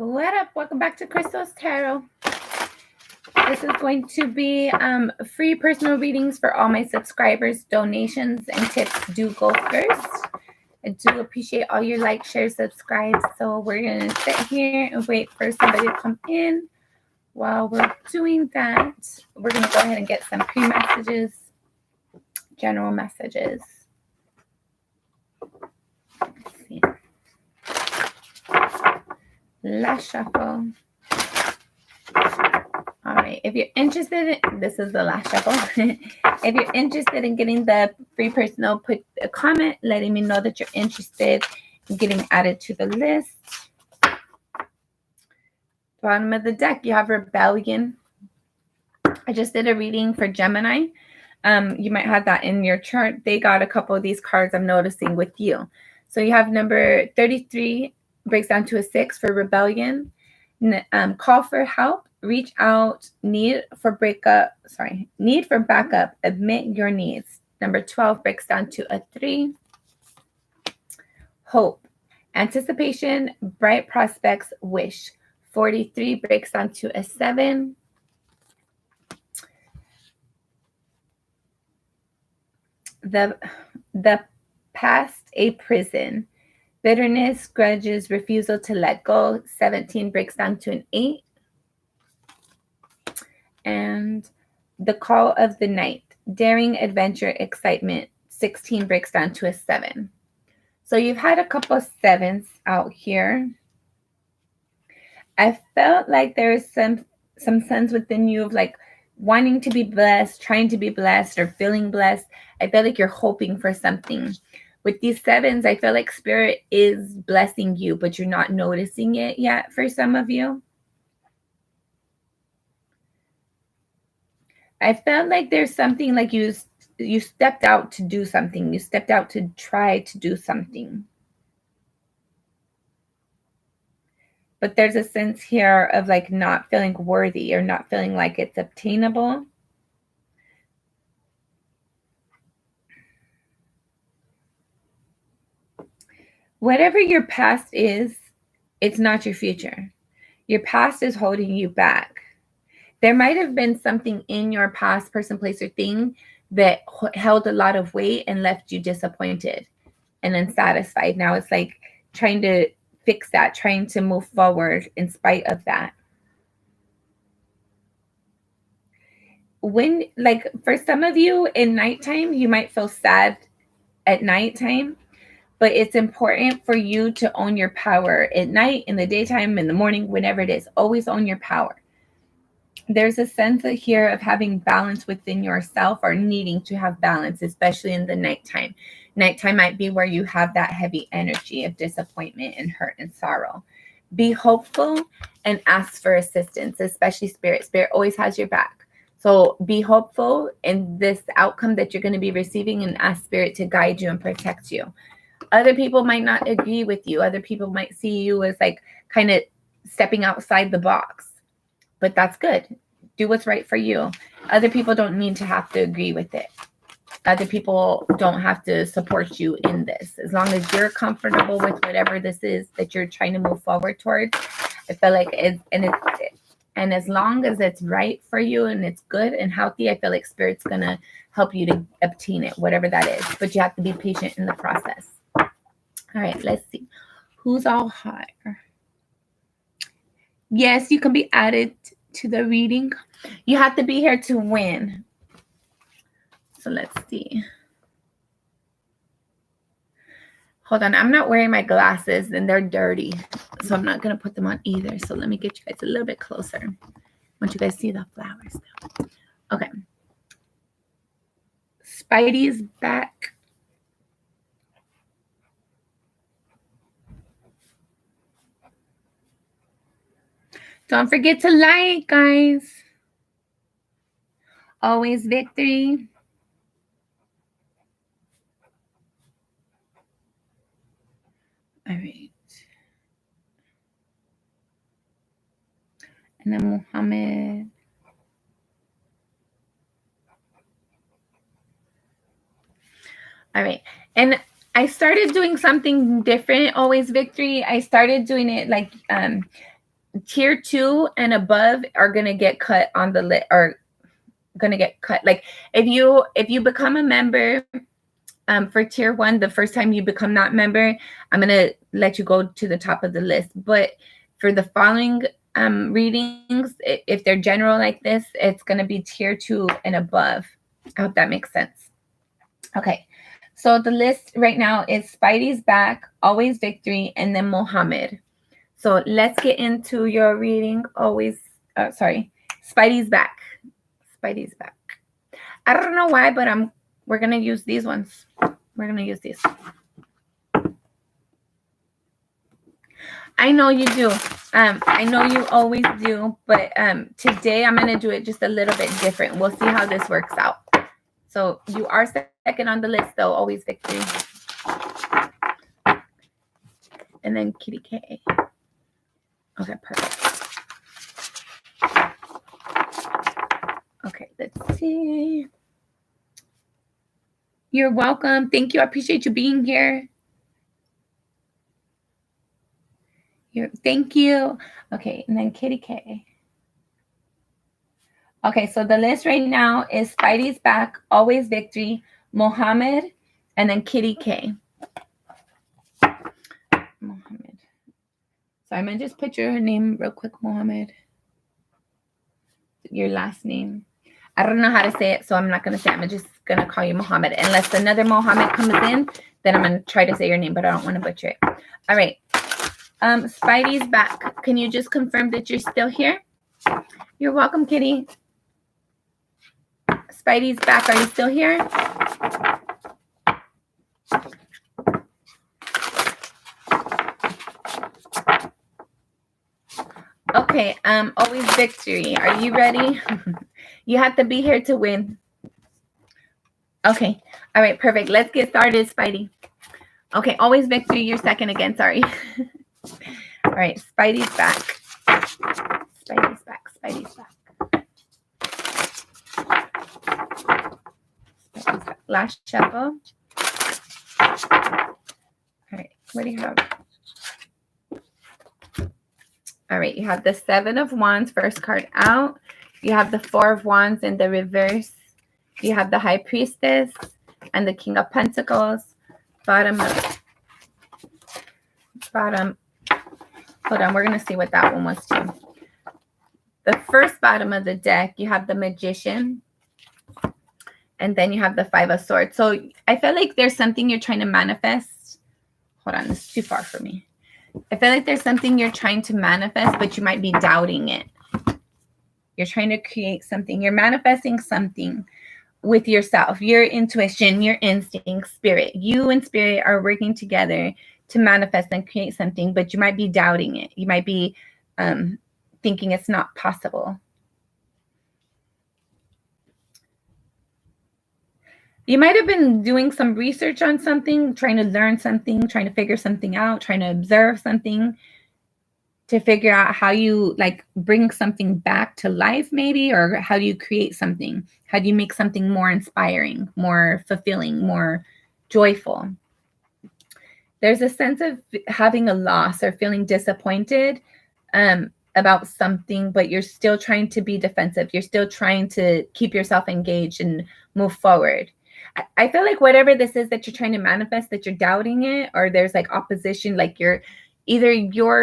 What up? Welcome back to Crystal's Tarot. This is going to be free personal readings for all my subscribers. Donations and tips do go first. I do appreciate all your likes, shares, subscribes. So we're going to sit here and wait for somebody to come in. While we're doing that, we're going to go ahead and get some pre-messages, general messages. Let's see. Last shuffle. All right. If you're interested, this is the last shuffle. If you're interested in getting the free personal, put a comment letting me know that you're interested in getting added to the list. Bottom of the deck, you have Rebellion. I just did a reading for Gemini. You might have that in your chart. They got a couple of these cards I'm noticing with you. So you have number 33. Breaks down to a 6 for Rebellion. Call for help, reach out, need for backup, admit your needs. Number 12 breaks down to a 3. Hope, anticipation, bright prospects, wish. 43 breaks down to a 7. The past, a prison. Bitterness, grudges, refusal to let go. 17 breaks down to an 8. And the call of the night. Daring, adventure, excitement. 16 breaks down to a 7. So you've had a couple of 7s out here. I felt like there's some sense within you of like wanting to be blessed, trying to be blessed, or feeling blessed. I feel like you're hoping for something. With these 7s, I feel like Spirit is blessing you, but you're not noticing it yet for some of you. I felt like there's something like you stepped out to do something. You stepped out to try to do something. But there's a sense here of like not feeling worthy or not feeling like it's obtainable. Whatever your past is, it's not your future. Your past is holding you back. There might have been something in your past, person, place, or thing that held a lot of weight and left you disappointed and unsatisfied. Now it's like trying to fix that, trying to move forward in spite of that. When, like, for some of you in nighttime, you might feel sad at nighttime. But it's important for you to own your power at night, in the daytime, in the morning, whenever it is. Always own your power. There's a sense here of having balance within yourself or needing to have balance, especially in the nighttime. Nighttime might be where you have that heavy energy of disappointment and hurt and sorrow. Be hopeful and ask for assistance, especially Spirit. Spirit always has your back. So be hopeful in this outcome that you're going to be receiving and ask Spirit to guide you and protect you. Other people might not agree with you. Other people might see you as like kind of stepping outside the box. But that's good. Do what's right for you. Other people don't need to have to agree with it. Other people don't have to support you in this. As long as you're comfortable with whatever this is that you're trying to move forward towards, I feel like and as long as it's right for you and it's good and healthy, I feel like Spirit's going to help you to obtain it, whatever that is. But you have to be patient in the process. All right, let's see. Who's all higher? Yes, you can be added to the reading. You have to be here to win. So let's see. Hold on. I'm not wearing my glasses and they're dirty. So I'm not going to put them on either. So let me get you guys a little bit closer. I want you guys to see the flowers now. Okay. Spidey's back. Don't forget to like, guys. Always victory. All right. And then Muhammad. All right. And I started doing something different, always victory. I started doing it like tier 2 and above are going to get cut on the list, or going to get cut. Like if you become a member for tier 1, the first time you become that member, I'm going to let you go to the top of the list. But for the following readings, if they're general like this, it's going to be tier 2 and above. I hope that makes sense. Okay. So the list right now is Spidey's back, always victory, and then Mohammed. So let's get into your reading. Spidey's back. Spidey's back. I don't know why, but we're gonna use these ones. We're gonna use these. I know you do. I know you always do, but today I'm gonna do it just a little bit different. We'll see how this works out. So you are second on the list, though. Always victory. And then Kitty K. Okay, perfect. Okay, let's see. You're welcome. Thank you. I appreciate you being here. Thank you. Okay, and then Kitty K. Okay, so the list right now is Spidey's back, always victory, Mohammed, and then Kitty K. Mohammed. So I'm going to just put your name real quick, Mohammed. Your last name. I don't know how to say it, so I'm not going to say it. I'm just going to call you Mohammed. Unless another Mohammed comes in, then I'm going to try to say your name, but I don't want to butcher it. All right. Spidey's back. Can you just confirm that you're still here? You're welcome, Kitty. Spidey's back. Are you still here? Okay. Always victory. Are you ready? You have to be here to win. Okay. All right. Perfect. Let's get started, Spidey. Okay. Always victory. You're second again. Sorry. All right. Spidey's back. Spidey's back. Spidey's back. Last shuffle. All right, what do you have? All right, you have the 7 of Wands, first card out. You have the 4 of Wands in the reverse. You have the High Priestess and the King of Pentacles. Bottom. Hold on, we're going to see what that one was too. The first bottom of the deck, you have the Magician. And then you have the 5 of Swords. So I feel like there's something you're trying to manifest. Hold on, this is too far for me. I feel like there's something you're trying to manifest, but you might be doubting it. You're trying to create something. You're manifesting something with yourself, your intuition, your instinct, spirit. You and spirit are working together to manifest and create something, but you might be doubting it. You might be thinking it's not possible. You might have been doing some research on something, trying to learn something, trying to figure something out, trying to observe something to figure out how you like bring something back to life maybe, or how do you create something? How do you make something more inspiring, more fulfilling, more joyful? There's a sense of having a loss or feeling disappointed about something, but you're still trying to be defensive. You're still trying to keep yourself engaged and move forward. I feel like whatever this is that you're trying to manifest, that you're doubting it, or there's like opposition, like you're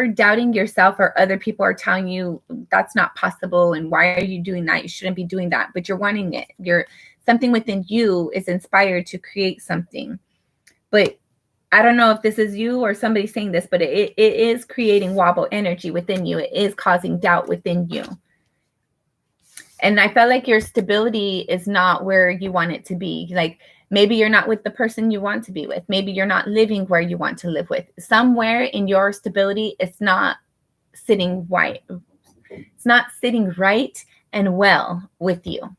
doubting yourself or other people are telling you that's not possible and why are you doing that? You shouldn't be doing that, but you're wanting it. Something within you is inspired to create something. But I don't know if this is you or somebody saying this, but it is creating wobble energy within you. It is causing doubt within you. And I felt like your stability is not where you want it to be. Like maybe you're not with the person you want to be with. Maybe you're not living where you want to live with. Somewhere in your stability, it's not sitting right. It's not sitting right and well with you.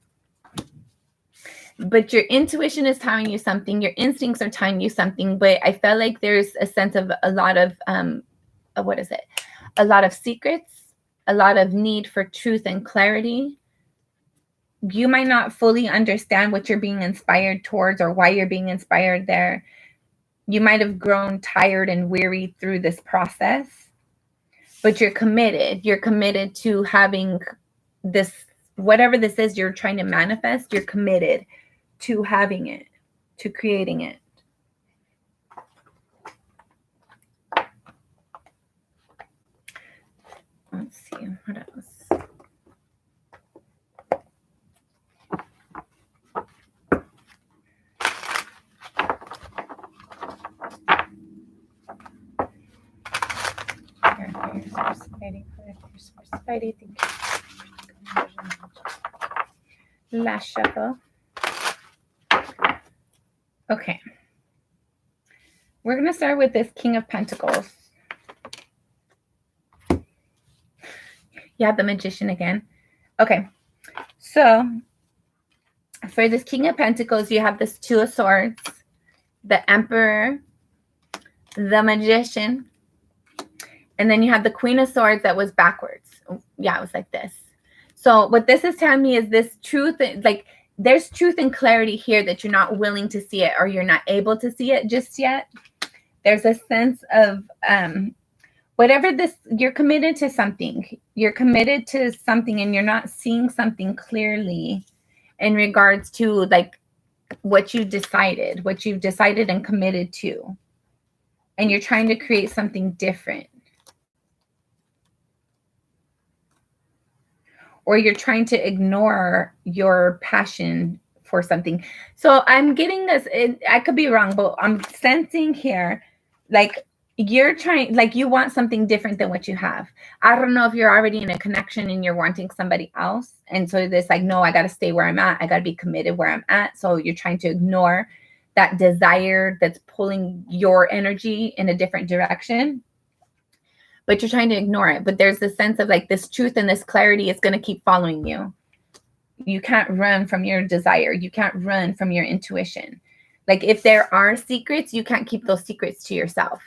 But your intuition is telling you something. Your instincts are telling you something. But I felt like there's a sense of a lot of, a lot of secrets, a lot of need for truth and clarity. You might not fully understand what you're being inspired towards or why you're being inspired there. You might have grown tired and weary through this process. but you're committed. You're committed to having this, whatever this is you're trying to manifest, you're committed to having it, to creating it. Let's see, what else? Spidey, thank you. Last shuffle. Okay. We're going to start with this King of Pentacles. Yeah, the Magician again. Okay. So for this King of Pentacles, you have this Two of Swords, the Emperor, the Magician, and then you have the Queen of Swords that was backwards. Yeah, it was like this. So what this is telling me is this truth, like there's truth and clarity here that you're not willing to see it, or you're not able to see it just yet. There's a sense of whatever this, you're committed to something. You're committed to something and you're not seeing something clearly in regards to like what you've decided and committed to. And you're trying to create something different. Or you're trying to ignore your passion for something. So I'm getting this, I could be wrong, but I'm sensing here, like you're trying, like you want something different than what you have. I don't know if you're already in a connection and you're wanting somebody else. And so this like, no, I got to stay where I'm at. I got to be committed where I'm at. So you're trying to ignore that desire that's pulling your energy in a different direction. But you're trying to ignore it. But there's this sense of like this truth and this clarity is going to keep following you. You can't run from your desire. You can't run from your intuition. Like if there are secrets, you can't keep those secrets to yourself.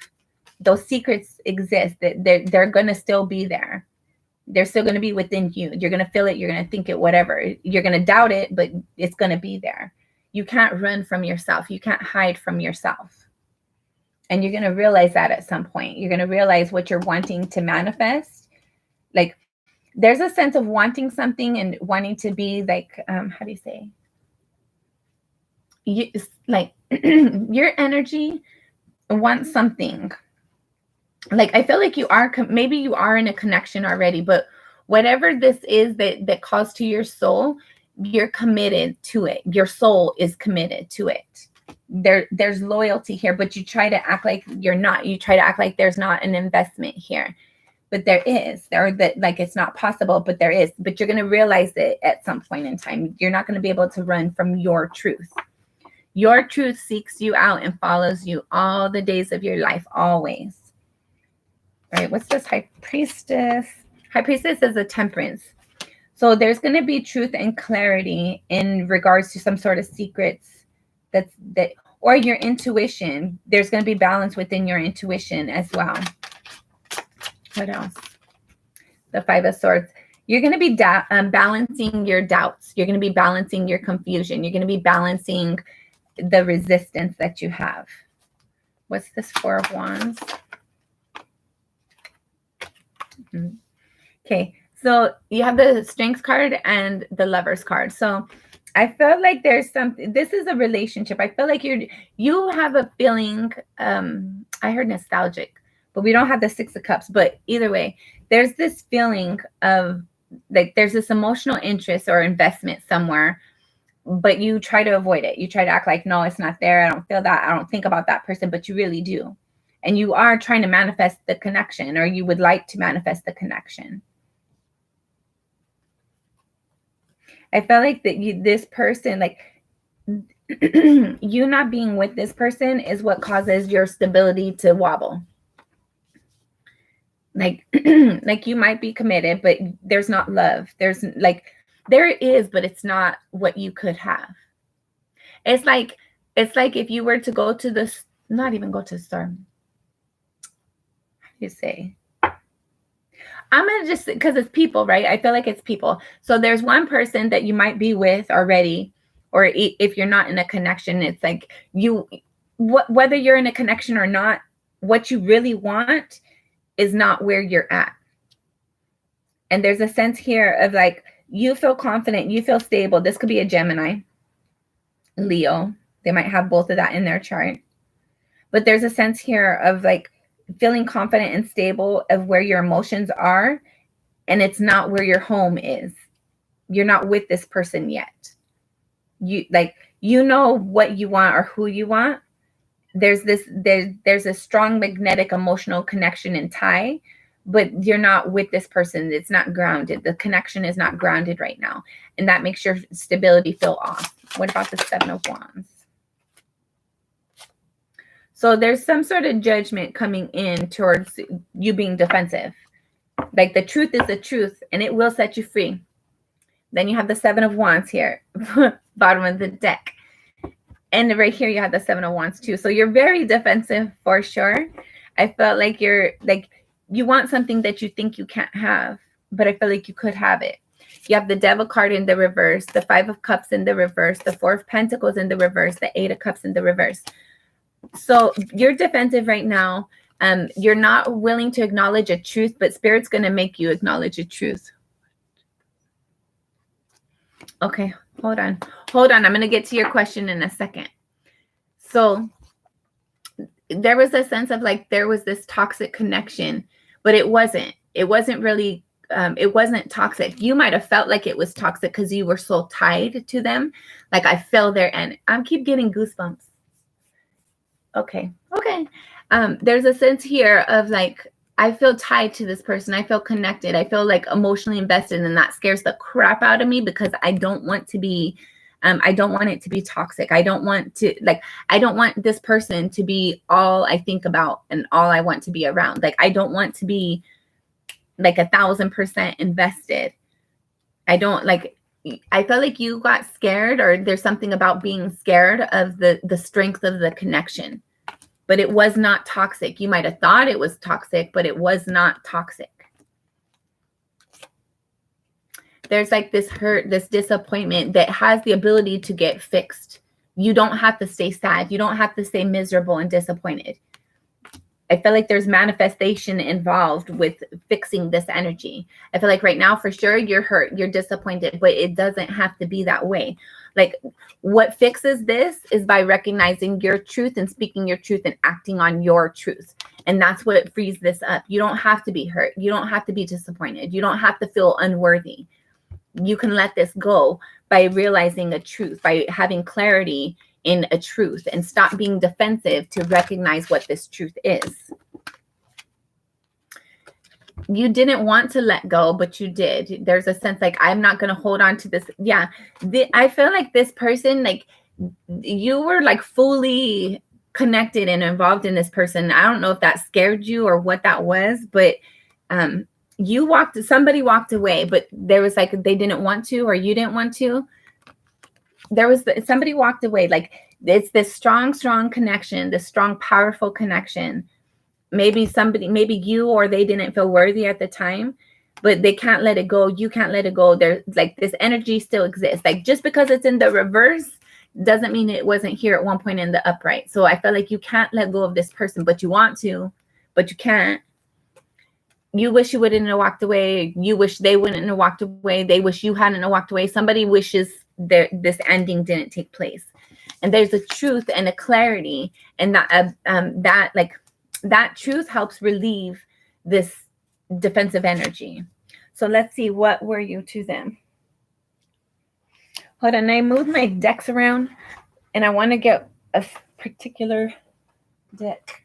Those secrets exist. They're going to still be there. They're still going to be within you. You're going to feel it. You're going to think it, whatever. You're going to doubt it, but it's going to be there. You can't run from yourself. You can't hide from yourself. And you're going to realize that at some point. You're going to realize what you're wanting to manifest. Like there's a sense of wanting something and wanting to be like, how do you say? Like your energy wants something. Like I feel like you are, maybe you are in a connection already, but whatever this is that calls to your soul, you're committed to it. Your soul is committed to it. There's loyalty here, but you try to act like you're not. You try to act like there's not an investment here, but there is. Like it's not possible, but there is. But you're going to realize it at some point in time. You're not going to be able to run from your truth. Your truth seeks you out and follows you all the days of your life, always. All right, what's this High Priestess? High Priestess is a Temperance. So there's going to be truth and clarity in regards to some sort of secrets that or your intuition. There's going to be balance within your intuition as well. What else? The Five of Swords. You're going to be balancing your doubts. You're going to be balancing your confusion. You're going to be balancing the resistance that you have. What's this Four of Wands? Okay, so you have the Strength card and the Lovers card. So I feel like there's something, this is a relationship. I feel like you have a feeling, I heard nostalgic, but we don't have the Six of Cups. But either way, there's this feeling of like there's this emotional interest or investment somewhere, but you try to avoid it. You try to act like, no, it's not there. I don't feel that. I don't think about that person, but you really do. And you are trying to manifest the connection, or you would like to manifest the connection. I felt like that this person, like you not being with this person is what causes your stability to wobble. Like, like you might be committed, but there's not love. There's like, there is, but it's not what you could have. It's like if you were to go to the, not even go to the store. How do you say? I'm going to just, because it's people, right? I feel like it's people. So there's one person that you might be with already, or if you're not in a connection, it's like whether you're in a connection or not, what you really want is not where you're at. And there's a sense here of like, you feel confident, you feel stable. This could be a Gemini, Leo. They might have both of that in their chart. But there's a sense here of like feeling confident and stable of where your emotions are, and it's not where your home is. You're not with this person yet. You like, you know what you want or who you want. There's a strong magnetic emotional connection and tie, but you're not with this person. It's not grounded. The connection is not grounded right now. And that makes your stability feel off. What about the Seven of Wands? So there's some sort of judgment coming in towards you being defensive. Like the truth is the truth and it will set you free. Then you have the Seven of Wands here, bottom of the deck. And right here you have the Seven of Wands too. So you're very defensive for sure. I felt like you're like, you want something that you think you can't have, but I feel like you could have it. You have the Devil card in the reverse, the Five of Cups in the reverse, the Four of Pentacles in the reverse, the Eight of Cups in the reverse. So you're defensive right now. You're not willing to acknowledge a truth, but Spirit's going to make you acknowledge a truth. Okay, hold on. I'm going to get to your question in a second. So there was a sense of like, there was this toxic connection, but it wasn't really, it wasn't toxic. You might've felt like it was toxic because you were so tied to them. Like I feel there and I'm keep getting goosebumps. Okay. There's a sense here of like, I feel tied to this person. I feel connected. I feel like emotionally invested, and that scares the crap out of me because I don't want to be, I don't want it to be toxic. I don't want to I don't want this person to be all I think about and all I want to be around. Like, I don't want to be like 1,000% invested. I don't like, I felt like you got scared, or there's something about being scared of the strength of the connection. But it was not toxic. You might have thought it was toxic, but it was not toxic. There's like this hurt, this disappointment that has the ability to get fixed. You don't have to stay sad. You don't have to stay miserable and disappointed. I feel like there's manifestation involved with fixing this energy. I feel like right now, for sure, you're hurt, you're disappointed, but it doesn't have to be that way. Like, what fixes this is by recognizing your truth and speaking your truth and acting on your truth. And that's what frees this up. You don't have to be hurt. You don't have to be disappointed. You don't have to feel unworthy. You can let this go by realizing a truth, by having clarity in a truth, and stop being defensive to recognize what this truth is. You didn't want to let go, but you did. There's a sense like, I'm not going to hold on to this. Yeah. I feel like this person, like, you were like fully connected and involved in this person. I don't know if that scared you or what that was, but somebody walked away, but there was like, they didn't want to, or you didn't want to. Somebody walked away. Like, it's this strong connection, this strong, powerful connection. Maybe you or they didn't feel worthy at the time, but they can't let it go. You can't let it go. There's like, this energy still exists. Like, just because it's in the reverse doesn't mean it wasn't here at one point in the upright. So I feel like you can't let go of this person, but you want to, but you can't. You wish you wouldn't have walked away. You wish they wouldn't have walked away. They wish you hadn't walked away. Somebody wishes this ending didn't take place. And there's a truth and a clarity, and that truth helps relieve this defensive energy. So let's see, what were you to them? Hold on, I moved my decks around and I want to get a particular deck.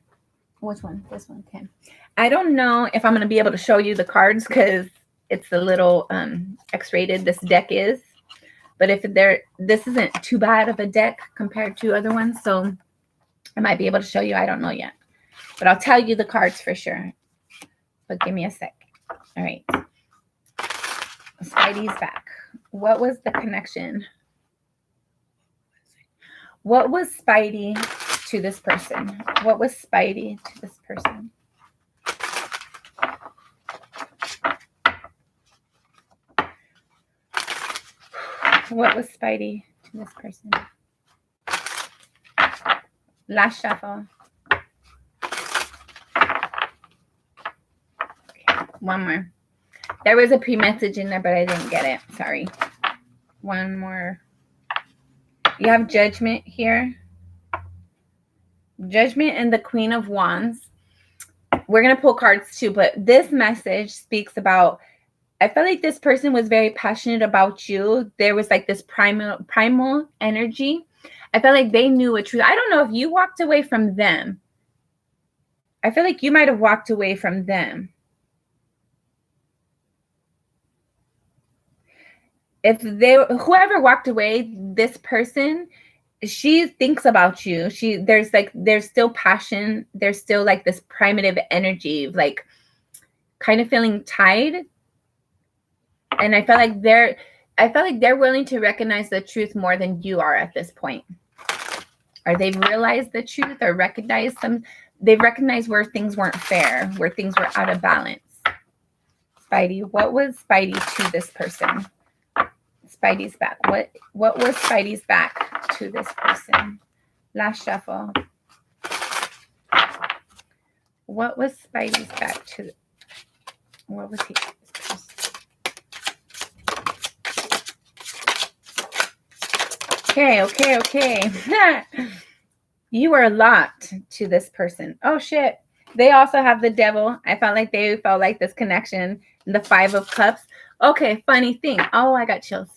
Which one? This one. Okay. I don't know if I'm going to be able to show you the cards because it's a little X-rated, this deck is. But this isn't too bad of a deck compared to other ones, so I might be able to show you. I don't know yet. But I'll tell you the cards for sure. But give me a sec. All right. Spidey's back. What was the connection? What was Spidey to this person? What was Spidey to this person? What was Spidey to this person? Last shuffle. Okay, one more. There was a pre-message in there, but I didn't get it. Sorry. One more. You have Judgment here. Judgment and the Queen of Wands. We're going to pull cards too, but this message speaks about, I feel like this person was very passionate about you. There was like this primal energy. I feel like they knew a truth. I don't know if you walked away from them. I feel like you might have walked away from them. If whoever walked away, this person, she thinks about you. There's still passion. There's still like this primitive energy, like kind of feeling tied. And I felt like they're willing to recognize the truth more than you are at this point. Or they've realized the truth, or they've recognized where things weren't fair, where things were out of balance. Spidey, what was Spidey to this person? Spidey's back. What was Spidey's back to this person? Last shuffle. What was Spidey's back to? What was he? Okay. You were locked to this person. Oh shit. They also have the Devil. I felt like they felt like this connection. The Five of Cups. Okay, funny thing. Oh, I got chills.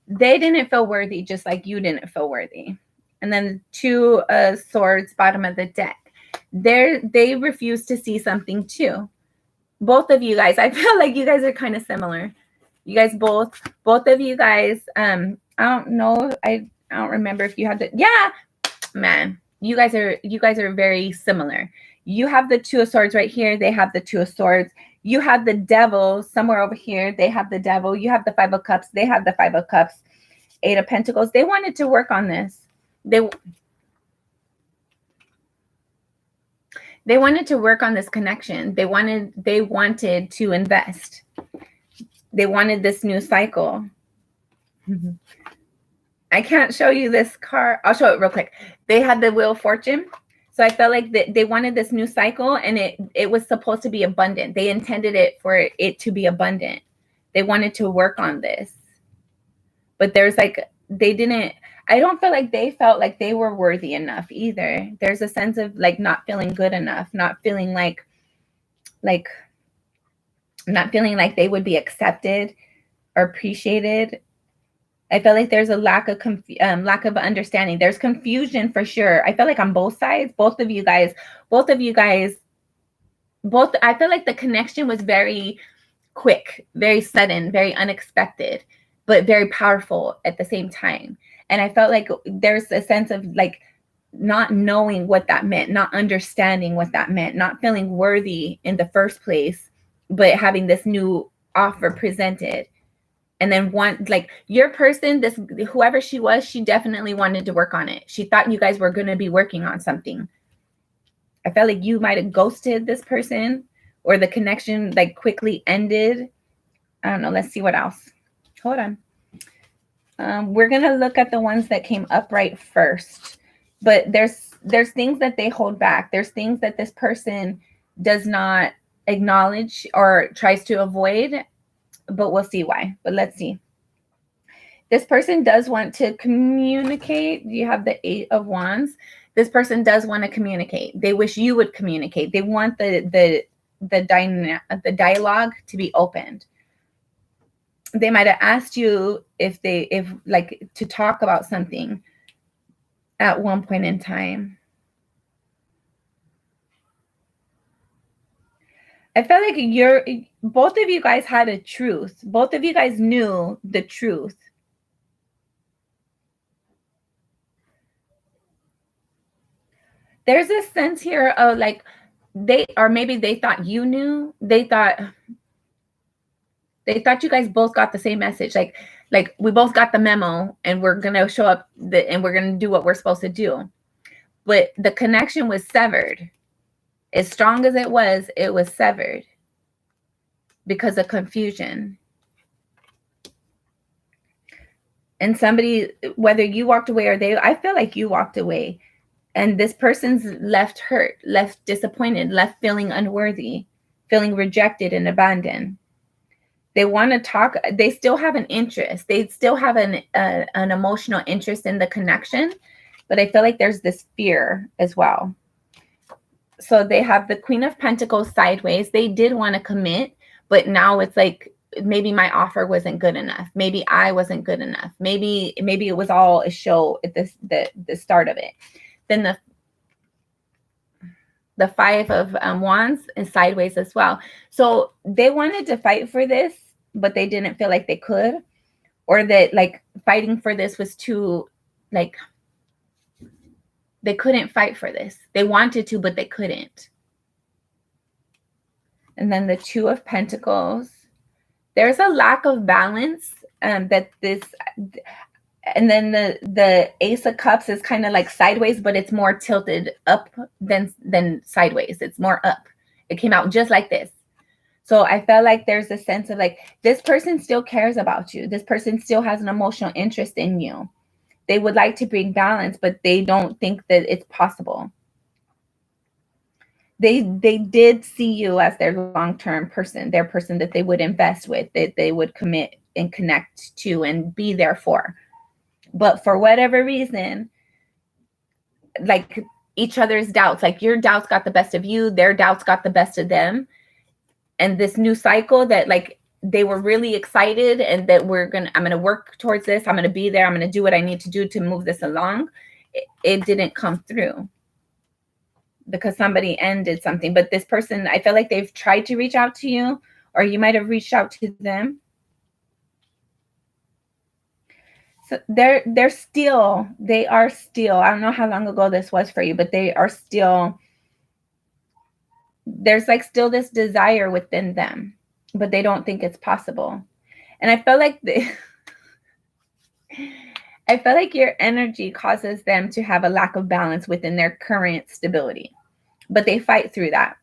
They didn't feel worthy, just like you didn't feel worthy. And then Two Swords, bottom of the deck. They refuse to see something too. Both of you guys, I feel like you guys are kind of similar. You guys both of you guys, I don't know. I don't remember if you had the, yeah, man, you guys are very similar. You have the Two of Swords right here. They have the Two of Swords. You have the Devil somewhere over here. They have the Devil. You have the Five of Cups. They have the Five of Cups. Eight of Pentacles. They wanted to work on this. They wanted to work on this connection. They wanted to invest. They wanted this new cycle. I can't show you this card. I'll show it real quick. They had the Wheel of Fortune. So I felt like they wanted this new cycle, and it was supposed to be abundant. They intended it for it to be abundant. They wanted to work on this. But there's like, I don't feel like they felt like they were worthy enough either. There's a sense of like not feeling good enough, not feeling like not feeling like they would be accepted or appreciated. I feel like there's a lack of understanding. There's confusion for sure. I feel like on both sides, both of you guys, I feel like the connection was very quick, very sudden, very unexpected, but very powerful at the same time. And I felt like there's a sense of like not knowing what that meant, not understanding what that meant, not feeling worthy in the first place, but having this new offer presented. And then your person, whoever she was, she definitely wanted to work on it. She thought you guys were going to be working on something. I felt like you might have ghosted this person, or the connection like quickly ended. I don't know. Let's see what else. Hold on. We're going to look at the ones that came upright first. But there's things that they hold back. There's things that this person does not acknowledge or tries to avoid. But we'll see why. But let's see. This person does want to communicate. You have the Eight of Wands. This person does want to communicate. They wish you would communicate. They want the dialogue to be opened. They might have asked you if to talk about something at one point in time. I felt like both of you guys had a truth. Both of you guys knew the truth. There's this sense here of like maybe they thought you knew. They thought you guys both got the same message. Like we both got the memo, and we're gonna show up and we're gonna do what we're supposed to do. But the connection was severed. As strong as it was severed because of confusion. And somebody, whether you walked away or I feel like you walked away. And this person's left hurt, left disappointed, left feeling unworthy, feeling rejected and abandoned. They want to talk. They still have an interest. They still have an emotional interest in the connection, but I feel like there's this fear as well. So they have the Queen of Pentacles sideways. They did want to commit, but now it's like, maybe my offer wasn't good enough. Maybe I wasn't good enough. Maybe it was all a show at the start of it. Then the Five of Wands is sideways as well. So they wanted to fight for this, but they didn't feel like they could, or that like fighting for this was too, like, they couldn't fight for this. They wanted to, but they couldn't. And then the Two of Pentacles. There's a lack of balance that this, and then the Ace of Cups is kind of like sideways, but it's more tilted up than sideways. It's more up. It came out just like this. So I felt like there's a sense of like, this person still cares about you. This person still has an emotional interest in you. They would like to bring balance, but they don't think that it's possible. They did see you as their long-term person, their person that they would invest with, that they would commit and connect to and be there for. But for whatever reason, like each other's doubts, like your doubts got the best of you, their doubts got the best of them. And this new cycle that like they were really excited and that I'm going to work towards this. I'm going to be there. I'm going to do what I need to do to move this along. It didn't come through because somebody ended something. But this person, I feel like they've tried to reach out to you, or you might have reached out to them. So they are still, I don't know how long ago this was for you, but they are still, there's like still this desire within them, but they don't think it's possible. And I feel like I feel like your energy causes them to have a lack of balance within their current stability, but they fight through that.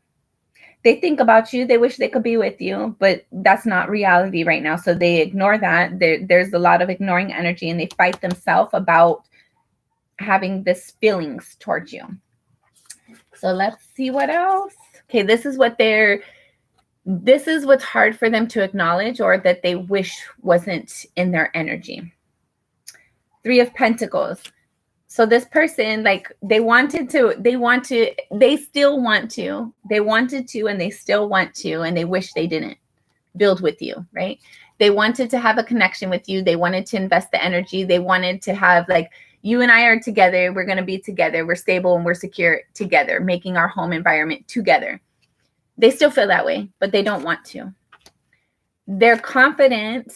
They think about you. They wish they could be with you, but that's not reality right now. So they ignore that. There's a lot of ignoring energy, and they fight themselves about having this feelings towards you. So let's see what else. Okay, this is what's hard for them to acknowledge, or that they wish wasn't in their energy. Three of Pentacles. So this person, like they still want to, and they still want to, and they wish they didn't build with you, right? They wanted to have a connection with you. They wanted to invest the energy. They wanted to have like, you and I are together. We're going to be together. We're stable and we're secure together, making our home environment together. They still feel that way, but they don't want to. They're confident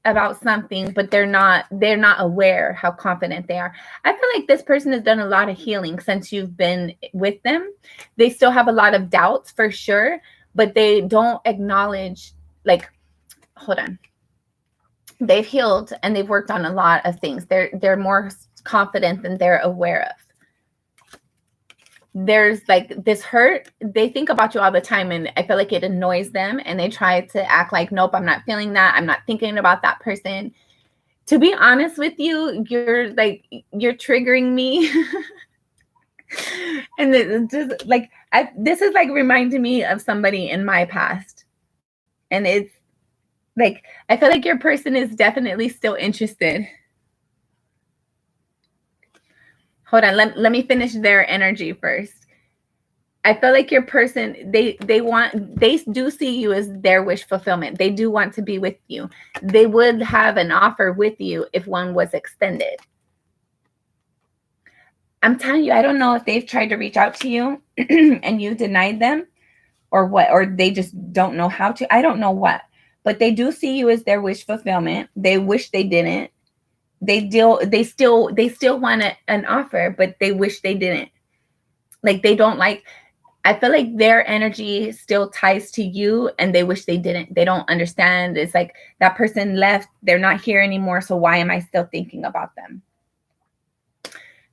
about something, but they're not aware how confident they are. I feel like this person has done a lot of healing since you've been with them. They still have a lot of doubts for sure, but they don't acknowledge, like, hold on. They've healed and they've worked on a lot of things. They're more confident than they're aware of. There's like this hurt. They think about you all the time, and I feel like it annoys them, and they try to act like, nope, I'm not feeling that. I'm not thinking about that person. To be honest with you, you're triggering me. And just like, this is like reminding me of somebody in my past. And it's like, I feel like your person is definitely still interested. Hold on, let me finish their energy first. I feel like your person, they do see you as their wish fulfillment. They do want to be with you. They would have an offer with you if one was extended. I'm telling you, I don't know if they've tried to reach out to you and you denied them, or what, or they just don't know how to. I don't know what, but they do see you as their wish fulfillment. They wish they didn't. They still want an offer, but they wish they didn't. Like, they don't like, I feel like their energy still ties to you, and they wish they didn't. They don't understand. It's like that person left. They're not here anymore. So why am I still thinking about them?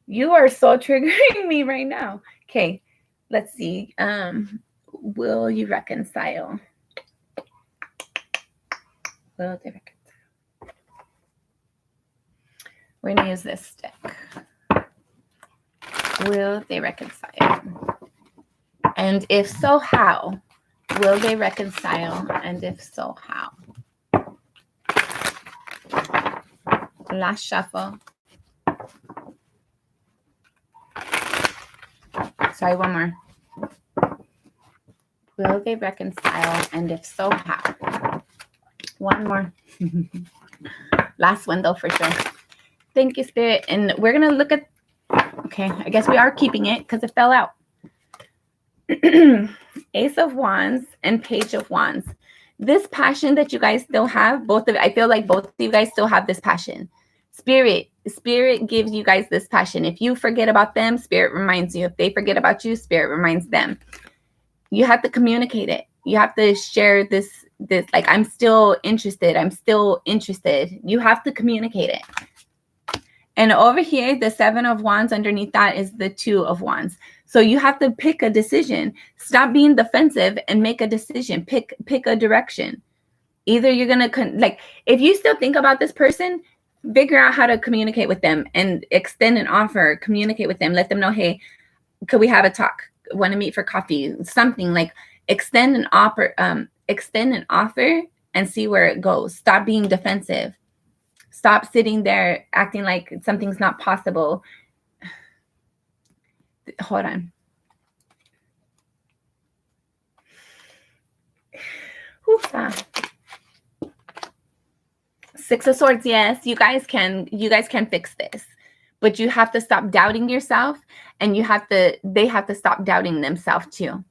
You are so triggering me right now. Okay, let's see. Will you reconcile? Will they reconcile? We're going to use this stick. Will they reconcile? And if so, how? Will they reconcile? And if so, how? Last shuffle. Sorry, one more. Will they reconcile? And if so, how? One more. Last one, though, for sure. Thank you, Spirit. And we're going to look at, okay, I guess we are keeping it because it fell out. Ace of Wands and Page of Wands. This passion that you guys still have, I feel like both of you guys still have this passion. Spirit gives you guys this passion. If you forget about them, Spirit reminds you. If they forget about you, Spirit reminds them. You have to communicate it. You have to share this, like, I'm still interested. I'm still interested. You have to communicate it. And over here, the 7 of Wands, underneath that is the 2 of Wands. So you have to pick a decision. Stop being defensive and make a decision. Pick a direction. Either you're going to, like, if you still think about this person, figure out how to communicate with them and extend an offer, communicate with them, let them know, hey, could we have a talk? Want to meet for coffee? Something like extend an offer and see where it goes. Stop being defensive. Stop sitting there acting like something's not possible. Hold on. Oof. 6 of Swords. Yes, you guys can fix this, but you have to stop doubting yourself, and they have to stop doubting themselves too.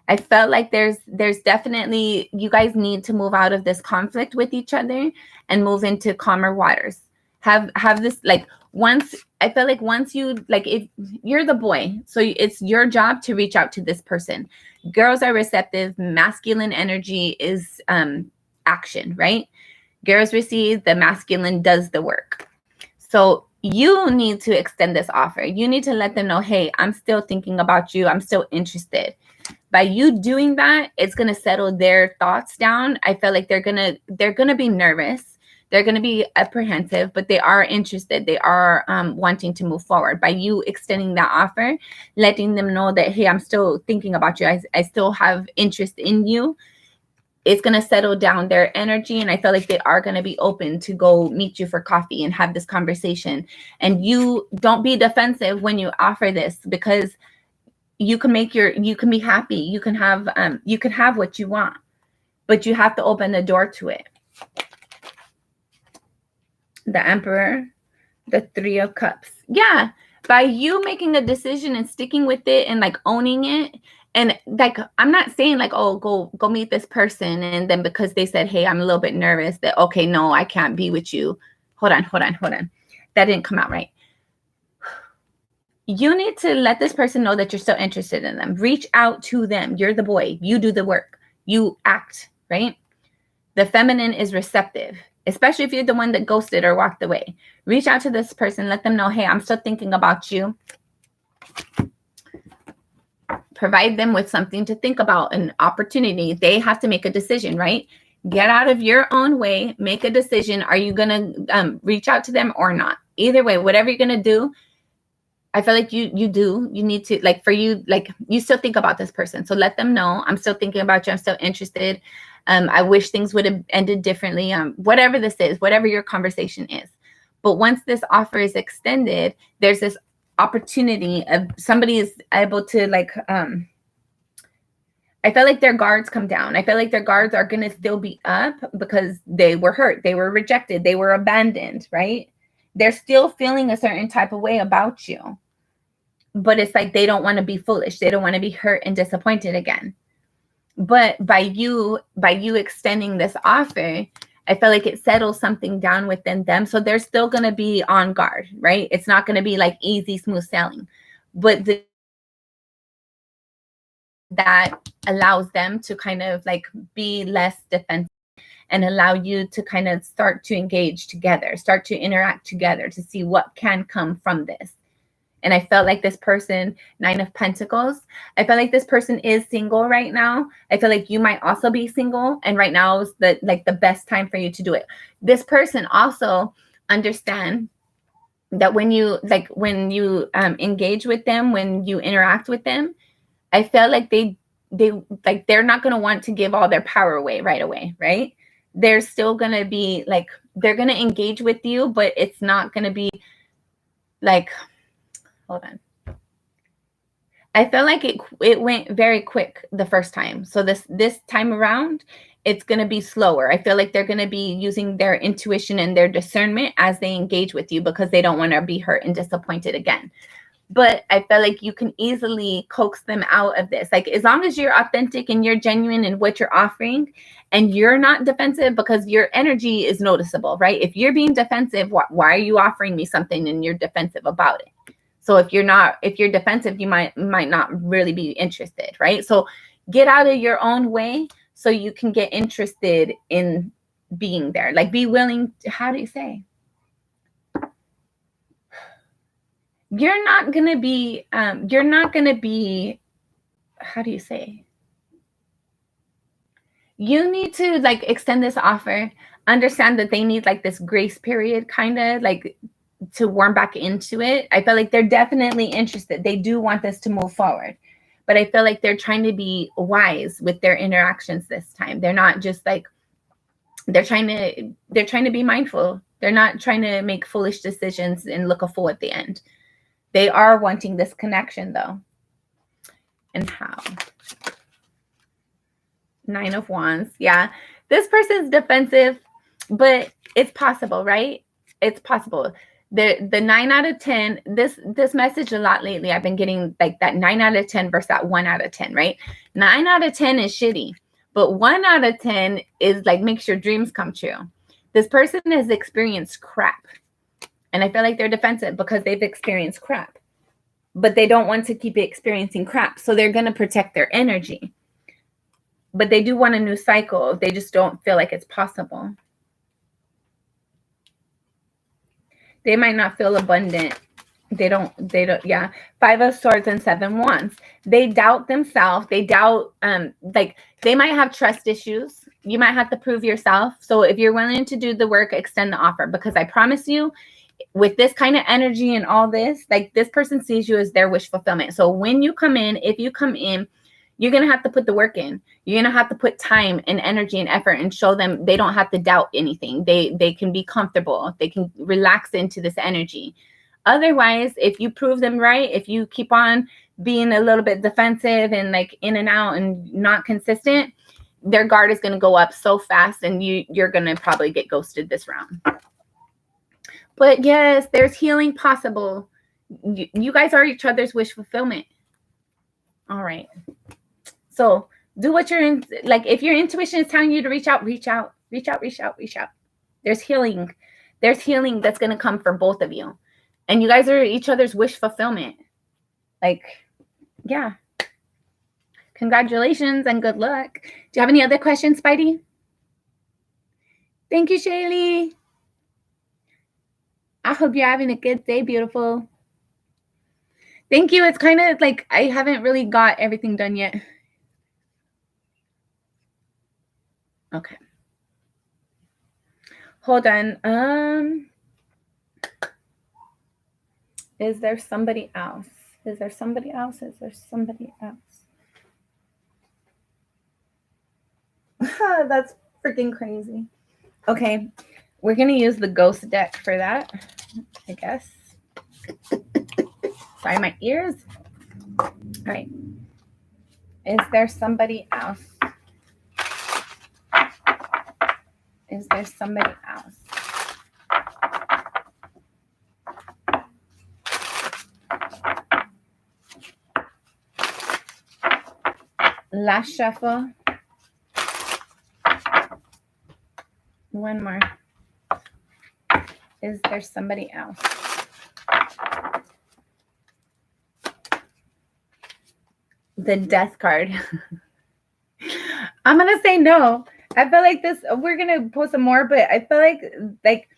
I felt like there's definitely, you guys need to move out of this conflict with each other and move into calmer waters. Have this, like, I feel like once you, like, if you're the boy, so it's your job to reach out to this person. Girls are receptive. Masculine energy is action, right? Girls receive, the masculine does the work. So you need to extend this offer. You need to let them know, hey, I'm still thinking about you. I'm still interested. By you doing that, it's going to settle their thoughts down. I feel like they're going to be nervous. They're going to be apprehensive, but they are interested. They are wanting to move forward. By you extending that offer, letting them know that, hey, I'm still thinking about you. I still have interest in you. It's going to settle down their energy. And I feel like they are going to be open to go meet you for coffee and have this conversation. And you don't be defensive when you offer this, because you can be happy. You can have what you want, but you have to open the door to it. The Emperor, the 3 of Cups. Yeah. By you making a decision and sticking with it and like owning it. And like, I'm not saying like, oh, go meet this person. And then because they said, hey, I'm a little bit nervous, that, okay, no, I can't be with you. Hold on. That didn't come out right. You need to let this person know that you're still interested in them. Reach out to them. You're the boy. You do the work. You act, right? The feminine is receptive, especially if you're the one that ghosted or walked away. Reach out to this person. Let them know, hey, I'm still thinking about you. Provide them with something to think about, an opportunity. They have to make a decision, right? Get out of your own way. Make a decision. Are you going to reach out to them or not? Either way, whatever you're going to do, I feel like you need to, like, for you, like, you still think about this person. So let them know, I'm still thinking about you. I'm still interested. I wish things would have ended differently. Whatever this is, whatever your conversation is. But once this offer is extended, there's this opportunity of somebody is able to, like, I feel like their guards come down. I feel like their guards are going to still be up because they were hurt. They were rejected. They were abandoned, right? They're still feeling a certain type of way about you. But it's like they don't want to be foolish. They don't want to be hurt and disappointed again. But by you extending this offer, I feel like it settles something down within them. So they're still going to be on guard, right? It's not going to be like easy, smooth sailing. But that allows them to kind of like be less defensive and allow you to kind of start to engage together, start to interact together to see what can come from this. And I felt like this person, 9 of Pentacles, I felt like this person is single right now. I feel like you might also be single. And right now is the best time for you to do it. This person also understand that when you engage with them, when you interact with them, I felt like they they're not going to want to give all their power away right away, right? They're still going to be like, they're going to engage with you, but it's not going to be like, hold on. I feel like it went very quick the first time. So this time around, it's going to be slower. I feel like they're going to be using their intuition and their discernment as they engage with you because they don't want to be hurt and disappointed again. But I feel like you can easily coax them out of this. Like, as long as you're authentic and you're genuine in what you're offering and you're not defensive, because your energy is noticeable, right? If you're being defensive, why are you offering me something and you're defensive about it? So if you're defensive, you might not really be interested, right? So get out of your own way so you can get interested in being there. Like, be willing to, how do you say? You're not going to be, how do you say? You need to like extend this offer, understand that they need like this grace period, kind of like to warm back into it. I feel like they're definitely interested. They do want this to move forward, but I feel like they're trying to be wise with their interactions this time. They're not just like, they're trying to be mindful. They're not trying to make foolish decisions and look a fool at the end. They are wanting this connection though. And how? 9 of Wands. Yeah. This person's defensive, but it's possible, right? It's possible. The 9 out of 10, this message a lot lately, I've been getting like that 9 out of 10 versus that 1 out of 10, right? 9 out of 10 is shitty, but 1 out of 10 is like makes your dreams come true. This person has experienced crap. And I feel like they're defensive because they've experienced crap, but they don't want to keep experiencing crap. So they're going to protect their energy, but they do want a new cycle. They just don't feel like it's possible. They might not feel abundant. They don't, yeah. 5 of Swords and 7 Wands. They doubt themselves. They doubt, like they might have trust issues. You might have to prove yourself. So if you're willing to do the work, extend the offer, because I promise you, with this kind of energy and all this, like this person sees you as their wish fulfillment. So when you come in, if you come in, you're going to have to put the work in. You're going to have to put time and energy and effort and show them they don't have to doubt anything. They can be comfortable. They can relax into this energy. Otherwise, if you prove them right, if you keep on being a little bit defensive and like in and out and not consistent, their guard is going to go up so fast and you're going to probably get ghosted this round. But yes, there's healing possible. You guys are each other's wish fulfillment. All right. So do what you're in. Like if your intuition is telling you to reach out, reach out, reach out, reach out, reach out. There's healing. There's healing that's going to come for both of you. And you guys are each other's wish fulfillment. Like, yeah. Congratulations and good luck. Do you have any other questions, Spidey? Thank you, Shaylee. I hope you're having a good day, beautiful. Thank you. It's kind of like I haven't really got everything done yet. Okay. Hold on. Is there somebody else? Is there somebody else? Is there somebody else? That's freaking crazy. Okay. We're going to use the ghost deck for that, I guess. Sorry, my ears. All right. Is there somebody else? Is there somebody else? Last shuffle. One more. Is there somebody else? The Death card. I'm going to say no. I feel like this, we're going to post some more, but I feel like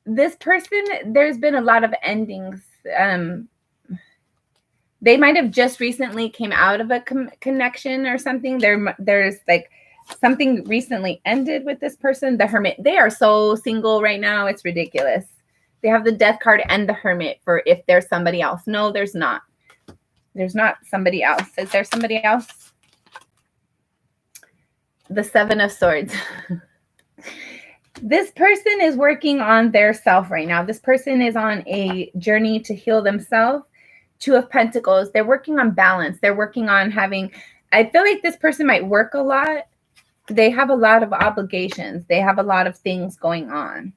this person, there's been a lot of endings. They might have just recently came out of a connection or something. There's like something recently ended with this person. The Hermit, they are so single right now. It's ridiculous. They have the Death card and the Hermit for if there's somebody else. No, there's not. There's not somebody else. Is there somebody else? the Seven of Swords. This person is working on their self right now. This person is on a journey to heal themselves. Two of Pentacles. They're working on balance. They're working on having, I feel like this person might work a lot. They have a lot of obligations. They have a lot of things going on.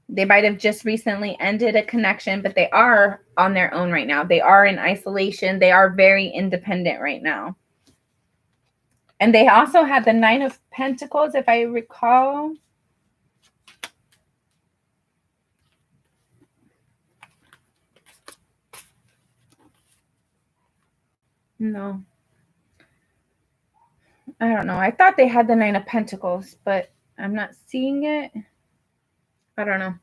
They might have just recently ended a connection, but they are on their own right now. They are in isolation. They are very independent right now. And they also had the Nine of Pentacles, if I recall. No. I don't know. I thought they had the Nine of Pentacles, but I'm not seeing it. I don't know.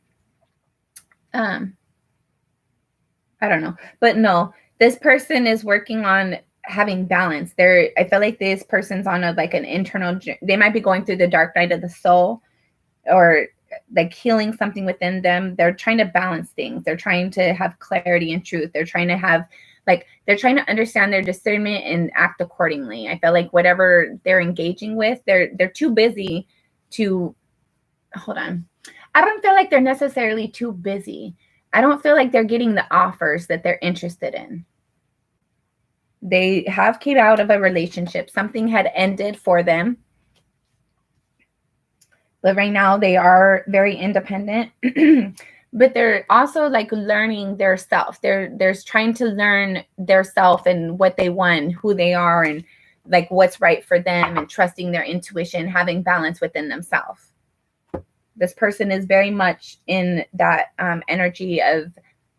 I don't know. But no, this person is working on having balance. I feel like this person's on like an internal, they might be going through the dark night of the soul, or like healing something within them. They're trying to balance things. They're trying to have clarity and truth. They're trying to have they're trying to understand their discernment and act accordingly. I feel like whatever they're engaging with, they're too busy to, hold on. I don't feel like they're necessarily too busy. I don't feel like they're getting the offers that they're interested in. They have came out of a relationship. Something had ended for them. But right now they are very independent. But they're also like learning their self. They're trying to learn their self and what they want, who they are, and like what's right for them, and trusting their intuition, having balance within themselves. This person is very much in that energy of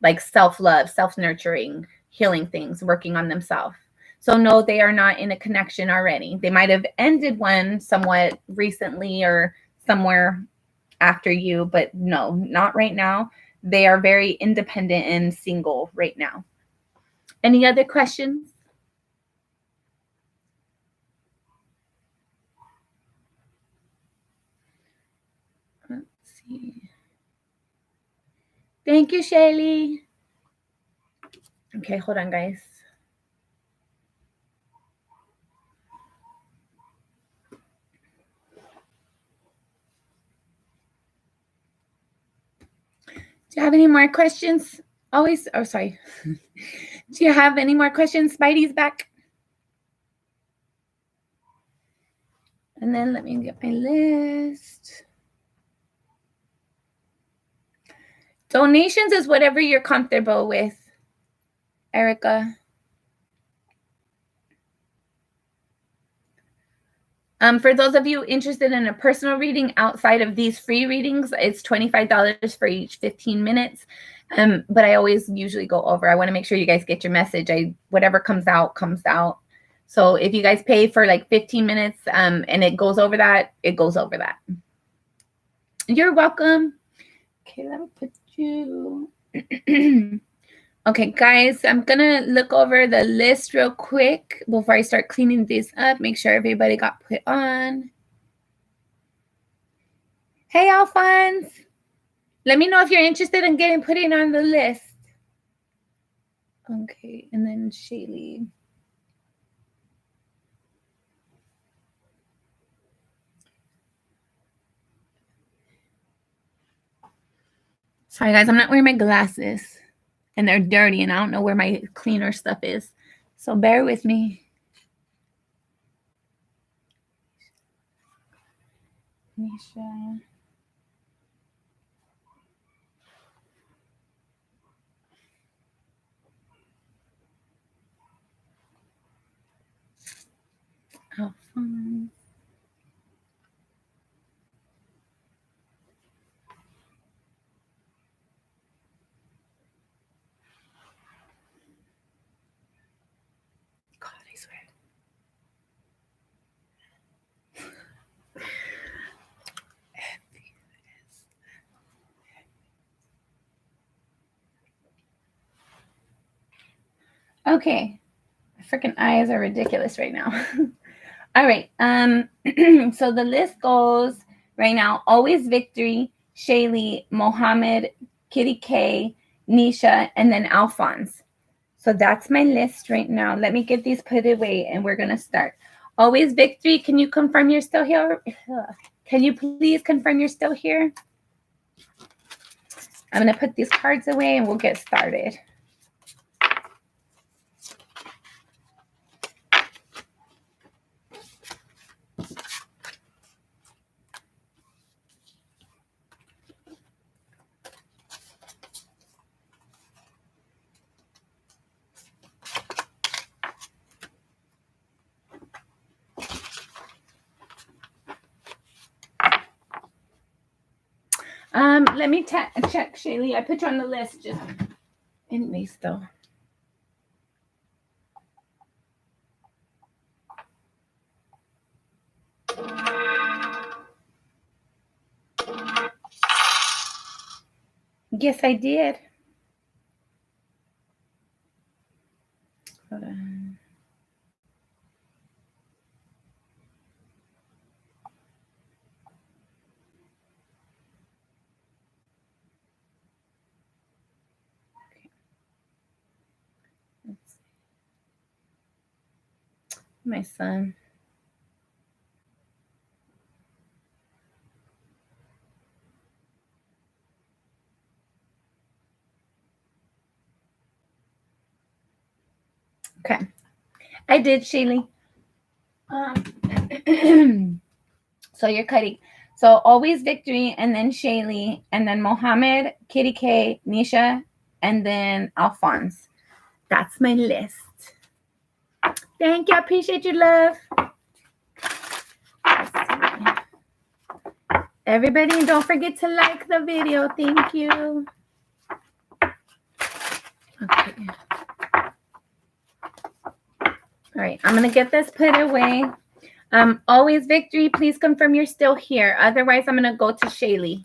like self-love, self-nurturing, healing things, working on themselves. So no, they are not in a connection already. They might have ended one somewhat recently or somewhere after you, but no, not right now. They are very independent and single right now. Any other questions? Let's see. Thank you, Shaylee. Okay, hold on, guys. Do you have any more questions? Always, oh, sorry. Do you have any more questions? Spidey's back. And then let me get my list. Donations is whatever you're comfortable with, Erica. For those of you interested in a personal reading outside of these free readings, it's $25 for each 15 minutes. But I always usually go over. I want to make sure you guys get your message. Whatever comes out, comes out. So if you guys pay for like 15 minutes and it goes over that, it goes over that. You're welcome. Okay, let me put you. Okay, guys, I'm going to look over the list real quick before I start cleaning this up. Make sure everybody got put on. Hey, Alphonse. Let me know if you're interested in getting put in on the list. Okay, and then Shaylee. Sorry, guys, I'm not wearing my glasses. And they're dirty, and I don't know where my cleaner stuff is. So bear with me. Nisha. Alphonse. God, I swear. Okay. My freaking eyes are ridiculous right now. All right. So the list goes right now. Always Victory, Shaylee, Mohammed, Kitty K, Nisha, and then Alphonse. So that's my list right now. Let me get these put away and we're going to start. Always Victory, can you confirm you're still here? Can you please confirm you're still here? I'm going to put these cards away and we'll get started. Let me check, Shaylee. I put you on the list. Just anyways, though. Yes, I did. Hold on. My son. Okay. I did, Shaylee. So you're cutting. So Always Victory, and then Shaylee, and then Mohammed, Kitty K, Nisha, and then Alphonse. That's my list. Thank you. I appreciate your love. Everybody, don't forget to like the video. Thank you. Okay. All right. I'm going to get this put away. Always Victory, please confirm you're still here. Otherwise, I'm going to go to Shaylee.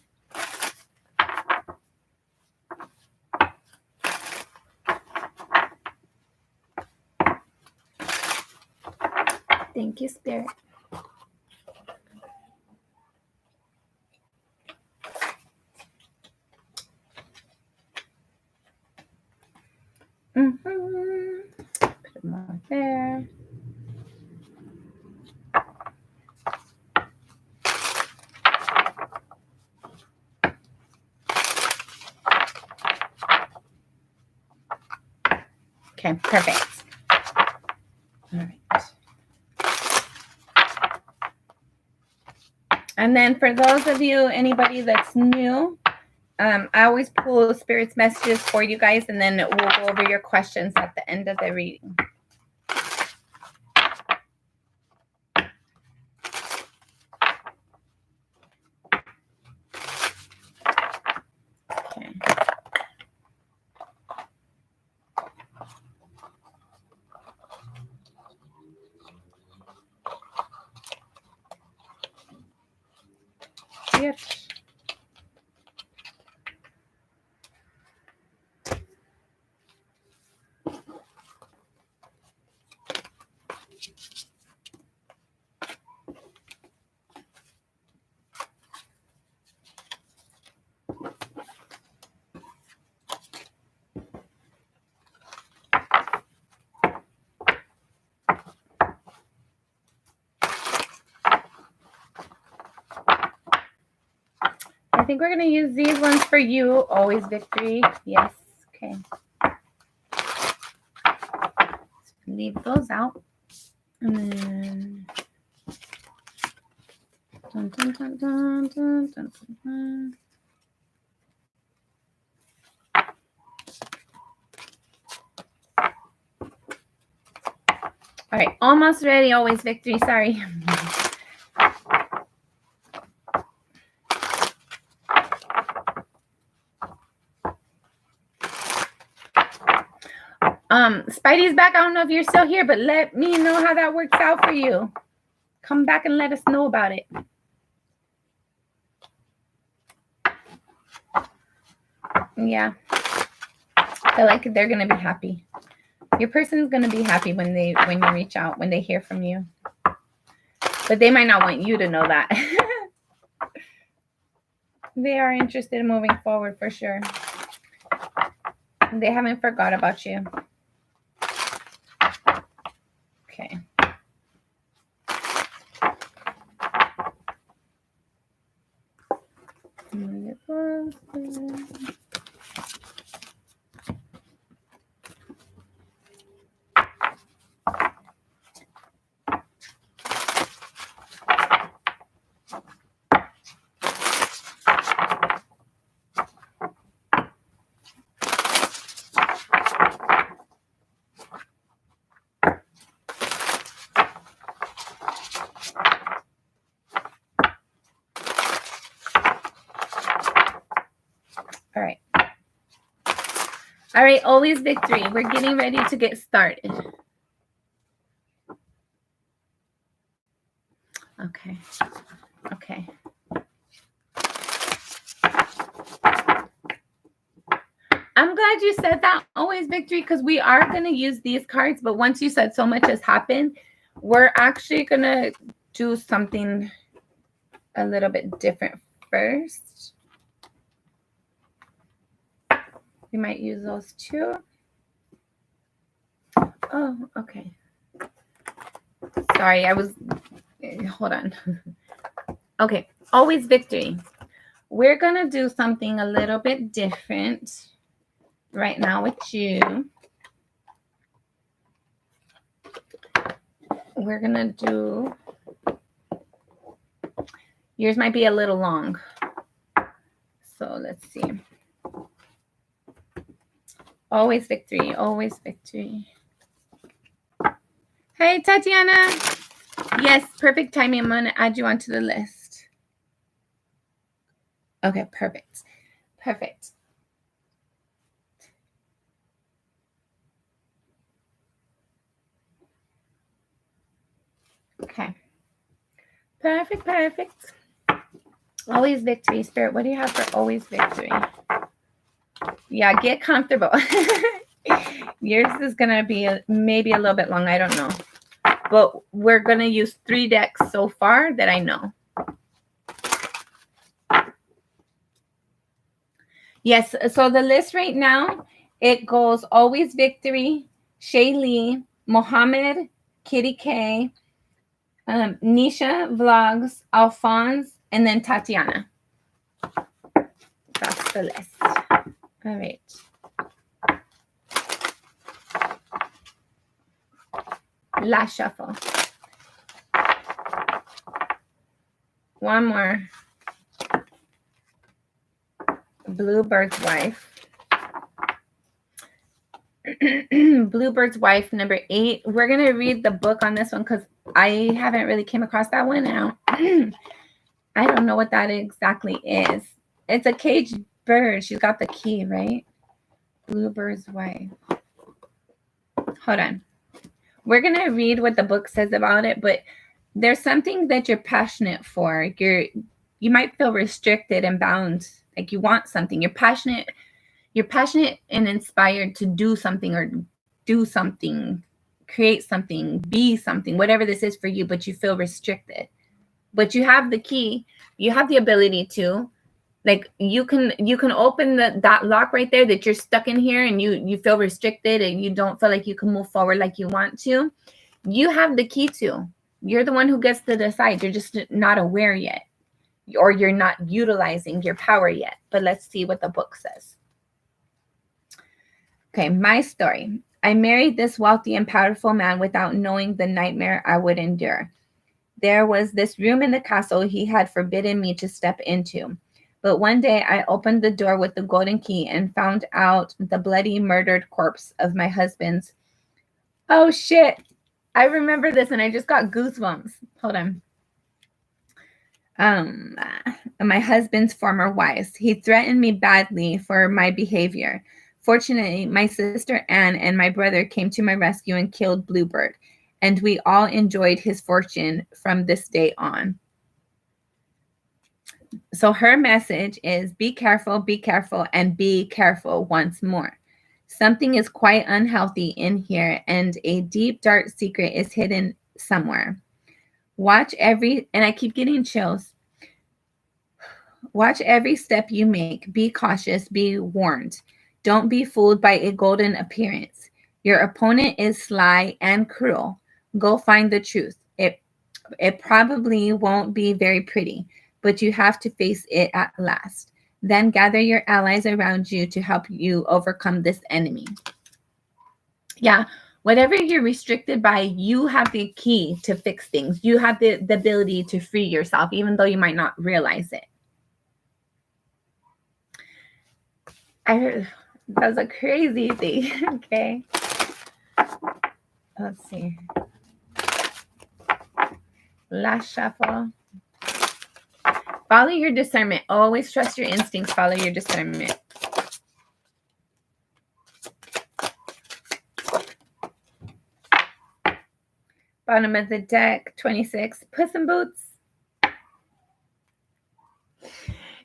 Thank you, Spirit. Put them all there. Okay, perfect. All right. And then for those of you, anybody that's new, I always pull Spirit's messages for you guys, and then we'll go over your questions at the end of the reading. Okay. Yep. I think we're going to use these ones for you. Always Victory. Yes. Okay. Leave those out. And then... Dun, dun, dun, dun, dun, dun, dun. All right. Almost ready. Always Victory. Sorry. Spidey's back. I don't know if you're still here, but let me know how that works out for you. Come back and let us know about it. Yeah. I feel like they're gonna be happy. Your person's gonna be happy when you reach out, when they hear from you. But they might not want you to know that. They are interested in moving forward for sure. They haven't forgot about you. Okay. husband. All right, always victory. We're getting ready to get started. Okay. I'm glad you said that, always victory, because we are going to use these cards, but once you said so much has happened, we're actually going to do something a little bit different first. We might use those too. Oh, okay. Sorry, hold on. Okay, always victory. We're going to do something a little bit different right now with you. We're going to do, yours might be a little long. So let's see. Always victory, always victory. Hey, Tatiana. Yes, perfect timing. I'm going to add you onto the list. Okay, perfect. Perfect. Okay. Perfect, perfect. Always victory. Spirit, what do you have for always victory? Yeah, get comfortable. Yours is going to be maybe a little bit long. I don't know. But we're going to use 3 decks so far that I know. Yes, so the list right now, it goes Always Victory, Shaylee, Mohammed, Kitty K, Nisha Vlogs, Alphonse, and then Tatiana. That's the list. All right. Last shuffle. One more. Bluebird's Wife. Bluebird's Wife, number 8. We're going to read the book on this one because I haven't really came across that one now. I don't know what that exactly is. It's a caged bird. She's got the key, right? Bluebird's Wife. Hold on. We're going to read what the book says about it, but there's something that you're passionate for. You might feel restricted and bound. Like you want something. You're passionate and inspired to do something or create something, be something, whatever this is for you, but you feel restricted. But you have the key. You have the ability to, like, you can open that lock right there that you're stuck in here and you feel restricted and you don't feel like you can move forward like you want to. You have the key to. You're the one who gets to decide. You're just not aware yet, or you're not utilizing your power yet. But let's see what the book says. Okay, my story. I married this wealthy and powerful man without knowing the nightmare I would endure. There was this room in the castle he had forbidden me to step into. But one day I opened the door with the golden key and found out the bloody murdered corpse of my husband's. Oh shit. I remember this and I just got goosebumps. Hold on. My husband's former wives. He threatened me badly for my behavior. Fortunately, my sister Anne and my brother came to my rescue and killed Bluebird, and we all enjoyed his fortune from this day on. So her message is be careful, and be careful once more. Something is quite unhealthy in here, and a deep, dark secret is hidden somewhere. And I keep getting chills. Watch every step you make. Be cautious, be warned. Don't be fooled by a golden appearance. Your opponent is sly and cruel. Go find the truth. It probably won't be very pretty, but you have to face it at last. Then gather your allies around you to help you overcome this enemy. Yeah, whatever you're restricted by, you have the key to fix things. You have the ability to free yourself, even though you might not realize it. I heard that's a crazy thing. Okay. Let's see. Last shuffle. Follow your discernment. Always trust your instincts. Follow your discernment. Bottom of the deck, 26. Puss in Boots.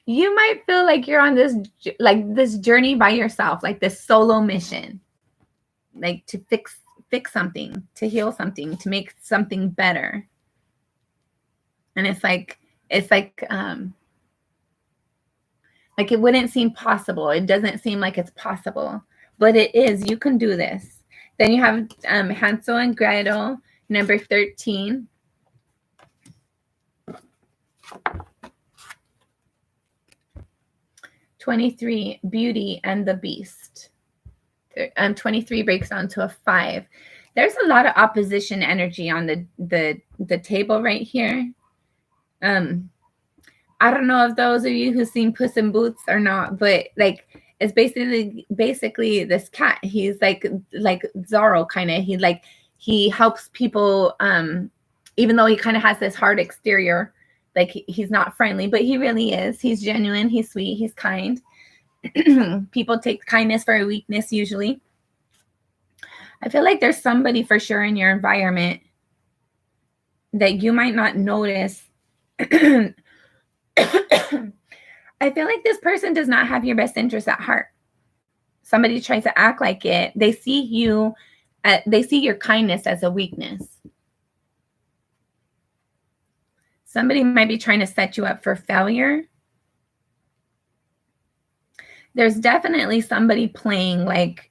You might feel like you're on this journey by yourself, like this solo mission, like to fix something, to heal something, to make something better. And it's like it wouldn't seem possible. It doesn't seem like it's possible, but it is. You can do this. Then you have Hansel and Gretel, number 13. (23) Beauty and the Beast. 23 breaks down to a 5. There's a lot of opposition energy on the table right here. I don't know if those of you who've seen Puss in Boots or not, but like it's basically this cat. He's like Zorro kind of. He helps people, even though he kind of has this hard exterior. Like he's not friendly, but he really is. He's genuine. He's sweet. He's kind. People take kindness for a weakness usually. I feel like there's somebody for sure in your environment that you might not notice. I feel like this person does not have your best interest at heart. Somebody tries to act like it. They see you, they see your kindness as a weakness. Somebody might be trying to set you up for failure. There's definitely somebody playing like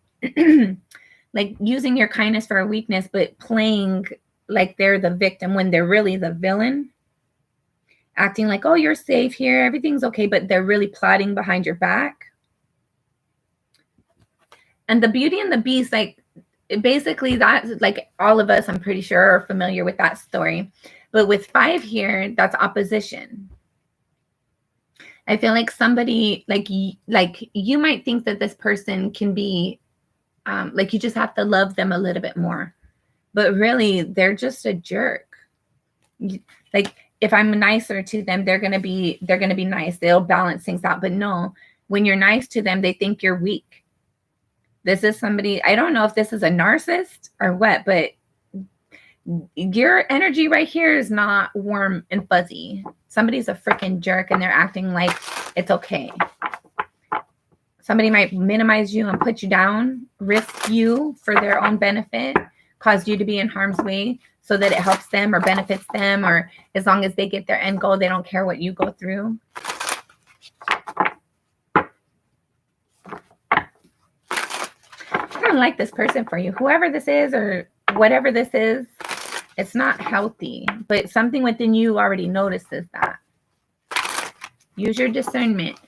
using your kindness for a weakness, but playing like they're the victim when they're really the villain. Acting like, oh, you're safe here, everything's okay, but they're really plotting behind your back. And the Beauty and the Beast, like basically that's like all of us, I'm pretty sure, are familiar with that story. But with 5 here, that's opposition. I feel like somebody like you might think that this person can be like you just have to love them a little bit more, but really they're just a jerk. Like if I'm nicer to them, they're gonna be nice. They'll balance things out. But no, when you're nice to them, they think you're weak. This is somebody, I don't know if this is a narcissist or what, but your energy right here is not warm and fuzzy. Somebody's a freaking jerk and they're acting like it's okay. Somebody might minimize you and put you down, risk you for their own benefit, cause you to be in harm's way so that it helps them or benefits them, or as long as they get their end goal, they don't care what you go through. I don't like this person for you. Whoever this is or whatever this is, it's not healthy, but something within you already notices that. Use your discernment.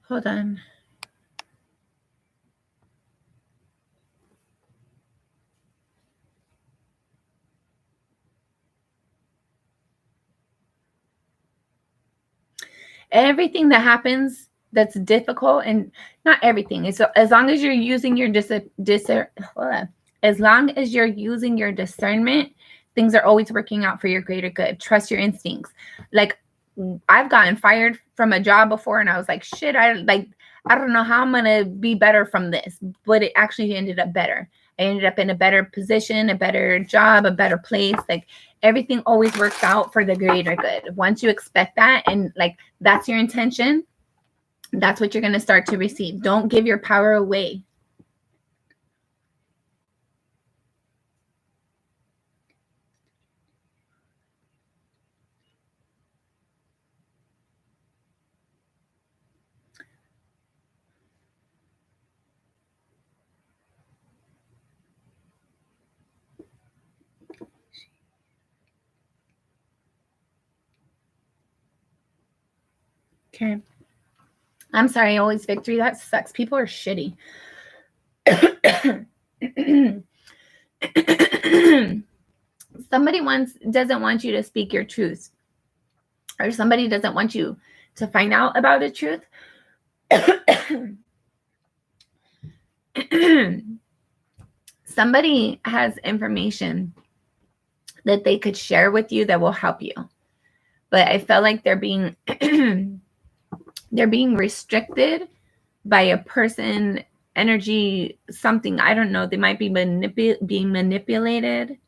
Hold on. Everything that happens that's difficult, and not everything, is as long as you're using your as long as you're using your discernment, things are always working out for your greater good. Trust your instincts. Like I've gotten fired from a job before and I was like, shit, I don't know how I'm gonna be better from this, but it actually ended up better. I ended up in a better position, a better job, a better place. Like everything always works out for the greater good. Once you expect that and like that's your intention, that's what you're going to start to receive. Don't give your power away. Okay. I'm sorry, always victory. That sucks. People are shitty. Somebody doesn't want you to speak your truth, or somebody doesn't want you to find out about the truth. Somebody has information that they could share with you that will help you, but I felt like they're being they're being restricted by a person, energy, something. I don't know. They might be being manipulated,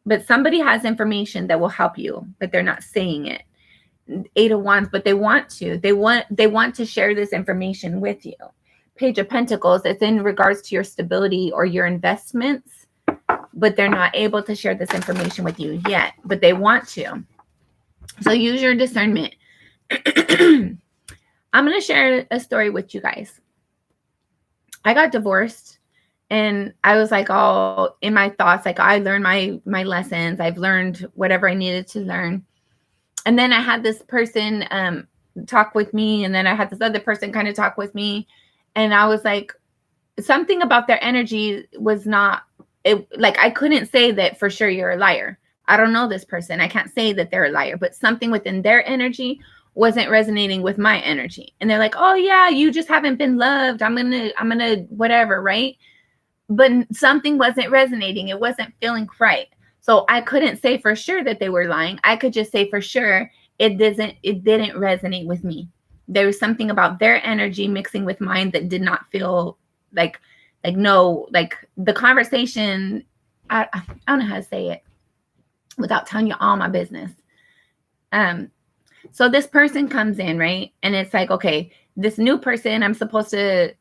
but somebody has information that will help you, but they're not saying it. 8 of Wands, but they want to. They want to share this information with you. Page of Pentacles, it's in regards to your stability or your investments, but they're not able to share this information with you yet, but they want to. So use your discernment. I'm going to share a story with you guys. I got divorced and I was like all in my thoughts, like I learned my lessons. I've learned whatever I needed to learn. And then I had this person talk with me, and then I had this other person kind of talk with me. And I was like, something about their energy was not, like I couldn't say that for sure you're a liar. I don't know this person. I can't say that they're a liar, but something within their energy wasn't resonating with my energy. And they're like, oh yeah, you just haven't been loved. I'm gonna whatever, right? But something wasn't resonating. It wasn't feeling right. So I couldn't say for sure that they were lying. I could just say for sure it didn't resonate with me. There was something about their energy mixing with mine that did not feel like the conversation. I don't know how to say it without telling you all my business. So this person comes in, right? And it's like, okay, this new person, I'm supposed to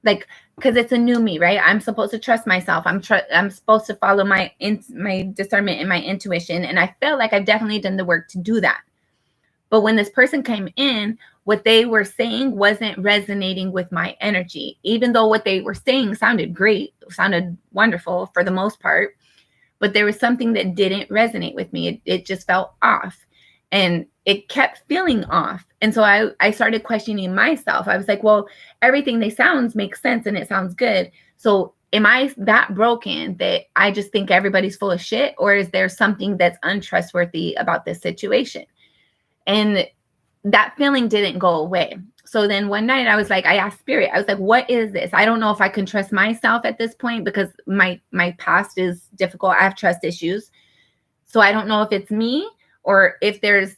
because it's a new me, right? I'm supposed to trust myself. I'm supposed to follow my discernment and my intuition. And I feel like I've definitely done the work to do that. But when this person came in, what they were saying wasn't resonating with my energy, even though what they were saying sounded great, sounded wonderful for the most part. But there was something that didn't resonate with me. It just felt off. And it kept feeling off. And so I started questioning myself. I was like, well, everything they sounds makes sense and it sounds good. So am I that broken that I just think everybody's full of shit? Or is there something that's untrustworthy about this situation? And that feeling didn't go away. So then one night I was like, I asked Spirit, I was like, what is this? I don't know if I can trust myself at this point because my past is difficult. I have trust issues. So I don't know if it's me or if there's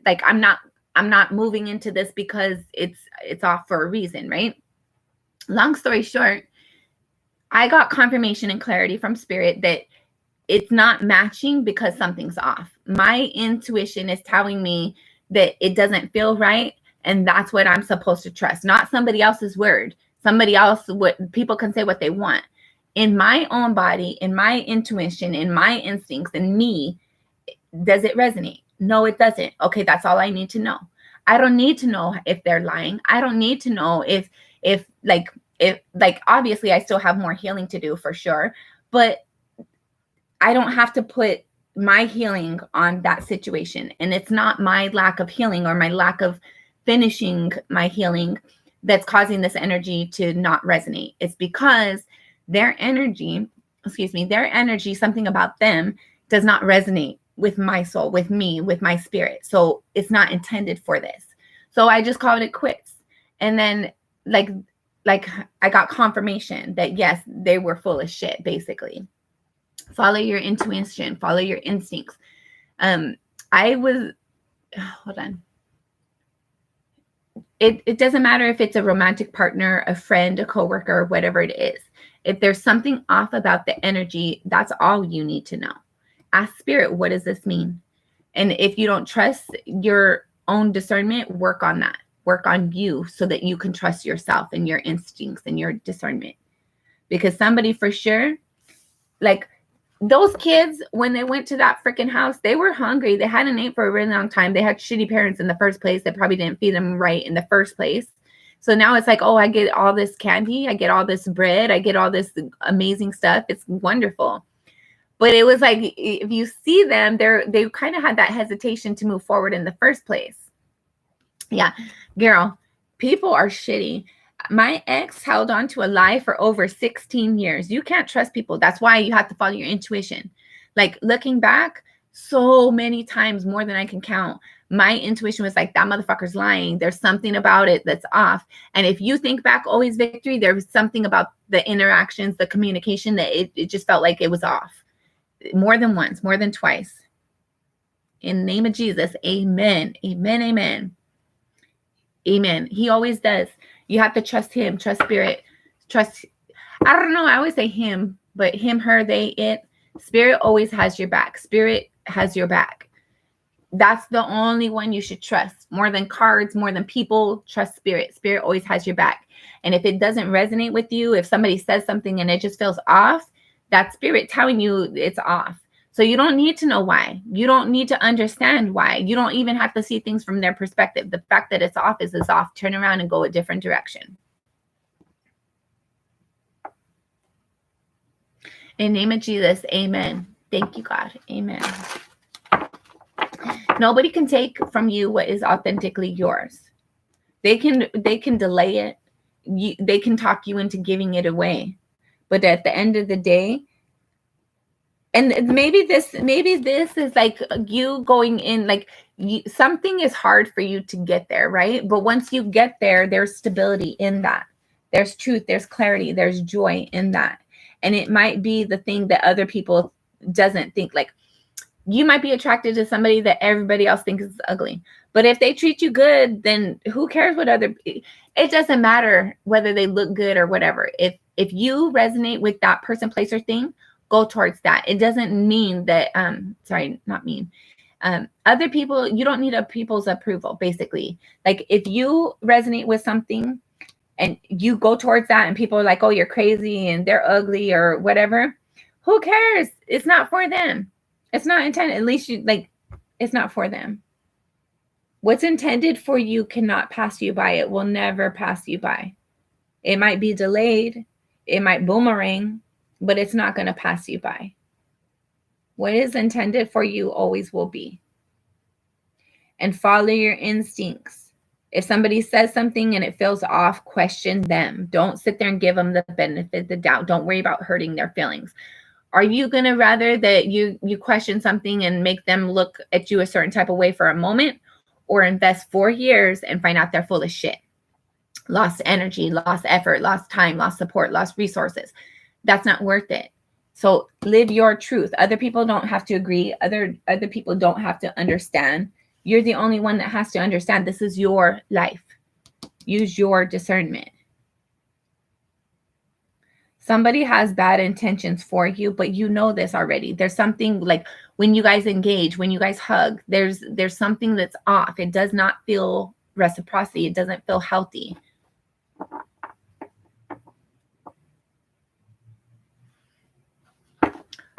like, I'm not moving into this because it's off for a reason, right? Long story short, I got confirmation and clarity from Spirit that it's not matching because something's off. My intuition is telling me that it doesn't feel right. And that's what I'm supposed to trust, not somebody else's word. Somebody else, people can say what they want. In my own body, in my intuition, in my instincts, in me, does it resonate? No, it doesn't. Okay, that's all I need to know. I don't need to know if they're lying. I don't need to know if obviously I still have more healing to do for sure, but I don't have to put my healing on that situation. And it's not my lack of healing or my lack of finishing my healing that's causing this energy to not resonate. It's because their energy, something about them does not resonate with my soul, with me, with my spirit. So it's not intended for this. So I just called it quits. And then like I got confirmation that yes, they were full of shit, basically. Follow your intuition, follow your instincts. Hold on. It doesn't matter if it's a romantic partner, a friend, a coworker, whatever it is. If there's something off about the energy, that's all you need to know. Ask Spirit, what does this mean? And if you don't trust your own discernment, work on that. Work on you so that you can trust yourself and your instincts and your discernment. Because somebody for sure, like those kids, when they went to that freaking house, they were hungry. They hadn't ate for a really long time. They had shitty parents in the first place that probably didn't feed them right in the first place. So now it's like, oh, I get all this candy. I get all this bread. I get all this amazing stuff. It's wonderful. But it was like, if you see them, they kind of had that hesitation to move forward in the first place. Yeah, girl, people are shitty. My ex held on to a lie for over 16 years. You can't trust people. That's why you have to follow your intuition. Like looking back, so many times, more than I can count, my intuition was like, that motherfucker's lying. There's something about it that's off. And if you think back, always victory, there was something about the interactions, the communication that it just felt like it was off. More than once, more than twice. In the name of Jesus, amen. Amen, amen. Amen. He always does. You have to trust him, trust spirit, trust. I don't know. I always say him, but him, her, they, it. Spirit always has your back. Spirit has your back. That's the only one you should trust. More than cards, more than people, trust spirit. Spirit always has your back. And if it doesn't resonate with you, if somebody says something and it just feels off, that's spirit telling you it's off. So you don't need to know why. You don't need to understand why. You don't even have to see things from their perspective. The fact that it's off is off. Turn around and go a different direction. In the name of Jesus, amen. Thank you, God. Amen. Nobody can take from you what is authentically yours. They can delay it. They can talk you into giving it away. But at the end of the day, and maybe this is like you going in, like something is hard for you to get there, right? But once you get there, there's stability in that. There's truth, there's clarity, there's joy in that. And it might be the thing that other people doesn't think. Like you might be attracted to somebody that everybody else thinks is ugly. But if they treat you good, then who cares what it doesn't matter whether they look good or whatever. If you resonate with that person, place, or thing, go towards that. It doesn't mean that, other people, you don't need people's approval, basically. Like if you resonate with something and you go towards that and people are like, oh, you're crazy and they're ugly or whatever, who cares? It's not for them. It's not intended. At least it's not for them. What's intended for you cannot pass you by. It will never pass you by. It might be delayed. It might boomerang, but it's not going to pass you by. What is intended for you always will be. And follow your instincts. If somebody says something and it feels off, question them. Don't sit there and give them the benefit of the doubt. Don't worry about hurting their feelings. Are you going to rather that you question something and make them look at you a certain type of way for a moment, or invest 4 years and find out they're full of shit? Lost energy, lost effort, lost time, lost support, lost resources. That's not worth it. So live your truth. Other people don't have to agree. Other people don't have to understand. You're the only one that has to understand. This is your life. Use your discernment. Somebody has bad intentions for you, but you know this already. There's something, like when you guys engage, when you guys hug, there's something that's off. It does not feel reciprocity. It doesn't feel healthy.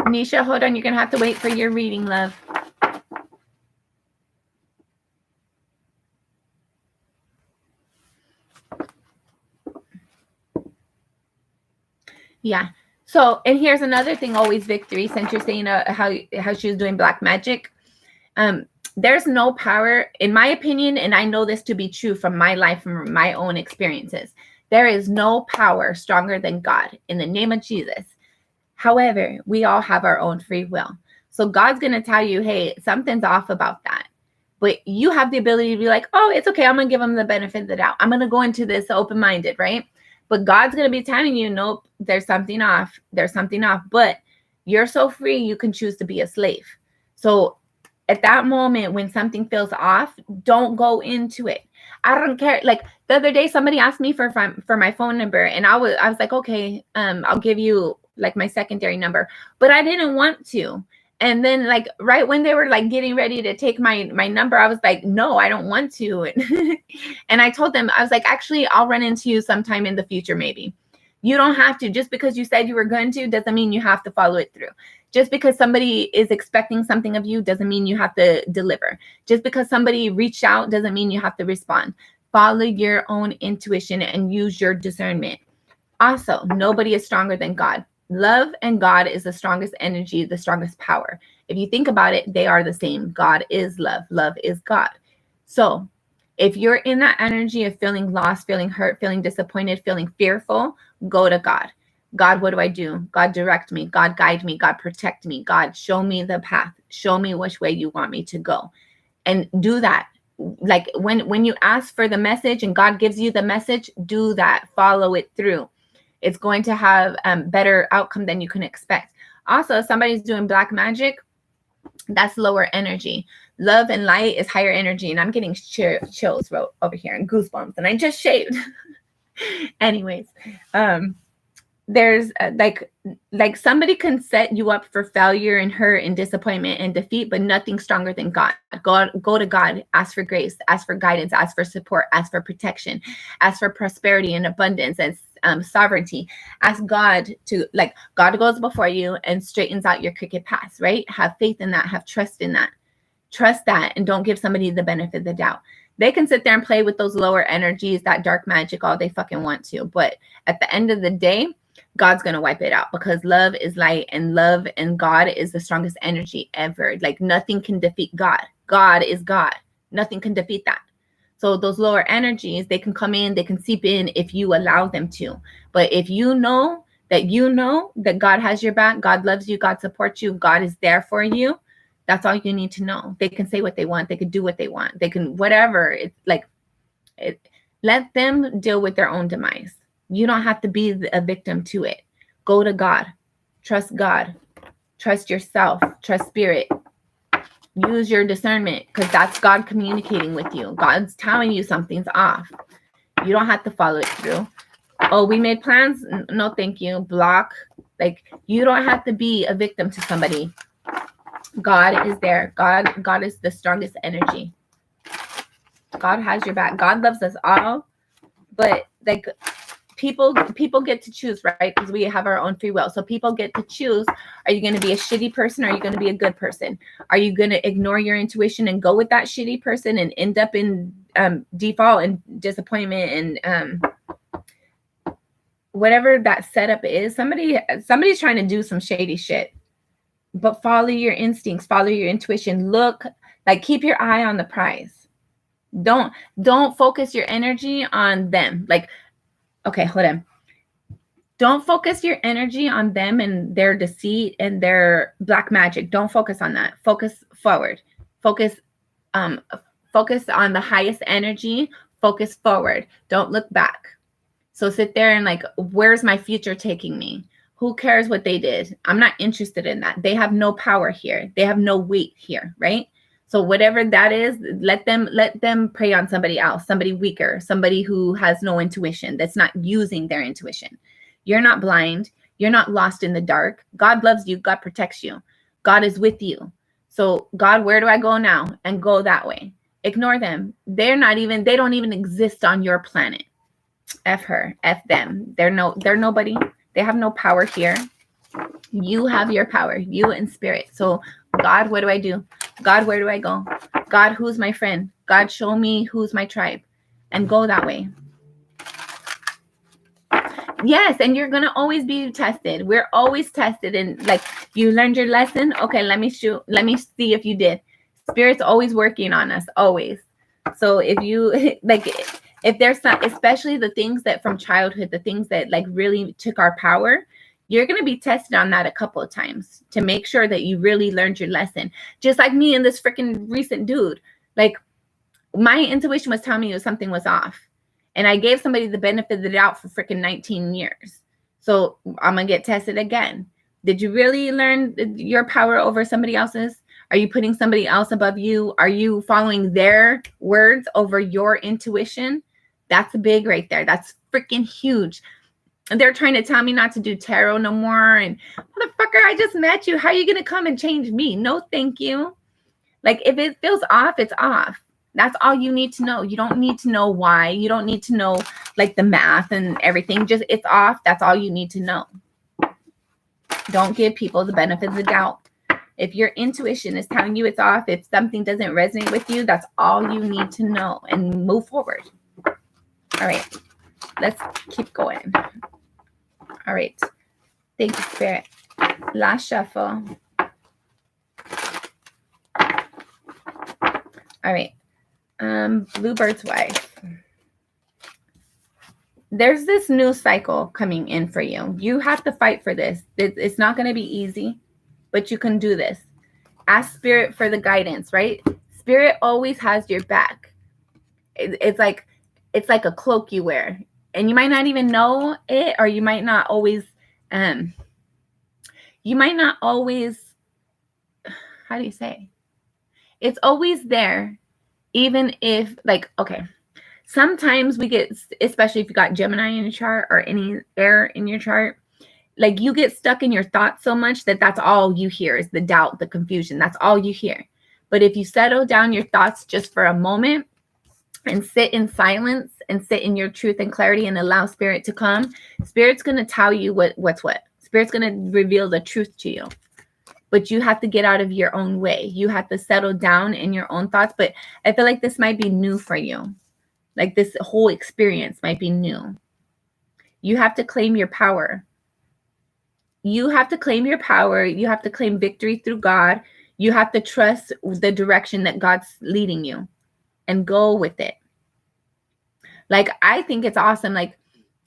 Nisha, hold on. You're going to have to wait for your reading, love. Yeah. So, and here's another thing, always victory, since you're saying how she was doing black magic. There's no power, in my opinion, and I know this to be true from my life, from my own experiences. There is no power stronger than God, in the name of Jesus. However, we all have our own free will. So God's going to tell you, hey, something's off about that. But you have the ability to be like, oh, it's okay. I'm going to give them the benefit of the doubt. I'm going to go into this open-minded, right? But God's going to be telling you, nope, there's something off. There's something off. But you're so free, you can choose to be a slave. So at that moment, when something feels off, don't go into it. I don't care. Like the other day, somebody asked me for my phone number, and I was like, okay, I'll give you like my secondary number, but I didn't want to. And then like right when they were like getting ready to take my number, I was like, no, I don't want to. And I told them, I was like, actually, I'll run into you sometime in the future, maybe. You don't have to. Just because you said you were going to doesn't mean you have to follow it through. Just because somebody is expecting something of you doesn't mean you have to deliver. Just because somebody reached out doesn't mean you have to respond. Follow your own intuition and use your discernment. Also, nobody is stronger than God. Love and God is the strongest energy, the strongest power. If you think about it, they are the same. God is love. Love is God. So If you're in that energy of feeling lost, feeling hurt, feeling disappointed, feeling fearful, go to God. God, what do I do? God, direct me. God, guide me. God, protect me. God, show me the path. Show me which way you want me to go. And do that. Like when you ask for the message and God gives you the message, do that. Follow it through. It's going to have better outcome than you can expect. Also, if somebody's doing black magic, that's lower energy. Love and light is higher energy. And I'm getting chills over here and goosebumps. And I just shaved. Anyways, there's like somebody can set you up for failure and hurt and disappointment and defeat, but nothing stronger than God. Go to God, ask for grace, ask for guidance, ask for support, ask for protection, ask for prosperity and abundance and sovereignty. Ask God to, like, God goes before you and straightens out your crooked paths, right? Have faith in that, have trust in that. Trust that, and don't give somebody the benefit of the doubt. They can sit there and play with those lower energies, that dark magic, all they fucking want to. But at the end of the day, God's going to wipe it out, because love is light, and love and God is the strongest energy ever. Like, nothing can defeat God. God is God. Nothing can defeat that. So those lower energies, they can come in, they can seep in if you allow them to. But if you know that God has your back, God loves you, God supports you, God is there for you, that's all you need to know. They can say what they want. They can do what they want. They can, whatever. It's like, let them deal with their own demise. You don't have to be a victim to it. Go to God. Trust God. Trust yourself. Trust spirit. Use your discernment, because that's God communicating with you. God's telling you something's off. You don't have to follow it through. Oh, we made plans? No, thank you. Block. Like, you don't have to be a victim to somebody. God is there. God is the strongest energy. God has your back. God loves us all. But like, people get to choose, right? Because we have our own free will. So people get to choose. Are you going to be a shitty person, or are you going to be a good person? Are you going to ignore your intuition and go with that shitty person and end up in default and disappointment and whatever that setup is? Somebody's trying to do some shady shit. But follow your instincts, follow your intuition. Look, like, keep your eye on the prize. Don't focus your energy on them. Like, okay, hold on. Don't focus your energy on them and their deceit and their black magic. Don't focus on that. Focus forward. Focus on the highest energy. Focus forward. Don't look back. So sit there and, like, where's my future taking me? Who cares what they did? I'm not interested in that. They have no power here. They have no weight here, right? So whatever that is, let them prey on somebody else, somebody weaker, somebody who has no intuition, that's not using their intuition. You're not blind. You're not lost in the dark. God loves you. God protects you. God is with you. So, God, where do I go now? And go that way. Ignore them. They don't even exist on your planet. F her, F them. They're nobody. They have no power here. You have your power, you and spirit. So, God, what do I do? God, where do I go? God, who's my friend? God, show me who's my tribe, and go that way. Yes, and you're going to always be tested. We're always tested. And, like, you learned your lesson. Okay, let me see if you did. Spirit's always working on us, always. So if you, like, if there's some, especially the things that from childhood, the things that, like, really took our power, you're going to be tested on that a couple of times to make sure that you really learned your lesson. Just like me and this freaking recent dude. Like, my intuition was telling me something was off. And I gave somebody the benefit of the doubt for freaking 19 years. So I'm going to get tested again. Did you really learn your power over somebody else's? Are you putting somebody else above you? Are you following their words over your intuition? That's big right there. That's freaking huge. And they're trying to tell me not to do tarot no more. And motherfucker, I just met you. How are you going to come and change me? No, thank you. Like, if it feels off, it's off. That's all you need to know. You don't need to know why. You don't need to know, like, the math and everything. Just, it's off. That's all you need to know. Don't give people the benefit of the doubt. If your intuition is telling you it's off, if something doesn't resonate with you, that's all you need to know, and move forward. All right. Let's keep going. All right. Thank you, Spirit. Last shuffle. All right. Bluebird's wife. There's this new cycle coming in for you. You have to fight for this. It's not going to be easy, but you can do this. Ask Spirit for the guidance, right? Spirit always has your back. It's like a cloak you wear, and you might not even know it, or you might not always how do you say? It's always there, even if, like, okay, sometimes we get, especially if you got Gemini in your chart or any air in your chart, like you get stuck in your thoughts so much that that's all you hear is the doubt, the confusion. That's all you hear. But if you settle down your thoughts just for a moment and sit in silence and sit in your truth and clarity and allow Spirit to come, Spirit's going to tell you what's what. Spirit's going to reveal the truth to you. But you have to get out of your own way. You have to settle down in your own thoughts. But I feel like this might be new for you. Like this whole experience might be new. You have to claim your power. You have to claim your power. You have to claim victory through God. You have to trust the direction that God's leading you and go with it. Like, I think it's awesome.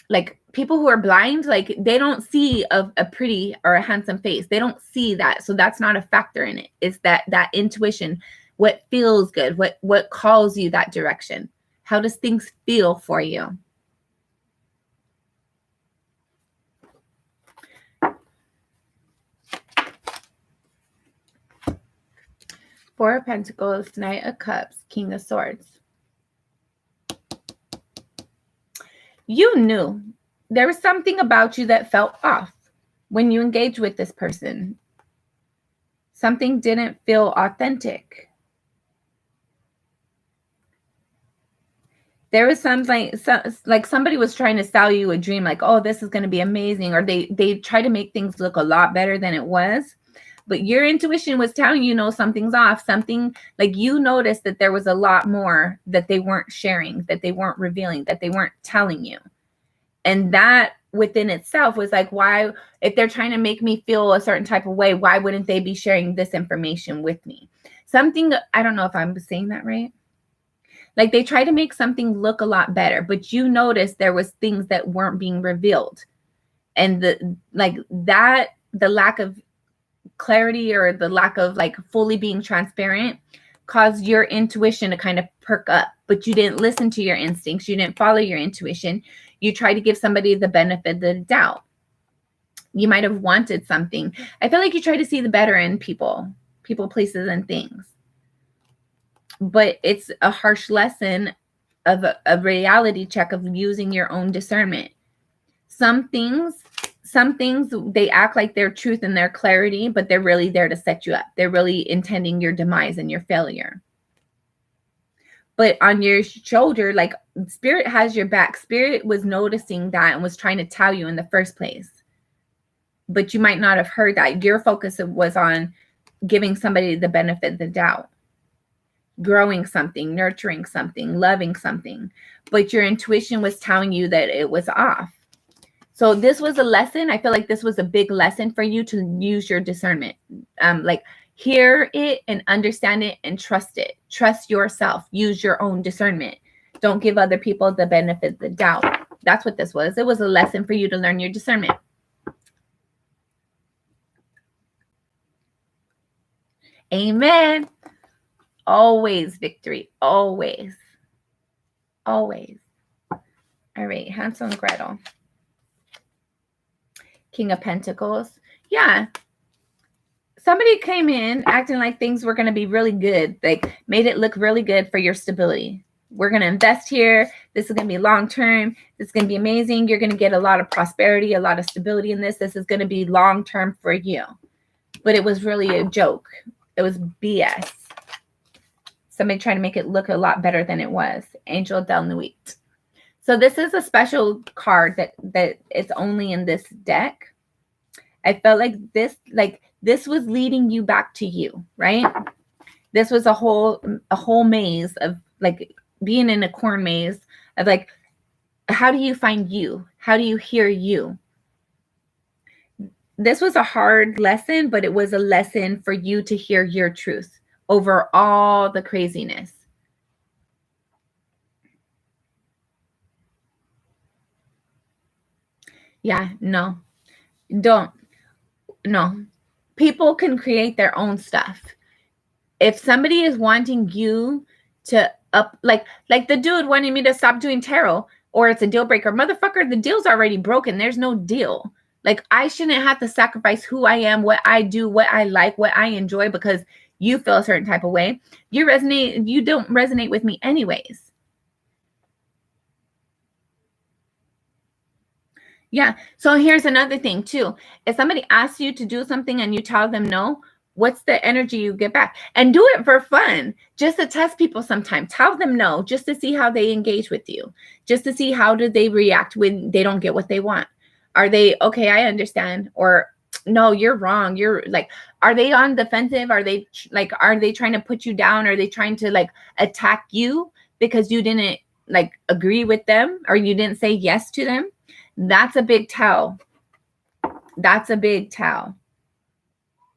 Like people who are blind, like they don't see a pretty or a handsome face. They don't see that. So that's not a factor in it. It's that intuition, what feels good, what calls you that direction. How does things feel for you? Four of Pentacles, Knight of Cups, King of Swords. You knew there was something about you that felt off when you engaged with this person. Something didn't feel authentic. There was something like somebody was trying to sell you a dream, like, oh, this is going to be amazing. Or they try to make things look a lot better than it was. But your intuition was telling you, no, something's off. Something, like, you noticed that there was a lot more that they weren't sharing, that they weren't revealing, that they weren't telling you. And that within itself was like, why, if they're trying to make me feel a certain type of way, why wouldn't they be sharing this information with me? Something, I don't know if I'm saying that right. Like they try to make something look a lot better, but you noticed there was things that weren't being revealed. And the lack of clarity or the lack of like fully being transparent caused your intuition to kind of perk up, but you didn't listen to your instincts. You didn't follow your intuition. You try to give somebody the benefit of the doubt. You might have wanted something. I feel like you try to see the better in people, places, and things. But it's a harsh lesson of a reality check of using your own discernment. Some things, they act like their truth and their clarity, but they're really there to set you up. They're really intending your demise and your failure. But on your shoulder, like Spirit has your back. Spirit was noticing that and was trying to tell you in the first place. But you might not have heard that. Your focus was on giving somebody the benefit of the doubt, growing something, nurturing something, loving something. But your intuition was telling you that it was off. So this was a lesson. I feel like this was a big lesson for you to use your discernment. Like hear it and understand it and trust it. Trust yourself. Use your own discernment. Don't give other people the benefit of the doubt. That's what this was. It was a lesson for you to learn your discernment. Amen. Always victory. Always. Always. All right. Hansel and Gretel. King of Pentacles. Yeah. Somebody came in acting like things were going to be really good. Like made it look really good for your stability. We're going to invest here. This is going to be long-term. This is going to be amazing. You're going to get a lot of prosperity, a lot of stability in this. This is going to be long-term for you. But it was really a joke. It was BS. Somebody trying to make it look a lot better than it was. Angel del Nuit. So this is a special card that it's only in this deck. I felt like this was leading you back to you, right? This was a whole maze of like being in a corn maze of like, how do you find you? How do you hear you? This was a hard lesson, but it was a lesson for you to hear your truth over all the craziness. Yeah, no. Don't. No. People can create their own stuff. If somebody is wanting you to up, like the dude wanted me to stop doing tarot, or it's a deal breaker, motherfucker, the deal's already broken. There's no deal. Like, I shouldn't have to sacrifice who I am, what I do, what I like, what I enjoy, because you feel a certain type of way. You don't resonate with me anyways. Yeah. So here's another thing too. If somebody asks you to do something and you tell them no, what's the energy you get back? And do it for fun, just to test people sometimes. Tell them no, just to see how they engage with you, just to see how do they react when they don't get what they want. Are they, okay, I understand, or no, you're wrong. You're like, are they on defensive? Are they trying to put you down? Are they trying to like attack you because you didn't like agree with them, or you didn't say yes to them? That's a big tell. That's a big tell.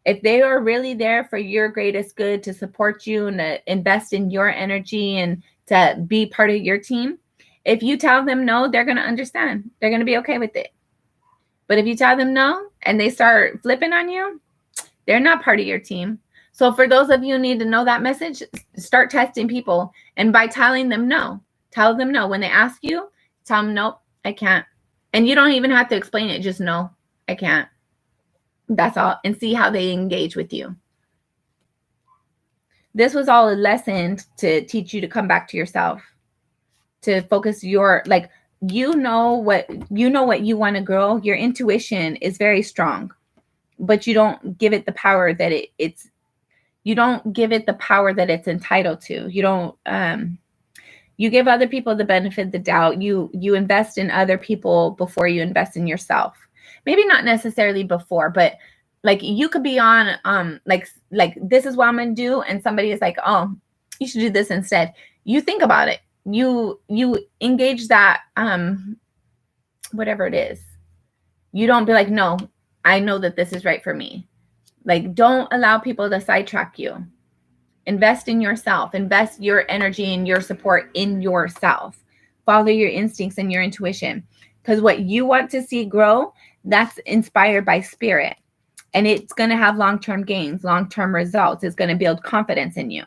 If they are really there for your greatest good, to support you and to invest in your energy and to be part of your team, if you tell them no, they're going to understand. They're going to be okay with it. But if you tell them no and they start flipping on you, they're not part of your team. So for those of you who need to know that message, start testing people. And by telling them no, tell them no. When they ask you, tell them, nope, I can't. And you don't even have to explain it. Just no, I can't. That's all. And see how they engage with you. This was all a lesson to teach you to come back to yourself, to focus your, like, you know what you want to grow. Your intuition is very strong, but you don't give it the power that you don't give it the power that it's entitled to. You don't, you give other people the benefit of the doubt. You invest in other people before you invest in yourself. Maybe not necessarily before, but like you could be on like this is what I'm gonna do, and somebody is like, oh, you should do this instead. You think about it. You engage that whatever it is. You don't be like, no, I know that this is right for me. Like, don't allow people to sidetrack you. Invest in yourself. Invest your energy and your support in yourself. Follow your instincts and your intuition. Because what you want to see grow, that's inspired by spirit. And it's going to have long-term gains, long-term results. It's going to build confidence in you.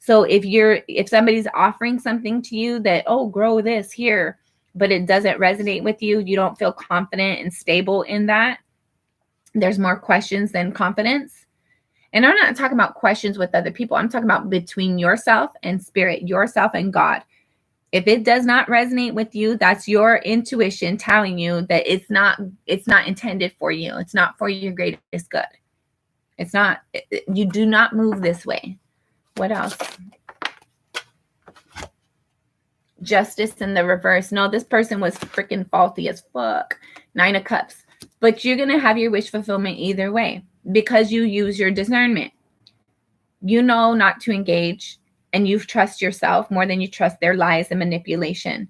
So if somebody's offering something to you that, oh, grow this here, but it doesn't resonate with you, you don't feel confident and stable in that, there's more questions than confidence. And I'm not talking about questions with other people. I'm talking about between yourself and spirit, yourself and God. If it does not resonate with you, that's your intuition telling you that it's not intended for you. It's not for your greatest good. It's not, you do not move this way. What else? Justice in the reverse. No, this person was freaking faulty as fuck. 9 of Cups. But you're going to have your wish fulfillment either way, because you use your discernment. You know not to engage, and you trust yourself more than you trust their lies and manipulation.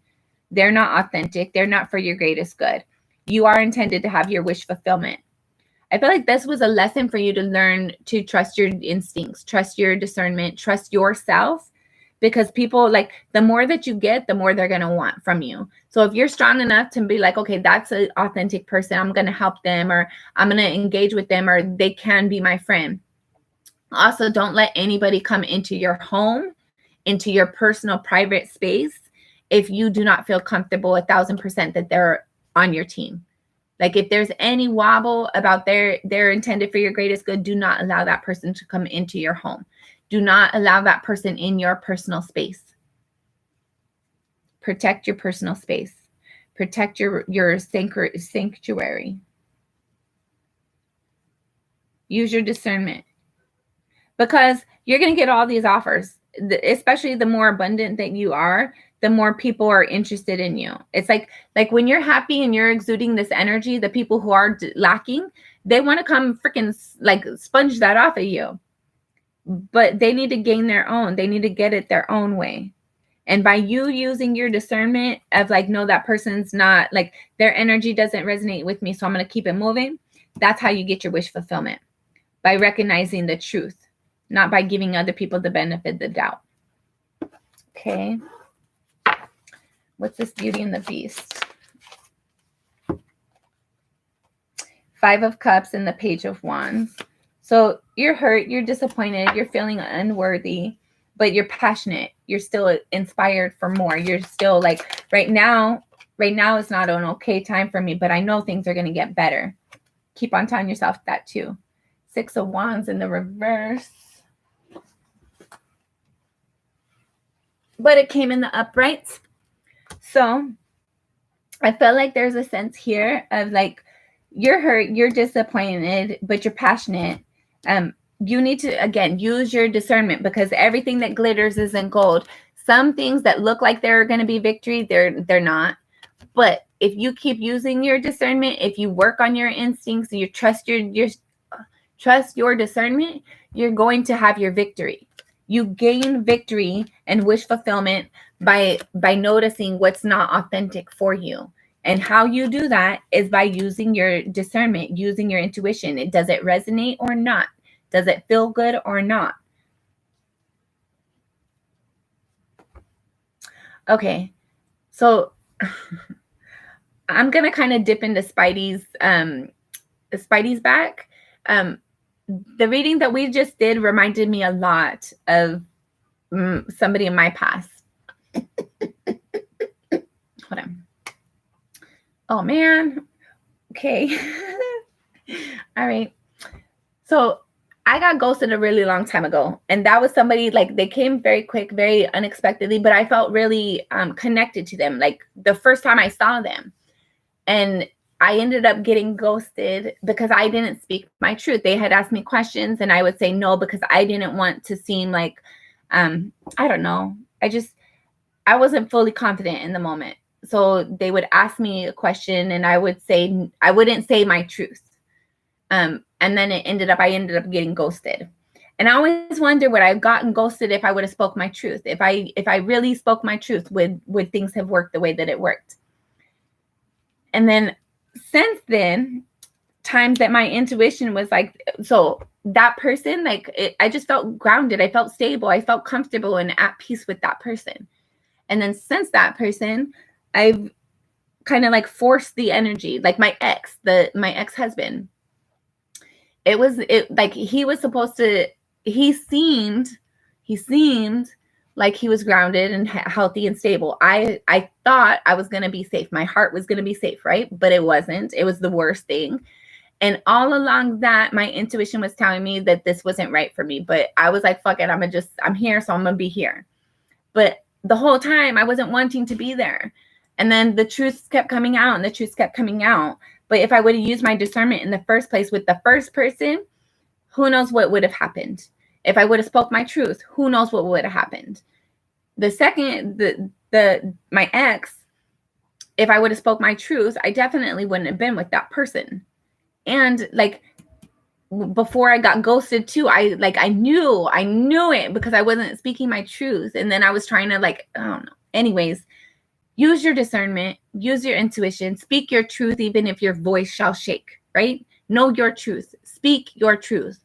They're not authentic. They're not for your greatest good. You are intended to have your wish fulfillment. I feel like this was a lesson for you to learn to trust your instincts, trust your discernment, trust yourself, because people, like, the more that you get, the more they're going to want from you. So if you're strong enough to be like, okay, that's an authentic person, I'm going to help them, or I'm going to engage with them, or they can be my friend. Also, don't let anybody come into your home, into your personal private space, if you do not feel comfortable 1,000% that they're on your team. Like, if there's any wobble about they're intended for your greatest good, do not allow that person to come into your home. Do not allow that person in your personal space. Protect your personal space. Protect your sanctuary. Use your discernment. Because you're going to get all these offers, especially the more abundant that you are, the more people are interested in you. It's like when you're happy and you're exuding this energy, the people who are lacking, they want to come freaking like sponge that off of you. But they need to gain their own. They need to get it their own way. And by you using your discernment of like, no, that person's not, like, their energy doesn't resonate with me, so I'm going to keep it moving. That's how you get your wish fulfillment. By recognizing the truth, not by giving other people the benefit of the doubt. Okay. What's this Beauty and the Beast? Five of Cups and the Page of Wands. So you're hurt, you're disappointed, you're feeling unworthy, but you're passionate. You're still inspired for more. You're still like, right now is not an okay time for me, but I know things are going to get better. Keep on telling yourself that too. Six of Wands in the reverse. But it came in the uprights. So I felt like there's a sense here of like, you're hurt, you're disappointed, but you're passionate. You need to, again, use your discernment, because everything that glitters isn't gold. Some things that look like they're going to be victory, they're not. But if you keep using your discernment, if you work on your instincts, you trust your discernment, you're going to have your victory. You gain victory and wish fulfillment by noticing what's not authentic for you. And how you do that is by using your discernment, using your intuition. Does it resonate or not? Does it feel good or not? Okay, so I'm gonna kind of dip into Spidey's back. The reading that we just did reminded me a lot of somebody in my past. Hold on. Oh man. Okay. All right. So I got ghosted a really long time ago, and that was somebody, like, they came very quick, very unexpectedly, but I felt really connected to them, like the first time I saw them. And I ended up getting ghosted because I didn't speak my truth. They had asked me questions and I would say no, because I didn't want to seem like, I don't know. I wasn't fully confident in the moment. So they would ask me a question and I wouldn't say my truth. And then I ended up getting ghosted. And I always wonder, would I have gotten ghosted if I would have spoke my truth? If I really spoke my truth, would things have worked the way that it worked? And then since then, times that my intuition was like, so that person, like, I just felt grounded. I felt stable. I felt comfortable and at peace with that person. And then since that person, I've kind of like forced the energy, like my ex-husband. He seemed like he was grounded and healthy and stable. I thought I was going to be safe. My heart was going to be safe, right? But it wasn't. It was the worst thing. And all along that, my intuition was telling me that this wasn't right for me. But I was like, fuck it. I'm here, so I'm going to be here. But the whole time, I wasn't wanting to be there. And then the truths kept coming out, and the truths kept coming out. But if I would have used my discernment in the first place with the first person, who knows what would have happened? If I would have spoke my truth, who knows what would have happened? The second, my ex, if I would have spoke my truth, I definitely wouldn't have been with that person. And like before I got ghosted too, I knew it because I wasn't speaking my truth. And then I was trying to, like, I don't know. Anyways, use your discernment, use your intuition, speak your truth, even if your voice shall shake, right? Know your truth, speak your truth.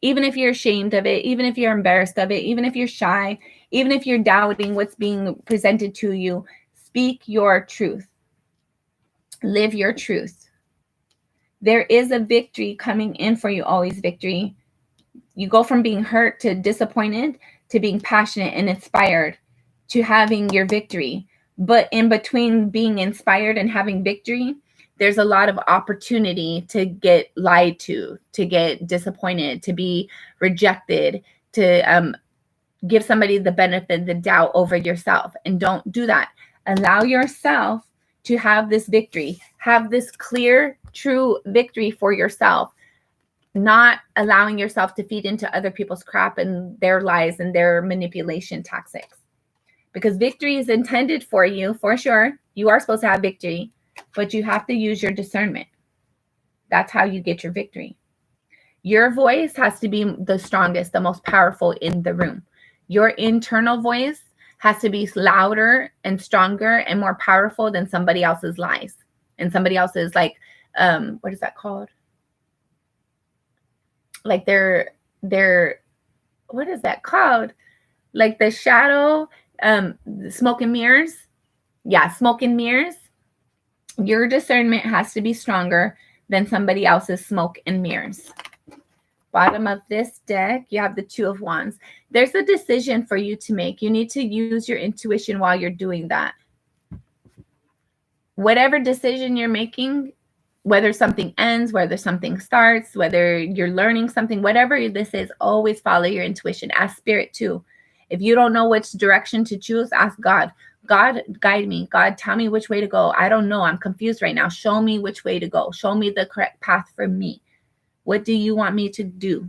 Even if you're ashamed of it, even if you're embarrassed of it, even if you're shy, even if you're doubting what's being presented to you, speak your truth. Live your truth. There is a victory coming in for you, always victory. You go from being hurt to disappointed to being passionate and inspired to having your victory. But in between being inspired and having victory, there's a lot of opportunity to get lied to get disappointed, to be rejected, to give somebody the benefit of the doubt over yourself. And don't do that. Allow yourself to have this victory, have this clear, true victory for yourself, not allowing yourself to feed into other people's crap and their lies and their manipulation tactics. Because victory is intended for you, for sure. You are supposed to have victory, but you have to use your discernment. That's how you get your victory. Your voice has to be the strongest, the most powerful in the room. Your internal voice has to be louder and stronger and more powerful than somebody else's lies and somebody else's, like, what is that called? Like their what is that called? Like the shadow, smoke and mirrors. Yeah, smoke and mirrors. Your discernment has to be stronger than somebody else's smoke and mirrors. Bottom of this deck, you have the Two of Wands. There's a decision for you to make. You need to use your intuition while you're doing that. Whatever decision you're making, whether something ends, whether something starts, whether you're learning something, whatever this is, always follow your intuition. Ask spirit too. If you don't know which direction to choose, ask God. God, guide me. God, tell me which way to go. I don't know. I'm confused right now. Show me which way to go. Show me the correct path for me. What do you want me to do?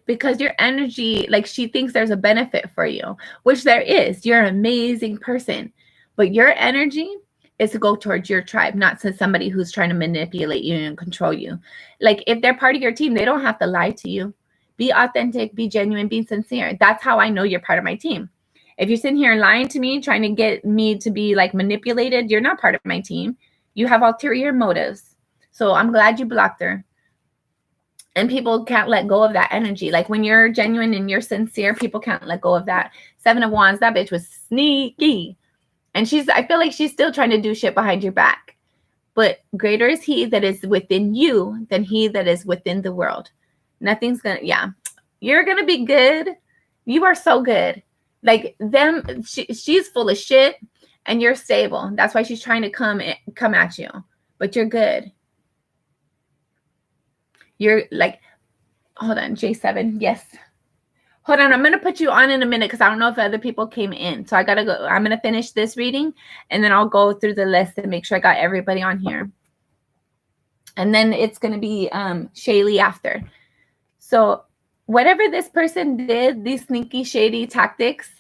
Because your energy, like she thinks there's a benefit for you, which there is. You're an amazing person. But your energy is to go towards your tribe, not to somebody who's trying to manipulate you and control you. Like if they're part of your team, they don't have to lie to you. Be authentic, be genuine, be sincere. That's how I know you're part of my team. If you're sitting here lying to me, trying to get me to be like manipulated, you're not part of my team. You have ulterior motives. So I'm glad you blocked her. And people can't let go of that energy. Like when you're genuine and you're sincere, people can't let go of that. Seven of Wands, that bitch was sneaky. And I feel like she's still trying to do shit behind your back. But greater is he that is within you than he that is within the world. Nothing's gonna, you're gonna be good. You are so good. Like them, she's full of shit and you're stable. That's why she's trying to come at you. But you're good. You're like, hold on, J7. Yes. Hold on. I'm going to put you on in a minute because I don't know if other people came in. So I got to go. I'm going to finish this reading and then I'll go through the list and make sure I got everybody on here. And then it's going to be Shaylee after. So whatever this person did, these sneaky, shady tactics,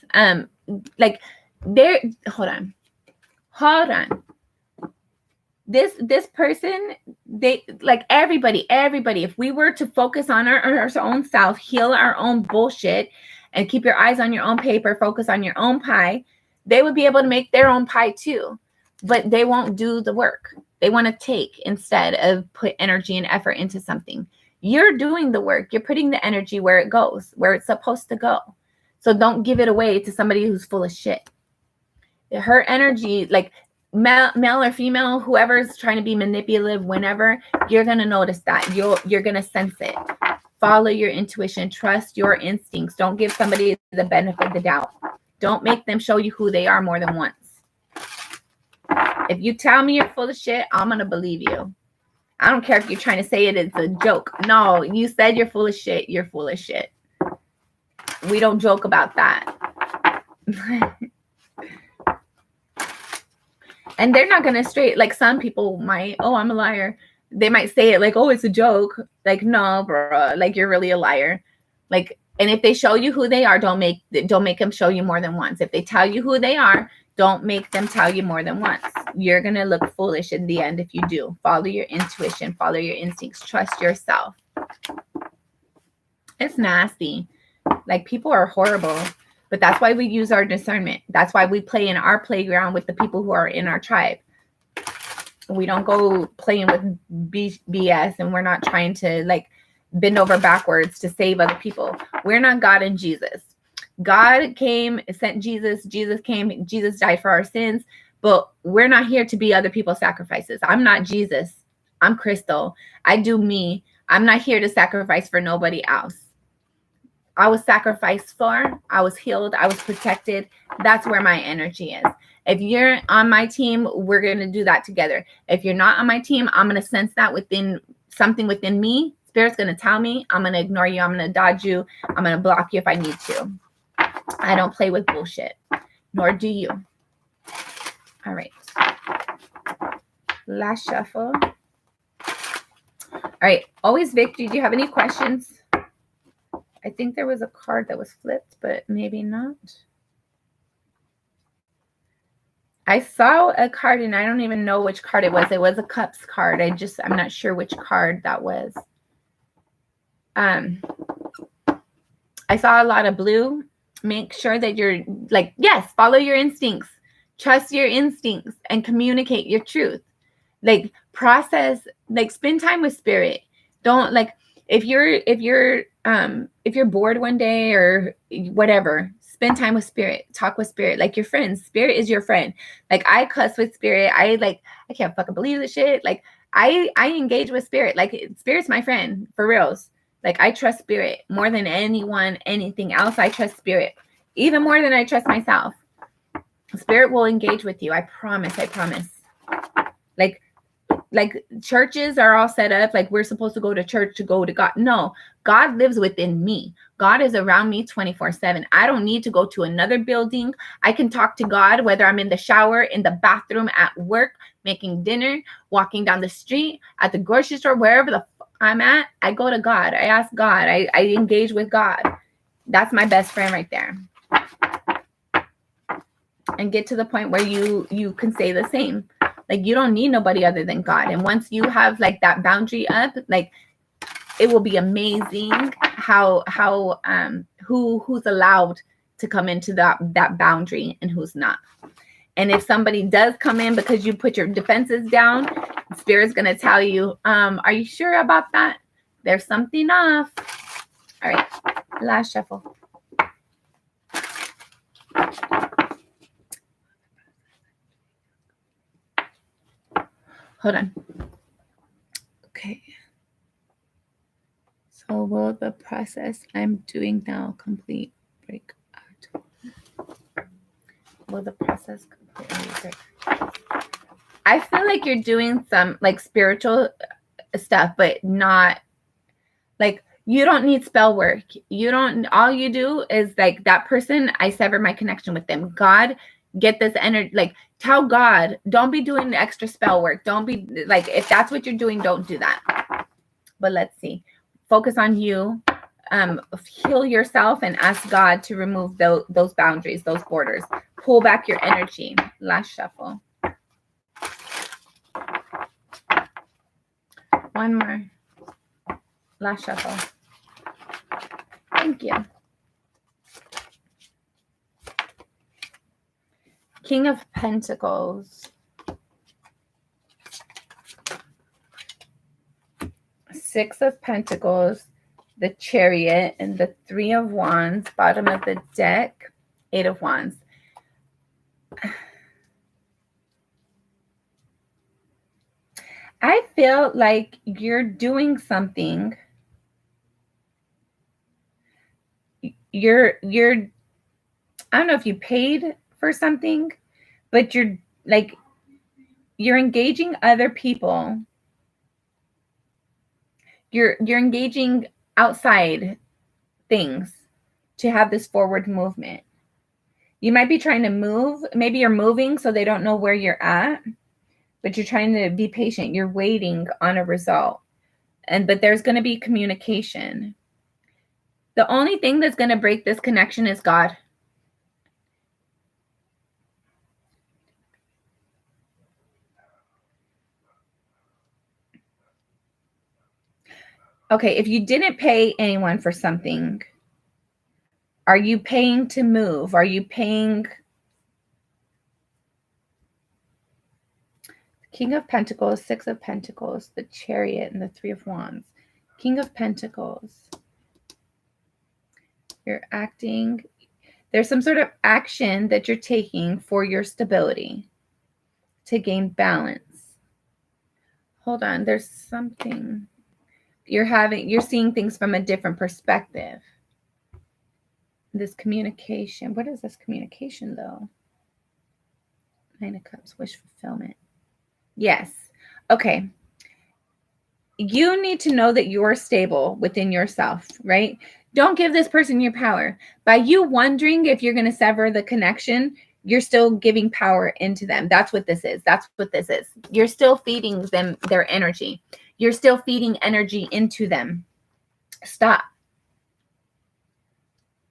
like they're, hold on. This person, they like everybody, if we were to focus on our own self, heal our own bullshit and keep your eyes on your own paper, focus on your own pie, they would be able to make their own pie too, but they won't do the work. They want to take instead of put energy and effort into something. You're doing the work. You're putting the energy where it goes, where it's supposed to go. So don't give it away to somebody who's full of shit. Her energy, like male or female, whoever's trying to be manipulative, whenever, you're going to notice that. You're going to sense it. Follow your intuition. Trust your instincts. Don't give somebody the benefit of the doubt. Don't make them show you who they are more than once. If you tell me you're full of shit, I'm going to believe you. I don't care if you're trying to say it's a joke. No, you said you're full of shit. You're full of shit. We don't joke about that. And they're not going to straight, like some people might, oh, I'm a liar. They might say it like, oh, it's a joke. Like, no, bro, like you're really a liar. Like, and if they show you who they are, don't make them show you more than once. If they tell you who they are, don't make them tell you more than once. You're going to look foolish in the end if you do. Follow your intuition, follow your instincts, trust yourself. It's nasty. Like people are horrible. But that's why we use our discernment. That's why we play in our playground with the people who are in our tribe. We don't go playing with BS and we're not trying to like bend over backwards to save other people. We're not God and Jesus. God came, sent Jesus. Jesus came, Jesus died for our sins. But we're not here to be other people's sacrifices. I'm not Jesus. I'm Crystal. I do me. I'm not here to sacrifice for nobody else. I was sacrificed for, I was healed, I was protected. That's where my energy is. If you're on my team, we're going to do that together. If you're not on my team, I'm going to sense that within something within me. Spirit's going to tell me, I'm going to ignore you. I'm going to dodge you. I'm going to block you if I need to. I don't play with bullshit, nor do you. All right. Last shuffle. All right. Always Victory. Do you have any questions? I think there was a card that was flipped, but maybe not. I saw a card and I don't even know which card it was. It was a Cups card. I'm not sure which card that was. I saw a lot of blue. Make sure that you're like, yes, follow your instincts. Trust your instincts and communicate your truth. Like process, like spend time with spirit. Don't like, if you're bored one day or whatever, spend time with spirit, talk with spirit, like your friends. Spirit is your friend. Like I cuss with spirit. I can't fucking believe this shit. Like I engage with spirit. Like spirit's my friend for reals. Like I trust spirit more than anyone, anything else. I trust spirit even more than I trust myself. Spirit will engage with you. I promise. I promise. Like churches are all set up like we're supposed to go to church to go to God. No, God lives within me. God is around me 24/7. I don't need to go to another building. I can talk to God whether I'm in the shower, in the bathroom, at work, making dinner, walking down the street, at the grocery store, wherever the fuck I'm at. I go to God. I ask God. I engage with God. That's my best friend right there. And get to the point where you can say the same. Like you don't need nobody other than God. And once you have like that boundary up, like it will be amazing how who's allowed to come into that boundary and who's not. And if somebody does come in because you put your defenses down, Spirit's gonna tell you, are you sure about that? There's something off. All right, last shuffle. Hold on. Okay. So will the process I'm doing now complete break out? Will the process completely break? I feel like you're doing some like spiritual stuff, but not like you don't need spell work. You don't, all you do is like that person, I sever my connection with them. God, get this energy, like tell God, don't be doing the extra spell work. Don't be like, if that's what you're doing, don't do that. But let's see. Focus on you. Heal yourself and ask God to remove those boundaries, those borders. Pull back your energy. Last shuffle. One more. Last shuffle. Thank you. King of Pentacles. Six of Pentacles, the Chariot, and the Three of Wands, bottom of the deck, Eight of Wands. I feel like you're doing something. You're I don't know if you paid for something, but you're engaging other people. You're engaging outside things to have this forward movement. You might be trying to move. Maybe you're moving so they don't know where you're at, but you're trying to be patient. You're waiting on a result. But there's going to be communication. The only thing that's going to break this connection is God. Okay, if you didn't pay anyone for something, are you paying to move? Are you paying? King of Pentacles, Six of Pentacles, the Chariot, and the Three of Wands. King of Pentacles. You're acting. There's some sort of action that you're taking for your stability to gain balance. Hold on, there's something. You're seeing things from a different perspective. This communication. What is this communication though? Nine of Cups, wish fulfillment. Yes. Okay. You need to know that you're stable within yourself, right? Don't give this person your power. By you wondering if you're going to sever the connection, you're still giving power into them. That's what this is. That's what this is. You're still feeding them their energy. You're still feeding energy into them. Stop.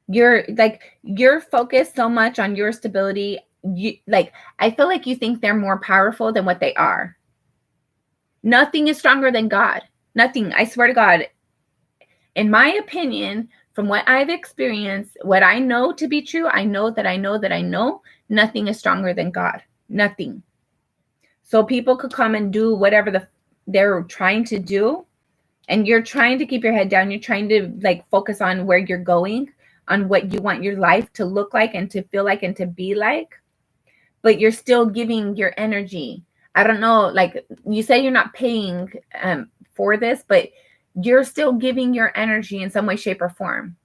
You're focused so much on your stability. I feel like you think they're more powerful than what they are. Nothing is stronger than God. Nothing. I swear to God. In my opinion, from what I've experienced, what I know to be true, I know that I know that I know nothing is stronger than God. Nothing. So people could come and do whatever they're trying to do, and you're trying to keep your head down. You're trying to like focus on where you're going, on what you want your life to look like and to feel like and to be like, but you're still giving your energy. I don't know, like you say you're not paying for this, but you're still giving your energy in some way, shape, or form.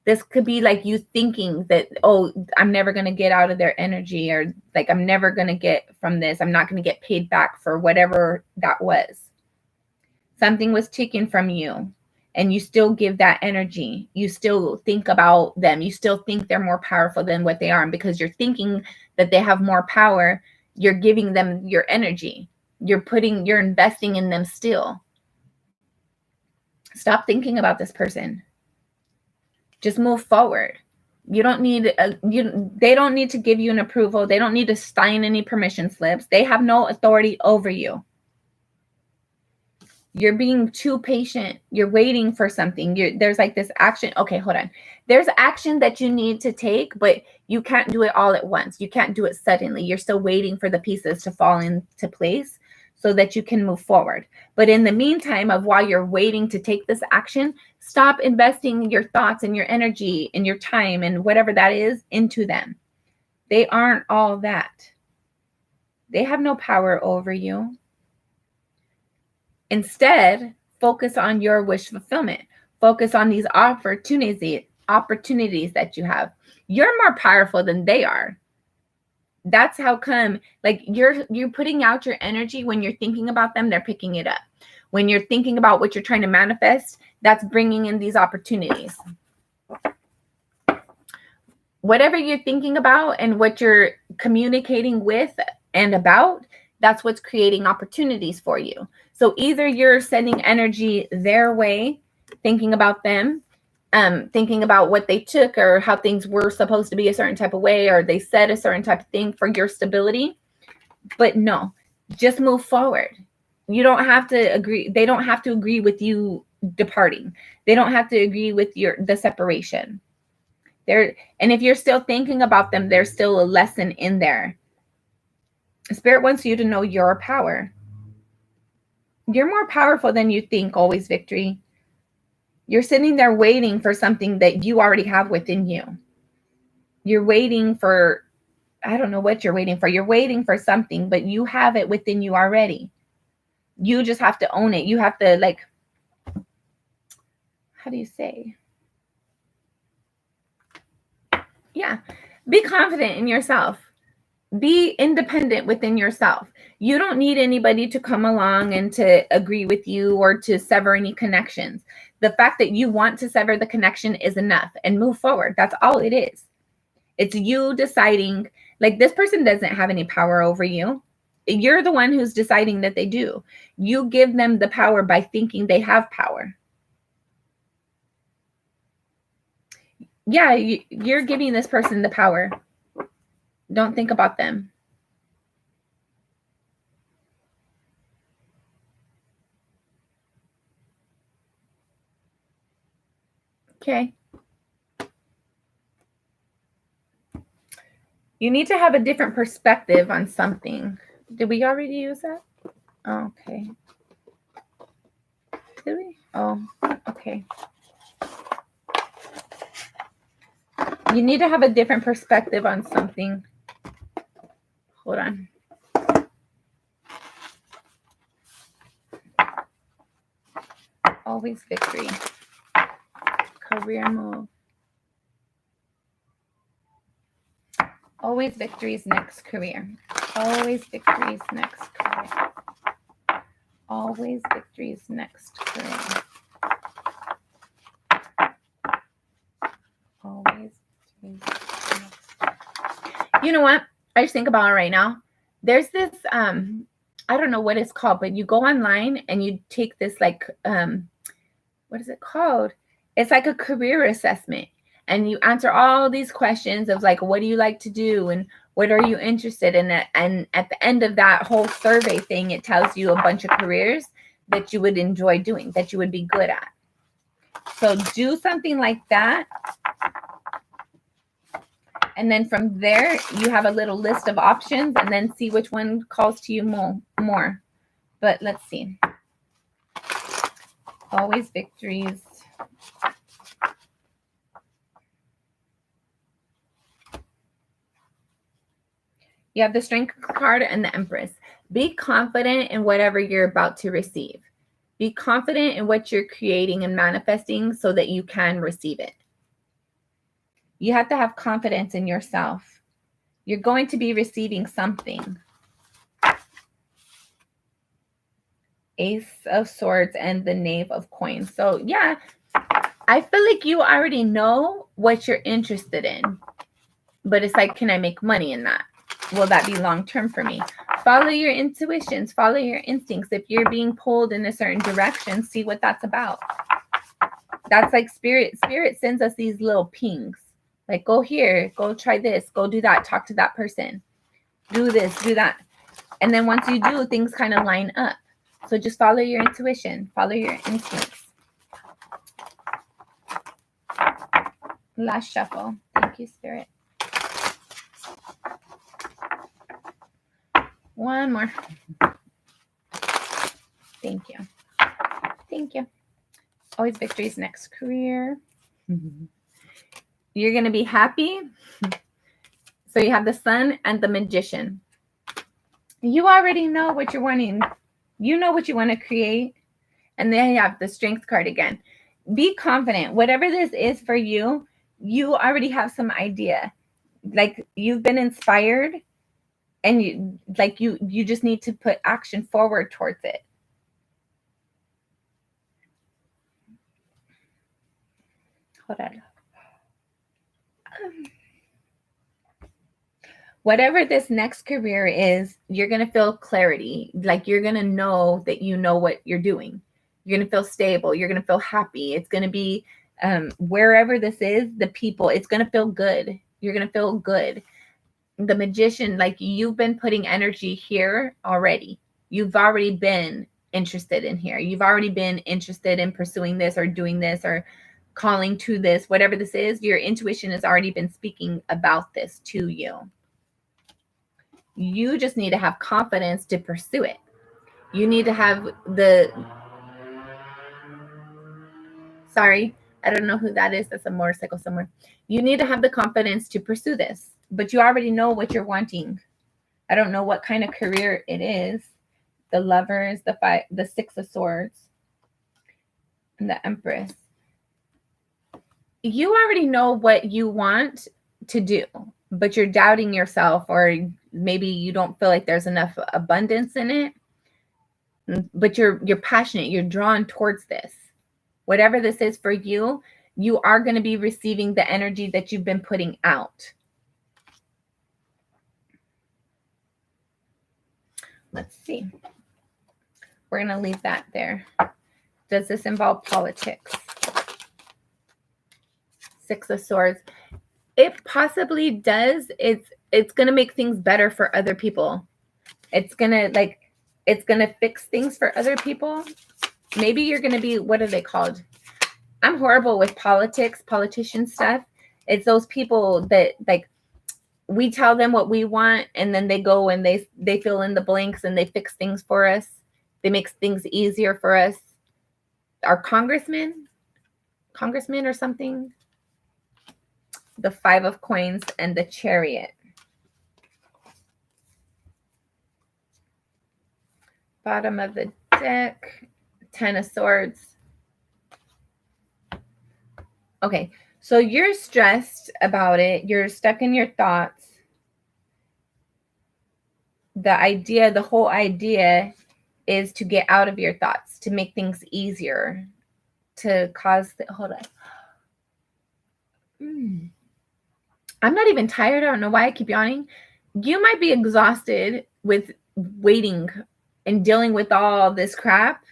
This could be like you thinking that, oh, I'm never going to get out of their energy, or like I'm never going to get from this. I'm not going to get paid back for whatever that was. Something was taken from you, and you still give that energy. You still think about them. You still think they're more powerful than what they are. And because you're thinking that they have more power, you're giving them your energy. You're investing in them still. Stop thinking about this person. Just move forward. You don't need they don't need to give you an approval. They don't need to sign any permission slips. They have no authority over you. You're being too patient. You're waiting for something. There's like this action. Okay, hold on. There's action that you need to take, but you can't do it all at once. You can't do it suddenly. You're still waiting for the pieces to fall into place so that you can move forward. But in the meantime, while you're waiting to take this action, stop investing your thoughts and your energy and your time and whatever that is into them. They aren't all that. They have no power over you. Instead, focus on your wish fulfillment. Focus on these opportunities that you have. You're more powerful than they are. That's how come, like you're putting out your energy. When you're thinking about them, they're picking it up. When you're thinking about what you're trying to manifest, that's bringing in these opportunities. Whatever you're thinking about and what you're communicating with and about, that's what's creating opportunities for you. So either you're sending energy their way, thinking about them, thinking about what they took or how things were supposed to be a certain type of way, or they said a certain type of thing for your stability. But no, just move forward. You don't have to agree. They don't have to agree with you departing. They don't have to agree with the separation. And if you're still thinking about them, there's still a lesson in there. Spirit wants you to know your power. You're more powerful than you think, always, Victory. You're sitting there waiting for something that you already have within you. You're waiting for, I don't know what you're waiting for. You're waiting for something, but you have it within you already. You just have to own it. You have to, like, how do you say? Yeah. Be confident in yourself. Be independent within yourself. You don't need anybody to come along and to agree with you or to sever any connections. The fact that you want to sever the connection is enough, and move forward. That's all it is. It's you deciding, like, this person doesn't have any power over you. You're the one who's deciding that they do. You give them the power by thinking they have power. Yeah, you're giving this person the power. Don't think about them. Okay. You need to have a different perspective on something. Did we already use that? Oh, okay. Did we? Oh, okay. You need to have a different perspective on something. Hold on. Always Victory. Career move. Always Victory's next career. Always Victory's next career. Always Victory's next career. Always Victory's next. You know what? I just think about it right now. There's this, I don't know what it's called, but you go online and you take this, like, what is it called? It's like a career assessment. And you answer all these questions of, like, what do you like to do? And what are you interested in? And at the end of that whole survey thing, it tells you a bunch of careers that you would enjoy doing, that you would be good at. So do something like that. And then from there, you have a little list of options and then see which one calls to you more. But let's see. Always victories. You have the Strength card and the Empress. Be confident in whatever you're about to receive. Be confident in what you're creating and manifesting so that you can receive it. You have to have confidence in yourself. You're going to be receiving something. Ace of Swords and the Knave of Coins. So yeah, I feel like you already know what you're interested in. But it's like, can I make money in that? Will that be long-term for me? Follow your intuitions. Follow your instincts. If you're being pulled in a certain direction, see what that's about. That's like spirit. Spirit sends us these little pings. Like, go here, go try this, go do that, talk to that person. Do this, do that. And then once you do, things kind of line up. So just follow your intuition. Follow your instincts. Last shuffle. Thank you, Spirit. One more. Thank you. Thank you. Always victories next. Career. You're going to be happy. So you have the Sun and the Magician. You already know what you're wanting. You know what you want to create. And then you have the Strength card again. Be confident. Whatever this is for you, you already have some idea. Like, you've been inspired. And you just need to put action forward towards it. Hold on. Whatever this next career is, you're going to feel clarity. Like, you're going to know that you know what you're doing. You're going to feel stable. You're going to feel happy. It's going to be wherever this is, the people, it's going to feel good. You're going to feel good. The Magician, like, you've been putting energy here already. You've already been interested in here. You've already been interested in pursuing this or doing this or calling to this, whatever this is. Your intuition has already been speaking about this to you. You just need to have confidence to pursue it. You need to have sorry, I don't know who that is. That's a motorcycle somewhere. You need to have the confidence to pursue this, but you already know what you're wanting. I don't know what kind of career it is. The Lovers, the Six of Swords, and the Empress. You already know what you want to do, but you're doubting yourself, or maybe you don't feel like there's enough abundance in it. But you're passionate. You're drawn towards this. Whatever this is for you, you are going to be receiving the energy that you've been putting out. Let's see. We're going to leave that there. Does this involve politics? Six of Swords. It possibly does. It's going to make things better for other people. It's going to fix things for other people. Maybe you're going to be, what are they called? I'm horrible with politician stuff. It's those people that, like, we tell them what we want, and then they go and they fill in the blanks and they fix things for us. They make things easier for us. Our congressmen or something. The Five of Coins and the Chariot. Bottom of the deck. Ten of Swords. Okay, so you're stressed about it. You're stuck in your thoughts. The whole idea is to get out of your thoughts, to make things easier, to cause hold on. I'm not even tired. I don't know why I keep yawning. You might be exhausted with waiting and dealing with all this crap.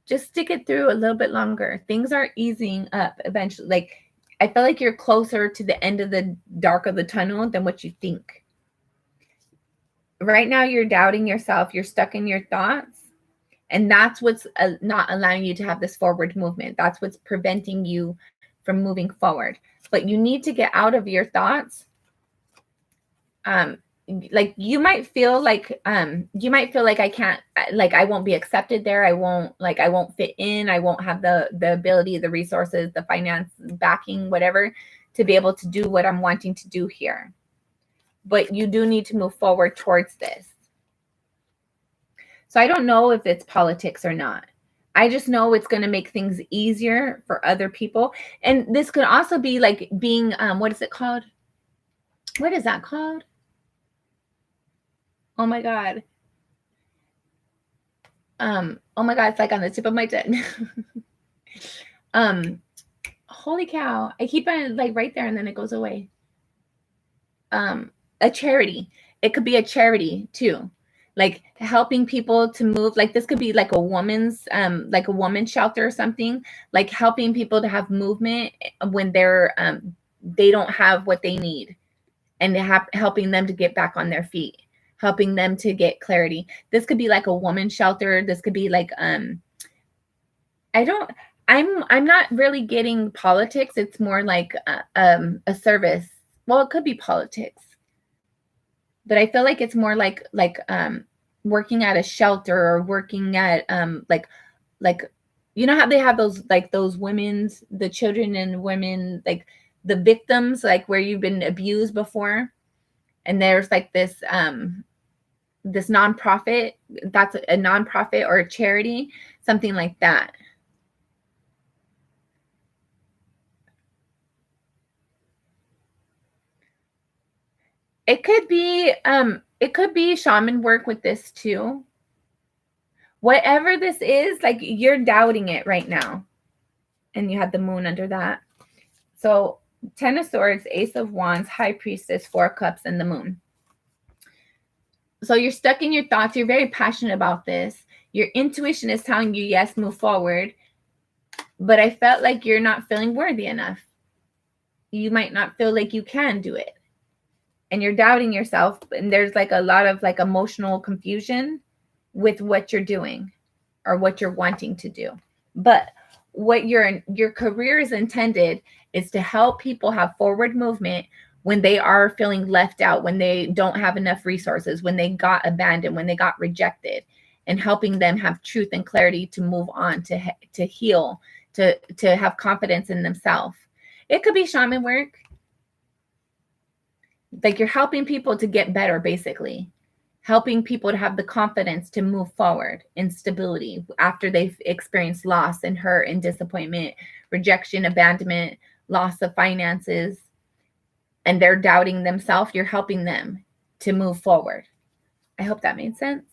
Just stick it through a little bit longer. Things are easing up eventually. Like, I feel like you're closer to the end of the dark of the tunnel than what you think. Right now, you're doubting yourself. You're stuck in your thoughts. And that's what's not allowing you to have this forward movement. That's what's preventing you from moving forward. But you need to get out of your thoughts. Like you might feel like I can't, like I won't be accepted there. I won't fit in. I won't have the ability, the resources, the finance backing, whatever, to be able to do what I'm wanting to do here. But you do need to move forward towards this. So I don't know if it's politics or not. I just know it's going to make things easier for other people. And this could also be like being, what is it called? What is that called? Oh my God. Oh my God, it's like on the tip of my tongue. Holy cow. I keep it like right there and then it goes away. A charity. It could be a charity too. Like helping people to move. Like this could be like a woman's shelter or something, like helping people to have movement when they're they don't have what they need, and helping them to get back on their feet, helping them to get clarity. This could be like a woman's shelter. This could be like I'm not really getting politics. It's more like a service. Well, it could be politics, but I feel like it's more like working at a shelter or working at like you know how they have those women's, the children and women, like the victims, like where you've been abused before, and there's like this this nonprofit, that's a nonprofit or a charity, something like that. It could be shaman work with this too. Whatever this is, like you're doubting it right now. And you have the moon under that. So 10 of Swords, Ace of Wands, High Priestess, 4 Cups, and the moon. So you're stuck in your thoughts. You're very passionate about this. Your intuition is telling you, yes, move forward. But I felt like you're not feeling worthy enough. You might not feel like you can do it. And you're doubting yourself. And there's like a lot of like emotional confusion with what you're doing or what you're wanting to do. But what your career is intended is to help people have forward movement when they are feeling left out, when they don't have enough resources, when they got abandoned, when they got rejected, and helping them have truth and clarity to move on, to heal, to have confidence in themselves. It could be shaman work. Like you're helping people to get better, basically. Helping people to have the confidence to move forward in stability after they've experienced loss and hurt and disappointment, rejection, abandonment, loss of finances, and they're doubting themselves. You're helping them to move forward. I hope that made sense.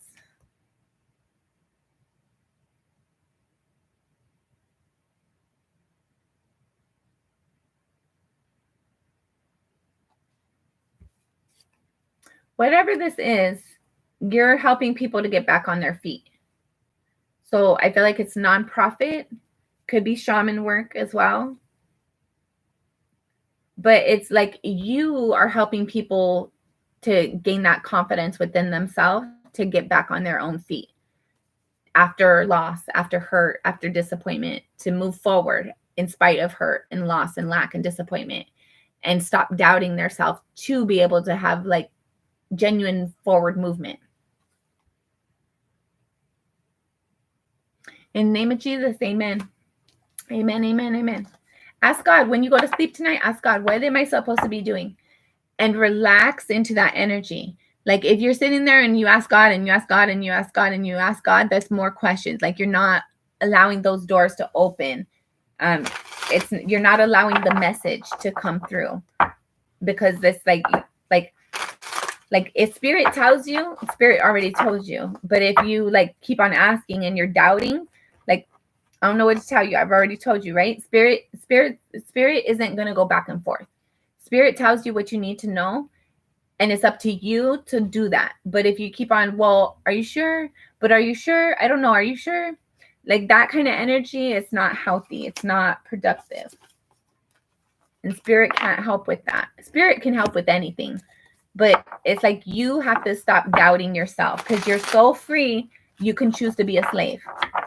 Whatever this is, you're helping people to get back on their feet. So I feel like it's nonprofit, could be shaman work as well. But it's like you are helping people to gain that confidence within themselves to get back on their own feet after loss, after hurt, after disappointment, to move forward in spite of hurt and loss and lack and disappointment, and stop doubting themselves to be able to have like genuine forward movement. In the name of Jesus, amen. Amen, amen, amen. Ask God, when you go to sleep tonight, ask God, what am I supposed to be doing? And relax into that energy. Like if you're sitting there and you ask God and you ask God and you ask God and you ask God, that's more questions. Like you're not allowing those doors to open. You're not allowing the message to come through, because this like if spirit tells you, spirit already told you. But if you like keep on asking and you're doubting, like I don't know what to tell you. I've already told you, right? Spirit isn't going to go back and forth. Spirit tells you what you need to know, and it's up to you to do that. But if you keep on, well, are you sure? But are you sure? I don't know. Are you sure? Like that kind of energy, it's not healthy. It's not productive. And spirit can't help with that. Spirit can help with anything. But it's like you have to stop doubting yourself, because you're so free. You can choose to be a slave.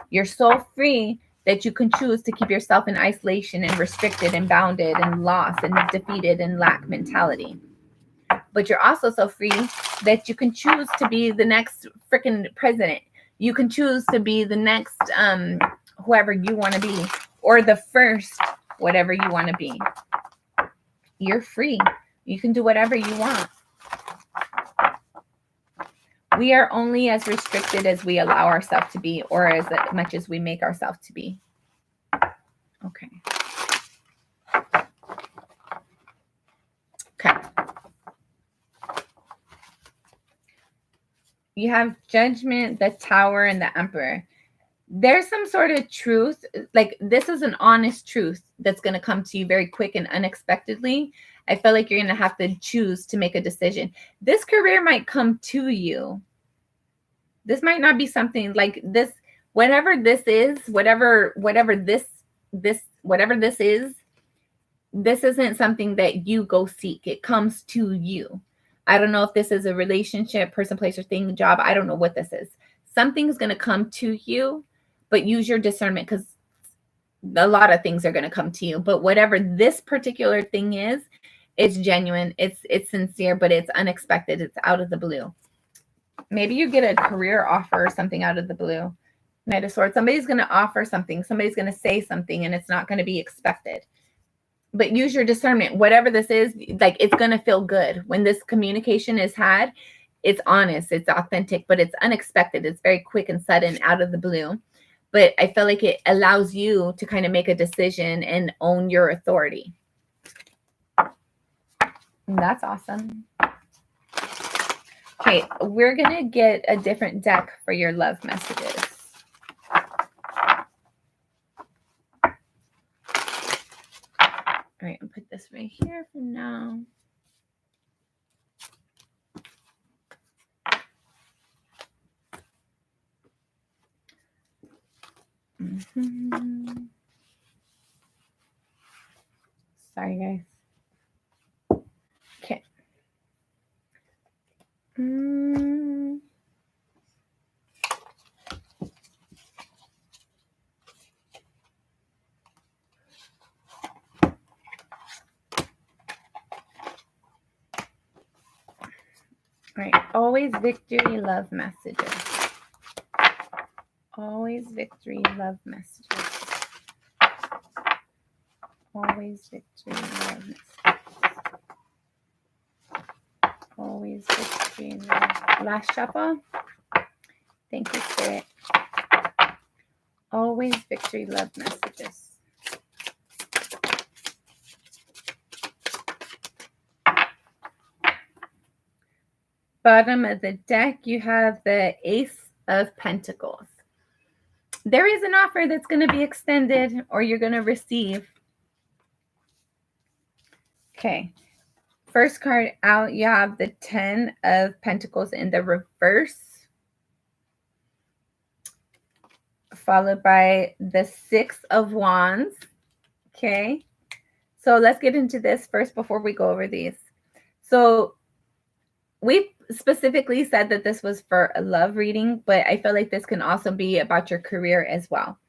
You're so free that you can choose to keep yourself in isolation and restricted and bounded and lost and defeated and lack mentality. But you're also so free that you can choose to be the next freaking president. You can choose to be the next whoever you want to be, or the first whatever you want to be. You're free. You can do whatever you want. We are only as restricted as we allow ourselves to be, or as much as we make ourselves to be. Okay. Okay. You have Judgment, the Tower, and the Emperor. There's some sort of truth, like this is an honest truth that's going to come to you very quick and unexpectedly. I feel like you're going to have to choose to make a decision. This career might come to you. This might not be something like this, whatever this is, whatever this is, this isn't something that you go seek. It comes to you. I don't know if this is a relationship, person, place, or thing, job. I don't know what this is. Something's going to come to you, but use your discernment, because a lot of things are going to come to you. But whatever this particular thing is, it's genuine, it's sincere, but it's unexpected. It's out of the blue. Maybe you get a career offer or something out of the blue. Knight of Swords. Somebody's going to offer something. Somebody's going to say something, and it's not going to be expected. But use your discernment. Whatever this is, like, it's going to feel good. When this communication is had, it's honest, it's authentic, but it's unexpected. It's very quick and sudden, out of the blue. But I feel like it allows you to kind of make a decision and own your authority. And that's awesome. Okay, we're going to get a different deck for your love messages. All right, I'll put this right here for now. Sorry, guys. Okay. All right. Always victory, love messages. Always victory, love messages. Always victory, love messages. Always victory, love. Last shuffle. Thank you, Spirit. Always victory, love messages. Bottom of the deck, you have the Ace of Pentacles. There is an offer that's going to be extended, or you're going to receive. Okay. First card out, you have the 10 of Pentacles in the reverse, followed by the 6 of Wands. Okay. So let's get into this first before we go over these. So we specifically said that this was for a love reading, but I feel like this can also be about your career as well.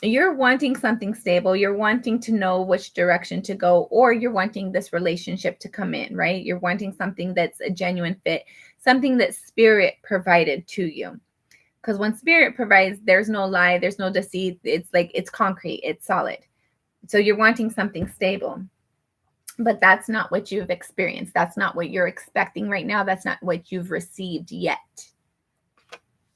You're wanting something stable. You're wanting to know which direction to go, or you're wanting this relationship to come in, right? You're wanting something that's a genuine fit, something that Spirit provided to you. Because when Spirit provides, there's no lie, there's no deceit. It's like, it's concrete, it's solid. So you're wanting something stable. But that's not what you've experienced. That's not what you're expecting right now. That's not what you've received yet.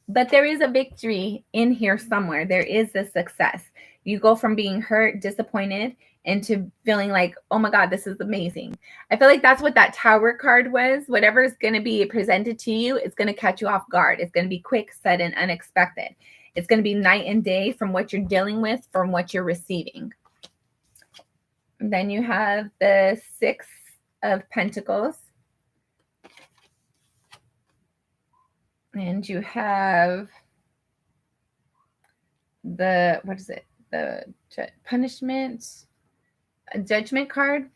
But there is a victory in here somewhere. There is a success. You go from being hurt, disappointed, into feeling like, oh my God, this is amazing. I feel like that's what that Tower card was. Whatever is going to be presented to you, it's going to catch you off guard. It's going to be quick, sudden, unexpected. It's going to be night and day from what you're dealing with, from what you're receiving. And then you have the 6 of Pentacles. And you have the, what is it? The punishment, a judgment card.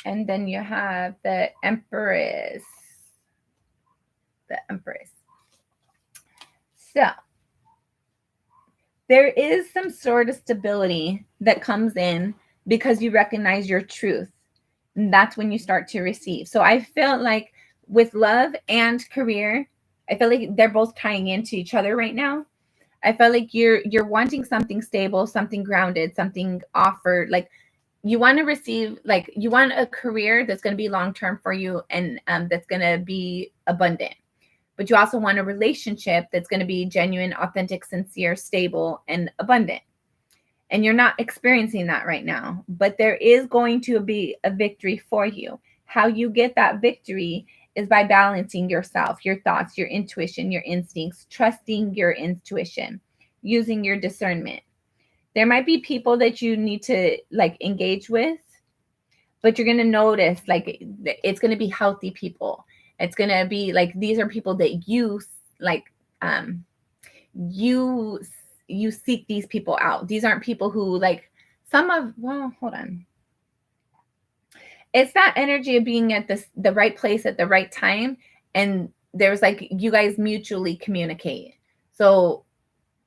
And then you have the Empress. The Empress. So there is some sort of stability that comes in because you recognize your truth. And that's when you start to receive. So I feel like with love and career, I feel like they're both tying into each other right now. I feel like you're wanting something stable, something grounded, something offered. Like you want to receive, like you want a career that's going to be long term for you, and that's going to be abundant. But you also want a relationship that's going to be genuine, authentic, sincere, stable, and abundant. And you're not experiencing that right now, but there is going to be a victory for you. How you get that victory is by balancing yourself, your thoughts, your intuition, your instincts, trusting your intuition, using your discernment. There might be people that you need to like engage with, but you're going to notice like it's going to be healthy people. It's going to be like these are people that you like um you you seek these people out. These aren't people who like hold on. It's that energy of being at the right place at the right time, and there's like you guys mutually communicate. So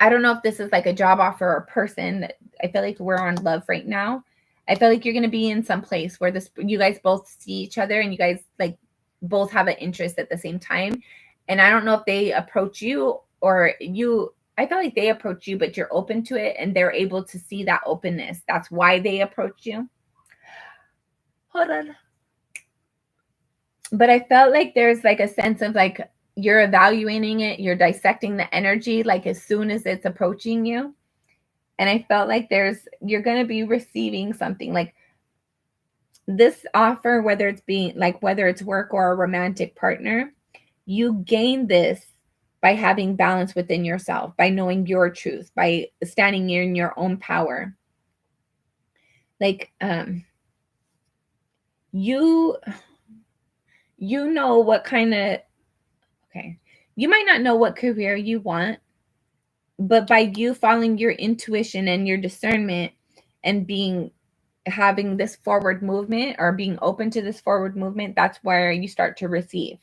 I don't know if this is like a job offer or a person. I feel like we're on love right now. I feel like you're going to be in some place where this you guys both see each other and you guys like both have an interest at the same time. And I don't know if they approach you or you. I feel like they approach you, but you're open to it and they're able to see that openness. That's why they approach you. Hold on. But I felt like there's like a sense of like you're evaluating it, you're dissecting the energy like as soon as it's approaching you. And I felt like you're going to be receiving something like this offer, whether it's work or a romantic partner, you gain this by having balance within yourself, by knowing your truth, by standing in your own power. Like you know what kind of okay. You might not know what career you want, but by you following your intuition and your discernment and having this forward movement or being open to this forward movement, that's where you start to receive.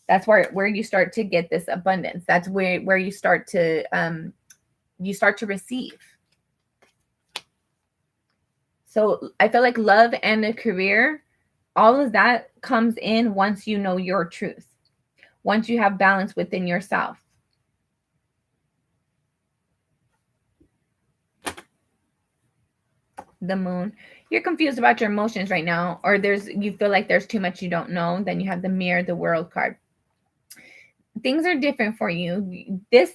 That's where you start to get this abundance. That's where you start to receive. So I feel like love and a career, all of that comes in once you know your truth, once you have balance within yourself. The moon, you're confused about your emotions right now, or you feel like there's too much you don't know. Then you have the mirror, the world card. Things are different for you. This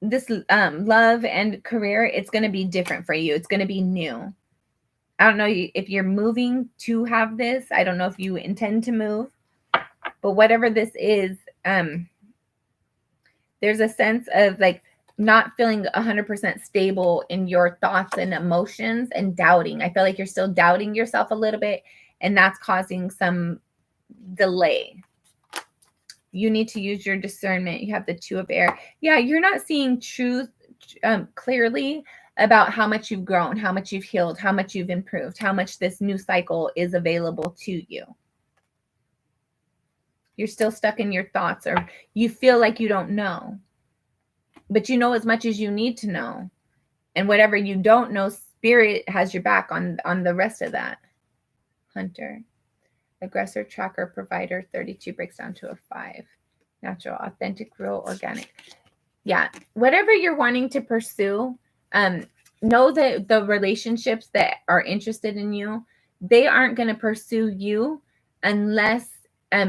love and career, it's going to be different for you. It's going to be new. I don't know if you're moving to have this. I don't know if you intend to move, but whatever this is, there's a sense of like not feeling 100% stable in your thoughts and emotions and doubting. I feel like you're still doubting yourself a little bit, and that's causing some delay. You need to use your discernment. You have the Two of Air. Yeah, you're not seeing truth clearly about how much you've grown, how much you've healed, how much you've improved, how much this new cycle is available to you. You're still stuck in your thoughts, or you feel like you don't know. But you know as much as you need to know. And whatever you don't know, spirit has your back on the rest of that. Hunter. Aggressor, tracker, provider, 32 breaks down to a 5. Natural, authentic, real, organic. Yeah. Whatever you're wanting to pursue, know that the relationships that are interested in you, they aren't going to pursue you unless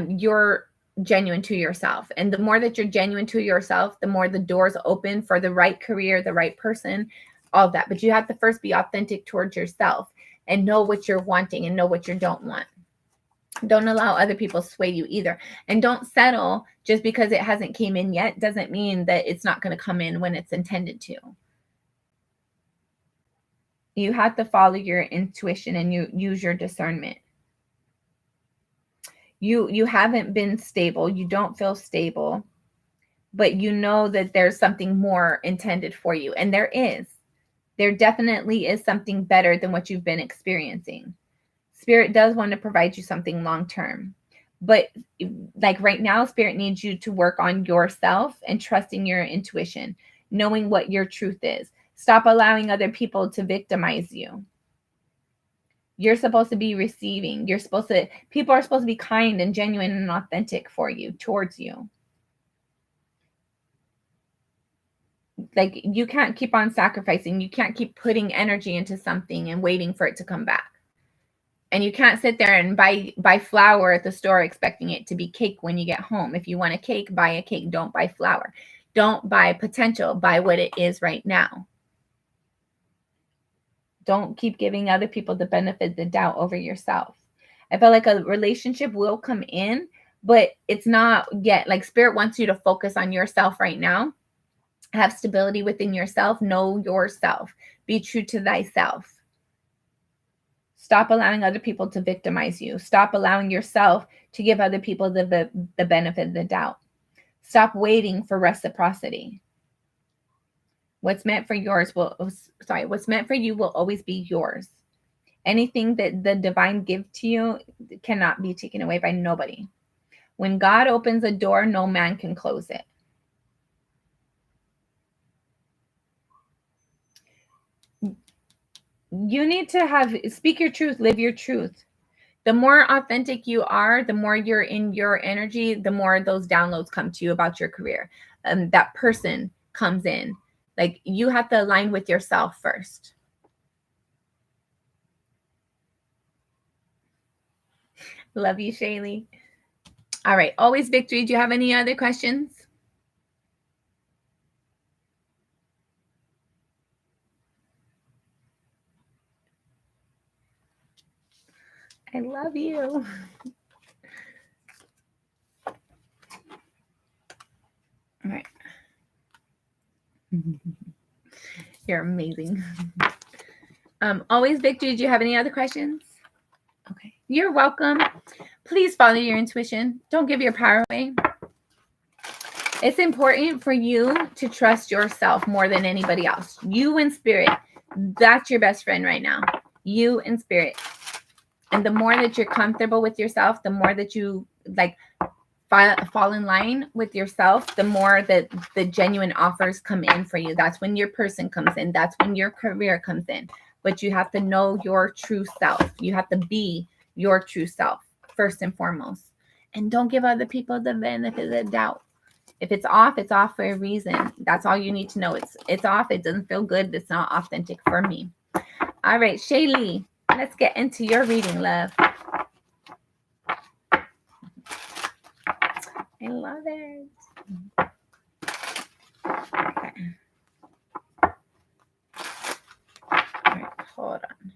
you're genuine to yourself. And the more that you're genuine to yourself, the more the doors open for the right career, the right person, all that. But you have to first be authentic towards yourself and know what you're wanting and know what you don't want. Don't allow other people sway you either. And don't settle just because it hasn't came in yet. Doesn't mean that it's not going to come in when it's intended to. You have to follow your intuition and you use your discernment. You haven't been stable. You don't feel stable, but you know that there's something more intended for you. And there definitely is something better than what you've been experiencing. Spirit does want to provide you something long-term, but like right now, Spirit needs you to work on yourself and trusting your intuition, knowing what your truth is. Stop allowing other people to victimize you. You're supposed to be receiving. People are supposed to be kind and genuine and authentic for you, towards you. Like, you can't keep on sacrificing. You can't keep putting energy into something and waiting for it to come back. And you can't sit there and buy flour at the store expecting it to be cake when you get home. If you want a cake, buy a cake. Don't buy flour. Don't buy potential. Buy what it is right now. Don't keep giving other people the benefit of the doubt over yourself. I feel like a relationship will come in, but it's not yet. Like, Spirit wants you to focus on yourself right now. Have stability within yourself. Know yourself. Be true to thyself. Stop allowing other people to victimize you. Stop allowing yourself to give other people the benefit of the doubt. Stop waiting for reciprocity. What's meant for you will always be yours. Anything that the divine gives to you cannot be taken away by nobody. When God opens a door, no man can close it. You need to speak your truth, live your truth. The more authentic you are, the more you're in your energy, the more those downloads come to you about your career. That person comes in. Like, you have to align with yourself first. Love you, Shaylee. All right. Always Victory. Do you have any other questions? I love you. All right. You're amazing. Always Victory. Do you have any other questions? Okay. You're welcome. Please follow your intuition. Don't give your power away. It's important for you to trust yourself more than anybody else. You and Spirit. That's your best friend right now. You and Spirit. And the more that you're comfortable with yourself, the more that you fall in line with yourself, the more that the genuine offers come in for you. That's when your person comes in. That's when your career comes in. But you have to know your true self. You have to be your true self first and foremost. And don't give other people the benefit of the doubt. If it's off for a reason. That's all you need to know. It's off. It doesn't feel good. It's not authentic for me. All right, Shaylee, let's get into your reading, love. I love it. Okay. All right, hold on.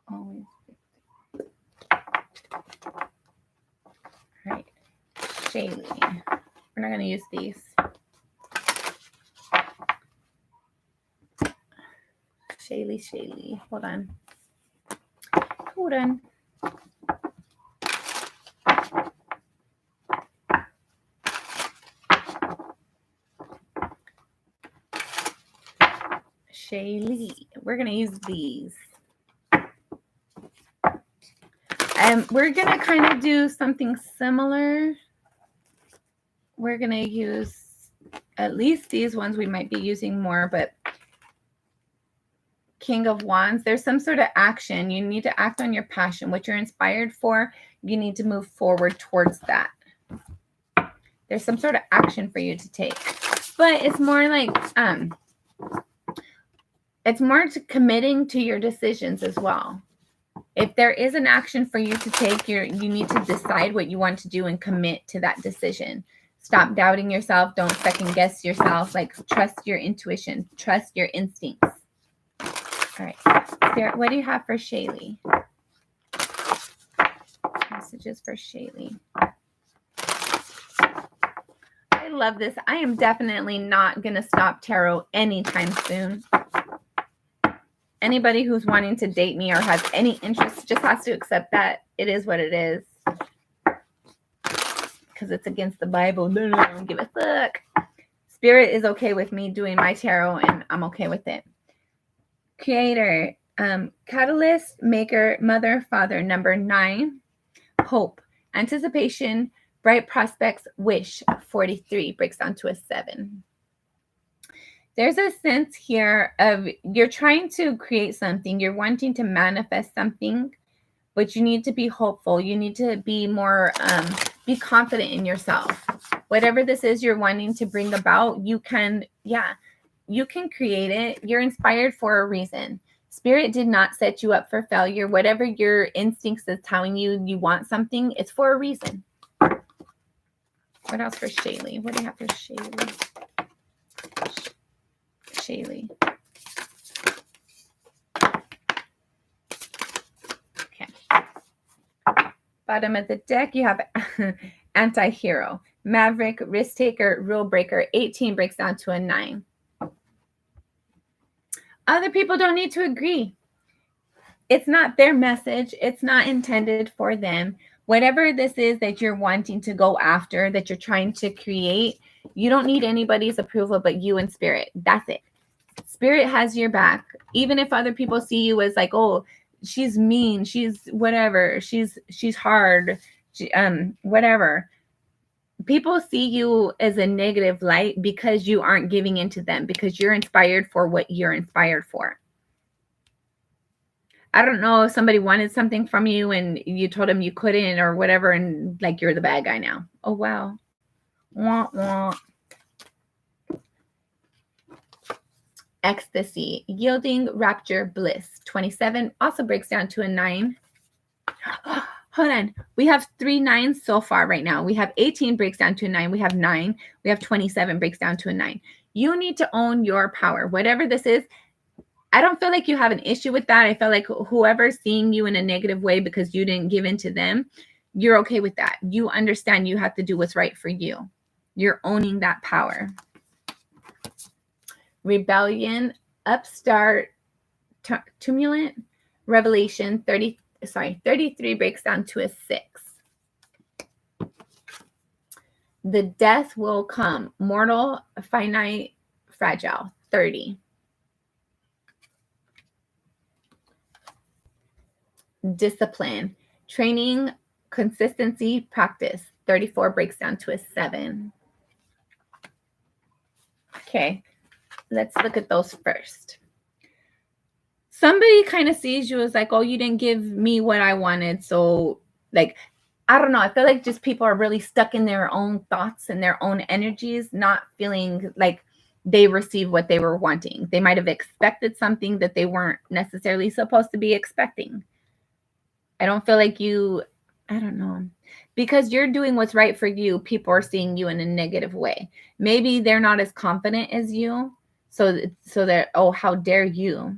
Always. All right, Shaylee. We're not going to use these. Shaylee. Hold on. Shaylee. We're going to use these. We're going to kind of do something similar. We're going to use at least these ones. We might be using more, but King of Wands, there's some sort of action. You need to act on your passion. What you're inspired for, you need to move forward towards that. There's some sort of action for you to take. But it's more like, it's more to committing to your decisions as well. If there is an action for you to take, you need to decide what you want to do and commit to that decision. Stop doubting yourself. Don't second guess yourself. Like, trust your intuition. Trust your instincts. All right. Spirit, what do you have for Shaylee? Messages for Shaylee. I love this. I am definitely not going to stop tarot anytime soon. Anybody who's wanting to date me or has any interest just has to accept that it is what it is. Because it's against the Bible. No, I don't give a fuck. Spirit is okay with me doing my tarot, and I'm okay with it. Creator, Catalyst, maker, mother, father. Number 9, hope, anticipation, bright prospects, wish. 43 breaks down to a 7. There's a sense here of you're trying to create something, you're wanting to manifest something, but you need to be hopeful. You need to be more, be confident in yourself. Whatever this is you're wanting to bring about, you can create it. You're inspired for a reason. Spirit did not set you up for failure. Whatever your instincts is telling you you want something, it's for a reason. What else for Shaylee? What do you have for Shaylee? Shaylee. Okay. Bottom of the deck, you have anti-hero, maverick, risk taker, rule breaker. 18 breaks down to a 9. Other people don't need to agree. It's not their message. It's not intended for them. Whatever this is that you're wanting to go after, that you're trying to create, you don't need anybody's approval but you and Spirit. That's it. Spirit has your back. Even if other people see you as like, oh, she's mean, she's whatever, she's hard, whatever. People see you as a negative light because you aren't giving into them, because you're inspired for what you're inspired for. I don't know if somebody wanted something from you and you told them you couldn't or whatever, and like you're the bad guy now. Oh, wow. Wah, wah. Ecstasy, yielding, rapture, bliss. 27 also breaks down to a 9. Hold on. We have 3 9s so far right now. We have 18 breaks down to a 9. We have 9. We have 27 breaks down to a 9. You need to own your power. Whatever this is, I don't feel like you have an issue with that. I feel like whoever's seeing you in a negative way because you didn't give in to them, you're okay with that. You understand you have to do what's right for you. You're owning that power. Rebellion, upstart, tumulent, revelation, 33 breaks down to a 6. The death will come, mortal, finite, fragile, 30. Discipline, training, consistency, practice, 34 breaks down to a 7. Okay, let's look at those first. Somebody kind of sees you as like, oh, you didn't give me what I wanted. So like, I don't know. I feel like just people are really stuck in their own thoughts and their own energies, not feeling like they received what they were wanting. They might have expected something that they weren't necessarily supposed to be expecting. I don't feel like I don't know. Because you're doing what's right for you, people are seeing you in a negative way. Maybe they're not as confident as you. So they're, oh, how dare you?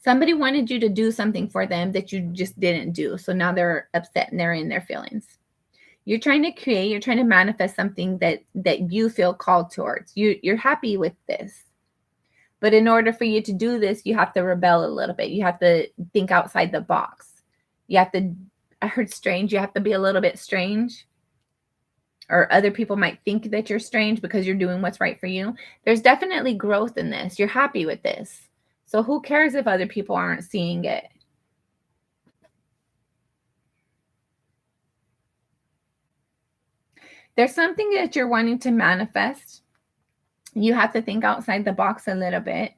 Somebody wanted you to do something for them that you just didn't do. So now they're upset and they're in their feelings. You're trying to create, you're trying to manifest something that you feel called towards. You're happy with this. But in order for you to do this, you have to rebel a little bit. You have to think outside the box. You have to, I heard strange, you have to be a little bit strange. Or other people might think that you're strange because you're doing what's right for you. There's definitely growth in this. You're happy with this. So who cares if other people aren't seeing it? There's something that you're wanting to manifest. You have to think outside the box a little bit.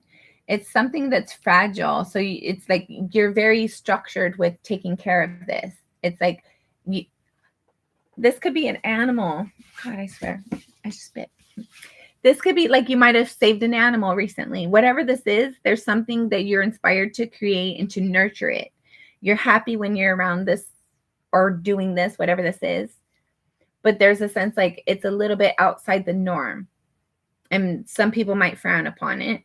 It's something that's fragile. So it's like you're very structured with taking care of this. It's like this could be an animal. God, I swear. I just spit. This could be like you might have saved an animal recently. Whatever this is, there's something that you're inspired to create and to nurture it. You're happy when you're around this or doing this, whatever this is. But there's a sense like it's a little bit outside the norm. And some people might frown upon it.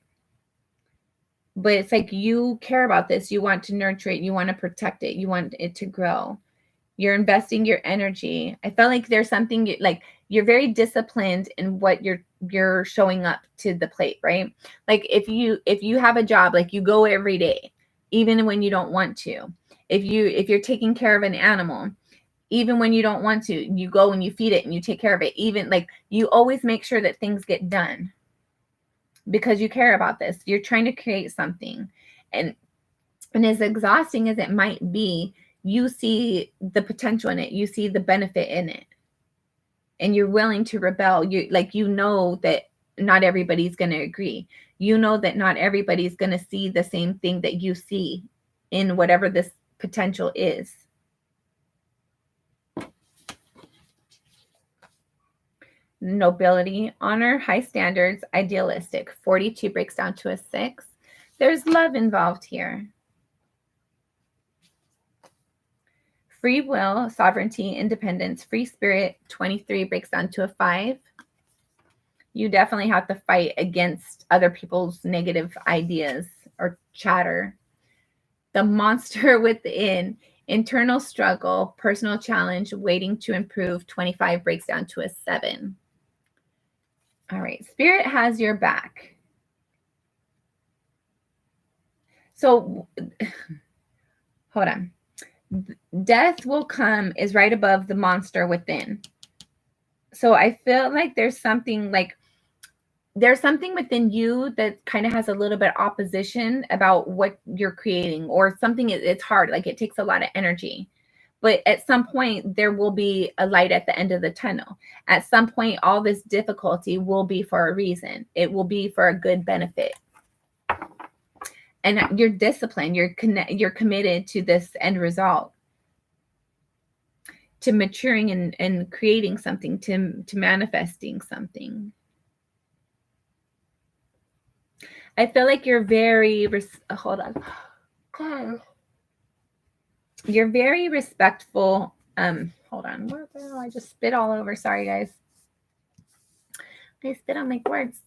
But it's like you care about this. You want to nurture it. You want to protect it. You want it to grow. You're investing your energy. I felt like there's something like you're very disciplined in what you're showing up to the plate, right? Like if you have a job, like you go every day, even when you don't want to. If you're taking care of an animal, even when you don't want to, you go and you feed it and you take care of it. Even like you always make sure that things get done. because you care about this. You're trying to create something. And as exhausting as it might be, you see the potential in it. You see the benefit in it. And you're willing to rebel. You know that not everybody's going to agree. You know that not everybody's going to see the same thing that you see in whatever this potential is. Nobility, honor, high standards, idealistic. 42 breaks down to a 6. There's love involved here. Free will, sovereignty, independence, free spirit. 23 breaks down to a 5. You definitely have to fight against other people's negative ideas or chatter. The monster within, internal struggle, personal challenge, waiting to improve. 25 breaks down to a 7. All right, spirit has your back. So, hold on. Death will come is right above the monster within. So I feel like there's something within you that kind of has a little bit opposition about what you're creating, or something. It's hard. Like, it takes a lot of energy. But at some point, there will be a light at the end of the tunnel. At some point, all this difficulty will be for a reason. It will be for a good benefit. And you're disciplined. You're committed to this end result, to maturing and creating something, to manifesting something. I feel like you're very, hold on. God. You're very respectful. Hold on. What the hell? I just spit all over. Sorry, guys. I spit on my words.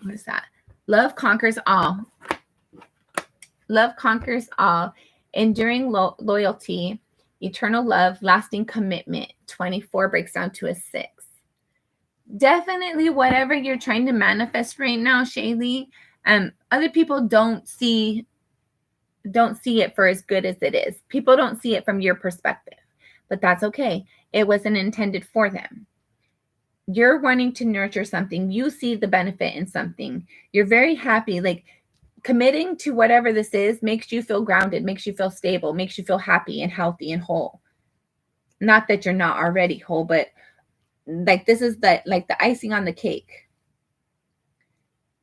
What is that? Love conquers all. Love conquers all. Enduring loyalty, eternal love, lasting commitment. 24 breaks down to a 6. Definitely whatever you're trying to manifest right now, Shaylee, other people don't see it for as good as it is. People don't see it from your perspective, but that's okay. It wasn't intended for them. You're wanting to nurture something. You see the benefit in something. You're very happy. Like, committing to whatever this is makes you feel grounded, makes you feel stable, makes you feel happy and healthy and whole. Not that you're not already whole, but like, this is the icing on the cake.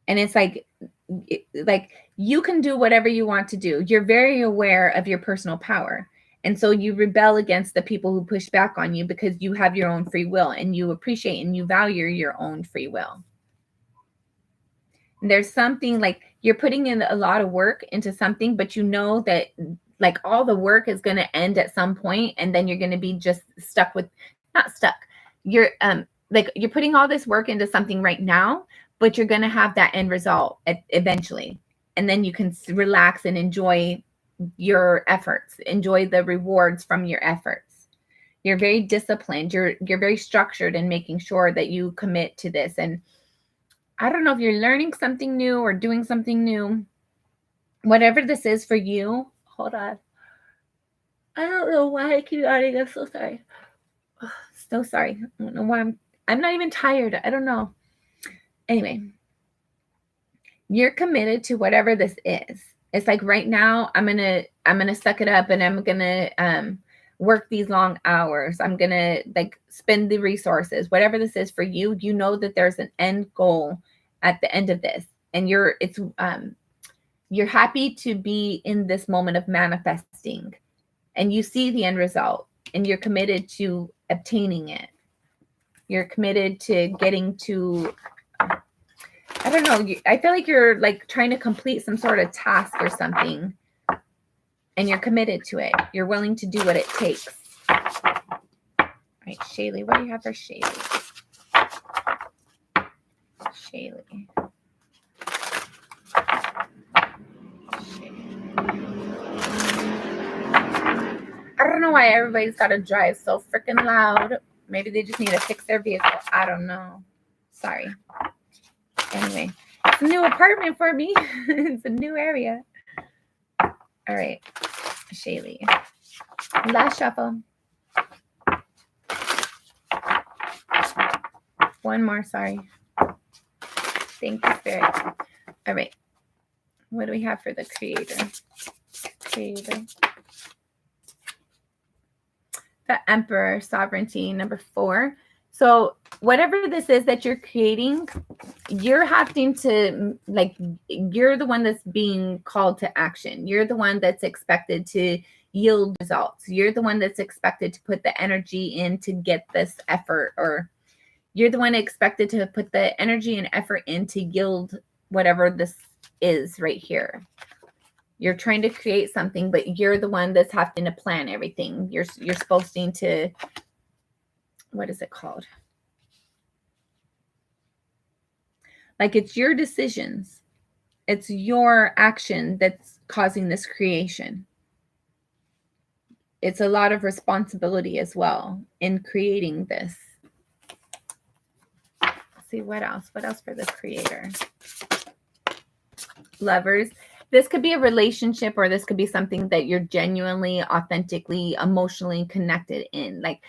And it's like you can do whatever you want to do. You're very aware of your personal power. And so you rebel against the people who push back on you, because you have your own free will, and you appreciate and you value your own free will. And there's something like you're putting in a lot of work into something, but you know that like all the work is going to end at some point, and then you're going to be just stuck with, not stuck. You're you're putting all this work into something right now, but you're going to have that end result eventually. And then you can relax and enjoy your efforts, enjoy the rewards from your efforts. You're very disciplined. You're very structured in making sure that you commit to this. And I don't know if you're learning something new or doing something new, whatever this is for you. Hold on. I don't know why I keep yawning. I'm so sorry. So sorry. I don't know why I'm not even tired. I don't know. Anyway, you're committed to whatever this is. It's like right now, I'm gonna suck it up, and I'm gonna work these long hours. I'm gonna spend the resources. Whatever this is for you, you know that there's an end goal at the end of this, and you're happy to be in this moment of manifesting, and you see the end result, and you're committed to obtaining it. You're committed to getting to, I don't know. I feel like you're trying to complete some sort of task or something, and you're committed to it. You're willing to do what it takes. All right, Shaylee, what do you have for Shaylee? Shaylee. I don't know why everybody's got to drive so freaking loud. Maybe they just need to fix their vehicle. I don't know. Sorry. Anyway, it's a new apartment for me. It's a new area. All right, Shaylee. Last shuffle. One more, sorry. Thank you, Spirit. All right. What do we have for the creator? Creator. The Emperor, sovereignty, number 4. So whatever this is that you're creating, you're having to, like, you're the one that's being called to action. You're the one that's expected to yield results. You're the one that's expected to put the energy in to get this effort, or you're the one expected to put the energy and effort in to yield whatever this is right here. You're trying to create something, but you're the one that's having to plan everything. You're supposed to, what is it called? Like, it's your decisions. It's your action that's causing this creation. It's a lot of responsibility as well in creating this. Let's see, what else? What else for the creator? Lovers. This could be a relationship, or this could be something that you're genuinely, authentically, emotionally connected in. Like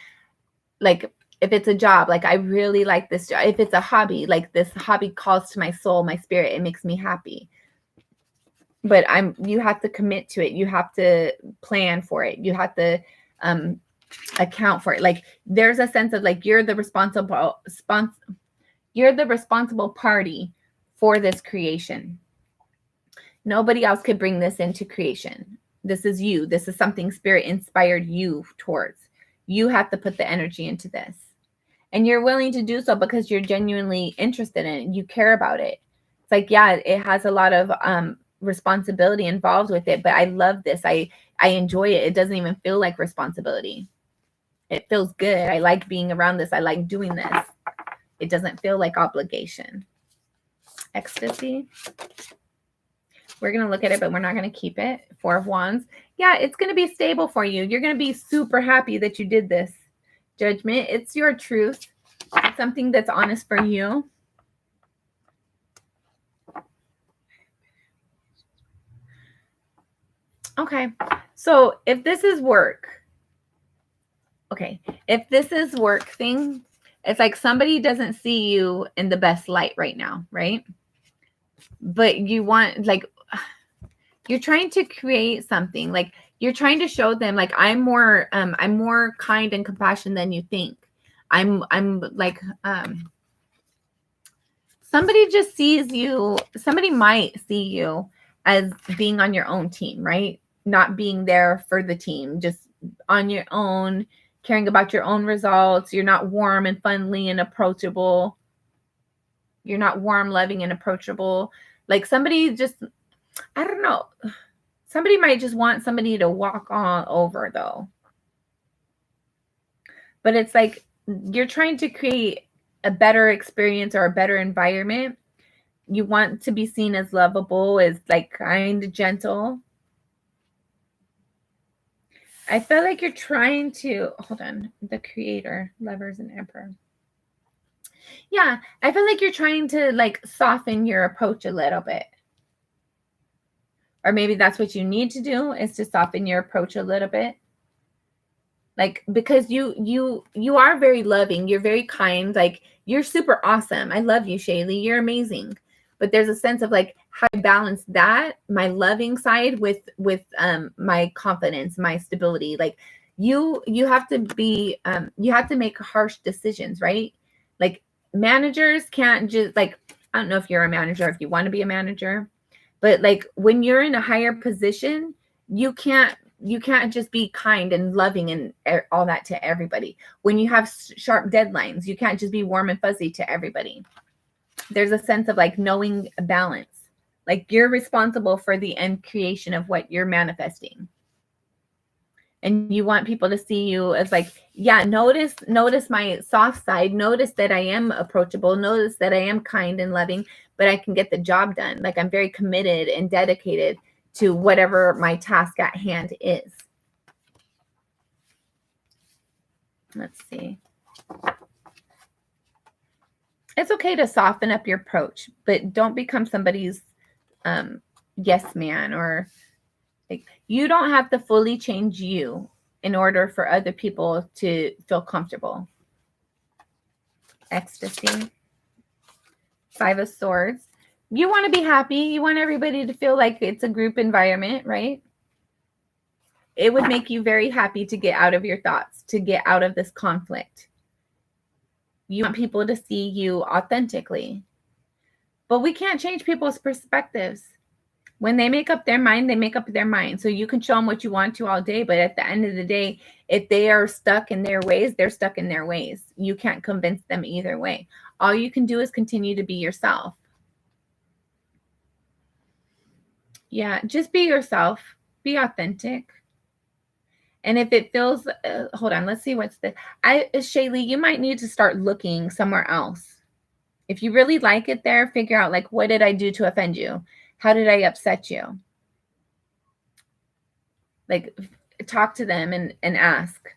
if it's a job, like, I really like this job. If it's a hobby, like, this hobby calls to my soul, my spirit, it makes me happy. But you have to commit to it. You have to plan for it. You have to account for it. Like, there's a sense of, like, you're the responsible party for this creation. Nobody else could bring this into creation. This is you. This is something Spirit inspired you towards. You have to put the energy into this. And you're willing to do so because you're genuinely interested in it. You care about it. It's like, yeah, it has a lot of responsibility involved with it, but I love this. I enjoy it. It doesn't even feel like responsibility. It feels good. I like being around this. I like doing this. It doesn't feel like obligation. Ecstasy. We're going to look at it, but we're not going to keep it. 4 of Wands. Yeah, it's going to be stable for you. You're going to be super happy that you did this. Judgment. It's your truth. It's something that's honest for you. Okay. So if this is work, if this is work thing, it's like somebody doesn't see you in the best light right now, right? But you want, like, you're trying to create something, like, you're trying to show them, like, I'm more kind and compassionate than you think. I'm like, somebody just sees you. Somebody might see you as being on your own team, right? Not being there for the team, just on your own, caring about your own results. You're not warm and friendly and approachable. You're not warm, loving, and approachable. Like, somebody just, I don't know. Somebody might just want somebody to walk on over, though. But it's like you're trying to create a better experience or a better environment. You want to be seen as lovable, as, like, kind, gentle. I feel like you're trying to, hold on, the creator, Lovers and Emperor. Yeah, I feel like you're trying to, like, soften your approach a little bit. Or maybe that's what you need to do, is to soften your approach a little bit. Like, because you are very loving. You're very kind. Like, you're super awesome. I love you, Shaylee. You're amazing. But there's a sense of, like, how I balance that, my loving side, with my confidence, my stability. Like, you have to be, you have to make harsh decisions, right? Like, managers can't just, like, I don't know if you're a manager, if you want to be a manager, but, like, when you're in a higher position, you can't just be kind and loving and all that to everybody. When you have sharp deadlines, you can't just be warm and fuzzy to everybody. There's a sense of, like, knowing a balance. Like, you're responsible for the end creation of what you're manifesting. And you want people to see you as, like, yeah, notice my soft side. Notice that I am approachable. Notice that I am kind and loving, but I can get the job done. Like, I'm very committed and dedicated to whatever my task at hand is. Let's see. It's okay to soften up your approach, but don't become somebody's yes man, or, like, you don't have to fully change you in order for other people to feel comfortable. Ecstasy. Five of Swords. You want to be happy. You want everybody to feel like it's a group environment, right? It would make you very happy to get out of your thoughts, to get out of this conflict. You want people to see you authentically. But we can't change people's perspectives. When they make up their mind, they make up their mind. So you can show them what you want to all day, but at the end of the day, if they are stuck in their ways, they're stuck in their ways. You can't convince them either way. All you can do is continue to be yourself. Yeah, just be yourself. Be authentic. And if it feels, hold on, let's see what's the, Shaylee, you might need to start looking somewhere else. If you really like it there, figure out like, what did I do to offend you? How did I upset you? Like, talk to them and ask.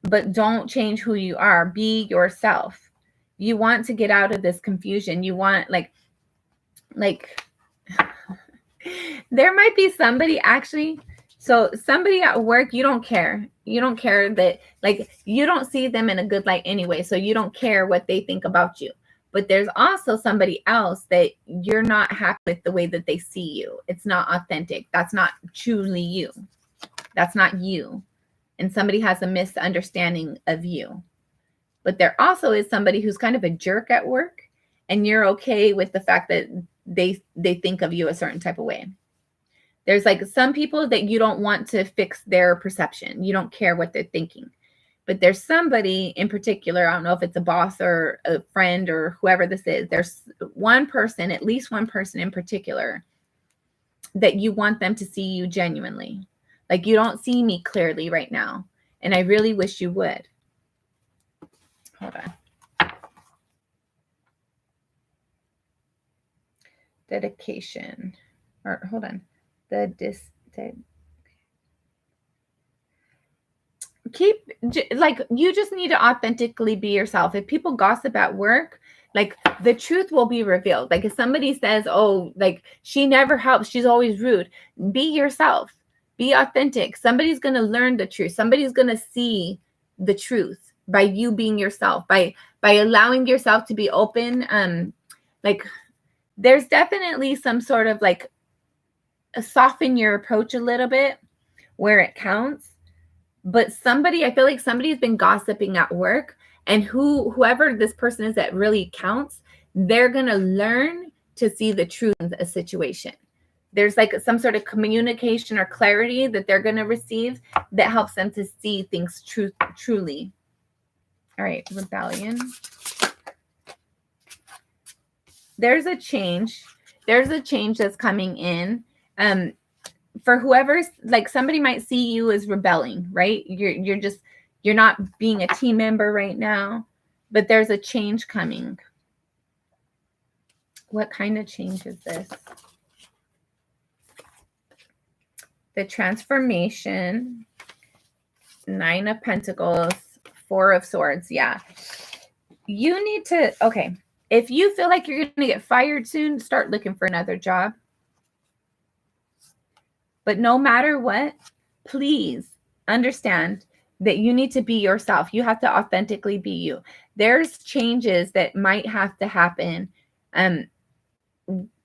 But don't change who you are. Be yourself. You want to get out of this confusion. You want like there might be somebody actually. So somebody at work, you don't care. You don't care that, like, you don't see them in a good light anyway. So you don't care what they think about you. But there's also somebody else that you're not happy with the way that they see you. It's not authentic. That's not truly you. That's not you. And somebody has a misunderstanding of you. But there also is somebody who's kind of a jerk at work, and you're okay with the fact that they think of you a certain type of way. There's like some people that you don't want to fix their perception. You don't care what they're thinking. But there's somebody in particular, I don't know if it's a boss or a friend or whoever this is. There's one person, at least one person in particular, that you want them to see you genuinely. Like, you don't see me clearly right now. And I really wish you would. Hold on. Dedication. Or hold on. Keep, like, you just need to authentically be yourself. If people gossip at work, like, the truth will be revealed. Like, if somebody says, oh, like, she never helps, she's always rude, be yourself. Be authentic. Somebody's going to learn the truth. Somebody's going to see the truth by you being yourself, by allowing yourself to be open. Like, there's definitely some sort of like soften your approach a little bit where it counts. But I feel like somebody's been gossiping at work, and whoever this person is that really counts, they're going to learn to see the truth in a situation. There's like some sort of communication or clarity that they're going to receive that helps them to see things truly. All right, rebellion. There's a change. There's a change that's coming in. For whoever's, like, somebody might see you as rebelling, right? You're not being a team member right now, but there's a change coming. What kind of change is this? The transformation, 9 of Pentacles, 4 of Swords. Yeah. You need to, okay. If you feel like you're going to get fired soon, start looking for another job. But no matter what, please understand that you need to be yourself. You have to authentically be you. There's changes that might have to happen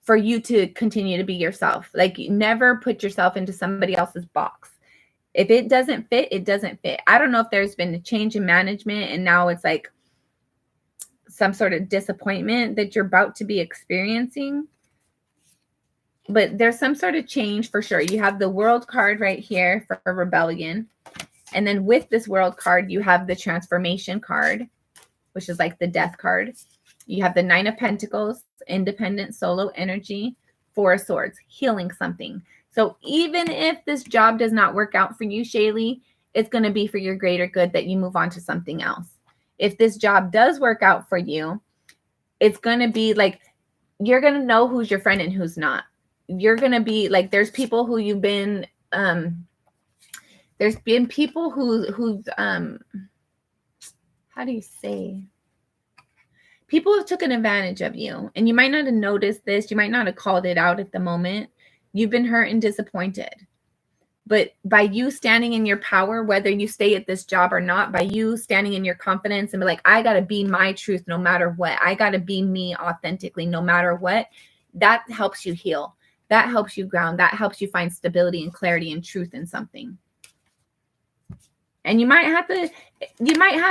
for you to continue to be yourself. Like, you never put yourself into somebody else's box. If it doesn't fit, it doesn't fit. I don't know if there's been a change in management and now it's like some sort of disappointment that you're about to be experiencing. But there's some sort of change for sure. You have the World card right here for rebellion. And then with this World card, you have the transformation card, which is like the death card. You have the 9 of Pentacles, independent solo energy, 4 of Swords, healing something. So even if this job does not work out for you, Shaylee, it's going to be for your greater good that you move on to something else. If this job does work out for you, it's going to be like, you're going to know who's your friend and who's not. You're going to be like, there's people who you've been, there's been people who's, how do you say? People have taken advantage of you, and you might not have noticed this. You might not have called it out at the moment. You've been hurt and disappointed. But by you standing in your power, whether you stay at this job or not, by you standing in your confidence and be like, I got to be my truth no matter what. I got to be me authentically no matter what. That helps you heal. That helps you ground. That helps you find stability and clarity and truth in something. And you might have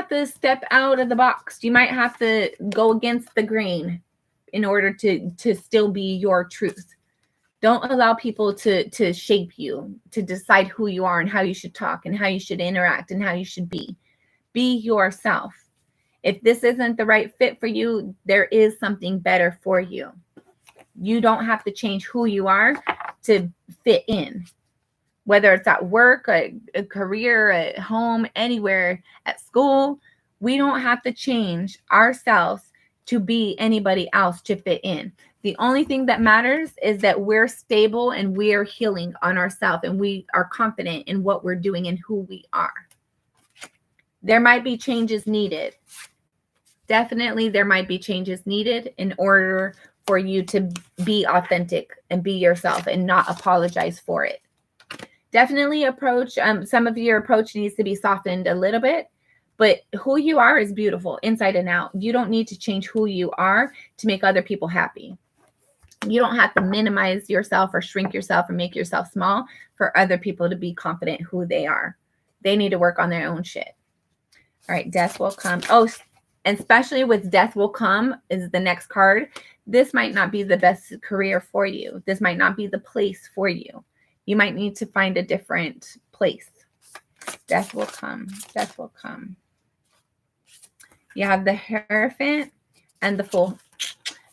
to step out of the box. You might have to go against the grain in order to still be your truth. Don't allow people to shape you, to decide who you are and how you should talk and how you should interact and how you should be. Be yourself. If this isn't the right fit for you, there is something better for you. You don't have to change who you are to fit in. Whether it's at work, a career, at home, anywhere, at school, we don't have to change ourselves to be anybody else to fit in. The only thing that matters is that we're stable and we're healing on ourselves and we are confident in what we're doing and who we are. There might be changes needed. Definitely there might be changes needed in order for you to be authentic and be yourself and not apologize for it. Definitely approach, some of your approach needs to be softened a little bit, but who you are is beautiful inside and out. You don't need to change who you are to make other people happy. You don't have to minimize yourself or shrink yourself or make yourself small for other people to be confident who they are. They need to work on their own shit. All right, death will come. Oh, and especially with death will come is the next card. This might not be the best career for you. This might not be the place for you. You might need to find a different place. Death will come. Death will come. You have the Hierophant and the Fool.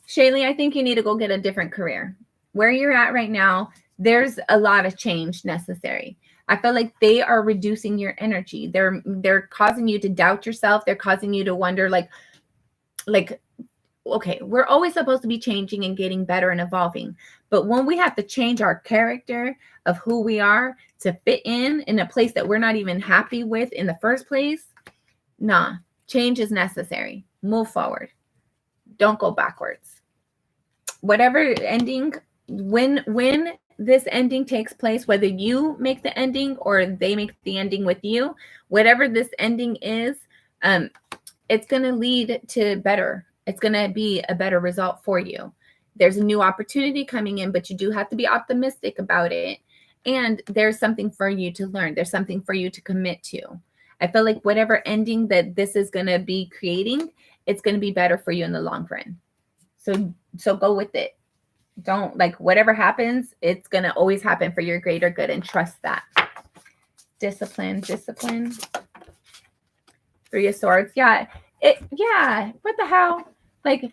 Shaylee, I think you need to go get a different career. Where you're at right now, there's a lot of change necessary. I feel like they are reducing your energy. They're causing you to doubt yourself. They're causing you to wonder, like, okay, we're always supposed to be changing and getting better and evolving. But when we have to change our character of who we are to fit in a place that we're not even happy with in the first place, nah, change is necessary. Move forward. Don't go backwards. Whatever ending, when this ending takes place, whether you make the ending or they make the ending with you, whatever this ending is, it's going to lead to better. It's going to be a better result for you. There's a new opportunity coming in, but you do have to be optimistic about it. And there's something for you to learn. There's something for you to commit to. I feel like whatever ending that this is going to be creating, it's going to be better for you in the long run. So go with it. Don't, like, whatever happens, it's going to always happen for your greater good, and trust that. Discipline. Three of Swords. Yeah. What the hell? Like,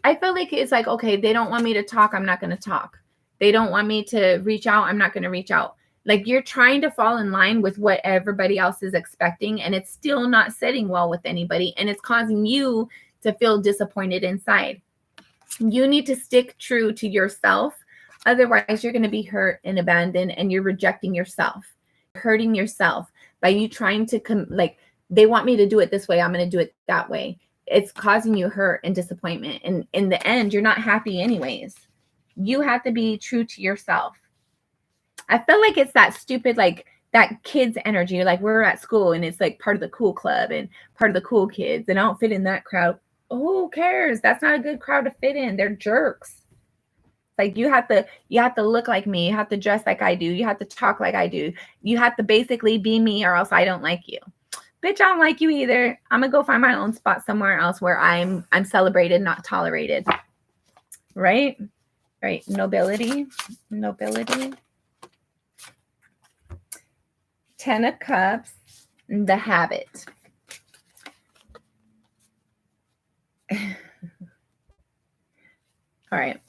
I feel like it's like, okay, they don't want me to talk. I'm not going to talk. They don't want me to reach out. I'm not going to reach out. Like, you're trying to fall in line with what everybody else is expecting, and it's still not sitting well with anybody, and it's causing you to feel disappointed inside. You need to stick true to yourself. Otherwise, you're going to be hurt and abandoned, and you're rejecting yourself, hurting yourself by you trying to they want me to do it this way, I'm going to do it that way. It's causing you hurt and disappointment. And in the end, you're not happy anyways. You have to be true to yourself. I feel like it's that stupid, like, that kids energy. Like, we're at school and it's like part of the cool club and part of the cool kids, and I don't fit in that crowd. Who cares? That's not a good crowd to fit in. They're jerks. Like, you have to look like me. You have to dress like I do. You have to talk like I do. You have to basically be me, or else I don't like you. Bitch, I don't like you either. I'm gonna go find my own spot somewhere else where I'm celebrated, not tolerated. Right? Right. Nobility. 10 of Cups. The Habit. All right.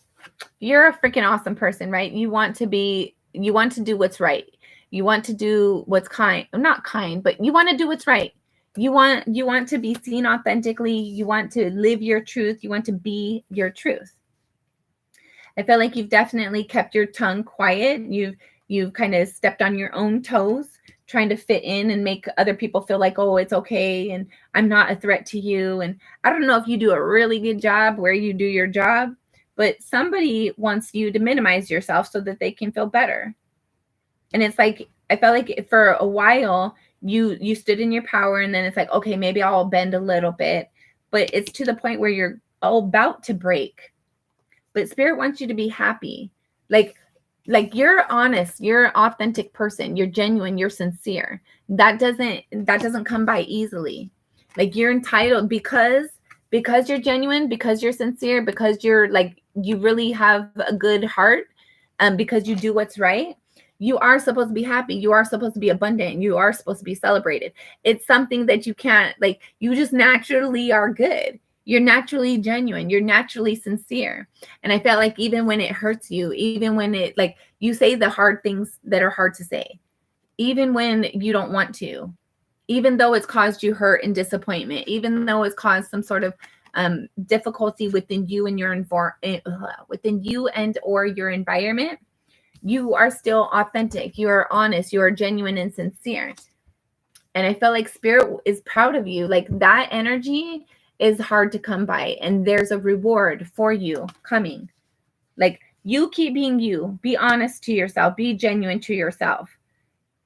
You're a freaking awesome person, right? You want to do what's right. You want to do what's not kind, but you want to do what's right. You want to be seen authentically. You want to live your truth. You want to be your truth. I feel like you've definitely kept your tongue quiet. You've kind of stepped on your own toes, trying to fit in and make other people feel like, oh, it's okay, and I'm not a threat to you. And I don't know if you do a really good job where you do your job, but somebody wants you to minimize yourself so that they can feel better. And it's like, I felt like for a while you stood in your power, and then it's like, okay, maybe I'll bend a little bit, but it's to the point where you're all about to break. But Spirit wants you to be happy. Like you're honest, you're an authentic person, you're genuine, you're sincere. That doesn't come by easily. Like, you're entitled because you're genuine, because you're sincere, because you're like, you really have a good heart, because you do what's right. You are supposed to be happy. You are supposed to be abundant. You are supposed to be celebrated. It's something that you can't, like, you just naturally are good. You're naturally genuine. You're naturally sincere. And I felt like even when it hurts you, even when it, like, you say the hard things that are hard to say, even when you don't want to, even though it's caused you hurt and disappointment, even though it's caused some sort of difficulty within you and your within you and or your environment, you are still authentic. You are honest. You are genuine and sincere. And I felt like Spirit is proud of you. Like, that energy is hard to come by, and there's a reward for you coming. Like, you keep being you. Be honest to yourself. Be genuine to yourself.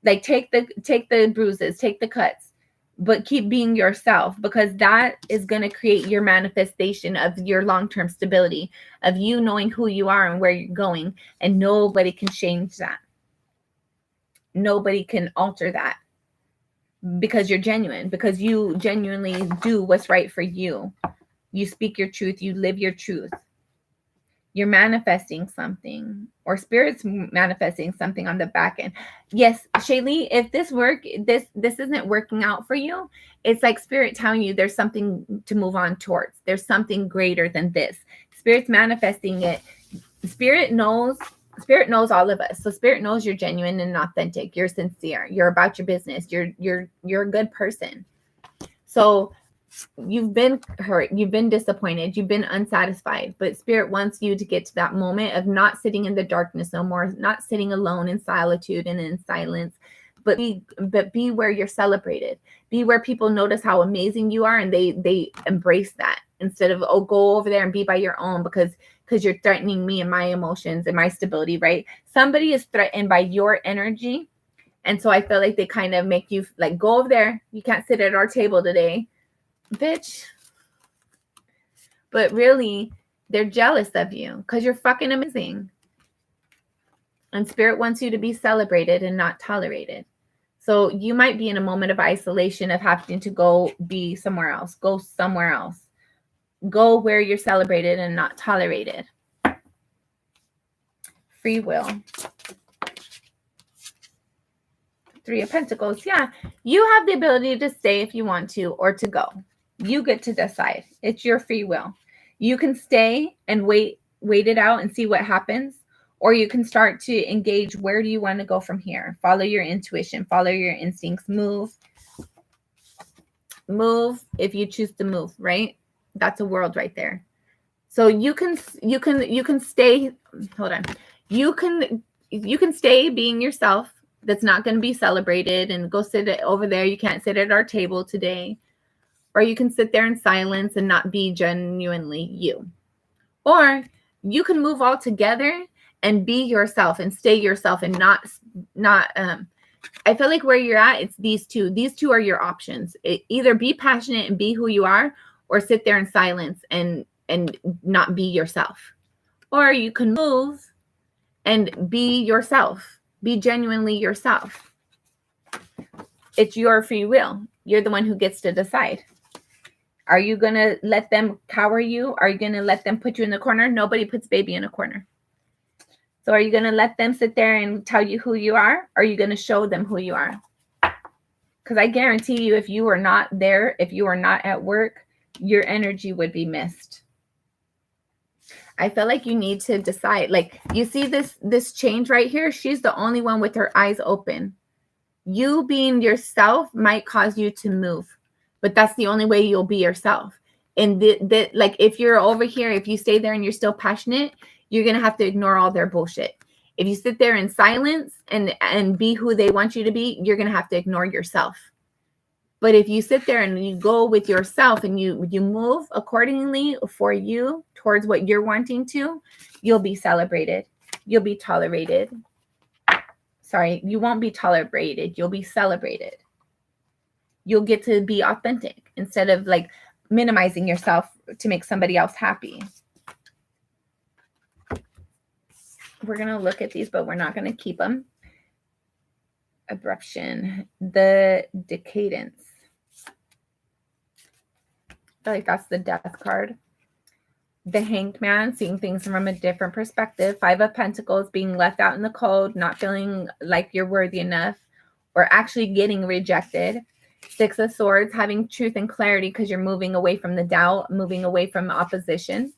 Like, take the bruises, take the cuts, but keep being yourself, because that is going to create your manifestation of your long-term stability, of you knowing who you are and where you're going, and nobody can change that. Nobody can alter that, because you're genuine, because you genuinely do what's right for you. You speak your truth, you live your truth. You're manifesting something, or Spirit's manifesting something on the back end. Yes, Shaylee, if this isn't working out for you, it's like Spirit telling you there's something to move on towards. There's something greater than this. Spirit's manifesting it. Spirit knows all of us. So Spirit knows you're genuine and authentic. You're sincere. You're about your business. You're a good person. So you've been hurt, you've been disappointed, you've been unsatisfied, but Spirit wants you to get to that moment of not sitting in the darkness no more, not sitting alone in solitude and in silence, but be where you're celebrated. Be where people notice how amazing you are, and they embrace that, instead of, oh, go over there and be by your own because you're threatening me and my emotions and my stability, right? Somebody is threatened by your energy, and so I feel like they kind of make you like, go over there, you can't sit at our table today, bitch. But really, they're jealous of you because you're fucking amazing. And Spirit wants you to be celebrated and not tolerated. So you might be in a moment of isolation, of having to go be somewhere else. Go somewhere else. Go where you're celebrated and not tolerated. Free will. 3 of Pentacles. Yeah, you have the ability to stay if you want to, or to go. You get to decide. It's your free will. You can stay and wait it out and see what happens, or you can start to engage. Where do you want to go from here? Follow your intuition, follow your instincts, move if you choose to move, right? That's a world right there. So you can stay, hold on. You can stay being yourself. That's not going to be celebrated, and go sit over there. You can't sit at our table today. Or you can sit there in silence and not be genuinely you. Or you can move all together and be yourself and stay yourself, and not I feel like where you're at, it's these two. These two are your options. Either be passionate and be who you are, or sit there in silence and not be yourself. Or you can move and be yourself. Be genuinely yourself. It's your free will. You're the one who gets to decide. Are you going to let them cower you? Are you going to let them put you in the corner? Nobody puts baby in a corner. So are you going to let them sit there and tell you who you are? Or are you going to show them who you are? Because I guarantee you, if you were not there, if you were not at work, your energy would be missed. I feel like you need to decide. Like, you see this change right here? She's the only one with her eyes open. You being yourself might cause you to move, but that's the only way you'll be yourself. And like, if you're over here, if you stay there and you're still passionate, you're going to have to ignore all their bullshit. If you sit there in silence and be who they want you to be, you're going to have to ignore yourself. But if you sit there and you go with yourself and you move accordingly for you towards what you're wanting to, you'll be celebrated. You'll be tolerated. sorry, you won't be tolerated. You'll be celebrated. You'll get to be authentic instead of like minimizing yourself to make somebody else happy. We're going to look at these, but we're not going to keep them. Abruption, the decadence. I feel like that's the death card. The Hanged Man, seeing things from a different perspective. 5 of Pentacles, being left out in the cold, not feeling like you're worthy enough, or actually getting rejected. 6 of Swords, having truth and clarity because you're moving away from the doubt, moving away from opposition.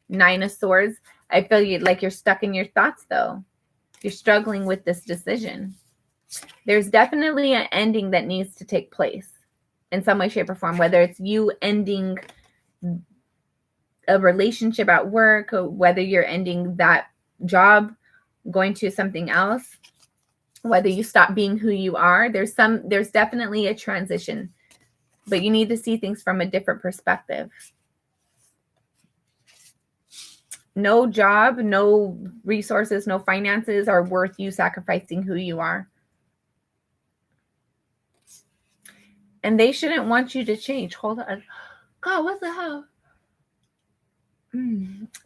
9 of Swords, I feel like you're stuck in your thoughts though. You're struggling with this decision. There's definitely an ending that needs to take place in some way, shape, or form, whether it's you ending a relationship at work, or whether you're ending that job, going to something else, whether you stop being who you are. There's definitely a transition, but you need to see things from a different perspective. No job, no resources, no finances are worth you sacrificing who you are. And they shouldn't want you to change. Hold on. God, what the hell?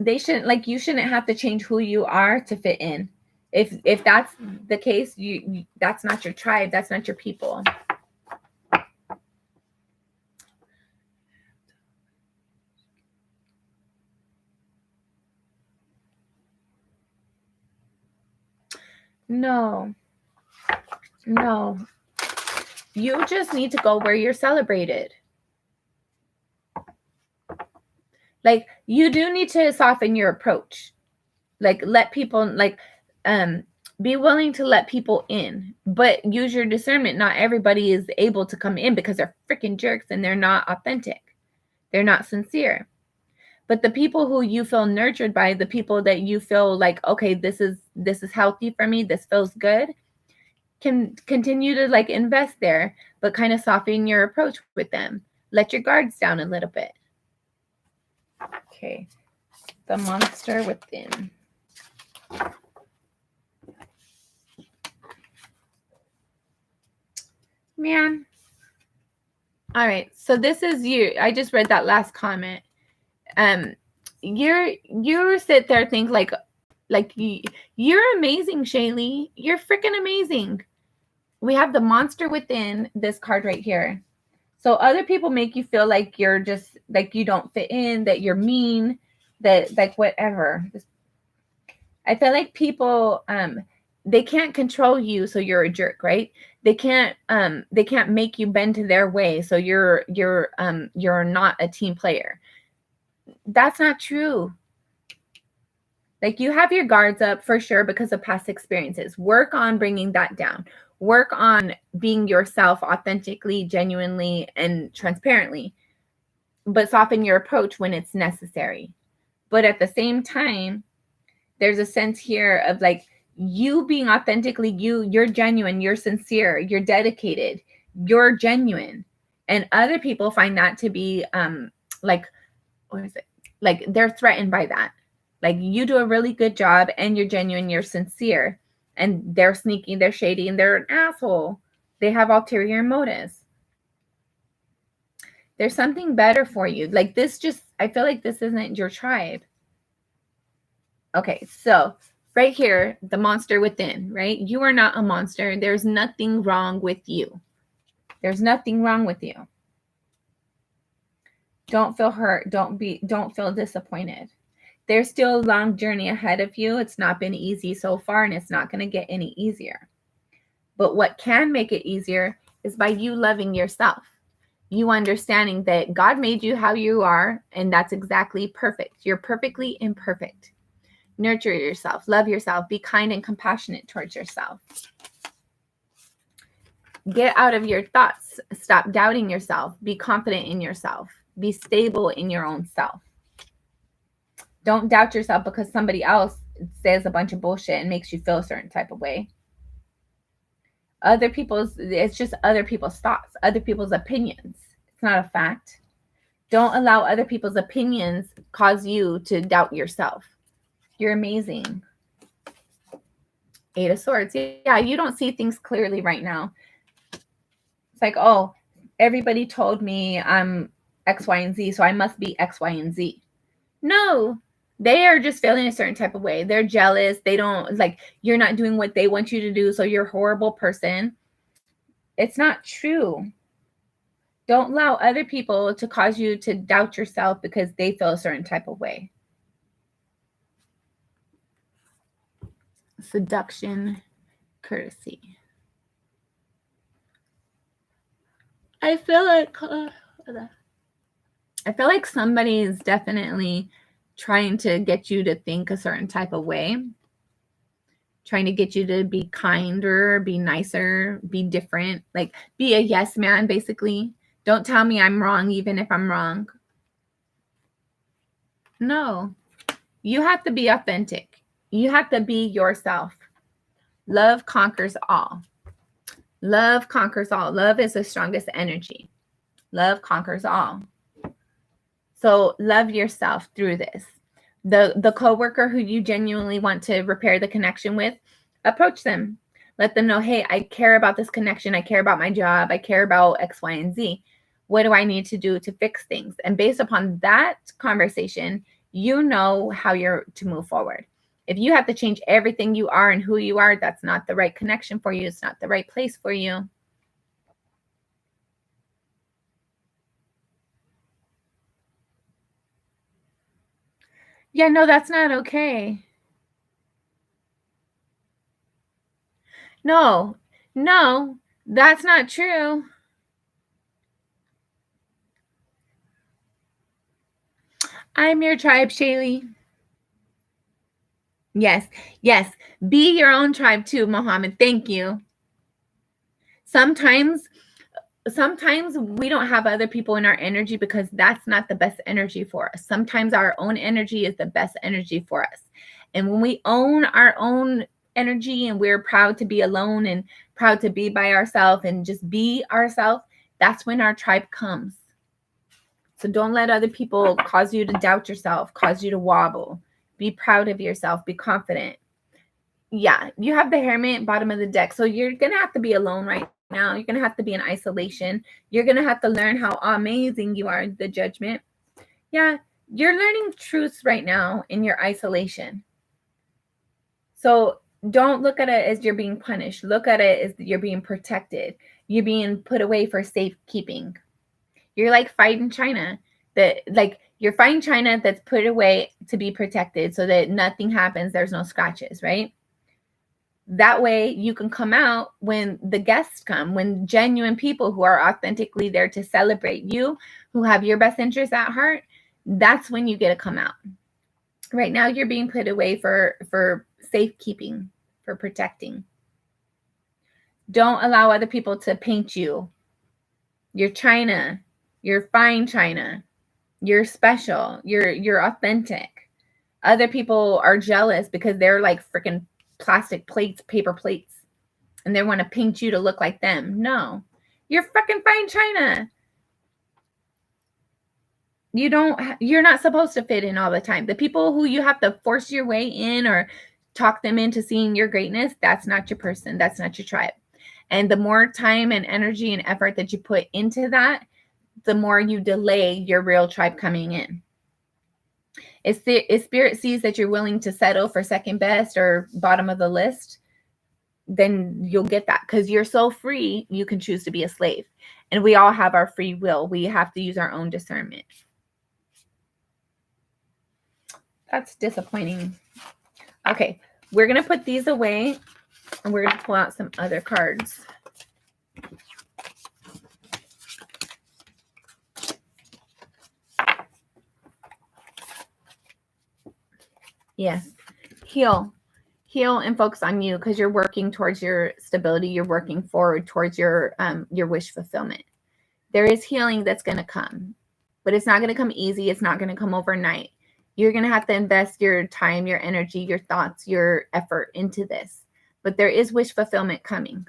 They shouldn't, like, you shouldn't have to change who you are to fit in. If that's the case, you that's not your tribe. That's not your people. No. You just need to go where you're celebrated. Like, you do need to soften your approach. Like, let people, like, be willing to let people in, but use your discernment. Not everybody is able to come in because they're freaking jerks and they're not authentic. They're not sincere. But the people who you feel nurtured by, the people that you feel like, okay, this is healthy for me, this feels good, can continue to like invest there, but kind of soften your approach with them. Let your guards down a little bit. Okay. The monster within. Man. All right. So this is you. I just read that last comment. You sit there think like you're amazing, Shaylee. You're freaking amazing. We have the monster within, this card right here. So other people make you feel like you're just like you don't fit in, that you're mean, that like whatever. I feel like people they can't control you, so you're a jerk, right? They can't make you bend to their way, so you're not a team player. That's not true. Like, you have your guards up for sure because of past experiences. Work on bringing that down. Work on being yourself authentically, genuinely, and transparently, but soften your approach when it's necessary. But at the same time, there's a sense here of like you being authentically you're genuine, you're sincere, you're dedicated, you're genuine. And other people find that to be like, what is it? Like, they're threatened by that. Like, you do a really good job and you're genuine, you're sincere, and they're sneaky, they're shady, and they're an asshole. They have ulterior motives. There's something better for you. Like, this just, I feel like this isn't your tribe. Okay, so right here, the monster within, right? You are not a monster. There's nothing wrong with you. There's nothing wrong with you. Don't feel hurt. Don't feel disappointed. There's still a long journey ahead of you. It's not been easy so far, and it's not going to get any easier. But what can make it easier is by you loving yourself. You understanding that God made you how you are, and that's exactly perfect. You're perfectly imperfect. Nurture yourself. Love yourself. Be kind and compassionate towards yourself. Get out of your thoughts. Stop doubting yourself. Be confident in yourself. Be stable in your own self. Don't doubt yourself because somebody else says a bunch of bullshit and makes you feel a certain type of way. It's just other people's thoughts, other people's opinions. It's not a fact. Don't allow other people's opinions cause you to doubt yourself. You're amazing. Eight of Swords. Yeah, you don't see things clearly right now. It's like, oh, everybody told me I'm X, Y, and Z, so I must be X, Y, and Z. No, they are just feeling a certain type of way. They're jealous. They don't like, you're not doing what they want you to do, so you're a horrible person. It's not true. Don't allow other people to cause you to doubt yourself because they feel a certain type of way. Seduction, courtesy. I feel like somebody is definitely trying to get you to think a certain type of way, trying to get you to be kinder, be nicer, be different, like be a yes man, basically. Don't tell me I'm wrong, even if I'm wrong. No, you have to be authentic. You have to be yourself. Love conquers all. Love conquers all. Love is the strongest energy. Love conquers all. So love yourself through this. The coworker who you genuinely want to repair the connection with, approach them. Let them know, hey, I care about this connection. I care about my job. I care about X, Y, and Z. What do I need to do to fix things? And based upon that conversation, you know how you're to move forward. If you have to change everything you are and who you are, that's not the right connection for you. It's not the right place for you. Yeah, no, that's not okay. No, that's not true. I'm your tribe, Shaylee. Yes. Be your own tribe too, Mohammed. Thank you. Sometimes we don't have other people in our energy because that's not the best energy for us. Sometimes our own energy is the best energy for us. And when we own our own energy and we're proud to be alone and proud to be by ourselves and just be ourselves, that's when our tribe comes. So don't let other people cause you to doubt yourself, cause you to wobble. Be proud of yourself. Be confident. Yeah, you have the Hermit bottom of the deck. So you're going to have to be alone right now. You're going to have to be in isolation. You're going to have to learn how amazing you are, the Judgment. Yeah, you're learning truths right now in your isolation. So don't look at it as you're being punished. Look at it as you're being protected. You're being put away for safekeeping. You're like fighting China. You're fighting China that's put away to be protected so that nothing happens. There's no scratches, right? That way you can come out when the guests come, when genuine people who are authentically there to celebrate you, who have your best interests at heart, that's when you get to come out. Right now you're being put away for safekeeping, for protecting. Don't allow other people to paint you. You're China. You're fine China. You're special. You're authentic. Other people are jealous because they're like freaking plastic plates, paper plates, and they want to paint you to look like them. No, you're fucking fine China. You're not supposed to fit in all the time. The people who you have to force your way in or talk them into seeing your greatness, that's not your person. That's not your tribe. And the more time and energy and effort that you put into that, the more you delay your real tribe coming in. If spirit sees that you're willing to settle for second best or bottom of the list, then you'll get that because you're so free, you can choose to be a slave. And we all have our free will. We have to use our own discernment. That's disappointing. Okay, we're going to put these away and we're going to pull out some other cards. Yes. Heal and focus on you because you're working towards your stability. You're working forward towards your wish fulfillment. There is healing that's going to come, but it's not going to come easy. It's not going to come overnight. You're going to have to invest your time, your energy, your thoughts, your effort into this. But there is wish fulfillment coming.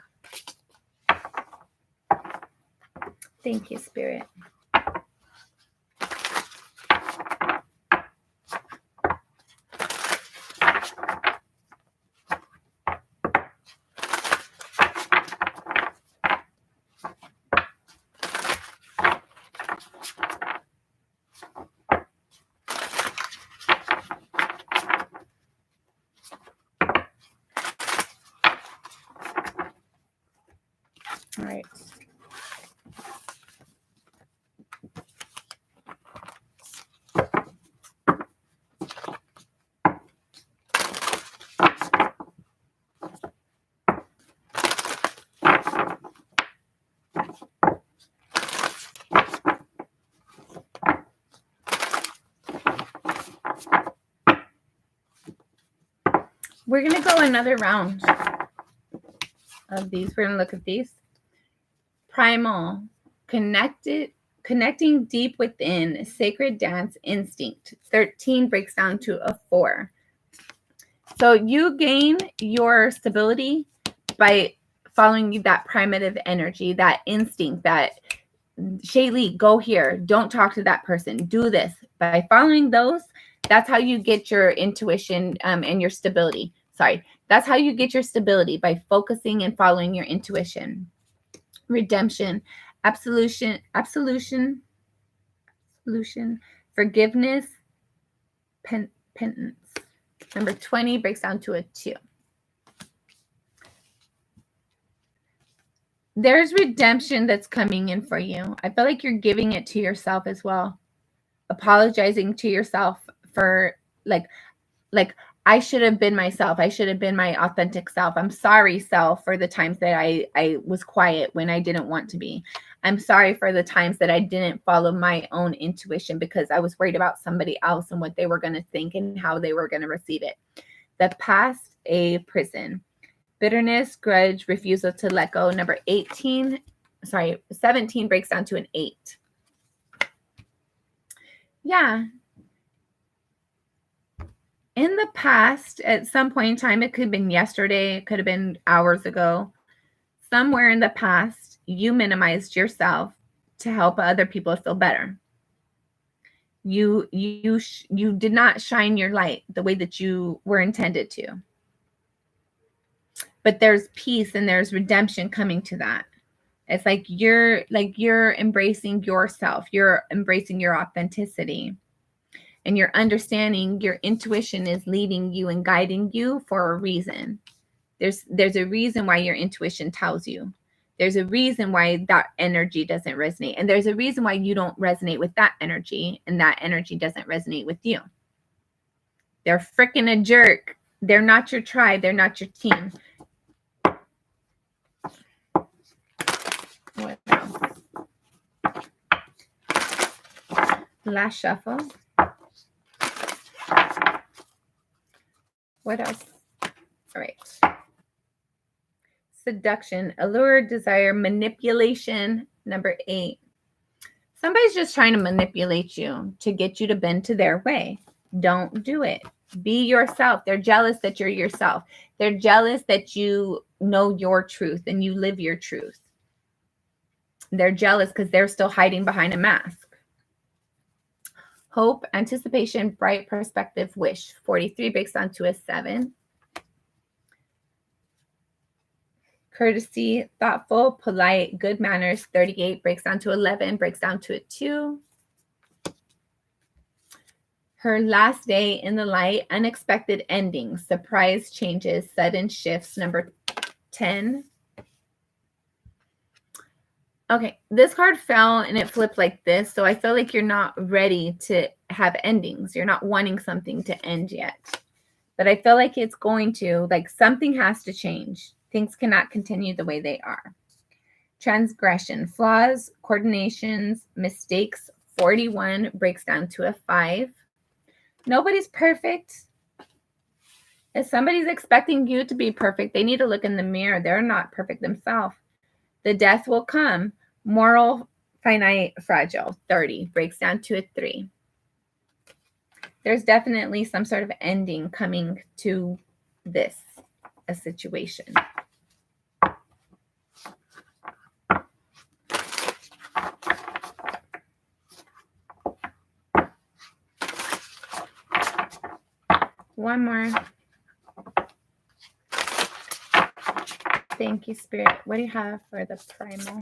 Thank you, Spirit. We're going to go another round of these. We're going to look at these. Primal, connecting deep within, sacred dance instinct. 13 breaks down to a 4. So you gain your stability by following that primitive energy, that instinct, that Shaylee, go here. Don't talk to that person. Do this. By following those, that's how you get your intuition and your stability. Sorry. That's how you get your stability, by focusing and following your intuition. Redemption, absolution, forgiveness, penitence. Number 20 breaks down to a 2. There's redemption that's coming in for you. I feel like you're giving it to yourself as well. Apologizing to yourself for like I should have been myself. I should have been my authentic self. I'm sorry, self, for the times that I was quiet when I didn't want to be. I'm sorry for the times that I didn't follow my own intuition because I was worried about somebody else and what they were going to think and how they were going to receive it. The past, a prison. Bitterness, grudge, refusal to let go. Number 17 breaks down to an 8. Yeah. In the past, at some point in time, it could have been yesterday, it could have been hours ago, somewhere in the past, you minimized yourself to help other people feel better. You did not shine your light the way that you were intended to. But there's peace and there's redemption coming to that. It's like you're embracing yourself. You're embracing your authenticity. And you're understanding your intuition is leading you and guiding you for a reason. There's a reason why your intuition tells you. There's a reason why that energy doesn't resonate. And there's a reason why you don't resonate with that energy and that energy doesn't resonate with you. They're freaking a jerk. They're not your tribe. They're not your team. What else? Last shuffle. What else? All right. Seduction, allure, desire, manipulation. Number 8. Somebody's just trying to manipulate you to get you to bend to their way. Don't do it. Be yourself. They're jealous that you're yourself. They're jealous that you know your truth and you live your truth. They're jealous because they're still hiding behind a mask. Hope, anticipation, bright perspective, wish. 43 breaks down to a 7. Courtesy, thoughtful, polite, good manners. 38 breaks down to 11, breaks down to a 2. Her last day in the light, unexpected endings, surprise changes, sudden shifts. Number 10. Okay, this card fell and it flipped like this. So I feel like you're not ready to have endings. You're not wanting something to end yet. But I feel like it's going to, like something has to change. Things cannot continue the way they are. Transgression, flaws, coordinations, mistakes. 41 breaks down to a 5. Nobody's perfect. If somebody's expecting you to be perfect, they need to look in the mirror. They're not perfect themselves. The death will come. Moral, finite, fragile. 30 breaks down to a 3. There's definitely some sort of ending coming to this, a situation. One more. Thank you, Spirit. What do you have for the primal?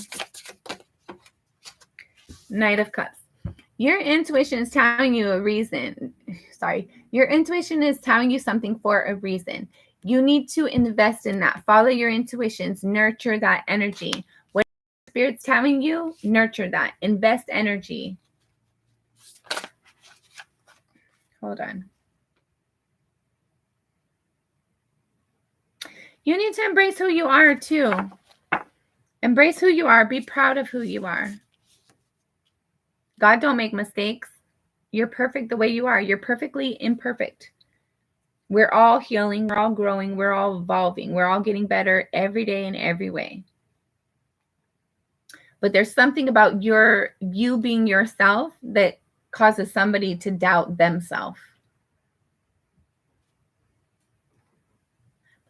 Knight of Cups. Your intuition is telling you a reason. Sorry. Your intuition is telling you something for a reason. You need to invest in that. Follow your intuitions. Nurture that energy. What Spirit's telling you, nurture that. Invest energy. Hold on. You need to embrace who you are too. Embrace who you are. Be proud of who you are. God don't make mistakes. You're perfect the way you are. You're perfectly imperfect. We're all healing, we're all growing, we're all evolving, we're all getting better every day in every way. But there's something about you being yourself that causes somebody to doubt themselves.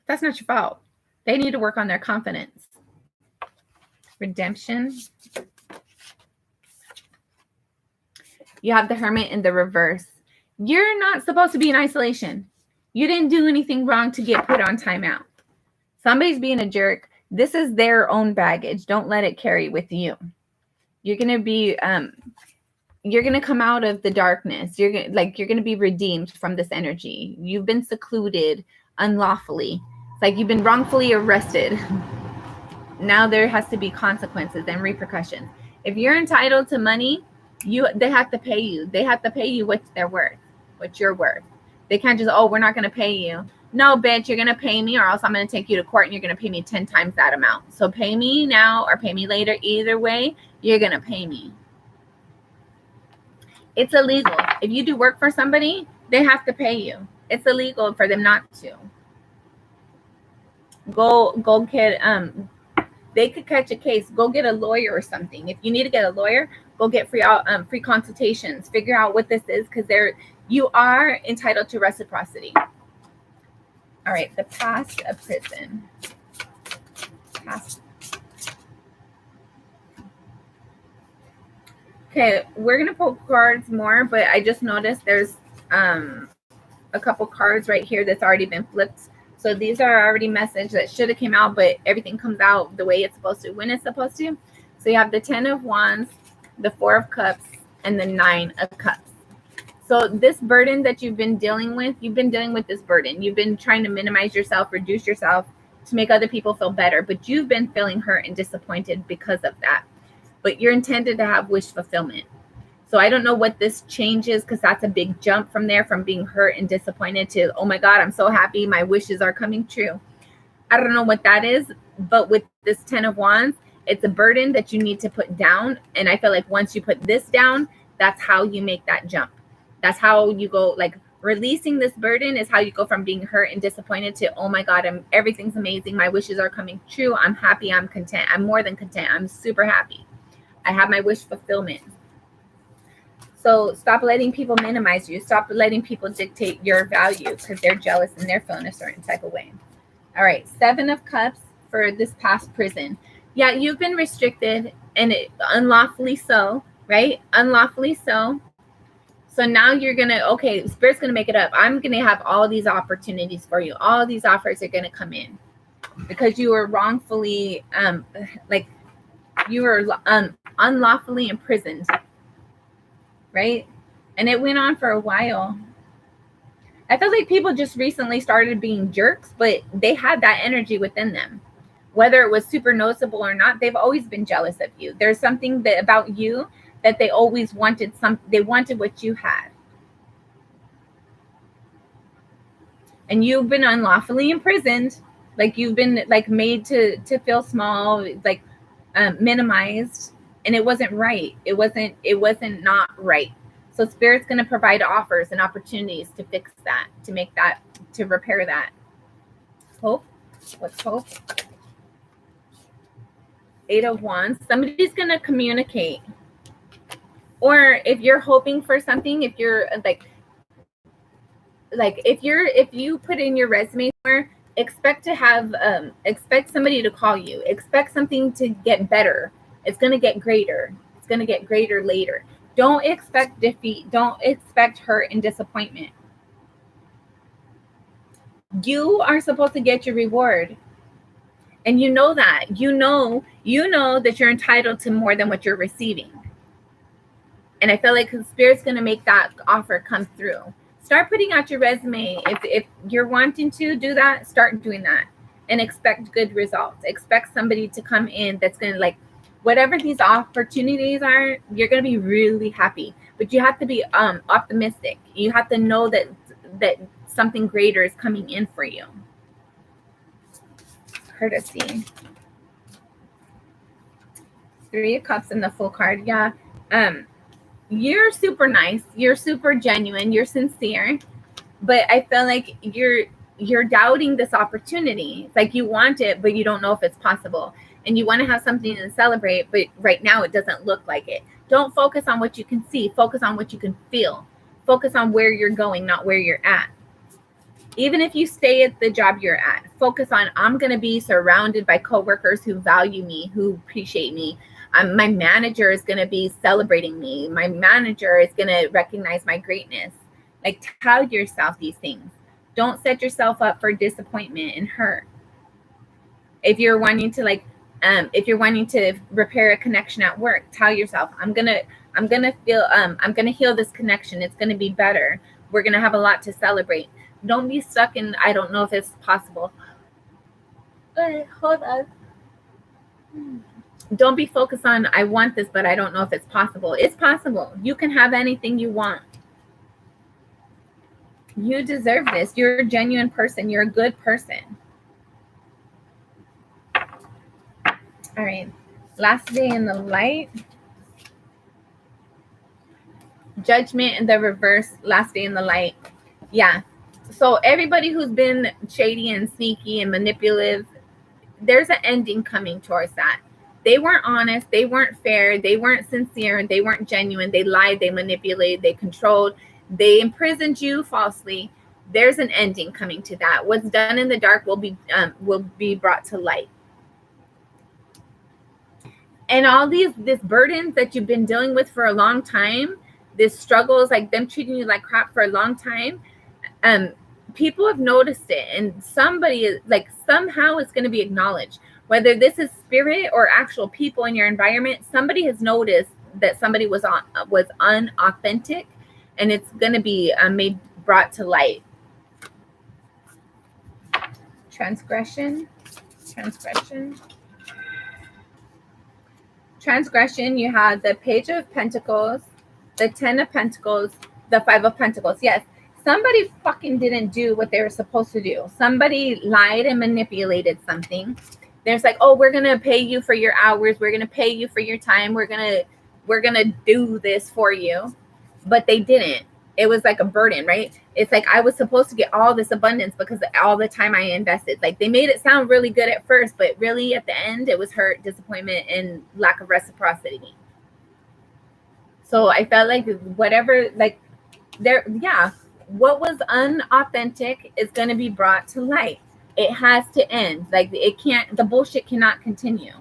That's not your fault. They need to work on their confidence. Redemption. You have the Hermit in the reverse. You're not supposed to be in isolation. You didn't do anything wrong to get put on timeout. Somebody's being a jerk. This is their own baggage. Don't let it carry with you. You're gonna be you're gonna come out of the darkness. You're gonna be redeemed from this energy. You've been secluded unlawfully. It's like you've been wrongfully arrested. Now there has to be consequences and repercussions. If you're entitled to money, they have to pay you. They have to pay you what they're worth, what you're worth. They can't just, we're not gonna pay you. No, bitch, you're gonna pay me, or else I'm gonna take you to court and you're gonna pay me 10 times that amount. So pay me now or pay me later. Either way, you're gonna pay me. It's illegal. If you do work for somebody, they have to pay you. It's illegal for them not to. Go get they could catch a case. Go get a lawyer or something. If you need to get a lawyer, go get free consultations. Figure out what this is, because you are entitled to reciprocity. All right, the past of prison. Past. Okay, we're gonna pull cards more, but I just noticed there's a couple cards right here that's already been flipped. So these are already message that should have came out, but everything comes out the way it's supposed to, when it's supposed to. So you have the 10 of Wands, the 4 of Cups, and the 9 of Cups. So this burden that you've been dealing with this burden. You've been trying to minimize yourself, reduce yourself to make other people feel better, but you've been feeling hurt and disappointed because of that. But you're intended to have wish fulfillment. So I don't know what this changes, because that's a big jump from there, from being hurt and disappointed to, oh my God, I'm so happy, my wishes are coming true. I don't know what that is, but with this 10 of Wands, it's a burden that you need to put down. And I feel like once you put this down, that's how you make that jump. That's how you go, like releasing this burden is how you go from being hurt and disappointed to, oh my God, everything's amazing. My wishes are coming true. I'm happy. I'm content. I'm more than content. I'm super happy. I have my wish fulfillment. So stop letting people minimize you. Stop letting people dictate your value, because they're jealous and they're feeling a certain type of way. All right, 7 of Cups for this past prison. Yeah, you've been restricted, and unlawfully so, right? Unlawfully so. So now you're going to, okay, Spirit's going to make it up. I'm going to have all these opportunities for you. All these offers are going to come in because you were wrongfully, you were unlawfully imprisoned. Right? And it went on for a while. I feel like people just recently started being jerks, but they had that energy within them. Whether it was super noticeable or not, they've always been jealous of you. There's something about you that they always wanted. They wanted what you had. And you've been unlawfully imprisoned. Like you've been made to feel small, minimized. And it wasn't right. It wasn't not right. So Spirit's going to provide offers and opportunities to fix that, to make that, to repair that. Hope. What's hope? 8 of Wands. Somebody's going to communicate. Or if you're hoping for something, if you're if you put in your resume somewhere, expect somebody to call you. Expect something to get better. It's going to get greater. It's going to get greater later. Don't expect defeat. Don't expect hurt and disappointment. You are supposed to get your reward. And you know that. You know that you're entitled to more than what you're receiving. And I feel like Spirit's going to make that offer come through. Start putting out your resume. If you're wanting to do that, start doing that. And expect good results. Expect somebody to come in that's going to whatever these opportunities are, you're going to be really happy. But you have to be optimistic. You have to know that something greater is coming in for you. Courtesy. 3 of Cups in the full card. Yeah. You're super nice. You're super genuine. You're sincere. but I feel like you're doubting this opportunity. It's like you want it, but you don't know if it's possible. And you want to have something to celebrate, but right now it doesn't look like it. Don't focus on what you can see. Focus on what you can feel. Focus on where you're going, not where you're at. Even if you stay at the job you're at, focus on, I'm going to be surrounded by coworkers who value me, who appreciate me. My manager is going to be celebrating me. My manager is going to recognize my greatness. Like, tell yourself these things. Don't set yourself up for disappointment and hurt. If you're wanting to repair a connection at work, tell yourself, I'm gonna heal this connection. It's gonna be better. We're gonna have a lot to celebrate. Don't be stuck in, I don't know if it's possible. Hold on. Don't be focused on, I want this, but I don't know if it's possible. It's possible. You can have anything you want. You deserve this. You're a genuine person. You're a good person. All right. Last day in the light. Judgment in the reverse. Last day in the light. Yeah. So everybody who's been shady and sneaky and manipulative, there's an ending coming towards that. They weren't honest. They weren't fair. They weren't sincere. They weren't genuine. They lied. They manipulated. They controlled. They imprisoned you falsely. There's an ending coming to that. What's done in the dark will be brought to light. And all these burdens that you've been dealing with for a long time, this struggles, like them treating you like crap for a long time, people have noticed it, and somebody is like, somehow it's going to be acknowledged. Whether this is spirit or actual people in your environment, somebody has noticed that somebody was unauthentic, and it's going to be brought to light. Transgression. You have the Page of Pentacles, the 10 of Pentacles, the 5 of Pentacles. Yes, somebody fucking didn't do what they were supposed to do. Somebody lied and manipulated something. There's like, oh, we're gonna pay you for your hours. We're gonna pay you for your time. We're gonna do this for you, but they didn't. It was like a burden, right? It's like, I was supposed to get all this abundance because of all the time I invested. Like, they made it sound really good at first, but really at the end, it was hurt, disappointment, and lack of reciprocity. So I felt like whatever, like, what was unauthentic is going to be brought to light. It has to end. Like, the bullshit cannot continue,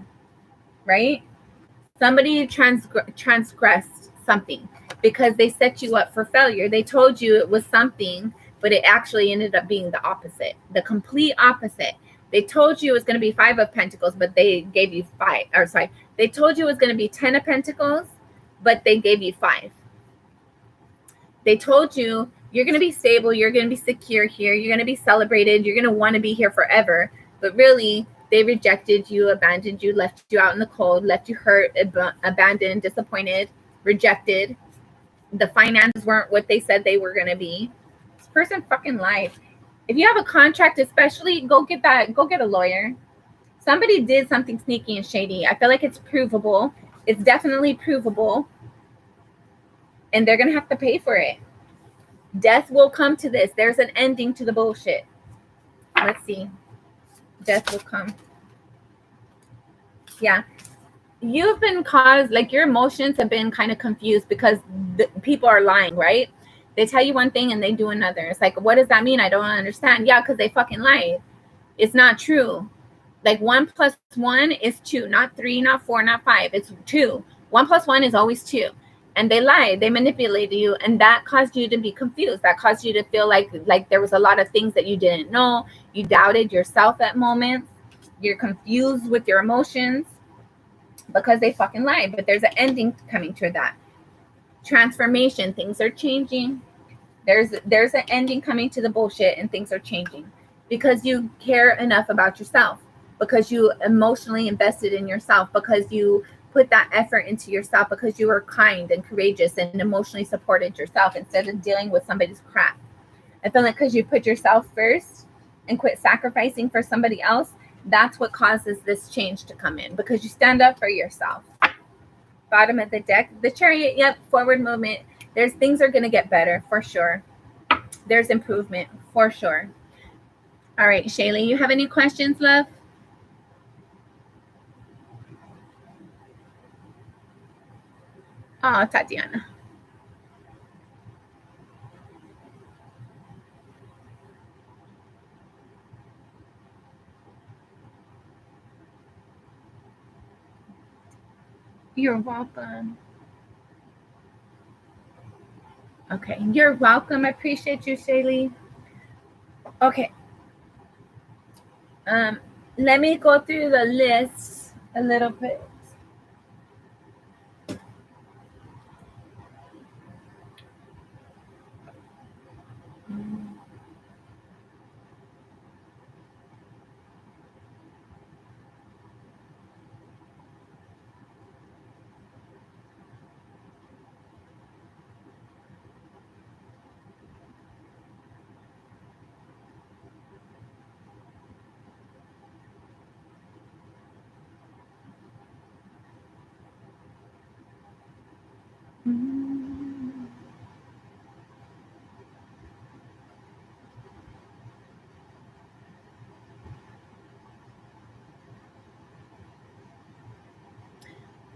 right? Somebody transgressed something because they set you up for failure. They told you it was something, but it actually ended up being the opposite, the complete opposite. They told you it was going to be 5 of Pentacles, but they gave you 5. Or sorry, they told you it was going to be 10 of Pentacles, but they gave you 5. They told you you're going to be stable, you're going to be secure here, you're going to be celebrated, you're going to want to be here forever, but really they rejected you, abandoned you, left you out in the cold, left you hurt, abandoned, disappointed, rejected. The finances weren't what they said they were going to be. This person fucking lied. If you have a contract, especially, go get a lawyer. Somebody did something sneaky and shady. I feel like it's provable. It's definitely provable. And they're going to have to pay for it. Death will come to this. There's an ending to the bullshit. Let's see. Death will come. Yeah. You've been caused, like, your emotions have been kind of confused because people are lying, right? They tell you one thing and they do another. It's like, what does that mean? I don't understand. Yeah, because they fucking lied. It's not true. Like, 1 + 1 is 2, not 3, not 4, not 5. It's 2. 1 + 1 is always 2. And they lied. They manipulated you, and that caused you to be confused. That caused you to feel like there was a lot of things that you didn't know. You doubted yourself at moments. You're confused with your emotions because they fucking lied. But there's an ending coming to that. Transformation. Things are changing. There's an ending coming to the bullshit, and things are changing because you care enough about yourself, because you emotionally invested in yourself, because you put that effort into yourself, because you were kind and courageous and emotionally supported yourself instead of dealing with somebody's crap. I feel like because you put yourself first and quit sacrificing for somebody else, that's what causes this change to come in, because you stand up for yourself. Bottom of the deck, the Chariot. Yep, forward movement. Things are going to get better for sure. there's improvement for sure. All right, Shaylee, you have any questions, love? Oh, Tatiana. You're welcome. Okay, you're welcome. I appreciate you, Shaylee. Okay. Let me go through the list a little bit.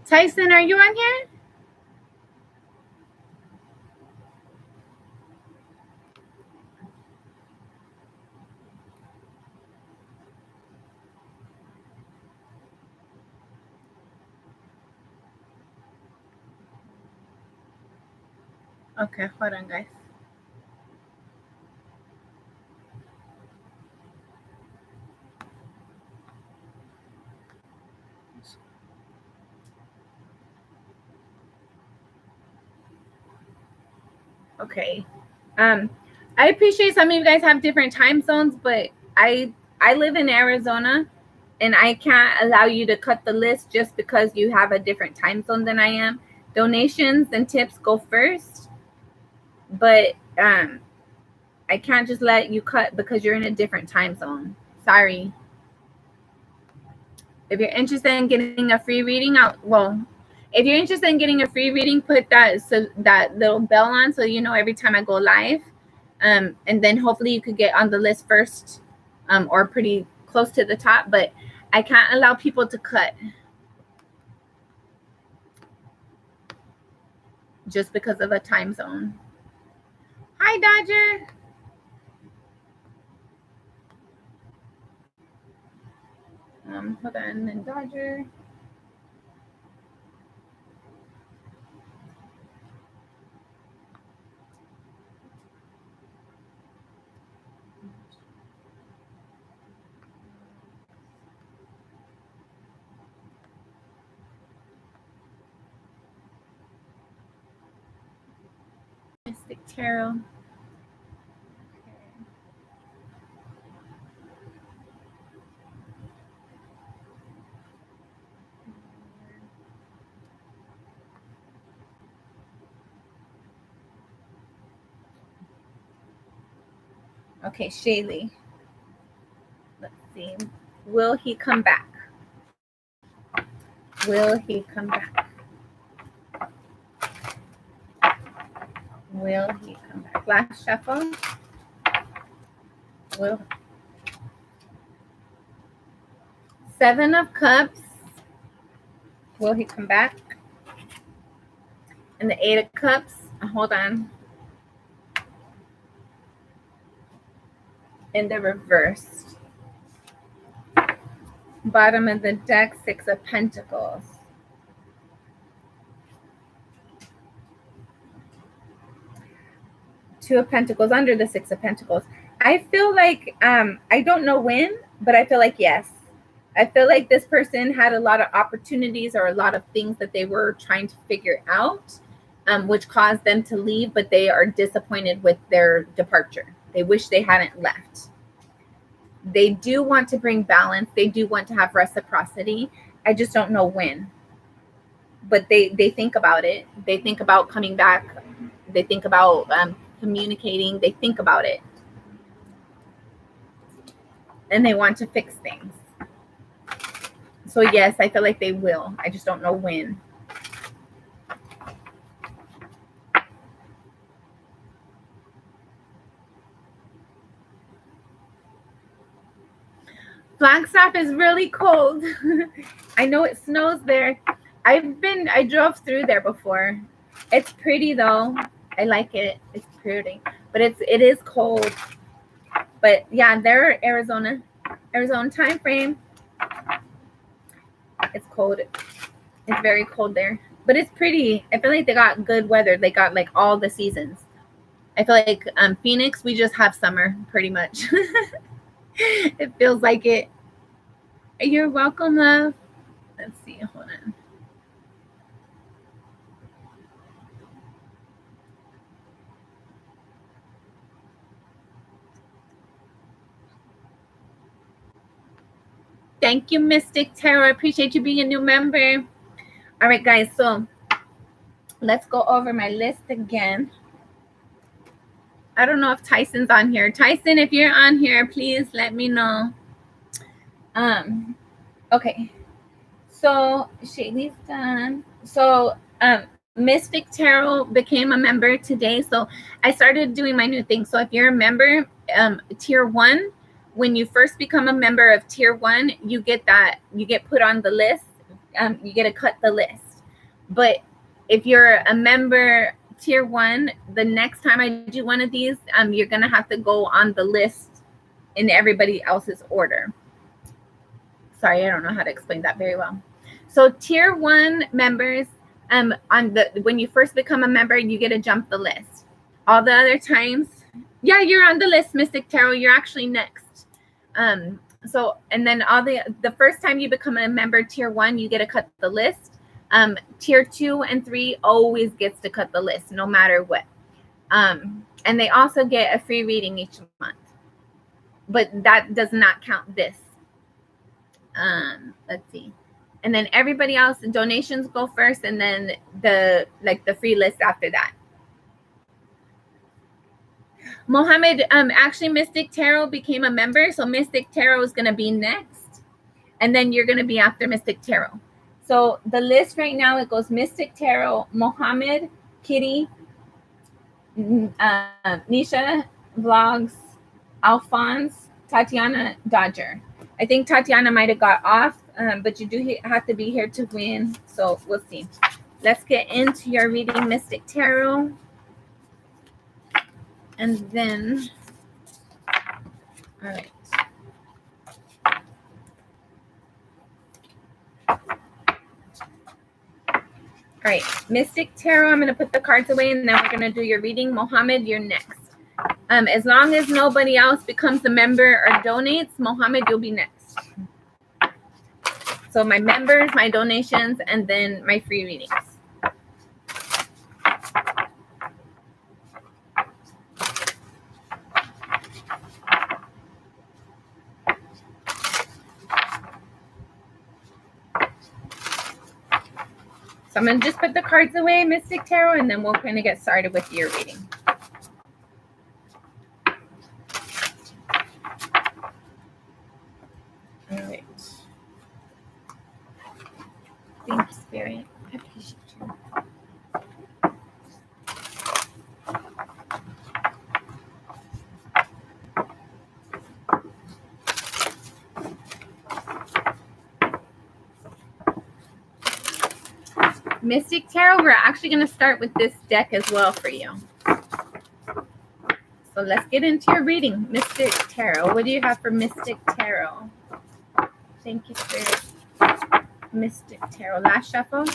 Tyson, are you on here? Okay, hold on, guys. Okay. I appreciate some of you guys have different time zones, but I live in Arizona, and I can't allow you to cut the list just because you have a different time zone than I am. Donations and tips go first, but I can't just let you cut because you're in a different time zone. Sorry. If you're interested in getting a free reading, if you're interested in getting a free reading, put that little bell on so you know every time I go live. And then hopefully you could get on the list first, or pretty close to the top. But I can't allow people to cut just because of a time zone. Hi, Dodger. Hold on, then Dodger. Mystic Tarot. Okay, Shaylee. Let's see. Will he come back? Will he come back? Will he come back? Last shuffle. Will. Seven of Cups. Will he come back? And the Eight of Cups. Hold on. In the reverse. Bottom of the deck, Six of Pentacles. Two of Pentacles under the Six of Pentacles. I feel like, I don't know when, but I feel like yes. I feel like this person had a lot of opportunities or a lot of things that they were trying to figure out, which caused them to leave, but they are disappointed with their departure. They wish they hadn't left. They do want to bring balance. They do want to have reciprocity. I just don't know when. But they think about it. They think about coming back. They think about communicating. They think about it. And they want to fix things. So yes, I feel like they will. I just don't know when. Flagstaff is really cold. I know it snows there. I drove through there before. It's pretty though. I like it. It's pretty, but it is cold. But yeah, they're Arizona time frame. It's cold. It's very cold there, but it's pretty. I feel like they got good weather. They got like all the seasons. I feel like Phoenix, we just have summer pretty much. It feels like it. You're welcome, love. Let's see. Hold on. Thank you, Mystic Tarot. I appreciate you being a new member. All right, guys. So let's go over my list again. I don't know if Tyson's on here. Tyson, if you're on here, please let me know. Okay. So Shaylee's done. So Mystic Tarot became a member today. So I started doing my new thing. So if you're a member, tier 1, when you first become a member of tier 1, you get put on the list. You get to cut the list. But if you're a member tier 1, the next time I do one of these, you're gonna have to go on the list in everybody else's order. Sorry, I don't know how to explain that very well. So tier 1 members, when you first become a member, you get to jump the list. All the other times, yeah, you're on the list, Mystic Tarot. You're actually next. So, and then the first time you become a member tier 1, you get to cut the list. Tier 2 and 3 always gets to cut the list, no matter what. And they also get a free reading each month, but that does not count this. Let's see. And then everybody else, donations go first, and then the free list after that. Mohammed, actually Mystic Tarot became a member, so Mystic Tarot is going to be next, and then you're going to be after Mystic Tarot. So the list right now, it goes Mystic Tarot, Mohammed, Kitty, Nisha, Vlogs, Alphonse, Tatiana, Dodger. I think Tatiana might have got off, but you do have to be here to win. So we'll see. Let's get into your reading, Mystic Tarot. And then, all right. All right, Mystic Tarot, I'm going to put the cards away, and then we're going to do your reading. Mohammed, you're next. As long as nobody else becomes a member or donates, Mohammed, you'll be next. So my members, my donations, and then my free readings. So I'm going to just put the cards away, Mystic Tarot, and then we'll kind of get started with your reading. All right. Thank you, Spirit. I appreciate you. Mystic Tarot, we're actually going to start with this deck as well for you. So let's get into your reading. Mystic Tarot. What do you have for Mystic Tarot? Thank you, Spirit. Mystic Tarot. Last shuffle.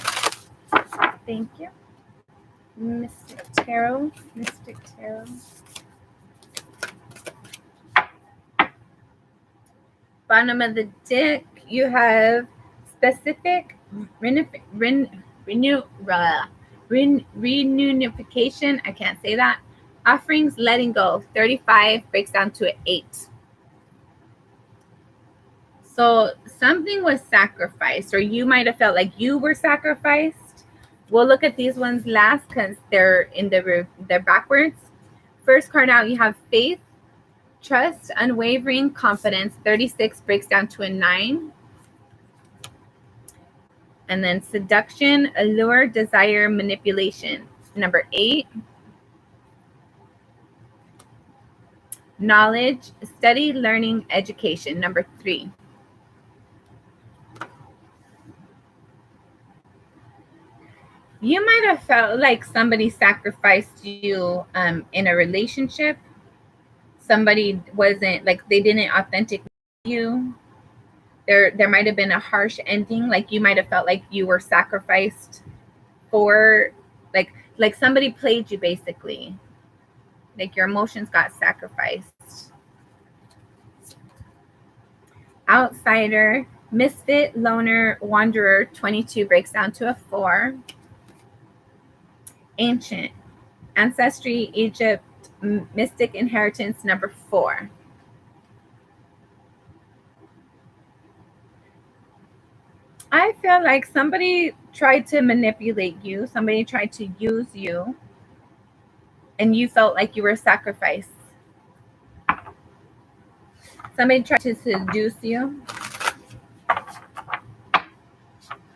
Thank you. Mystic Tarot. Mystic Tarot. Bottom of the deck, you have specific reunification. I can't say that. Offerings, letting go. 35 breaks down to an 8. So something was sacrificed, or you might have felt like you were sacrificed. We'll look at these ones last because they're backwards. First card out, you have faith, trust, unwavering confidence. 36 breaks down to a 9. And then seduction, allure, desire, manipulation. Number 8. Knowledge, study, learning, education. Number 3. You might have felt like somebody sacrificed you in a relationship. Somebody wasn't like, they didn't authentically you. There might have been a harsh ending. Like you might have felt like you were sacrificed for, like somebody played you basically. Like your emotions got sacrificed. Outsider, misfit, loner, wanderer, 22 breaks down to a 4. Ancient, ancestry, Egypt, mystic inheritance, number 4. I feel like somebody tried to manipulate you, somebody tried to use you, and you felt like you were sacrificed. Somebody tried to seduce you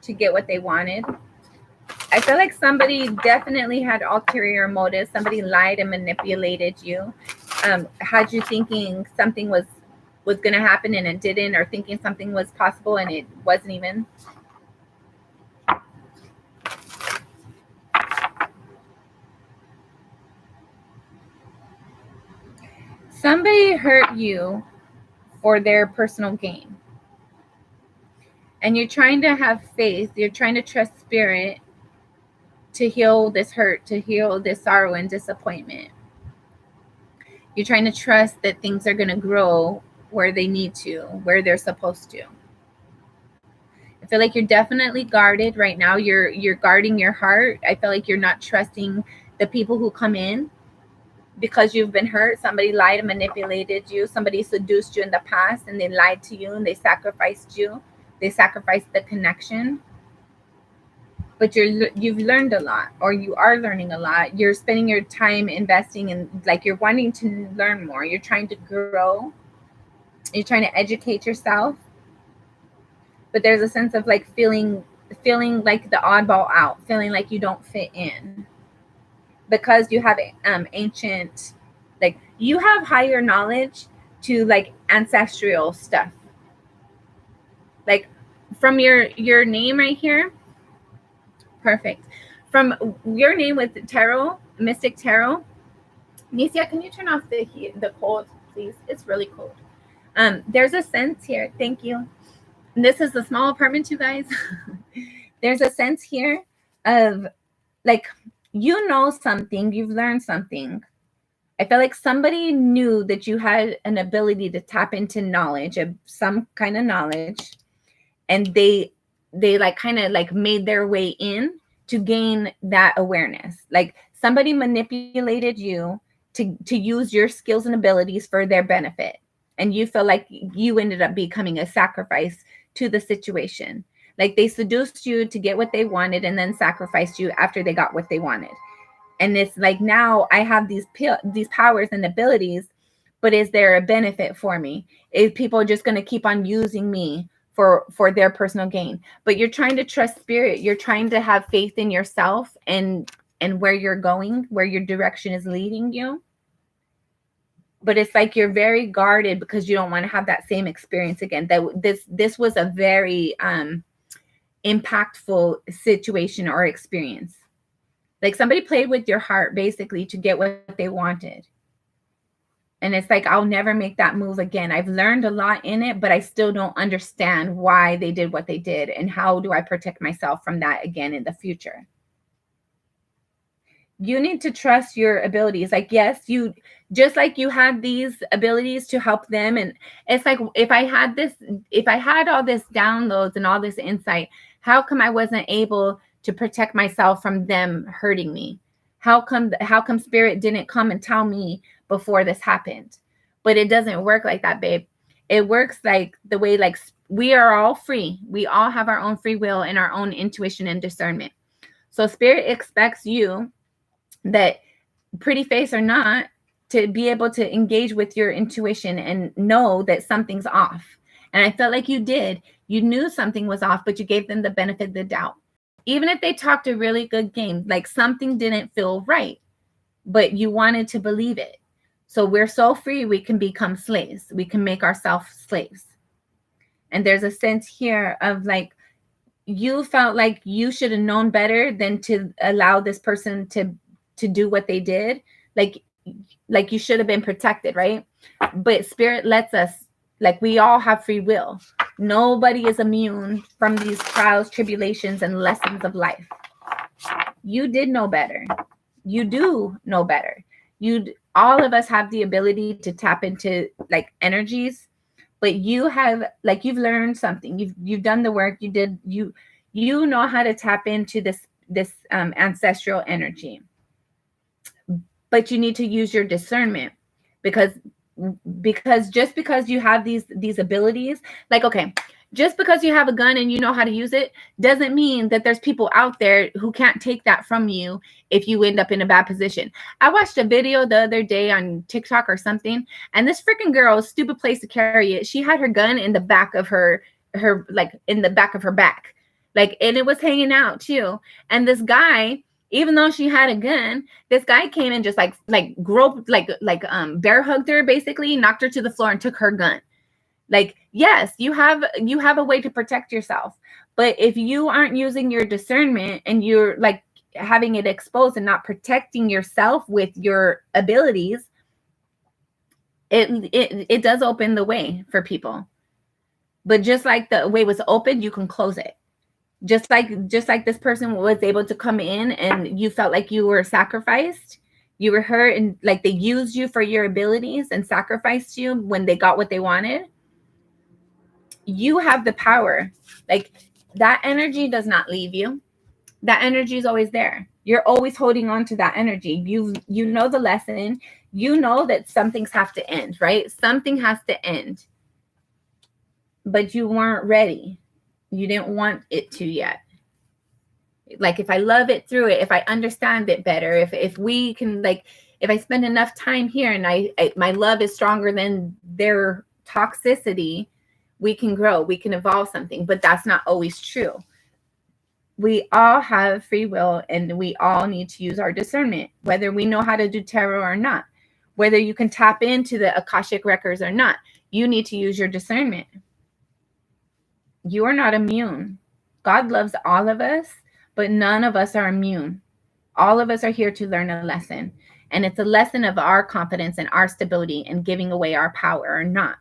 to get what they wanted. I feel like somebody definitely had ulterior motives. Somebody lied and manipulated you, had you thinking something was going to happen and it didn't, or thinking something was possible and it wasn't even. Somebody hurt you for their personal gain. And you're trying to have faith, you're trying to trust spirit to heal this hurt, to heal this sorrow and disappointment. You're trying to trust that things are going to grow where they need to, where they're supposed to. I feel like you're definitely guarded right now. You're guarding your heart. I feel like you're not trusting the people who come in because you've been hurt. Somebody lied and manipulated you. Somebody seduced you in the past and they lied to you and they sacrificed you. They sacrificed the connection. But you've learned a lot, or you are learning a lot. You're spending your time investing in, like, you're wanting to learn more. You're trying to grow. You're trying to educate yourself. But there's a sense of like feeling like the oddball out, feeling like you don't fit in, because you have ancient, like you have higher knowledge to like ancestral stuff, like from your name right here. Perfect. From your name with tarot, mystic tarot. Nisia, can you turn off the cold, please? It's really cold. There's a sense here. Thank you. And this is a small apartment, you guys. There's a sense here of like, you know something, you've learned something. I feel like somebody knew that you had an ability to tap into knowledge, of some kind of knowledge, and they like kind of like made their way in to gain that awareness. Like somebody manipulated you to use your skills and abilities for their benefit, and you feel like you ended up becoming a sacrifice to the situation. Like they seduced you to get what they wanted and then sacrificed you after they got what they wanted. And it's like, now I have these powers and abilities, but is there a benefit for me? Is people just going to keep on using me for their personal gain? But you're trying to trust spirit. You're trying to have faith in yourself and where you're going, where your direction is leading you. But it's like you're very guarded because you don't want to have that same experience again. That this was a very impactful situation or experience. Like somebody played with your heart basically to get what they wanted. And it's like, I'll never make that move again. I've learned a lot in it, but I still don't understand why they did what they did. And how do I protect myself from that again in the future? You need to trust your abilities. Like, yes, you just like you had these abilities to help them. And it's like, if I had all this downloads and all this insight, how come I wasn't able to protect myself from them hurting me? How come spirit didn't come and tell me before this happened? But it doesn't work like that, babe. It works like the way, like, we are all free. We all have our own free will and our own intuition and discernment. So spirit expects you, that pretty face or not, to be able to engage with your intuition and know that something's off. And I felt like you did. You knew something was off, but you gave them the benefit of the doubt. Even if they talked a really good game, like something didn't feel right, but you wanted to believe it. So we're so free, we can become slaves. We can make ourselves slaves. And there's a sense here of like, you felt like you should have known better than to allow this person to do what they did. Like you should have been protected, right? But spirit lets us, like, we all have free will. Nobody is immune from these trials, tribulations, and lessons of life. You did know better. You do know better. All of us have the ability to tap into like energies, but you have, like, you've learned something. You've done the work. You know how to tap into this ancestral energy, but you need to use your discernment, because just because you have these abilities, like, okay, just because you have a gun and you know how to use it doesn't mean that there's people out there who can't take that from you if you end up in a bad position. I watched a video the other day on TikTok or something, and this freaking girl, stupid place to carry it, she had her gun in the back of her like in the back of her back, like, and it was hanging out too. And this guy, even though she had a gun, this guy came and just like groped, bear hugged her, basically knocked her to the floor and took her gun. Like, yes, you have a way to protect yourself, but if you aren't using your discernment and you're like having it exposed and not protecting yourself with your abilities, it does open the way for people. But just like the way was open, you can close it. Just like this person was able to come in and you felt like you were sacrificed, you were hurt, and like they used you for your abilities and sacrificed you when they got what they wanted. You have the power. Like, that energy does not leave you. That energy is always there. You're always holding on to that energy. You know the lesson. You know that some things have to end, right? Something has to end. But you weren't ready. You didn't want it to yet. Like, if I love it through it, if I understand it better, if we can, like, if I spend enough time here and my love is stronger than their toxicity, we can grow, we can evolve something. But that's not always true. We all have free will, and we all need to use our discernment, whether we know how to do tarot or not, whether you can tap into the Akashic records or not. You need to use your discernment. You are not immune. God loves all of us, but none of us are immune. All of us are here to learn a lesson. And it's a lesson of our confidence and our stability and giving away our power or not.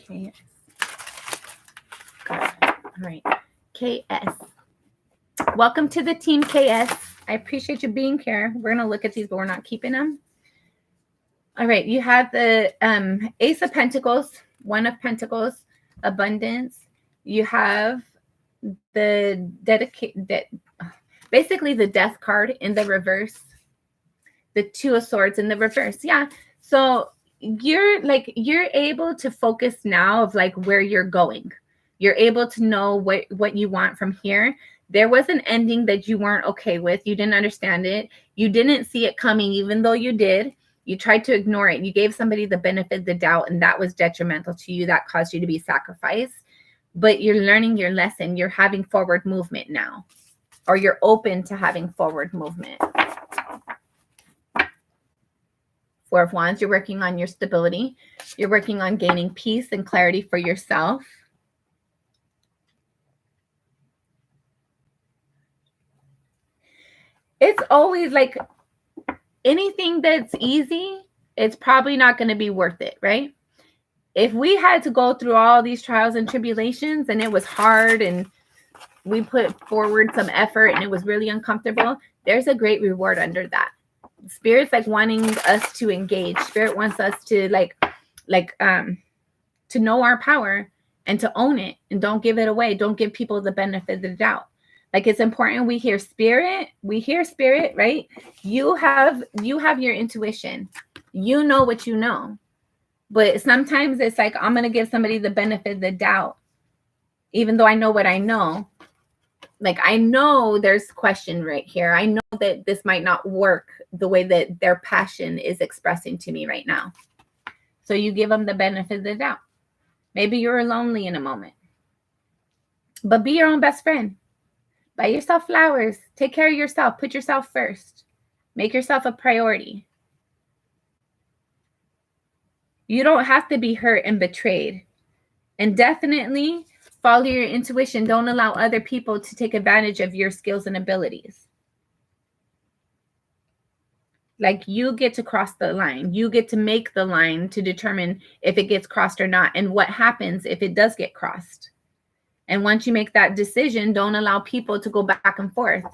Okay. Got it. All right. KS. Welcome to the team, KS. I appreciate you being here. We're going to look at these, but we're not keeping them. All right, you have the Ace of Pentacles, One of Pentacles, Abundance. You have the basically the Death card in the reverse, the Two of Swords in the reverse. Yeah, so you're able to focus now of like where you're going. You're able to know what you want from here. There was an ending that you weren't okay with. You didn't understand it. You didn't see it coming, even though you did. You tried to ignore it. You gave somebody the benefit of the doubt, and that was detrimental to you. That caused you to be sacrificed. But you're learning your lesson. You're having forward movement now, or you're open to having forward movement. Four of Wands, you're working on your stability. You're working on gaining peace and clarity for yourself. It's always like anything that's easy, it's probably not going to be worth it, right? If we had to go through all these trials and tribulations and it was hard and we put forward some effort and it was really uncomfortable, there's a great reward under that. Spirit's like wanting us to engage. Spirit wants us to to know our power and to own it, and don't give it away. Don't give people the benefit of the doubt. Like, it's important we hear spirit. We hear spirit, right? You have your intuition. You know what you know. But sometimes it's like, I'm going to give somebody the benefit of the doubt, even though I know what I know. Like, I know there's question right here. I know that this might not work the way that their passion is expressing to me right now. So you give them the benefit of the doubt. Maybe you're lonely in a moment, but be your own best friend. Buy yourself flowers. Take care of yourself. Put yourself first. Make yourself a priority. You don't have to be hurt and betrayed And definitely follow your intuition. Don't allow other people to take advantage of your skills and abilities. Like, you get to cross the line. You get to make the line to determine if it gets crossed or not, and what happens if it does get crossed. And once you make that decision, don't allow people to go back and forth.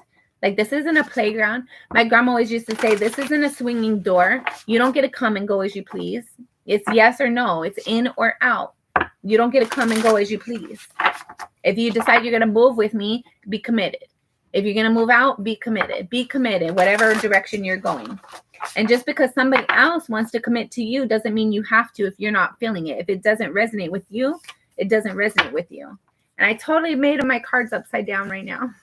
Like, this isn't a playground. My grandma always used to say, this isn't a swinging door. You don't get to come and go as you please. It's yes or no. It's in or out. You don't get to come and go as you please. If you decide you're going to move with me, be committed. If you're going to move out, be committed. Be committed, whatever direction you're going. And just because somebody else wants to commit to you doesn't mean you have to if you're not feeling it. If it doesn't resonate with you, it doesn't resonate with you. And I totally made my cards upside down right now.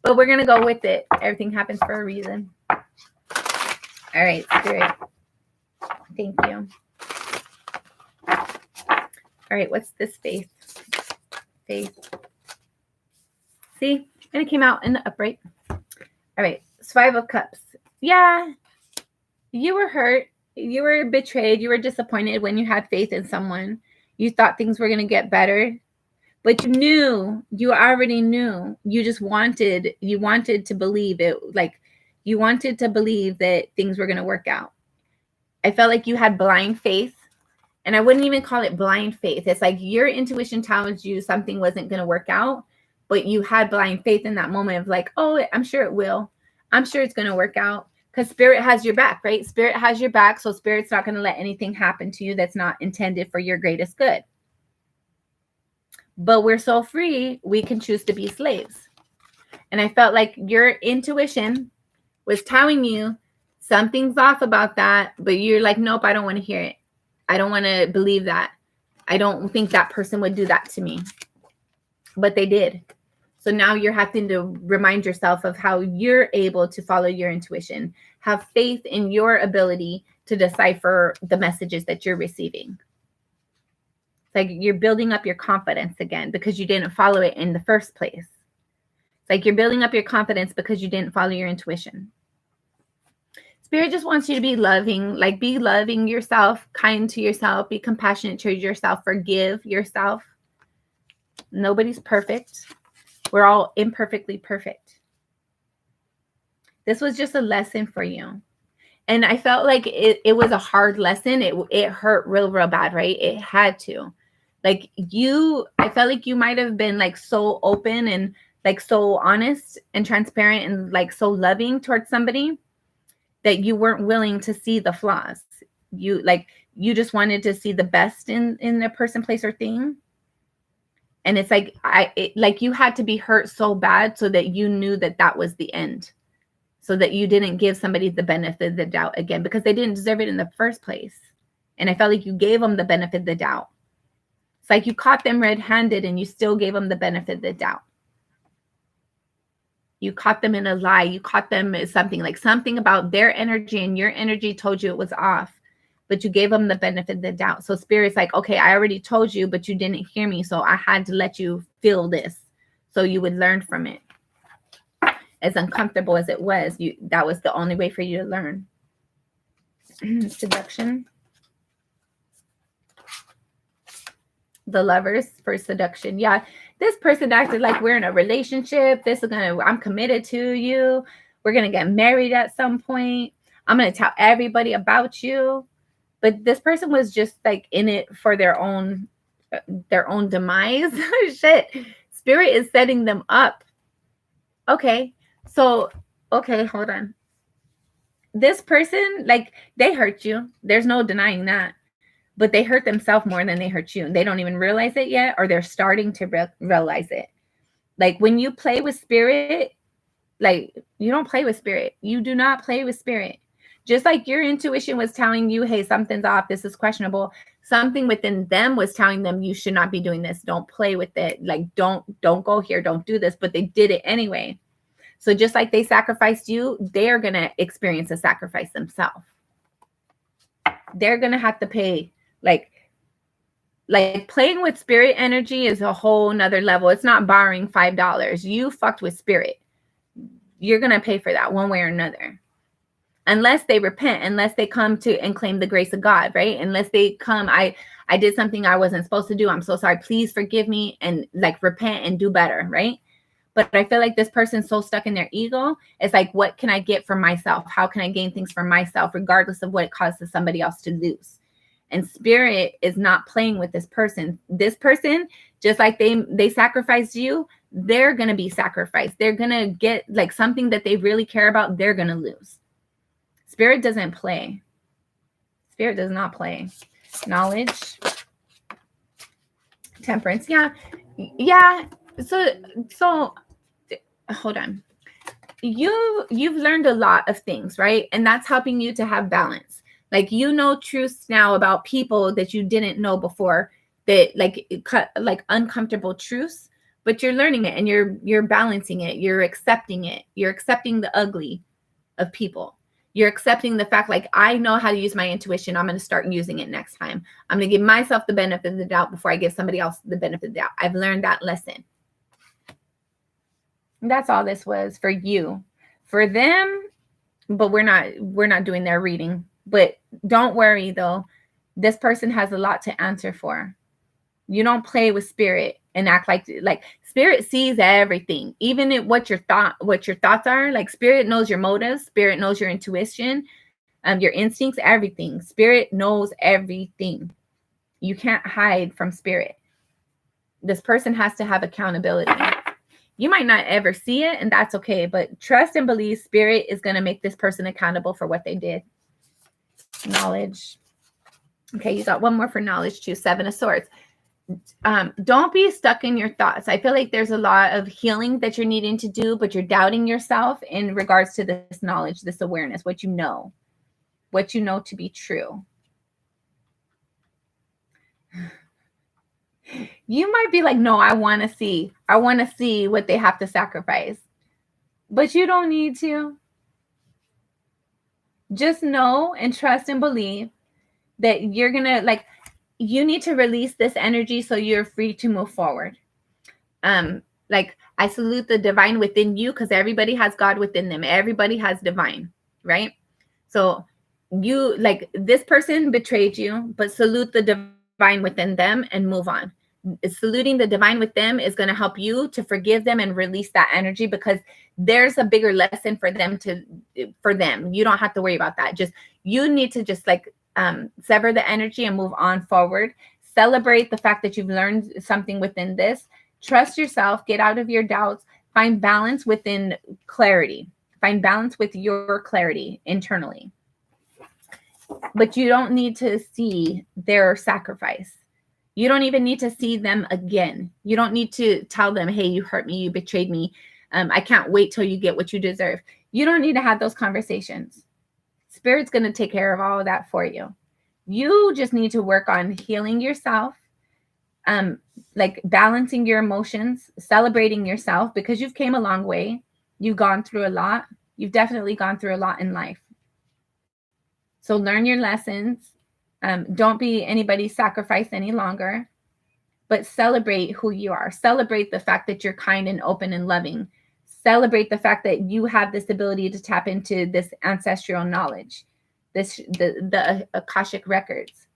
But we're going to go with it. Everything happens for a reason. All right, Spirit. Thank you. All right, what's this faith? Faith. See? And it came out in the upright. All right, 5 of Cups. Yeah, you were hurt. You were betrayed. You were disappointed when you had faith in someone. You thought things were going to get better. But you already knew. You just wanted to believe it. Like, you wanted to believe that things were going to work out. I felt like you had blind faith. And I wouldn't even call it blind faith. It's like your intuition tells you something wasn't going to work out, but you had blind faith in that moment of like, oh, I'm sure it will. I'm sure it's going to work out, because Spirit has your back, right? Spirit has your back. So Spirit's not going to let anything happen to you that's not intended for your greatest good. But we're so free, we can choose to be slaves. And I felt like your intuition was telling you something's off about that, but you're like, nope, I don't want to hear it. I don't want to believe that. I don't think that person would do that to me. But they did. So now you're having to remind yourself of how you're able to follow your intuition. Have faith in your ability to decipher the messages that you're receiving. It's like you're building up your confidence again because you didn't follow it in the first place. It's like you're building up your confidence because you didn't follow your intuition. Spirit just wants you to be loving, like be loving yourself, kind to yourself, be compassionate to yourself, forgive yourself. Nobody's perfect. We're all imperfectly perfect. This was just a lesson for you. And I felt like it was a hard lesson. It hurt real bad, right? It had to. Like I felt like you might have been like so open and like so honest and transparent and like so loving towards somebody that you weren't willing to see the flaws. You just wanted to see the best in a person, place, or thing. And it's like like you had to be hurt so bad so that you knew that was the end, so that you didn't give somebody the benefit of the doubt again, because they didn't deserve it in the first place. And I felt like you gave them the benefit of the doubt. It's like you caught them red-handed and you still gave them the benefit of the doubt. You caught them in a lie. You caught them as something about their energy and your energy told you it was off, but you gave them the benefit of the doubt. So Spirit's like, okay, I already told you, but you didn't hear me. So I had to let you feel this so you would learn from it. As uncomfortable as it was, that was the only way for you to learn. Seduction. The Lovers for seduction. Yeah, this person acted like we're in a relationship. I'm committed to you. We're gonna get married at some point. I'm gonna tell everybody about you. But this person was just like in it for their own demise. Shit. Spirit is setting them up. Okay. So, okay, hold on. This person, like, they hurt you. There's no denying that. But they hurt themselves more than they hurt you. They don't even realize it yet, or they're starting to realize it. Like, when you play with Spirit, like, you don't play with Spirit. You do not play with Spirit. Just like your intuition was telling you, hey, something's off, this is questionable. Something within them was telling them you should not be doing this. Don't play with it. Like, don't go here. Don't do this. But they did it anyway. So just like they sacrificed you, they're going to experience a sacrifice themselves. They're going to have to pay. Like playing with Spirit energy is a whole nother level. It's not borrowing $5. You fucked with Spirit. You're going to pay for that one way or another. unless they repent, unless they come to and claim the grace of God, right? Unless they come, I did something I wasn't supposed to do. I'm so sorry. Please forgive me, and like repent and do better, right? But I feel like this person's so stuck in their ego. It's like, what can I get for myself? How can I gain things for myself, regardless of what it causes somebody else to lose? And spirit is not playing with this person. This person, just like they sacrificed you, they're going to be sacrificed. They're going to get like something that they really care about. They're going to lose. Spirit doesn't play. Spirit does not play. Knowledge. Temperance. Yeah. So hold on. You've learned a lot of things, right? And that's helping you to have balance. Like, you know truths now about people that you didn't know before, that like uncomfortable truths, but you're learning it and you're balancing it. You're accepting it. You're accepting the ugly of people. You're accepting the fact, like, I know how to use my intuition. I'm going to start using it next time. I'm going to give myself the benefit of the doubt before I give somebody else the benefit of the doubt. I've learned that lesson. That's all this was for you. For them, but we're not doing their reading. But don't worry though. This person has a lot to answer for. You don't play with spirit and act like spirit sees everything, even what your thoughts are. Like, spirit knows your motives, spirit knows your intuition, your instincts, everything. Spirit knows everything. You can't hide from spirit. This person has to have accountability. You might not ever see it, and that's okay, but trust and believe spirit is going to make this person accountable for what they did. Knowledge. Okay, you got one more for knowledge too. 7 of Swords. Don't be stuck in your thoughts. I feel like there's a lot of healing that you're needing to do, but you're doubting yourself in regards to this knowledge, this awareness, what you know to be true. You might be like, no, I want to see what they have to sacrifice, but you don't need to. Just know and trust and believe that you're going to, like, you need to release this energy so you're free to move forward. Like, I salute the divine within you, because everybody has God within them. Everybody has divine, right? So you, like, this person betrayed you, but salute the divine within them and move on. Saluting the divine with them is going to help you to forgive them and release that energy, because there's a bigger lesson for them. You don't have to worry about that. You need to sever the energy and move on forward. Celebrate the fact that you've learned something within this. Trust yourself, get out of your doubts, find balance within clarity. Find balance with your clarity internally. But you don't need to see their sacrifice. You don't even need to see them again. You don't need to tell them, hey, you hurt me, you betrayed me. I can't wait till you get what you deserve. You don't need to have those conversations. Spirit's going to take care of all of that for you. You just need to work on healing yourself, like balancing your emotions, celebrating yourself, because you've came a long way. You've gone through a lot. You've definitely gone through a lot in life. So learn your lessons. Don't be anybody's sacrifice any longer, but celebrate who you are. Celebrate the fact that you're kind and open and loving. Celebrate the fact that you have this ability to tap into this ancestral knowledge, the Akashic records.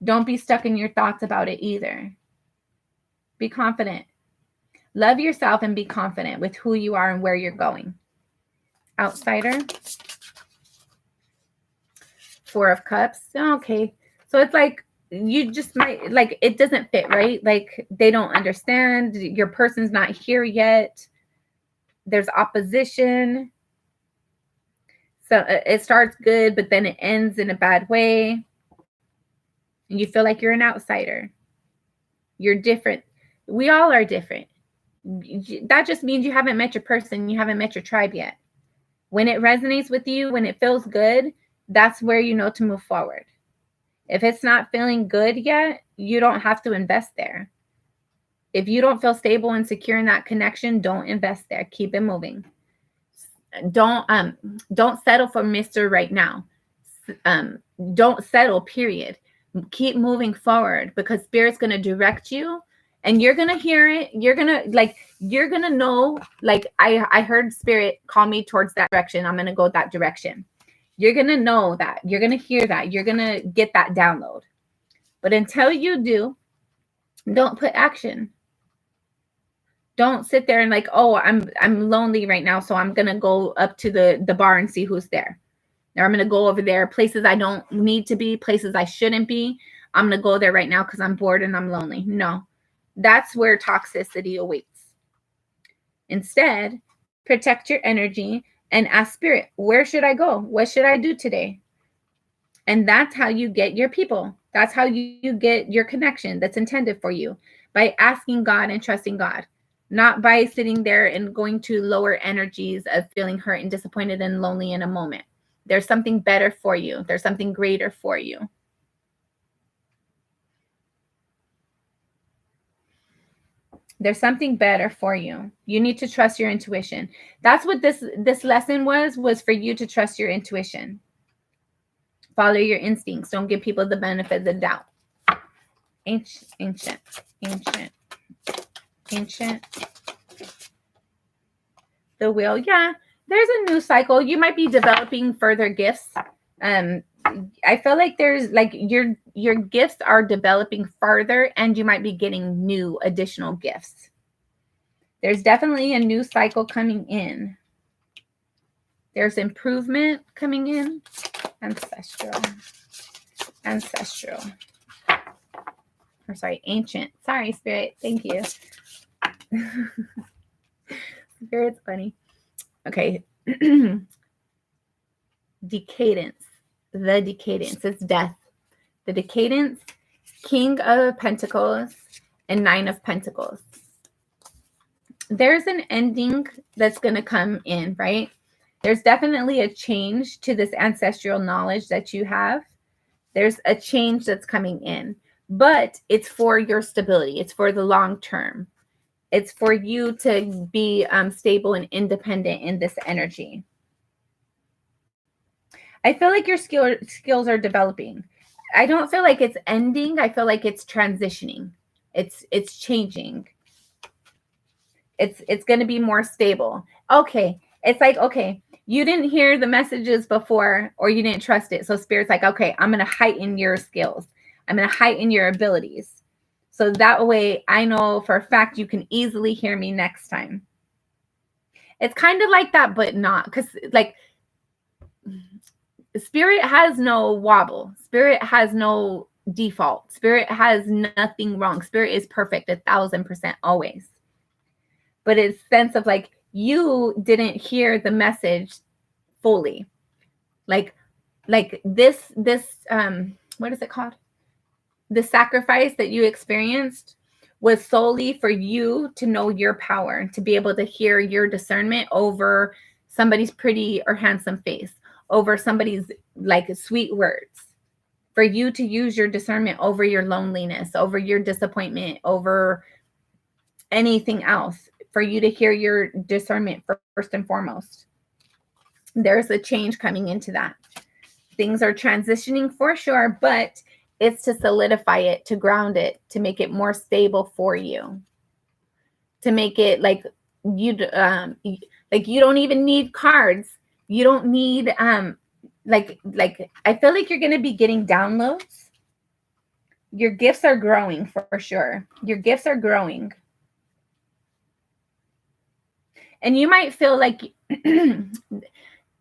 Don't be stuck in your thoughts about it either. Be confident. Love yourself and be confident with who you are and where you're going. Outsider. 4 of Cups. Okay. So it's like, you just might, like, it doesn't fit, right? Like, they don't understand. Your person's not here yet. There's opposition. So it starts good, but then it ends in a bad way. And you feel like you're an outsider. You're different. We all are different. That just means you haven't met your person. You haven't met your tribe yet. When it resonates with you, when it feels good, that's where you know to move forward. If it's not feeling good yet, you don't have to invest there. If you don't feel stable and secure in that connection, don't invest there. Keep it moving. Don't settle for Mr. right now. Don't settle, period. Keep moving forward, because Spirit's going to direct you and you're going to hear it. You're going to know, like, I heard Spirit call me towards that direction. I'm going to go that direction. You're going to know that. You're going to hear that. You're going to get that download. But until you do, don't put action. Don't sit there and like, oh, I'm lonely right now, so I'm going to go up to the bar and see who's there. Or I'm going to go over there, places I don't need to be, places I shouldn't be. I'm going to go there right now because I'm bored and I'm lonely. No, that's where toxicity awaits. Instead, protect your energy and ask spirit, where should I go? What should I do today? And that's how you get your people. That's how you get your connection that's intended for you, by asking God and trusting God, not by sitting there and going to lower energies of feeling hurt and disappointed and lonely in a moment. There's something better for you. There's something greater for you. There's something better for you. You need to trust your intuition. That's what this lesson was for you to trust your intuition. Follow your instincts. Don't give people the benefit of the doubt. Ancient. The wheel. Yeah, there's a new cycle. You might be developing further gifts. I feel like there's like your gifts are developing further, and you might be getting new additional gifts. There's definitely a new cycle coming in. There's improvement coming in. Ancestral. Or sorry, ancient. Sorry, Spirit. Thank you. Spirit's funny. Okay. Decadence. The decadence is death. The decadence, King of Pentacles, and Nine of Pentacles. There's an ending that's going to come in, right? There's definitely a change to this ancestral knowledge that you have. There's a change that's coming in, but it's for your stability. It's for the long term. It's for you to be stable and independent in this energy. I feel like your skills are developing. I don't feel like it's ending. I feel like it's transitioning. It's changing. It's going to be more stable. Okay. It's like, okay, you didn't hear the messages before, or you didn't trust it. So Spirit's like, okay, I'm going to heighten your skills. I'm going to heighten your abilities. So that way I know for a fact you can easily hear me next time. It's kind of like that, but not, because like Spirit has no wobble. Spirit has no default. Spirit has nothing wrong. Spirit is perfect 1,000% always. But it's sense of like, you didn't hear the message fully. Like this, what is it called? The sacrifice that you experienced was solely for you to know your power, to be able to hear your discernment over somebody's pretty or handsome face, over somebody's like sweet words, for you to use your discernment over your loneliness, over your disappointment, over anything else, for you to hear your discernment first and foremost. There's a change coming into that. Things are transitioning for sure, but it's to solidify it, to ground it, to make it more stable for you, to make it like you don't even need cards. You don't need like I feel like you're going to be getting downloads. Your gifts are growing for sure. Your gifts are growing. And you might feel like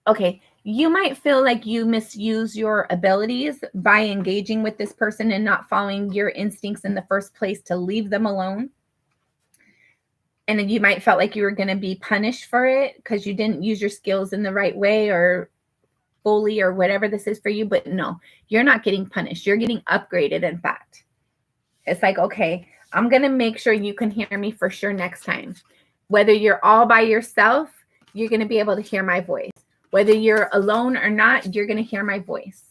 okay, you might feel like you misuse your abilities by engaging with this person and not following your instincts in the first place to leave them alone. And you might felt like you were going to be punished for it because you didn't use your skills in the right way or fully or whatever this is for you. But no, you're not getting punished. You're getting upgraded, in fact. It's like, okay, I'm going to make sure you can hear me for sure next time. Whether you're all by yourself, you're going to be able to hear my voice. Whether you're alone or not, you're going to hear my voice.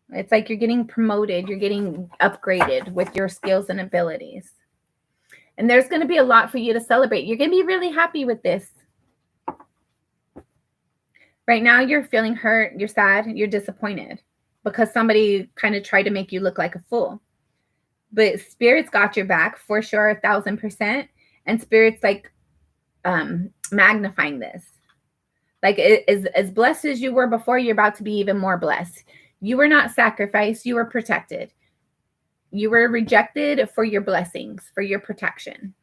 It's like you're getting promoted. You're getting upgraded with your skills and abilities. And there's going to be a lot for you to celebrate. You're going to be really happy with this. Right now, you're feeling hurt. You're sad. You're disappointed because somebody kind of tried to make you look like a fool. But Spirit's got your back for sure, 1,000%. And Spirit's like magnifying this. Like as blessed as you were before, you're about to be even more blessed. You were not sacrificed. You were protected. You were rejected for your blessings, for your protection.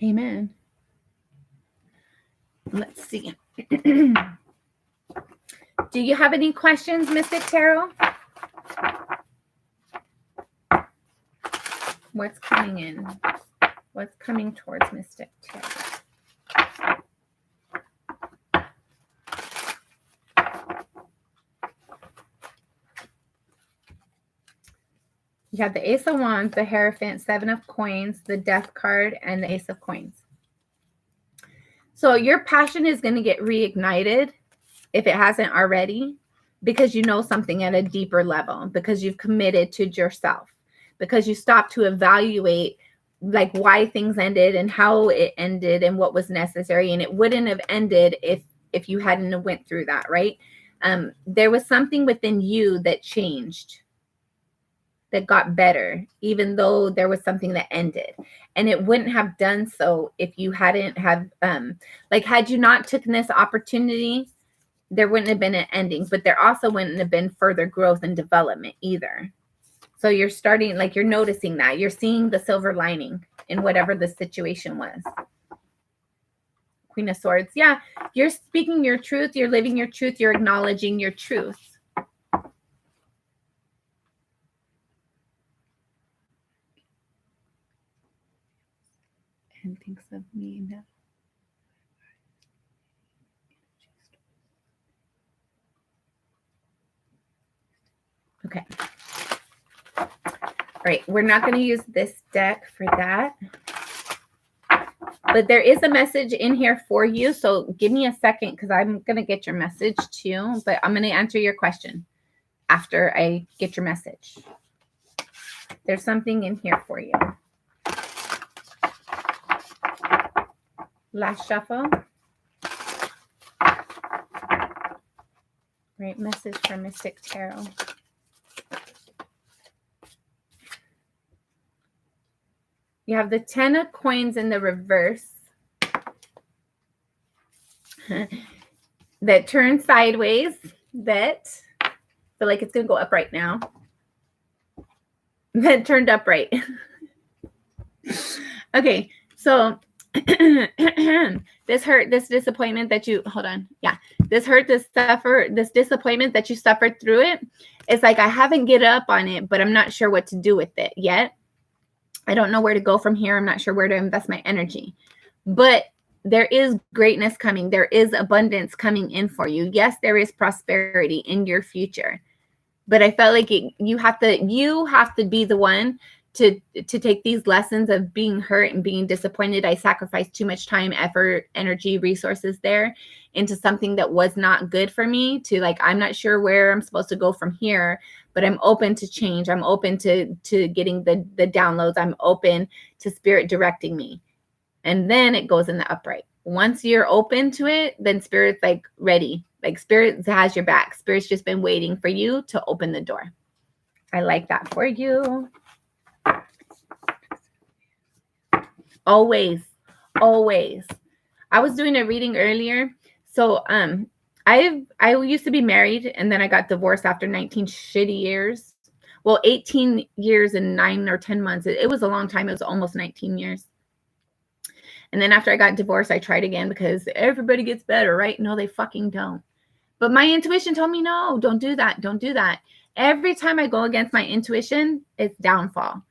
Amen. Let's see. Do you have any questions, Mystic Tarot? What's coming in? What's coming towards Mystic Tarot? You have the Ace of Wands, the Hierophant, Seven of Coins, the Death card, and the Ace of Coins. So your passion is going to get reignited if it hasn't already, because you know something at a deeper level, because you've committed to yourself, because you stopped to evaluate like why things ended and how it ended and what was necessary. And it wouldn't have ended if you hadn't went through that, right? There was something within you that changed, that got better, even though there was something that ended. And it wouldn't have done so if you hadn't have, like, had you not taken this opportunity, there wouldn't have been an ending, but there also wouldn't have been further growth and development either. So you're starting, like, you're noticing that. You're seeing the silver lining in whatever the situation was. Queen of Swords. Yeah, you're speaking your truth. You're living your truth. You're acknowledging your truth. And thinks of me now. Okay. All right, we're not going to use this deck for that. But there is a message in here for you. So give me a second because I'm going to get your message too. But I'm going to answer your question after I get your message. There's something in here for you. Last shuffle. Right, message from Mystic Tarot. You have the 10 of Coins in the reverse that turned sideways, that I feel like it's going to go up right now. That turned upright. Okay, so this hurt, this disappointment that you, hold on. Yeah, this hurt, this suffer, this disappointment that you suffered through it. It's like I haven't get up on it, but I'm not sure what to do with it yet. I don't know where to go from here. I'm not sure where to invest my energy. But there is greatness coming. There is abundance coming in for you. Yes, there is prosperity in your future. But I felt like you have to be the one to take these lessons of being hurt and being disappointed. I sacrificed too much time, effort, energy, resources there into something that was not good for me, to like, I'm not sure where I'm supposed to go from here, but I'm open to change. I'm open to getting the downloads. I'm open to spirit directing me. And then it goes in the upright. Once you're open to it, then spirit's like ready. Like spirit has your back. Spirit's just been waiting for you to open the door. I like that for you. Always, always. I was doing a reading earlier. So I used to be married and then I got divorced after 19 shitty years. Well, 18 years and 9 or 10 months. It was a long time. It was almost 19 years. And then after I got divorced, I tried again because everybody gets better, right? No, they fucking don't. But my intuition told me, no, don't do that. Don't do that. Every time I go against my intuition, it's downfall.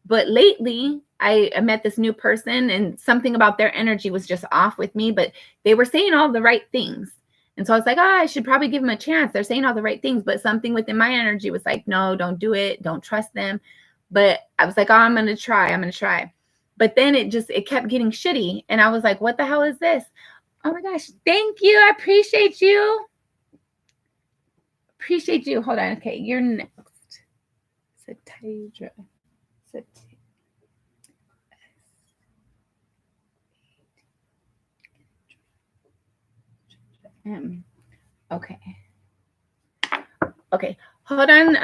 But lately, I met this new person and something about their energy was just off with me, but they were saying all the right things. And so I was like, I should probably give them a chance. They're saying all the right things, but something within my energy was like, no, don't do it. Don't trust them. But I was like, oh, I'm going to try. I'm going to try. But then it kept getting shitty. And I was like, what the hell is this? Oh my gosh. Thank you. I appreciate you. Appreciate you. Hold on. Okay. You're next. Satidra. Okay. Okay. Hold on.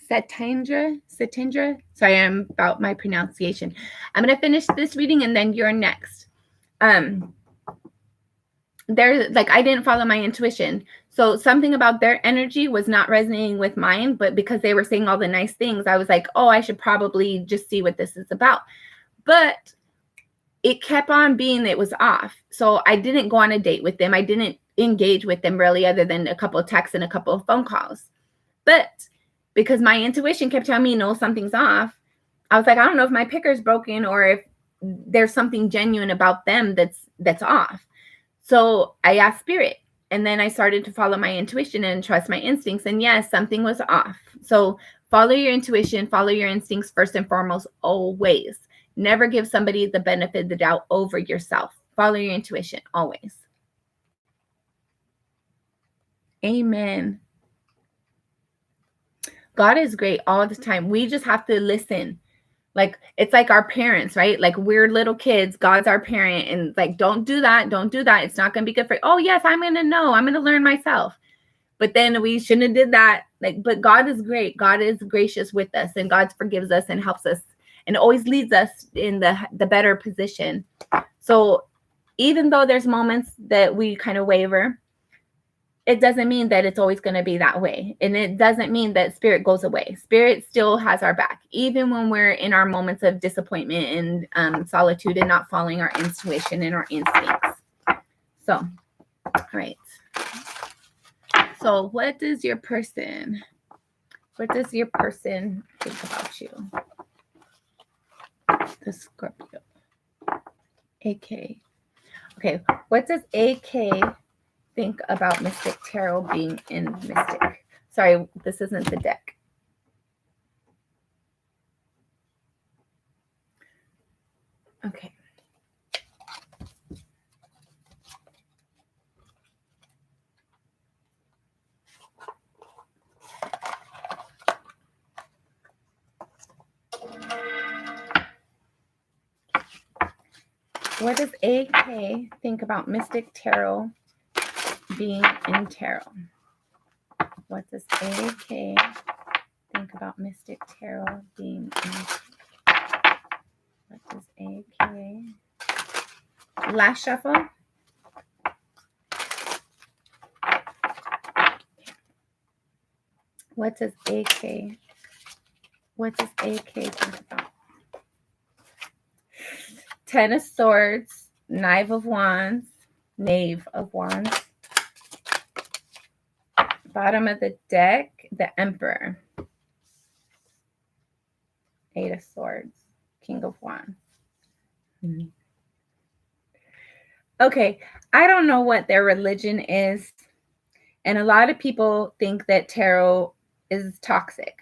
Satindra. Sorry, I'm about my pronunciation. I'm going to finish this reading and then you're next. they're like, I didn't follow my intuition. So something about their energy was not resonating with mine, but because they were saying all the nice things, I was like, oh, I should probably just see what this is about. But it kept on being, it was off. So I didn't go on a date with them. I didn't engage with them really, other than a couple of texts and a couple of phone calls. But because my intuition kept telling me, no, something's off, I was like, I don't know if my picker's broken or if there's something genuine about them that's off. So I asked spirit, and then I started to follow my intuition and trust my instincts. And yes, something was off. So follow your intuition, follow your instincts first and foremost, always. Never give somebody the benefit of the doubt over yourself. Follow your intuition, always. Amen. God is great all the time. We just have to listen. Like, it's like our parents, right? Like, we're little kids, God's our parent, and like, don't do that, don't do that. It's not going to be good for you. Oh yes, I'm going to know. I'm going to learn myself. But then we shouldn't have did that. Like, but God is great. God is gracious with us, and God forgives us and helps us and always leads us in the better position. So even though there's moments that we kind of waver, it doesn't mean that it's always going to be that way. And it doesn't mean that spirit goes away. Spirit still has our back, even when we're in our moments of disappointment and solitude and not following our intuition and our instincts. So, all right. So what does your person think about you? The Scorpio. AK. Okay. What does AK think about Mystic Tarot being in Mystic? Sorry, this isn't the deck. Okay. What does AK think about Mystic Tarot being in tarot? What does AK think about Mystic Tarot being in? What does AK? Last shuffle. What does AK? What does AK think about? Ten of Swords, Knave of Wands, bottom of the deck, the Emperor, Eight of Swords, King of Wands. Okay, I don't know what their religion is, and a lot of people think that tarot is toxic.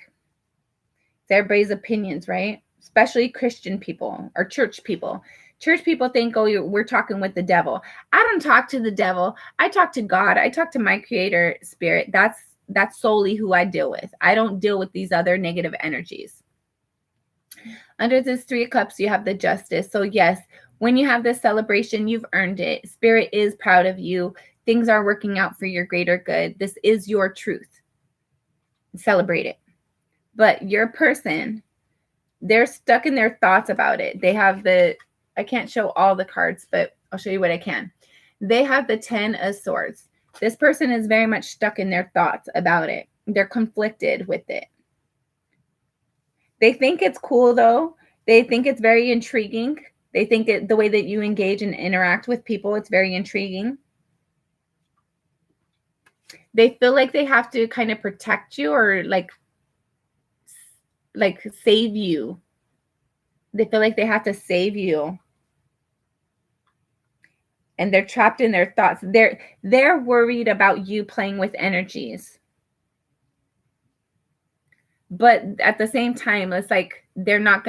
It's everybody's opinions, right? Especially Christian people or church people. Church people think, oh, we're talking with the devil. I don't talk to the devil. I talk to God. I talk to my creator spirit. That's solely who I deal with. I don't deal with these other negative energies. Under this Three of Cups, you have the Justice. So yes, when you have this celebration, you've earned it. Spirit is proud of you. Things are working out for your greater good. This is your truth. Celebrate it. But your person, they're stuck in their thoughts about it. They have I can't show all the cards, but I'll show you what I can. They have the 10 of Swords. This person is very much stuck in their thoughts about it. They're conflicted with it. They think it's cool, though. They think it's very intriguing. They think the way that you engage and interact with people, it's very intriguing. They feel like they have to kind of protect you or like save you. They feel like they have to save you. And they're trapped in their thoughts. They're worried about you playing with energies. But at the same time, it's like they might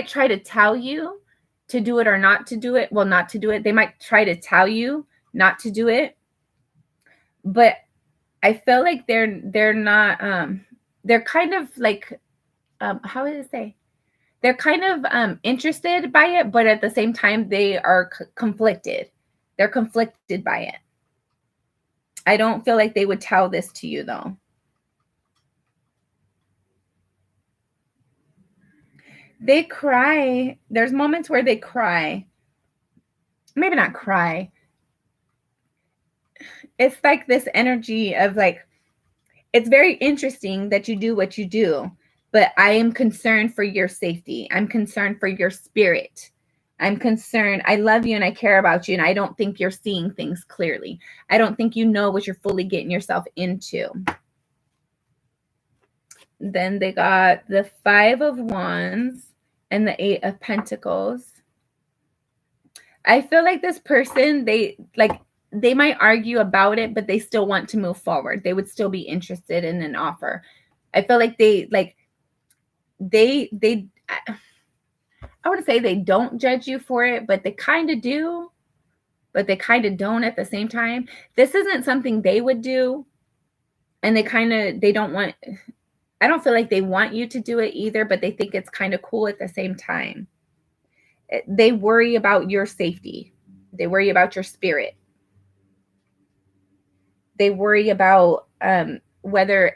try to tell you to do it or not to do it. Well, not to do it. They might try to tell you not to do it. But I feel like they're not, they're kind of like, how would I say? They're kind of interested by it, but at the same time, they are conflicted. They're conflicted by it. I don't feel like they would tell this to you, though. They cry. There's moments where they cry maybe not cry. It's like this energy of like, it's very interesting that you do what you do, but I am concerned for your safety. I'm concerned for your spirit. I'm concerned. I love you and I care about you. And I don't think you're seeing things clearly. I don't think you know what you're fully getting yourself into. Then they got the 5 of Wands and the 8 of Pentacles. I feel like this person, they might argue about it, but they still want to move forward. They would still be interested in an offer. I feel like I want to say they don't judge you for it, but they kind of do, but they kind of don't at the same time. This isn't something they would do. And they don't want, I don't feel like they want you to do it either, but they think it's kind of cool at the same time. They worry about your safety. They worry about your spirit. They worry about whether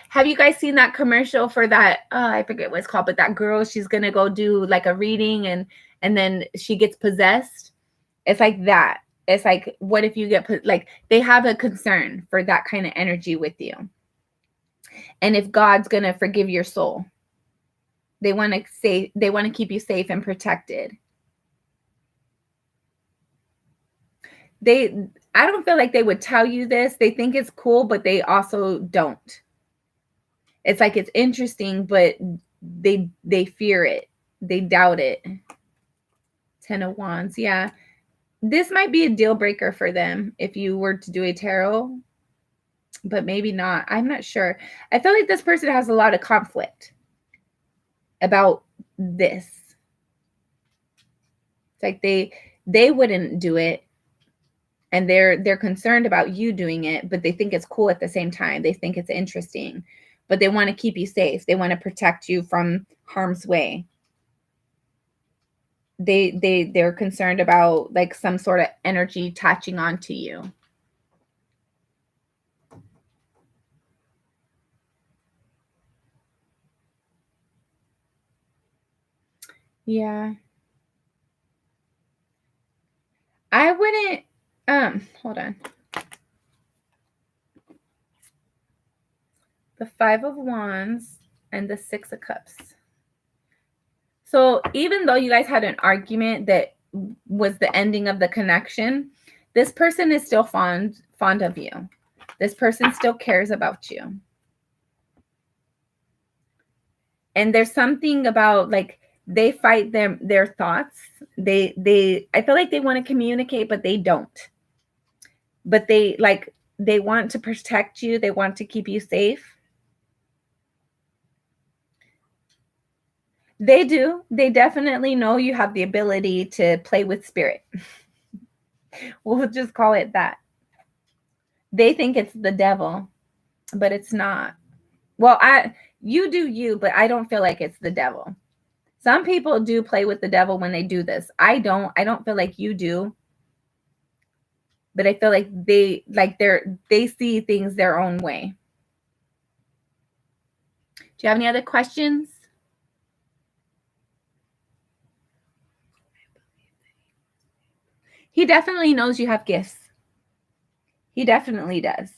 have you guys seen that commercial for that? I forget what it's called, but that girl, she's gonna go do like a reading and then she gets possessed. It's like that. It's like, what if you get like, they have a concern for that kind of energy with you. And if God's gonna forgive your soul, they want to keep you safe and protected. I don't feel like they would tell you this. They think it's cool, but they also don't. It's like, it's interesting, but they fear it. They doubt it. 10 of Wands. Yeah. This might be a deal breaker for them if you were to do a tarot, but maybe not. I'm not sure. I feel like this person has a lot of conflict about this. It's like they wouldn't do it. And they're concerned about you doing it, but they think it's cool at the same time. They think it's interesting, but they want to keep you safe. They want to protect you from harm's way. They're concerned about like some sort of energy attaching onto you. Yeah. I wouldn't hold on. The 5 of Wands and the 6 of Cups. So even though you guys had an argument that was the ending of the connection, this person is still fond of you. This person still cares about you. And there's something about like, they fight their thoughts. I feel like they want to communicate, but they don't. But they want to protect you. They want to keep you safe. They do. They definitely know you have the ability to play with spirit. We'll just call it that. They think it's the devil, but it's not. Well, you do you, but I don't feel like it's the devil. Some people do play with the devil when they do this. I don't feel like you do. But I feel like they see things their own way. Do you have any other questions? He definitely knows you have gifts. He definitely does.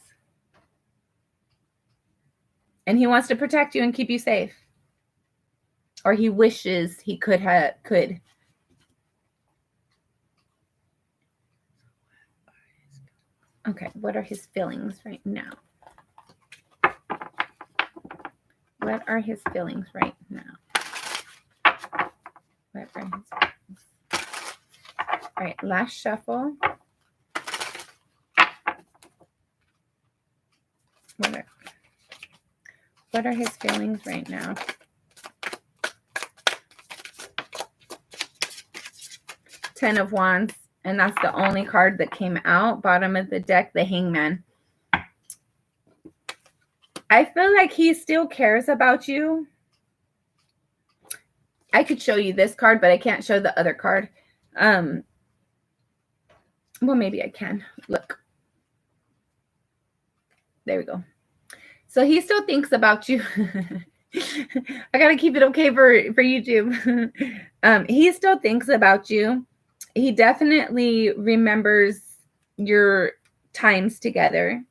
And he wants to protect you and keep you safe. Or he wishes he could. Okay, what are his feelings right now? What are his feelings right now? What are his feelings? All right, last shuffle. What are his feelings right now? Ten of Wands, and that's the only card that came out. Bottom of the deck, the Hangman. I feel like he still cares about you. I could show you this card, but I can't show the other card. Well, maybe I can. Look. There we go. So he still thinks about you. I got to keep it okay for YouTube. He still thinks about you. He definitely remembers your times together.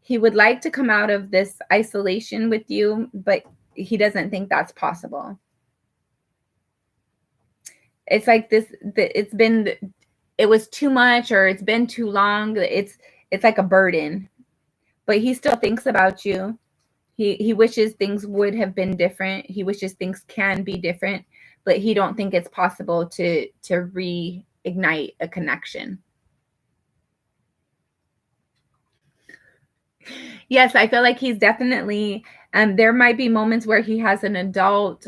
He would like to come out of this isolation with you, but he doesn't think that's possible. It's like this, it was too much, or it's been too long. It's like a burden, but he still thinks about you. He wishes things would have been different. He wishes things can be different, but he don't think it's possible to reignite a connection. Yes, I feel like he's definitely, there might be moments where he has an adult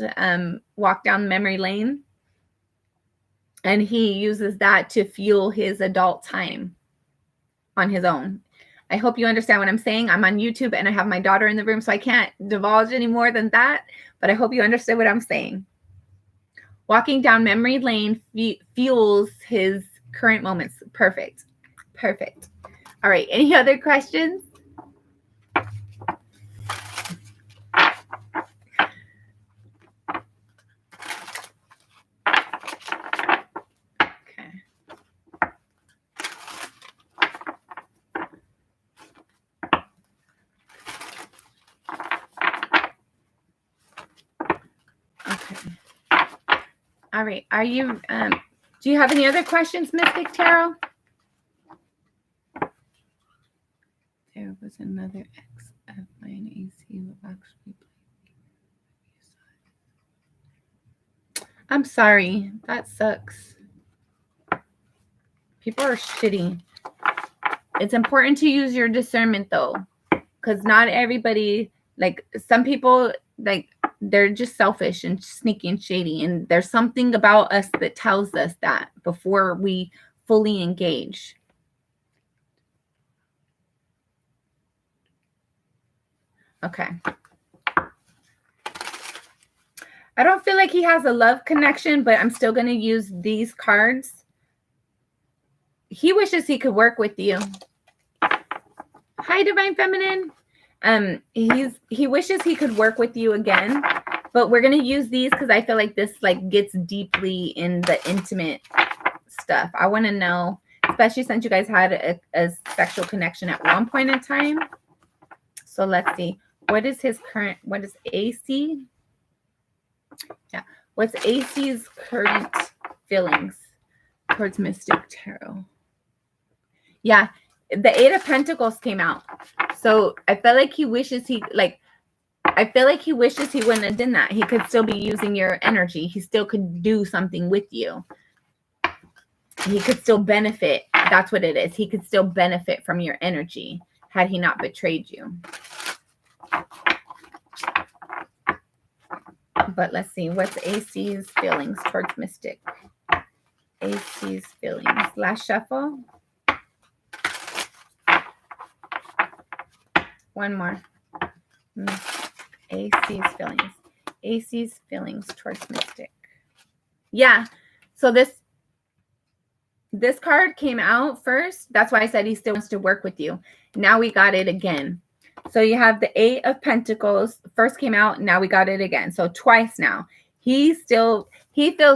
walk down memory lane, and he uses that to fuel his adult time on his own. I hope you understand what I'm saying. I'm on YouTube and I have my daughter in the room, so I can't divulge any more than that, but I hope you understand what I'm saying. Walking down memory lane fuels his current moments. Perfect. Perfect. All right. Any other questions? All right. Are you, do you have any other questions, Mystic Tarot? There was another X of mine AC who actually played. I'm sorry. That sucks. People are shitty. It's important to use your discernment, though, because not everybody, like some people, like they're just selfish and sneaky and shady, and there's something about us that tells us that before we fully engage. Okay. I don't feel like he has a love connection, but I'm still going to use these cards. He wishes he could work with you. Hi, Divine Feminine. He wishes he could work with you again, but we're gonna use these because I feel like this like gets deeply in the intimate stuff. I want to know, especially since you guys had a sexual connection at one point in time. So let's see. What is his current? What is AC? Yeah. What's AC's current feelings towards Mystic Tarot? Yeah. The Eight of Pentacles came out. So I feel like he wishes he wouldn't have done that. He could still be using your energy. He still could do something with you. He could still benefit. That's what it is. He could still benefit from your energy had he not betrayed you. But let's see. What's AC's feelings towards Mystic? AC's feelings. Last shuffle. One more. AC's feelings. AC's feelings towards Mystic. Yeah. So this card came out first. That's why I said he still wants to work with you. Now we got it again. So you have the Eight of Pentacles. First came out. Now we got it again. So twice now. He feels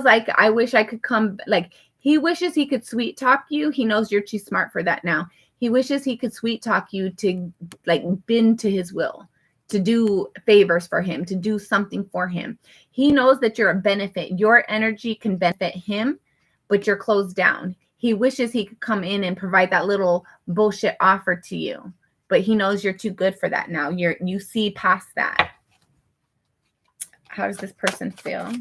like, I wish I could come. Like, he wishes he could sweet talk you. He knows you're too smart for that now. He wishes he could sweet talk you to like bend to his will, to do favors for him, to do something for him. He knows that you're a benefit. Your energy can benefit him, but you're closed down. He wishes he could come in and provide that little bullshit offer to you, but he knows you're too good for that now. You see past that. How does this person feel?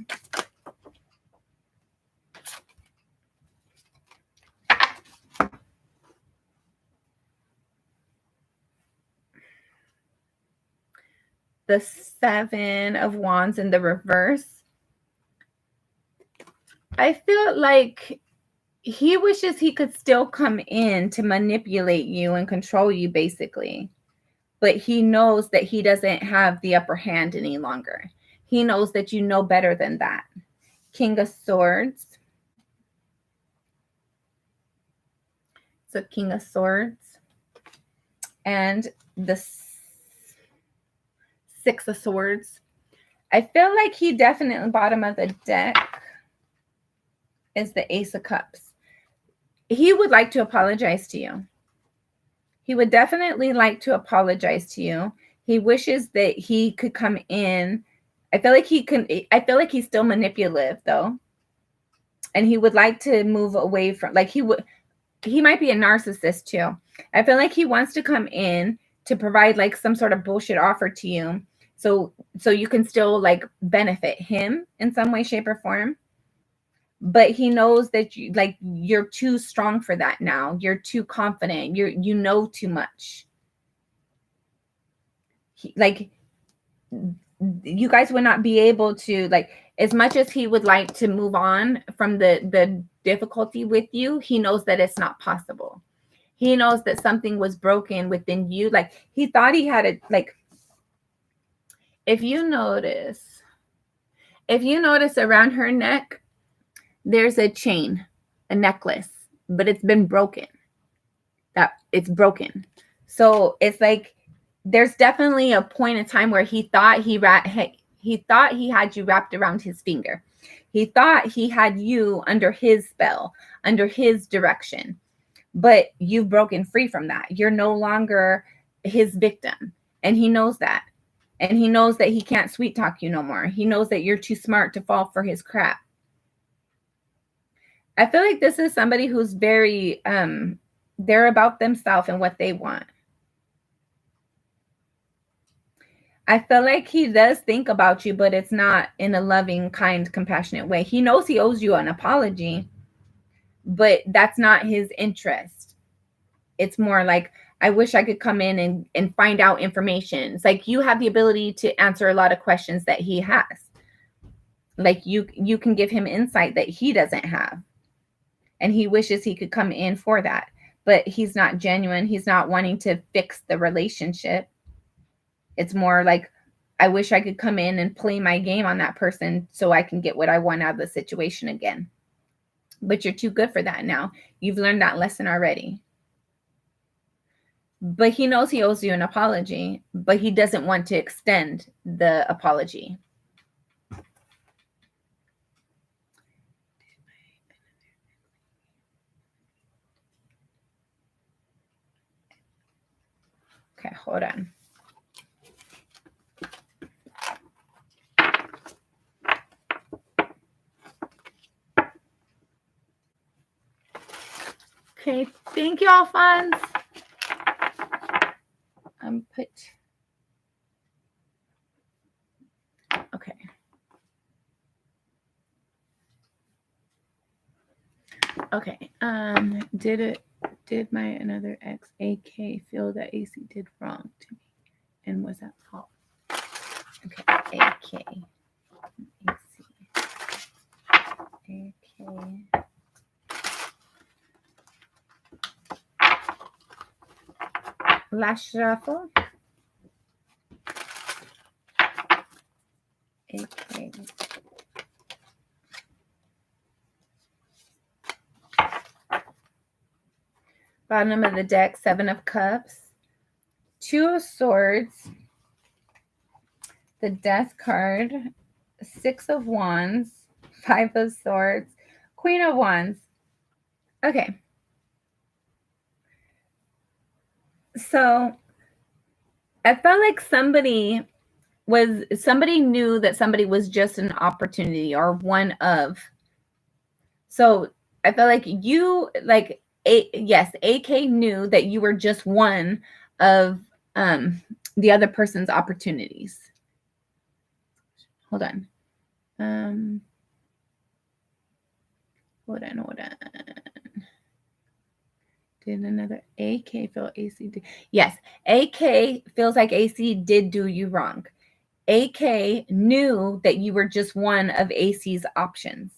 The Seven of Wands in the reverse. I feel like he wishes he could still come in to manipulate you and control you, basically. But he knows that he doesn't have the upper hand any longer. He knows that you know better than that. King of Swords. So King of Swords. And the Six of Swords. I feel like he definitely, bottom of the deck is the Ace of Cups. he would like to apologize to you. He would definitely like to apologize to you. He wishes that he could come in. I feel like he's still manipulative though. And he would like to move away from, like, he might be a narcissist too. I feel like he wants to come in to provide like some sort of bullshit offer to you. So you can still like benefit him in some way, shape, or form. But he knows that you're too strong for that now. You're too confident. You know too much. Like, you guys would not be able to, like, as much as he would like to move on from the difficulty with you, he knows that it's not possible. He knows that something was broken within you. Like, he thought he had it. Like, if you notice around her neck, there's a chain, a necklace, but it's been broken. It's broken. So it's like there's definitely a point in time where he thought he had you wrapped around his finger. He thought he had you under his spell, under his direction. But you've broken free from that. You're no longer his victim. And he knows that. And he knows that he can't sweet talk you no more. He knows that you're too smart to fall for his crap. I feel like this is somebody who's very, they're about themselves and what they want. I feel like he does think about you, but it's not in a loving, kind, compassionate way. He knows he owes you an apology, but that's not his interest. It's more like, I wish I could come in and find out information. It's like you have the ability to answer a lot of questions that he has. Like you can give him insight that he doesn't have. And he wishes he could come in for that. But he's not genuine. He's not wanting to fix the relationship. It's more like, I wish I could come in and play my game on that person so I can get what I want out of the situation again. But you're too good for that now. You've learned that lesson already. But he knows he owes you an apology, but he doesn't want to extend the apology. Okay, hold on. Okay, thank you, Alphonse. Okay. Okay. Did my another ex AK feel that AC did wrong to me and was at fault? Okay, AK. AC. AK. Last shuffle. AK. Bottom of the deck, 7 of Cups, 2 of Swords, the Death card, 6 of Wands, 5 of Swords, Queen of Wands. Okay. So I felt like somebody knew that somebody was just an opportunity or one of. So I felt like you, like, yes, AK knew that you were just one of the other person's opportunities. Hold on. Hold on. Did another AK feel AC did? Yes, AK feels like AC did do you wrong. AK knew that you were just one of AC's options,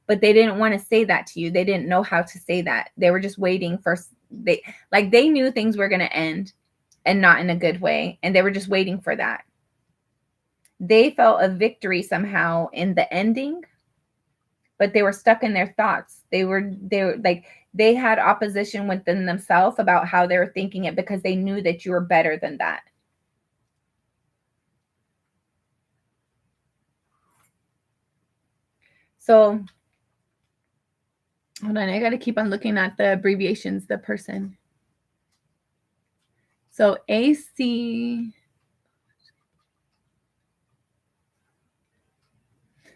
but they didn't want to say that to you. They didn't know how to say that. They were just waiting for, they knew things were going to end and not in a good way. And they were just waiting for that. They felt a victory somehow in the ending, but they were stuck in their thoughts. They were like, they had opposition within themselves about how they were thinking it because they knew that you were better than that. So Hold on, I got to keep on looking at the abbreviations, the person. So AC.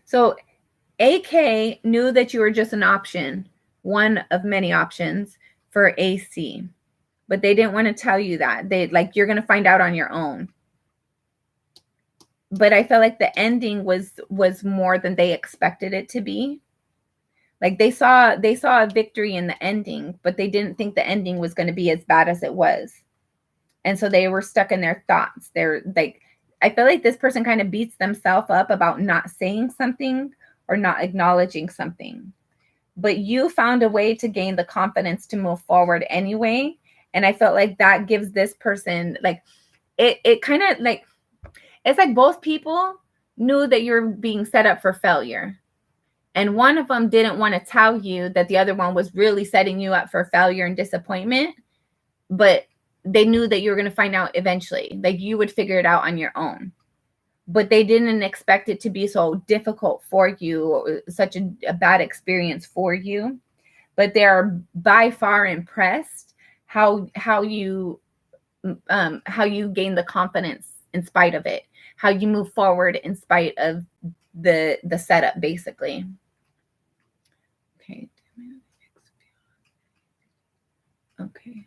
So AK knew that you were just an option, one of many options for AC, but they didn't want to tell you that. They like, you're going to find out on your own. But I felt like the ending was more than they expected it to be. Like they saw a victory in the ending, but they didn't think the ending was going to be as bad as it was. And so they were stuck in their thoughts. They're like, I feel like this person kind of beats themselves up about not saying something or not acknowledging something. But you found a way to gain the confidence to move forward anyway. And I felt like that gives this person like it kind of like, it's like both people knew that you're being set up for failure. And one of them didn't want to tell you that the other one was really setting you up for failure and disappointment, but they knew that you were going to find out eventually. Like you would figure it out on your own. But they didn't expect it to be so difficult for you, such a bad experience for you. But they are by far impressed how you gain the confidence in spite of it, how you move forward in spite of the setup, basically. Okay. Okay.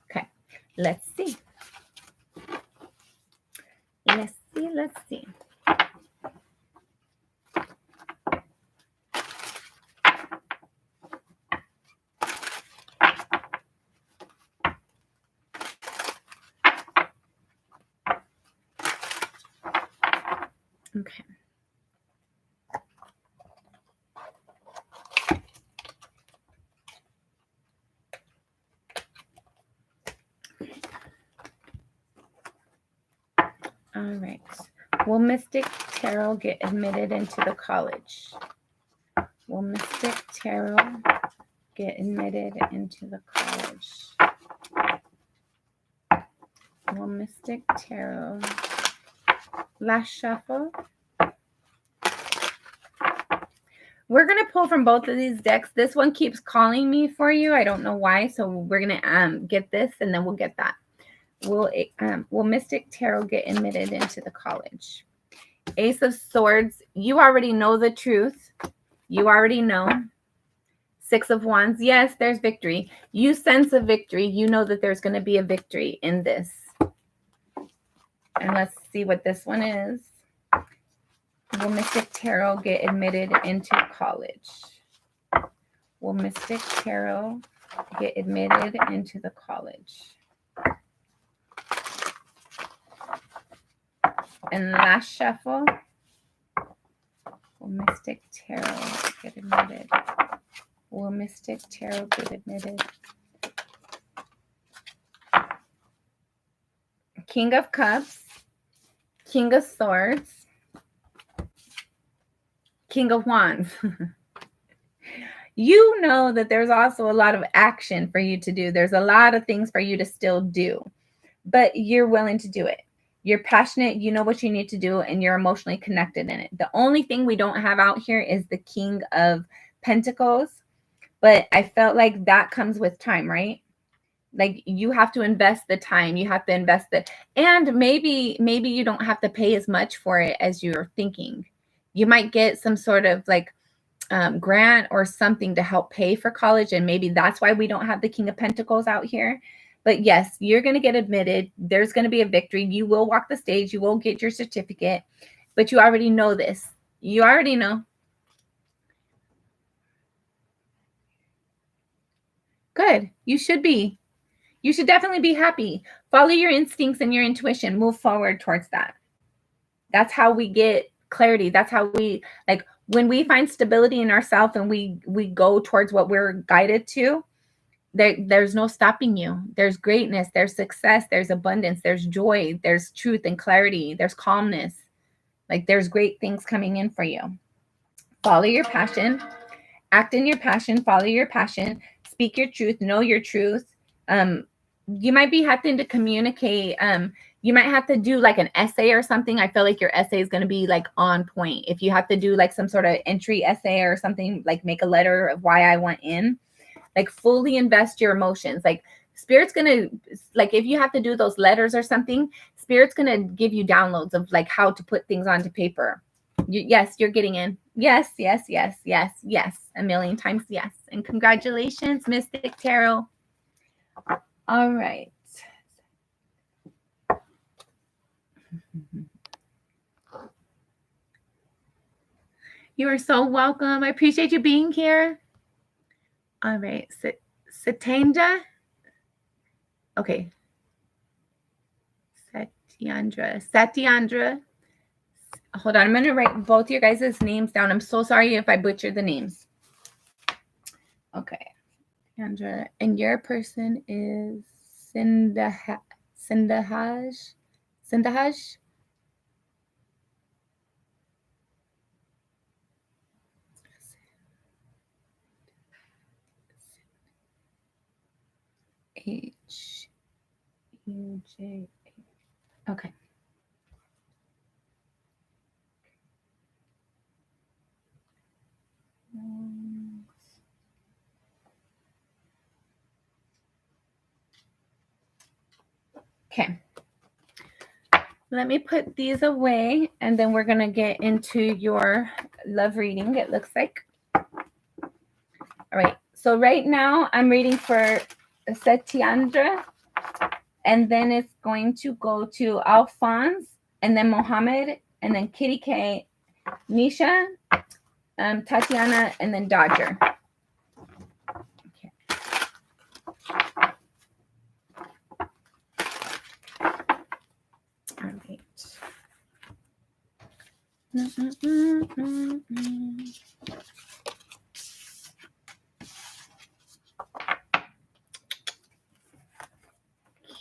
Okay. Let's see. Let's see. Okay. All right. Will Mystic Tarot get admitted into the college? Will Mystic Tarot get admitted into the college? Will Mystic Tarot. Last shuffle. We're going to pull from both of these decks. This one keeps calling me for you. I don't know why. So we're going to get this and then we'll get that. Will Mystic Tarot get admitted into the college? Ace of Swords. You already know the truth. You already know. Six of Wands. Yes, there's victory. You sense a victory. You know that there's going to be a victory in this. And let's see what this one is. Will Mystic Tarot get admitted into college? Will Mystic Tarot get admitted into the college? And last shuffle. Will Mystic Tarot get admitted? Will Mystic Tarot get admitted? King of Cups, King of Swords, King of Wands. You know that there's also a lot of action for you to do. There's a lot of things for you to still do, but you're willing to do it. You're passionate, you know what you need to do, and you're emotionally connected in it. The only thing we don't have out here is the King of Pentacles, but I felt like that comes with time, right? Like you have to invest the time, you have to invest it, and maybe you don't have to pay as much for it as you're thinking. You might get some sort of like grant or something to help pay for college, and maybe that's why we don't have the King of Pentacles out here. But yes, you're going to get admitted. There's going to be a victory. You will walk the stage. You will get your certificate, but you already know this. You already know. Good. You should be. You should definitely be happy. Follow your instincts and your intuition. Move forward towards that. That's how we get clarity. That's how we, like, when we find stability in ourselves and we go towards what we're guided to, there's no stopping you. There's greatness, there's success, there's abundance, there's joy, there's truth and clarity, there's calmness. Like there's great things coming in for you. Follow your passion. Act in your passion. Follow your passion. Speak your truth. Know your truth. you might be having to communicate. You might have to do like an essay or something. I feel like your essay is going to be like on point. If you have to do like some sort of entry essay or something, like make a letter of why I want in, like fully invest your emotions. Like Spirit's going to, like if you have to do those letters or something, Spirit's going to give you downloads of like how to put things onto paper. Yes, you're getting in. Yes, yes, yes, yes, yes. A million times yes. And congratulations, Mystic Tarot. All right. You are so welcome. I appreciate you being here. All right. Satyendra. Okay. Satyendra. Hold on. I'm going to write both your guys' names down. I'm so sorry if I butchered the names. Okay. Satyendra. And your person is Sindahaj. Sindahaj. Huj. Okay. Okay. Let me put these away and then we're going to get into your love reading, it looks like. All right. So right now I'm reading for Satyendra, and then it's going to go to Alphonse, and then Mohammed, and then Kitty K, Nisha, Tatiana, and then Dodger. Okay. All right.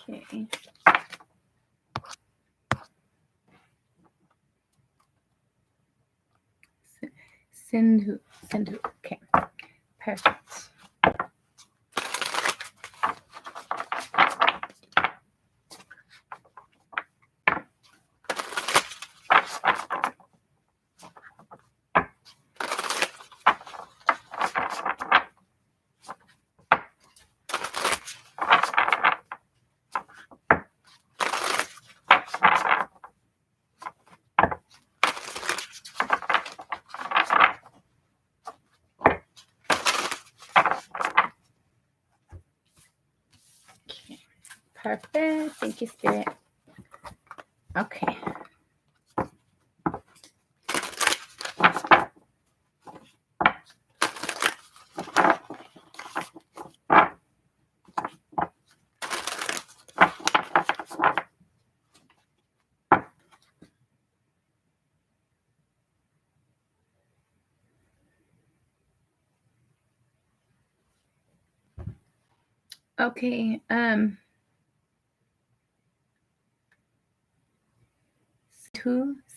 Okay. Sindhu. Okay. Perfect. Perfect. Thank you, Spirit. Okay. Okay.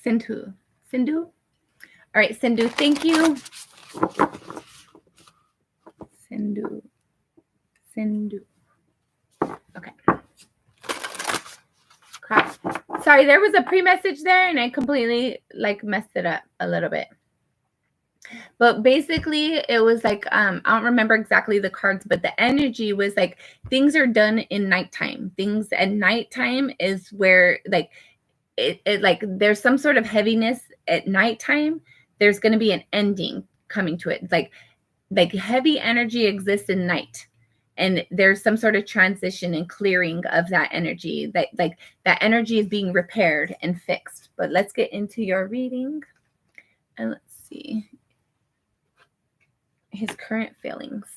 Sindhu. All right, Sindhu. Thank you. Sindhu. Okay. Crap. Sorry, there was a pre-message there and I completely like messed it up a little bit. But basically it was like I don't remember exactly the cards, but the energy was like things are done in nighttime. Things at nighttime is where like it like there's some sort of heaviness at nighttime. There's going to be an ending coming to it. Like heavy energy exists in night, and there's some sort of transition and clearing of that energy. That energy is being repaired and fixed. But let's get into your reading, and let's see his current feelings.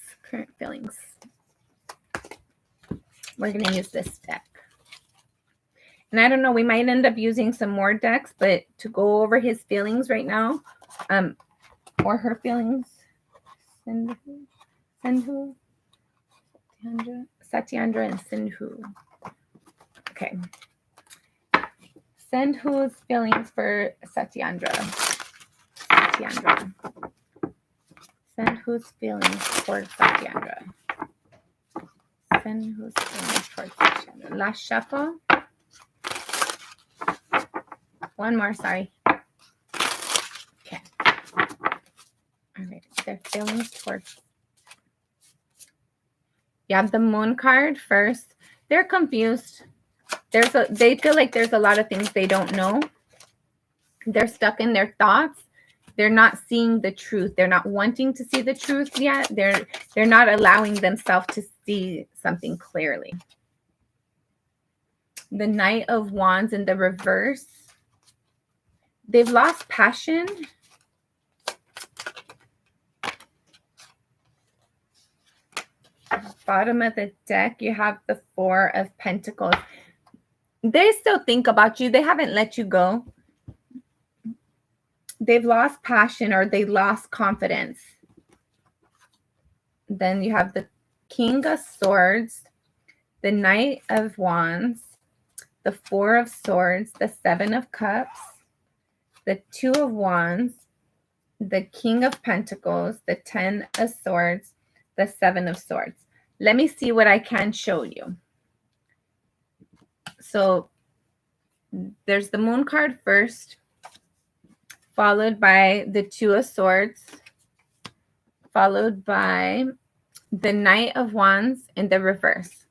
We're going to use this deck. And I don't know, we might end up using some more decks, but to go over his feelings right now, or her feelings. Sindhu, Satyendra, and Sindhu. Okay. Sindhu's feelings for Satyendra. Sindhu's feelings for Satyendra. 7. Who's going towards each other? Last shuffle. One more, sorry. Okay. All right, their feelings towards. You have the Moon card first. They're confused. They feel like there's a lot of things they don't know. They're stuck in their thoughts. They're not seeing the truth. They're not wanting to see the truth yet. They're not allowing themselves to see something clearly. The Knight of Wands in the reverse. They've lost passion. Bottom of the deck, you have the 4 of Pentacles. They still think about you. They haven't let you go. They've lost passion or they lost confidence. Then you have the King of Swords, the Knight of Wands, the 4 of Swords, the 7 of Cups, the 2 of Wands, the King of Pentacles, the 10 of Swords, the 7 of Swords. Let me see what I can show you. So there's the Moon card first, followed by the 2 of Swords, followed by the Knight of Wands in the reverse.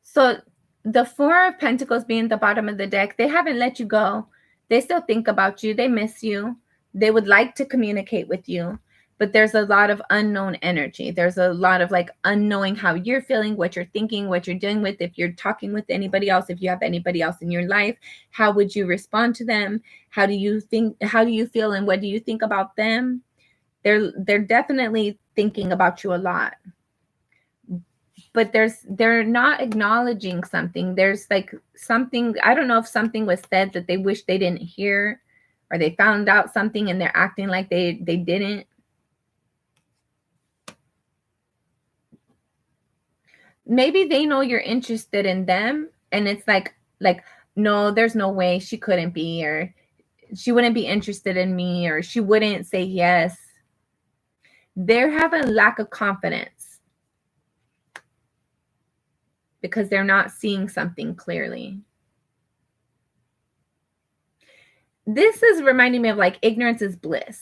So the 4 of Pentacles being the bottom of the deck, they haven't let you go. They still think about you. They miss you. They would like to communicate with you. But there's a lot of unknown energy. There's a lot of like unknowing how you're feeling, what you're thinking, what you're dealing with. If you're talking with anybody else, if you have anybody else in your life, how would you respond to them? How do you think, how do you feel, and what do you think about them? They're definitely thinking about you a lot. But they're not acknowledging something. There's like something, I don't know if something was said that they wish they didn't hear, or they found out something and they're acting like they didn't. Maybe they know you're interested in them, and it's like, no, there's no way, she couldn't be, or she wouldn't be interested in me, or she wouldn't say yes. They're having a lack of confidence because they're not seeing something clearly. This is reminding me of like ignorance is bliss.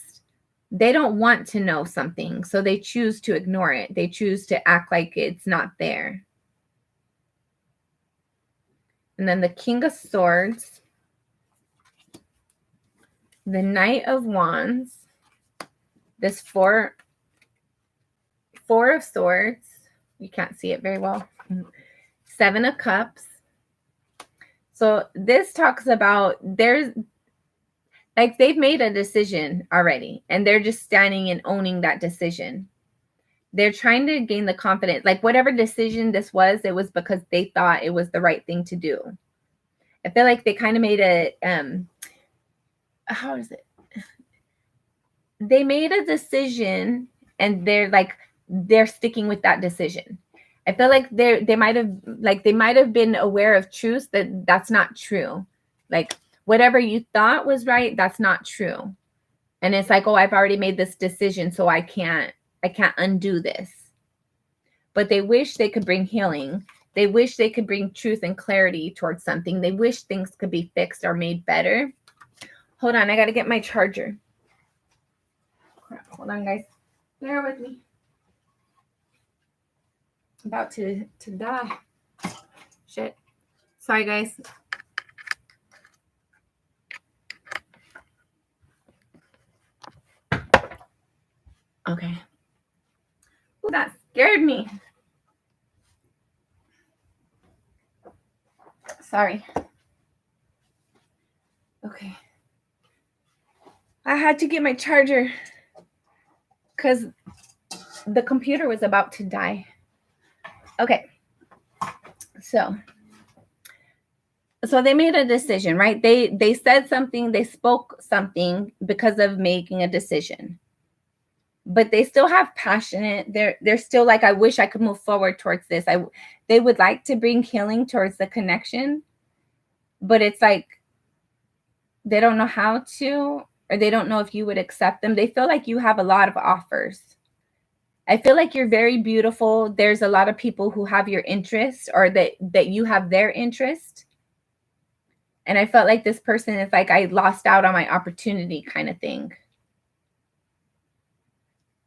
They don't want to know something, so they choose to ignore it. They choose to act like it's not there. And then the King of Swords, the Knight of Wands, this 4 of Swords, you can't see it very well, 7 of Cups. So this talks about there's like they've made a decision already, and they're just standing and owning that decision. They're trying to gain the confidence, like whatever decision this was, it was because they thought it was the right thing to do. I feel like they kind of made a how is it? They made a decision, and they're sticking with that decision. I feel like they might have been aware of truths that's not true. Like whatever you thought was right, that's not true. And it's like, oh, I've already made this decision, so I can't undo this. But they wish they could bring healing. They wish they could bring truth and clarity towards something. They wish things could be fixed or made better. Hold on, I got to get my charger. Crap, hold on, guys. Bear with me. I'm about to die. Shit. Sorry, guys. Okay. Ooh, that scared me. Sorry. Okay. I had to get my charger because the computer was about to die. Okay. So they made a decision, right? They said something, they spoke something because of making a decision. But they still have passion. They're still like, I wish I could move forward towards this. They would like to bring healing towards the connection, but it's like they don't know how to, or they don't know if you would accept them. They feel like you have a lot of offers. I feel like you're very beautiful. There's a lot of people who have your interest, or that you have their interest. And I felt like this person is like, I lost out on my opportunity kind of thing.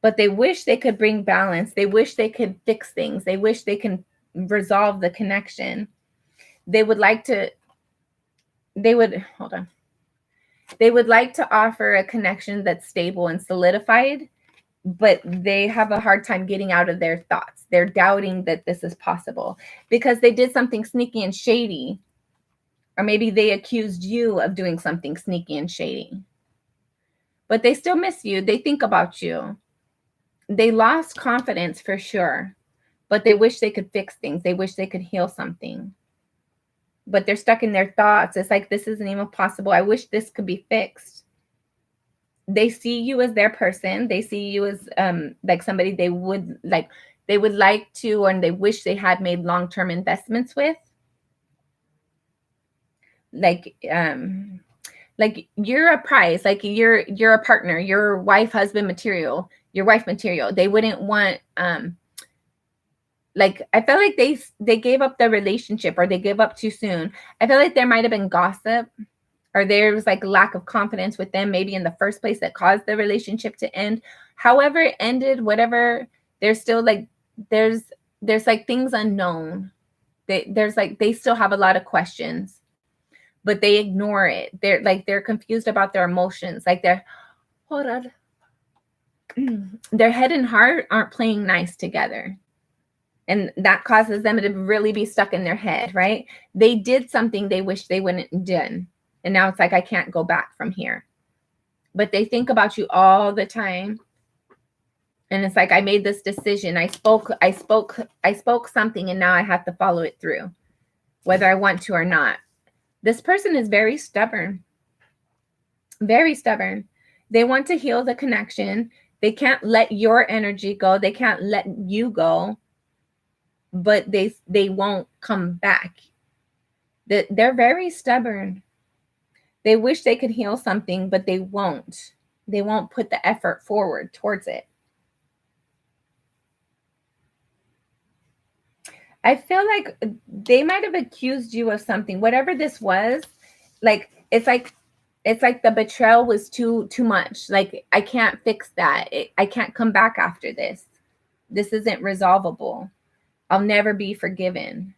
But they wish they could bring balance. They wish they could fix things. They wish they can resolve the connection. They would like to offer a connection that's stable and solidified, but they have a hard time getting out of their thoughts. They're doubting that this is possible because they did something sneaky and shady, or maybe they accused you of doing something sneaky and shady. But they still miss you. They think about you. They lost confidence for sure, but they wish they could fix things. They wish they could heal something. But they're stuck in their thoughts. It's like, this isn't even possible. I wish this could be fixed. They see you as their person. They see you as like somebody they would like to, and they wish they had made long-term investments with. Like you're a prize, like you're a partner, your wife, husband material, your wife material. They wouldn't want like, I felt like they gave up the relationship, or they gave up too soon. I feel like there might have been gossip, or there was like lack of confidence with them maybe in the first place that caused the relationship to end. However it ended, whatever, there's still like there's like things unknown. They still have a lot of questions, but they ignore it. They're confused about their emotions. Like their head and heart aren't playing nice together. And that causes them to really be stuck in their head, right? They did something they wish they wouldn't have done. And now it's like, I can't go back from here. But they think about you all the time. And it's like, I made this decision. I spoke something, and now I have to follow it through, whether I want to or not. This person is very stubborn. Very stubborn. They want to heal the connection. They can't let your energy go. They can't let you go. But they won't come back. They're very stubborn. They wish they could heal something, but they won't. They won't put the effort forward towards it. I feel like they might have accused you of something, whatever this was. Like, it's like the betrayal was too much. Like, I can't fix that. I can't come back after this. This isn't resolvable. I'll never be forgiven.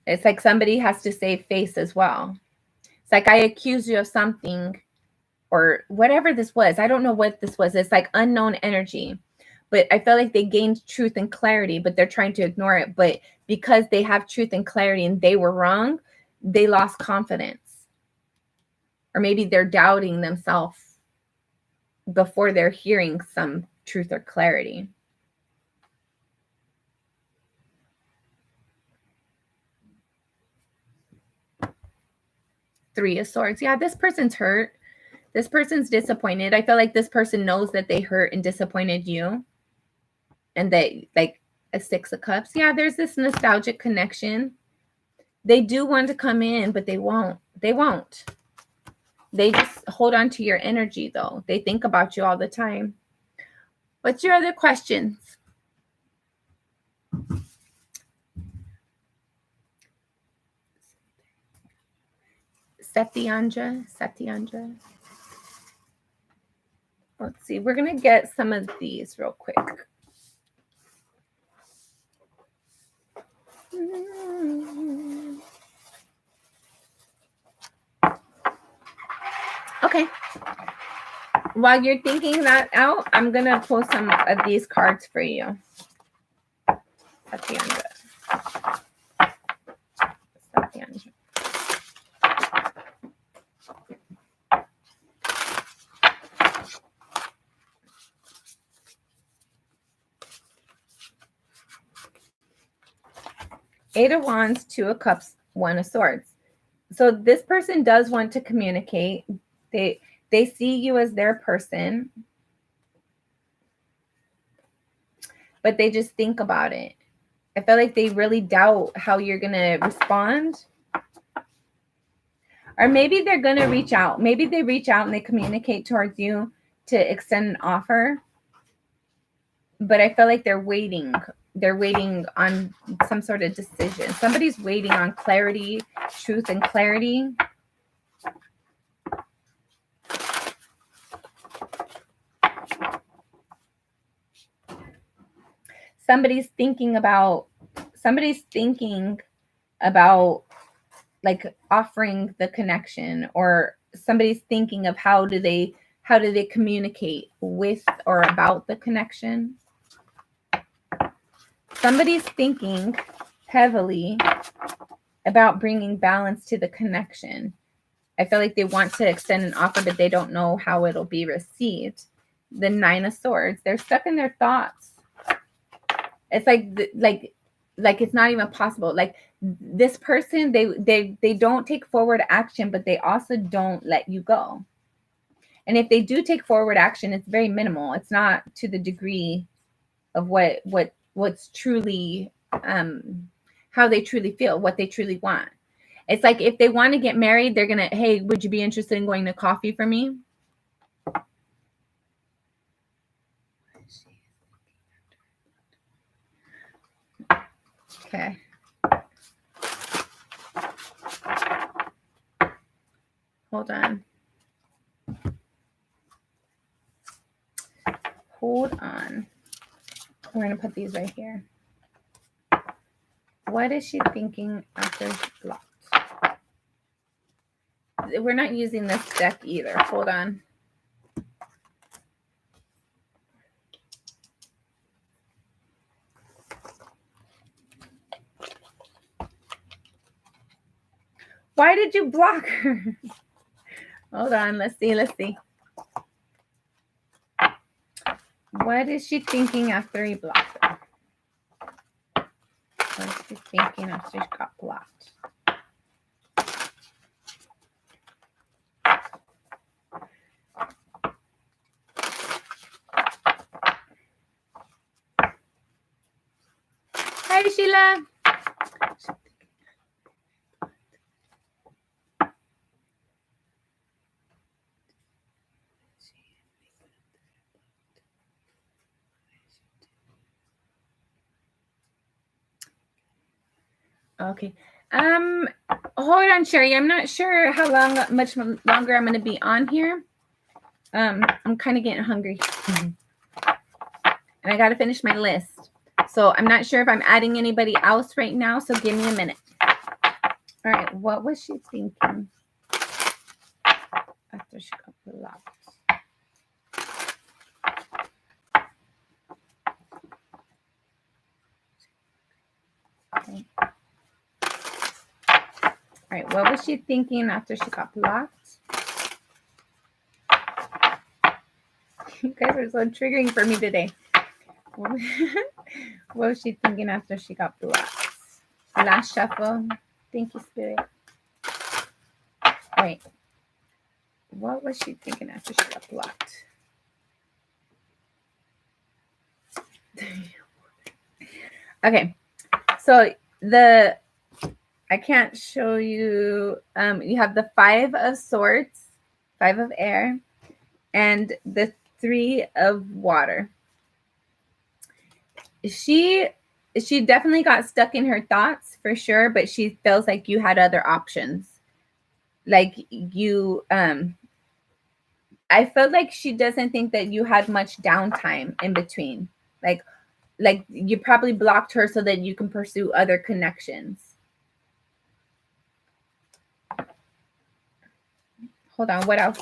It's like somebody has to save face as well. It's like, I accuse you of something, or whatever this was. I don't know what this was. It's like unknown energy. But I feel like they gained truth and clarity, but they're trying to ignore it. But because they have truth and clarity and they were wrong, they lost confidence. Or maybe they're doubting themselves before they're hearing some truth or clarity. Three of Swords. Yeah, this person's hurt. This person's disappointed. I feel like this person knows that they hurt and disappointed you. And they, like a Six of Cups. Yeah, there's this nostalgic connection. They do want to come in, but they won't. They won't. They just hold on to your energy, though. They think about you all the time. What's your other questions? Satyandra. Let's see. We're going to get some of these real quick. Okay. While you're thinking that out, I'm going to pull some of these cards for you. Satyandra. Eight of Wands, Two of Cups, One of Swords. So this person does want to communicate. They see you as their person, but they just think about it. I feel like they really doubt how you're going to respond. Or maybe they're going to reach out. Maybe they reach out and they communicate towards you to extend an offer. but I feel like they're waiting. They're waiting on some sort of decision. Somebody's waiting on clarity, truth, and clarity. Somebody's thinking about like offering the connection, or somebody's thinking of how do they communicate with or about the connection. Somebody's thinking heavily about bringing balance to the connection. I feel like they want to extend an offer, but they don't know how it'll be received. The Nine of Swords, they're stuck in their thoughts. It's like it's not even possible. Like this person, they don't take forward action, but they also don't let you go. And if they do take forward action, it's very minimal. It's not to the degree of what's truly how they truly feel, what they truly want. It's like if they want to get married, they're gonna, hey, would you be interested in going to coffee for me? Okay. Hold on. Hold on. We're going to put these right here. What is she thinking after blocked? We're not using this deck either. Hold on. Why did you block her? Hold on. Let's see. What is she thinking after he blocked her? What is she thinking after she got blocked? Hi, Sheila. Okay. Hold on, Sherry. I'm not sure how much longer I'm going to be on here. I'm kind of getting hungry. And I got to finish my list. So I'm not sure if I'm adding anybody else right now. So give me a minute. All right. What was she thinking after she got blocked? Okay. All right, what was she thinking after she got blocked? You guys are so triggering for me today. What was she thinking after she got blocked? Last shuffle. Thank you, Spirit. All right. What was she thinking after she got blocked? Okay. So I can't show you. You have the Five of Swords, Five of Air, and the Three of Water. She definitely got stuck in her thoughts for sure, but she feels like you had other options. Like you, I felt like she doesn't think that you had much downtime in between. Like you probably blocked her so that you can pursue other connections. Hold on. What else?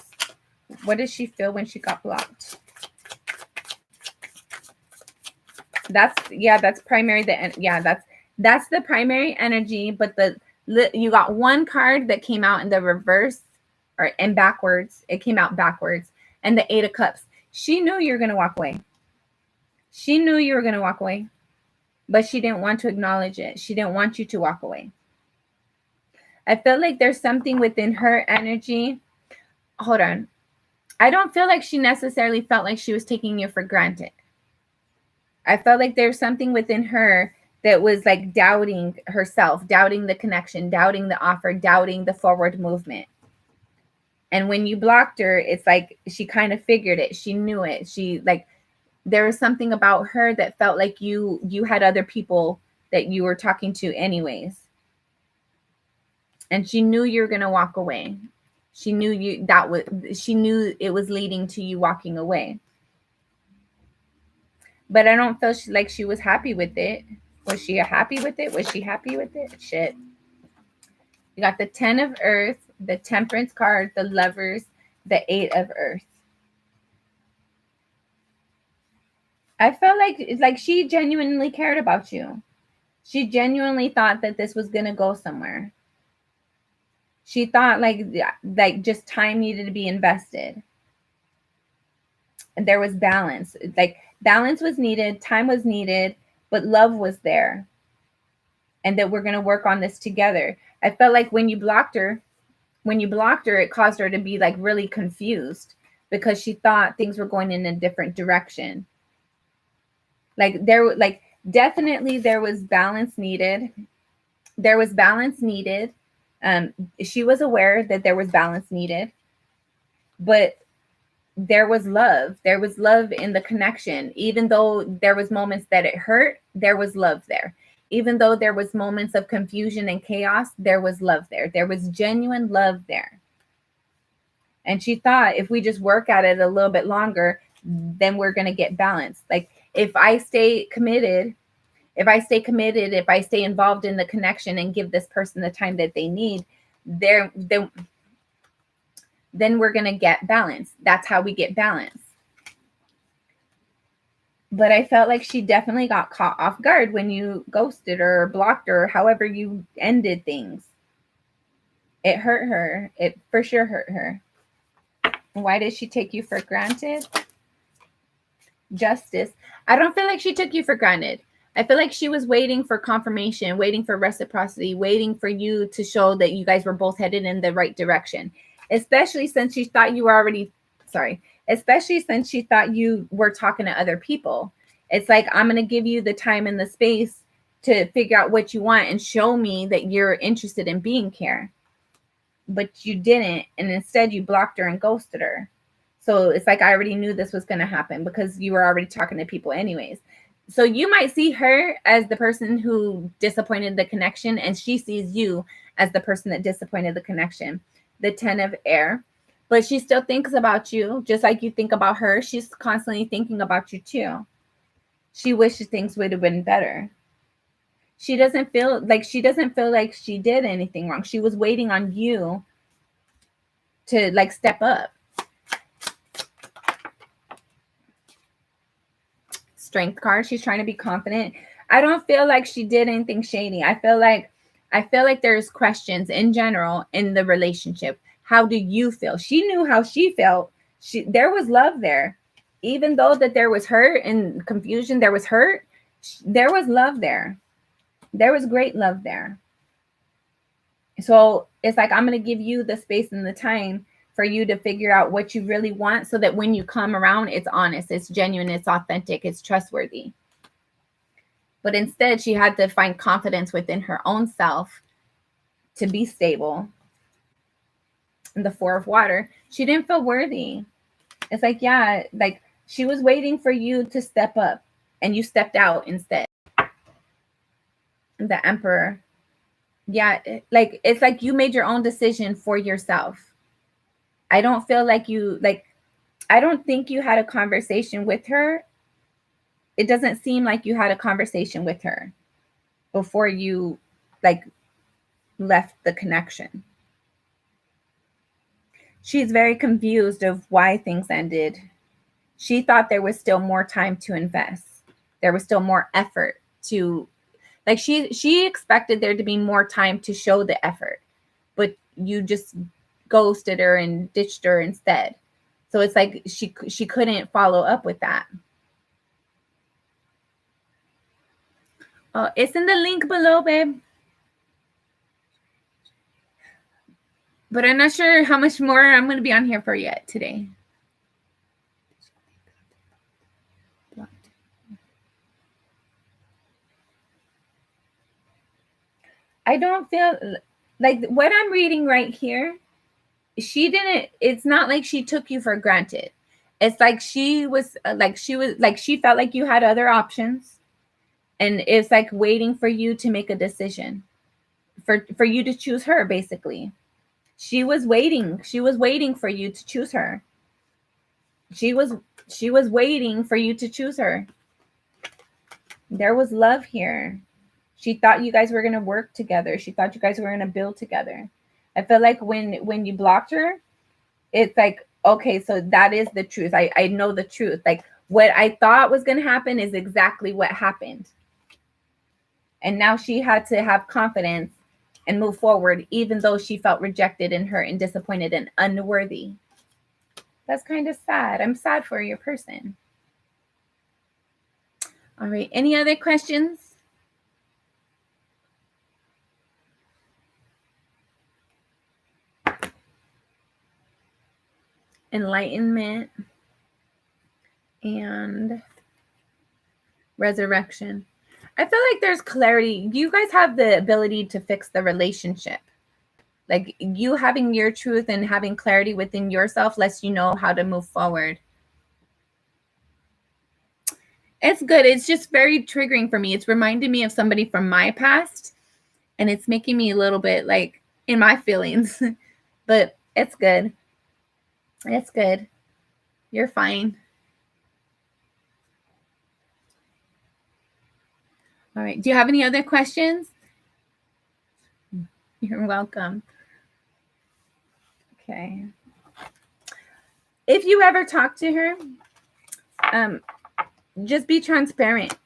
What did she feel when she got blocked? That's primary. That's the primary energy. But you got one card that came out in the reverse or in backwards. It came out backwards, and the Eight of Cups. She knew you were going to walk away. She knew you were going to walk away, but she didn't want to acknowledge it. She didn't want you to walk away. I feel like there's something within her energy. Hold on. I don't feel like she necessarily felt like she was taking you for granted. I felt like there's something within her that was like doubting herself, doubting the connection, doubting the offer, doubting the forward movement. And when you blocked her, it's like she kind of figured it. She knew it. She like There was something about her that felt like you had other people that you were talking to anyways. And she knew you were going to walk away. She knew she knew it was leading to you walking away. But I don't feel like she was happy with it. Was she happy with it? Was she happy with it? Shit. You got the 10 of Earth, the Temperance card, the Lovers, the 8 of Earth. I felt like she genuinely cared about you. She genuinely thought that this was going to go somewhere. She thought like just time needed to be invested. And there was balance. Like balance was needed, time was needed, but love was there. And that we're going to work on this together. I felt like when you blocked her, it caused her to be like really confused because she thought things were going in a different direction. Definitely there was balance needed. There was balance needed. She was aware that there was balance needed, but there was love. There was love in the connection. Even though there was moments that it hurt, there was love there. Even though there was moments of confusion and chaos, there was love there. There was genuine love there. And she thought if we just work at it a little bit longer, then we're going to get balanced. Like if I stay committed, if I stay involved in the connection and give this person the time that they need, then we're going to get balance. That's how we get balance. But I felt like she definitely got caught off guard when you ghosted her or blocked her, or however you ended things. It hurt her. It for sure hurt her. Why did she take you for granted? Justice. I don't feel like she took you for granted. I feel like she was waiting for confirmation, waiting for reciprocity, waiting for you to show that you guys were both headed in the right direction. Especially since she thought you were talking to other people. It's like, I'm going to give you the time and the space to figure out what you want and show me that you're interested in being here. But you didn't. And instead you blocked her and ghosted her. So it's like, I already knew this was going to happen because you were already talking to people anyways. So you might see her as the person who disappointed the connection, and she sees you as the person that disappointed the connection. The 10 of Air. But she still thinks about you, just like you think about her. She's constantly thinking about you too. She wishes things would have been better. She doesn't feel like she did anything wrong. She was waiting on you to like step up. Strength card. She's trying to be confident. I don't feel like she did anything shady. I feel like there's questions in general in the relationship. How do you feel? She knew how she felt. There was love there. Even though that there was hurt and confusion, there was hurt. There was love there. There was great love there. So it's like, I'm going to give you the space and the time for you to figure out what you really want so that when you come around, it's honest, it's genuine, it's authentic, it's trustworthy. But instead, she had to find confidence within her own self to be stable. And the 4 of Water, she didn't feel worthy. It's like, yeah, like she was waiting for you to step up and you stepped out instead. The Emperor. Yeah, like it's like you made your own decision for yourself. I don't feel like I don't think you had a conversation with her. It doesn't seem like you had a conversation with her before you like left the connection. She's very confused of why things ended. She thought there was still more time to invest. There was still more effort to, like she expected there to be more time to show the effort, but you just ghosted her and ditched her instead. So it's like she couldn't follow up with that. Oh, it's in the link below, babe. But I'm not sure how much more I'm going to be on here for yet today. I don't feel like what I'm reading right here. It's not like she took you for granted. It's like she felt like you had other options, and it's like waiting for you to make a decision, for you to choose her. Basically, she was waiting for you to choose her. She was waiting for you to choose her. There was love here. She thought you guys were going to work together. She thought you guys were going to build together. I feel like when you blocked her, it's like, okay, so that is the truth. I know the truth. Like, what I thought was going to happen is exactly what happened. And now she had to have confidence and move forward, even though she felt rejected and hurt and disappointed and unworthy. That's kind of sad. I'm sad for your person. All right. Any other questions? Enlightenment and resurrection. I feel like there's clarity. You guys have the ability to fix the relationship. Like, you having your truth and having clarity within yourself lets you know how to move forward. It's good. It's just very triggering for me. It's reminding me of somebody from my past, and it's making me a little bit like in my feelings. But it's good. It's good. You're fine. All right. Do you have any other questions? You're welcome. Okay. If you ever talk to her, just be transparent.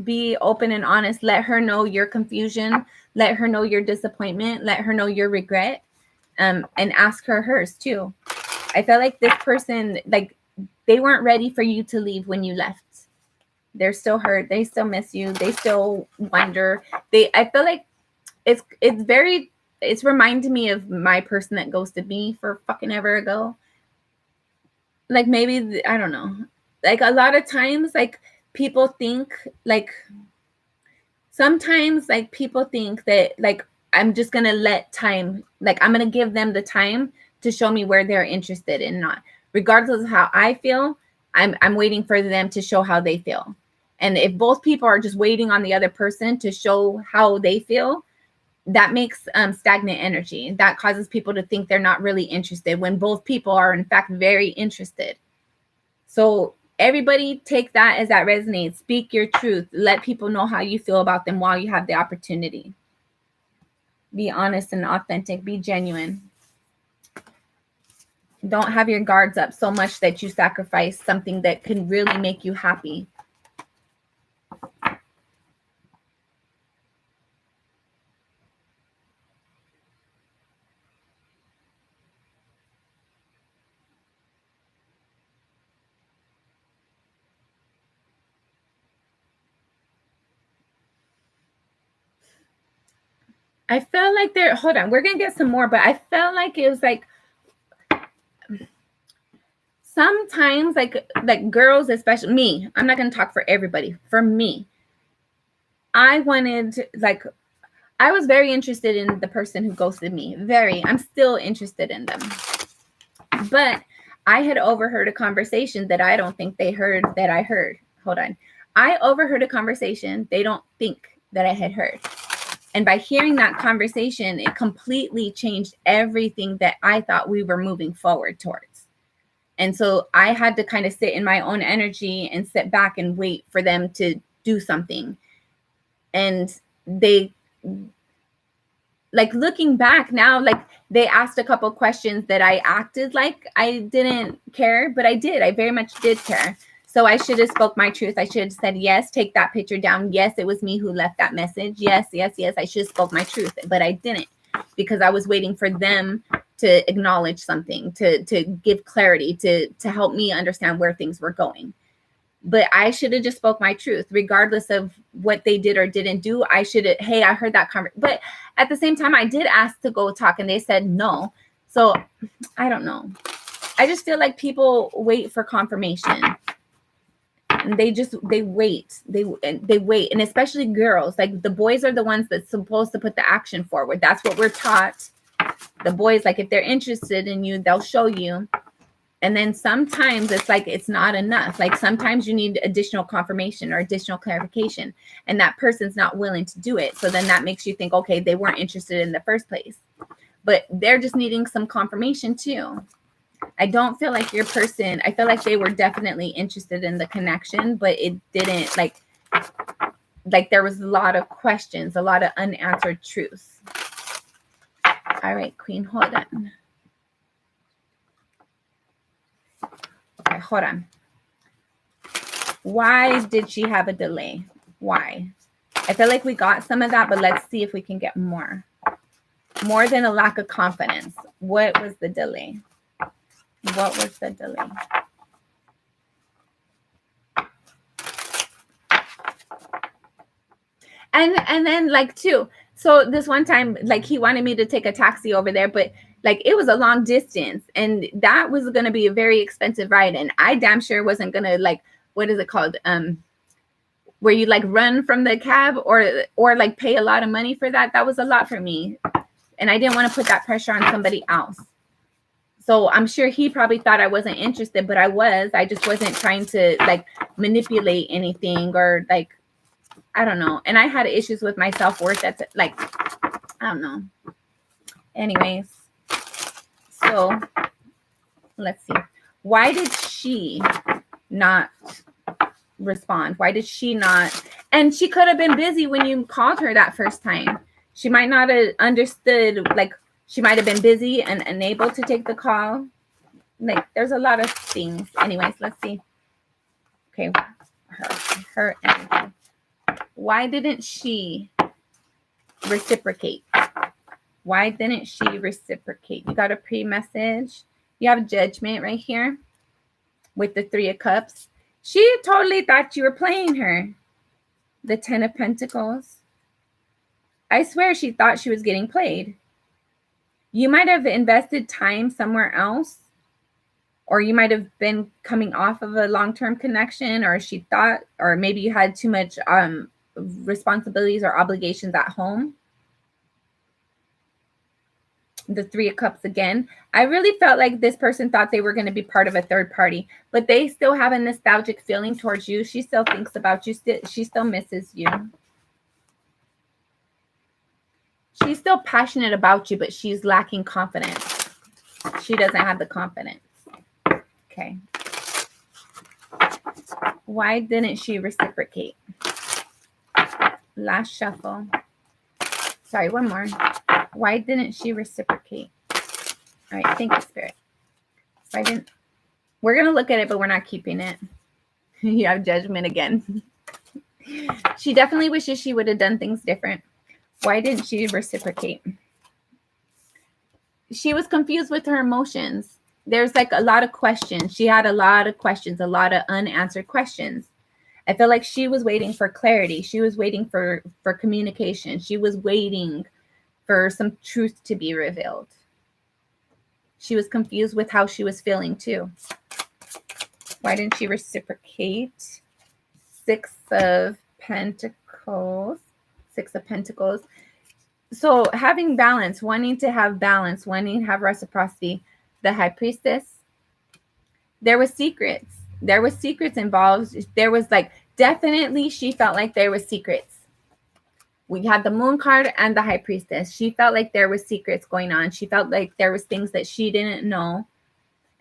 Be open and honest. Let her know your confusion. Let her know your disappointment. Let her know your regret. And ask her hers too. I feel like this person, like, they weren't ready for you to leave when you left. They're still hurt. They still miss you. They still wonder. I feel like it's reminding me of my person that ghosted me for fucking ever ago. Like, maybe, I don't know. Like, a lot of times, like, people think, like, sometimes, like, people think that, like, I'm just going to let time, like, I'm going to give them the time to show me where they're interested in, not. Regardless of how I feel, I'm waiting for them to show how they feel. And if both people are just waiting on the other person to show how they feel, that makes stagnant energy. That causes people to think they're not really interested when both people are, in fact, very interested. So everybody take that as that resonates. Speak your truth. Let people know how you feel about them while you have the opportunity. Be honest and authentic. Be genuine. Don't have your guards up so much that you sacrifice something that can really make you happy. I felt like hold on, we're going to get some more, but I felt like it was like, sometimes like girls, especially me, I'm not going to talk for everybody. For me, I was very interested in the person who ghosted me. I'm still interested in them. But I had overheard a conversation that I don't think they heard that I heard. Hold on. I overheard a conversation they don't think that I had heard. And by hearing that conversation, it completely changed everything that I thought we were moving forward towards. And so I had to kind of sit in my own energy and sit back and wait for them to do something. And they, like, looking back now, like, they asked a couple questions that I acted like I didn't care, but I did. I very much did care. So I should have spoke my truth. I should have said, yes, take that picture down. Yes, it was me who left that message. Yes. I should have spoke my truth, but I didn't, because I was waiting for them to acknowledge something, to give clarity, to help me understand where things were going. But I should have just spoke my truth, regardless of what they did or didn't do. I should have, hey, I heard that conversation. But at the same time, I did ask to go talk, and they said no. So I don't know. I just feel like people wait for confirmation. And they wait. They wait. And especially girls, like, the boys are the ones that's supposed to put the action forward. That's what we're taught. The boys, like, if they're interested in you, they'll show you. And then sometimes it's like it's not enough. Like sometimes you need additional confirmation or additional clarification, and that person's not willing to do it. So then that makes you think, okay, they weren't interested in the first place, but they're just needing some confirmation too. I don't feel like your person, I feel like they were definitely interested in the connection, but it didn't like there was a lot of questions, a lot of unanswered truths. All right, Queen, hold on. Okay, hold on. Why did she have a delay? Why? I feel like we got some of that, but let's see if we can get more. More than a lack of confidence. What was the delay? What was the delay? And then like too, so this one time, like he wanted me to take a taxi over there, but like it was a long distance and that was going to be a very expensive ride. And I damn sure wasn't going to like, what is it called? Where you like run from the cab or like pay a lot of money for that. That was a lot for me. And I didn't want to put that pressure on somebody else. So I'm sure he probably thought I wasn't interested, but I was. I just wasn't trying to like manipulate anything or like, I don't know. And I had issues with my self-worth. That's like, I don't know. Anyways, so let's see. Why did she not respond? Why did she not? And she could have been busy when you called her that first time. She might not have understood, like she might have been busy and unable to take the call. Like there's a lot of things. Anyways, let's see. Okay, her energy. Why didn't she reciprocate? Why didn't she reciprocate? You got a pre-message. You have judgment right here with the 3 of Cups. She totally thought you were playing her. The 10 of Pentacles. I swear she thought she was getting played. You might have invested time somewhere else, or you might have been coming off of a long-term connection, or she thought, or maybe you had too much responsibilities or obligations at home. The 3 of Cups again. I really felt like this person thought they were going to be part of a third party, but they still have a nostalgic feeling towards you. She still thinks about you. She still misses you. She's still passionate about you, but she's lacking confidence. She doesn't have the confidence. Okay. Why didn't she reciprocate? Last shuffle. Sorry, one more. Why didn't she reciprocate? All right, thank you, Spirit. Why didn't? We're going to look at it, but we're not keeping it. You have judgment again. She definitely wishes she would have done things different. Why didn't she reciprocate? She was confused with her emotions. There's like a lot of questions. She had a lot of questions, a lot of unanswered questions. I feel like she was waiting for clarity. She was waiting for communication. She was waiting for some truth to be revealed. She was confused with how she was feeling too. Why didn't she reciprocate? 6 of Pentacles. 6 of Pentacles. So having balance, wanting to have balance, wanting to have reciprocity. The High Priestess. There was secrets. There was secrets involved. There was like, definitely she felt like there was secrets. We had the Moon card and the High Priestess. She felt like there was secrets going on. She felt like there was things that she didn't know.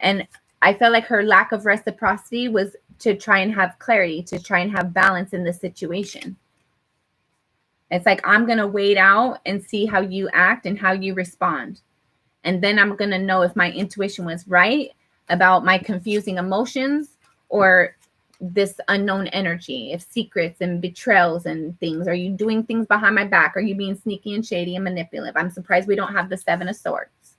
And I felt like her lack of reciprocity was to try and have clarity, to try and have balance in the situation. It's like, I'm going to wait out and see how you act and how you respond. And then I'm going to know if my intuition was right about my confusing emotions or this unknown energy, if secrets and betrayals and things. Are you doing things behind my back? Are you being sneaky and shady and manipulative? I'm surprised we don't have the 7 of Swords.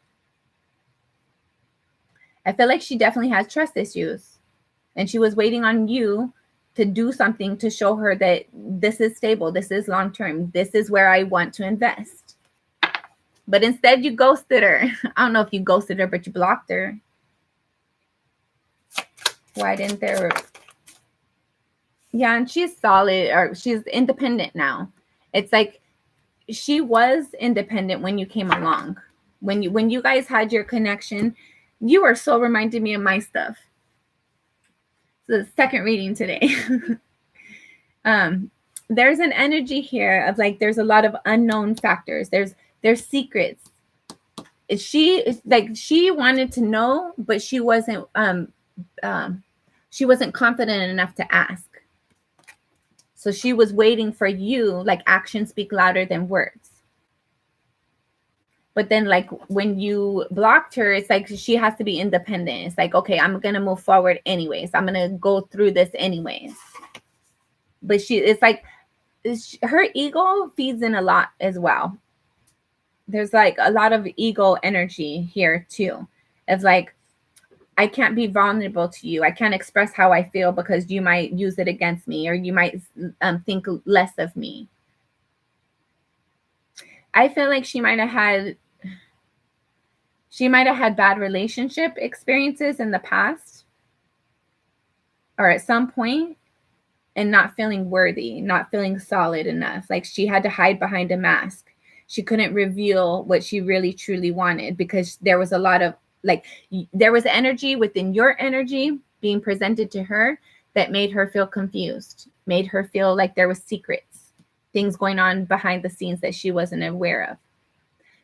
I feel like she definitely has trust issues. And she was waiting on you to do something to show her that this is stable, this is long-term, this is where I want to invest. But instead you ghosted her. I don't know if you ghosted her, but you blocked her. Why didn't there? Yeah, and she's solid, or she's independent now. It's like she was independent when you came along. When you guys had your connection, You are so reminding me of my stuff. The second reading today. There's an energy here of like there's a lot of unknown factors. There's secrets. She wanted to know, but she wasn't confident enough to ask. So she was waiting for you, like actions speak louder than words. But then like when you blocked her, it's like she has to be independent. It's like, okay, I'm going to move forward anyways. I'm going to go through this anyways. But it's like her ego feeds in a lot as well. There's like a lot of ego energy here too. It's like, I can't be vulnerable to you. I can't express how I feel because you might use it against me, or you might think less of me. I feel like she might have had bad relationship experiences in the past or at some point, and not feeling worthy, not feeling solid enough. Like she had to hide behind a mask. She couldn't reveal what she really truly wanted because there was a lot of there was energy within your energy being presented to her that made her feel confused, made her feel like there was secrets, things going on behind the scenes that she wasn't aware of.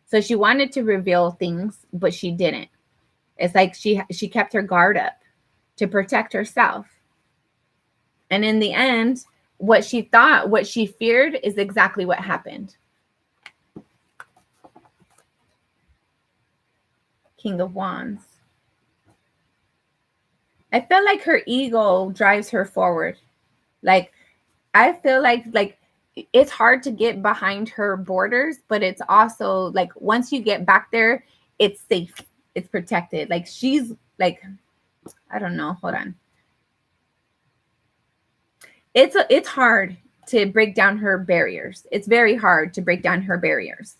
So she wanted to reveal things, but she didn't. It's like she kept her guard up to protect herself. And in the end, what she thought, what she feared is exactly what happened. King of Wands. I feel like her ego drives her forward. Like, I feel like it's hard to get behind her borders, but it's also like once you get back there, it's safe. It's protected. Like she's like, I don't know. Hold on. It's hard to break down her barriers. It's very hard to break down her barriers.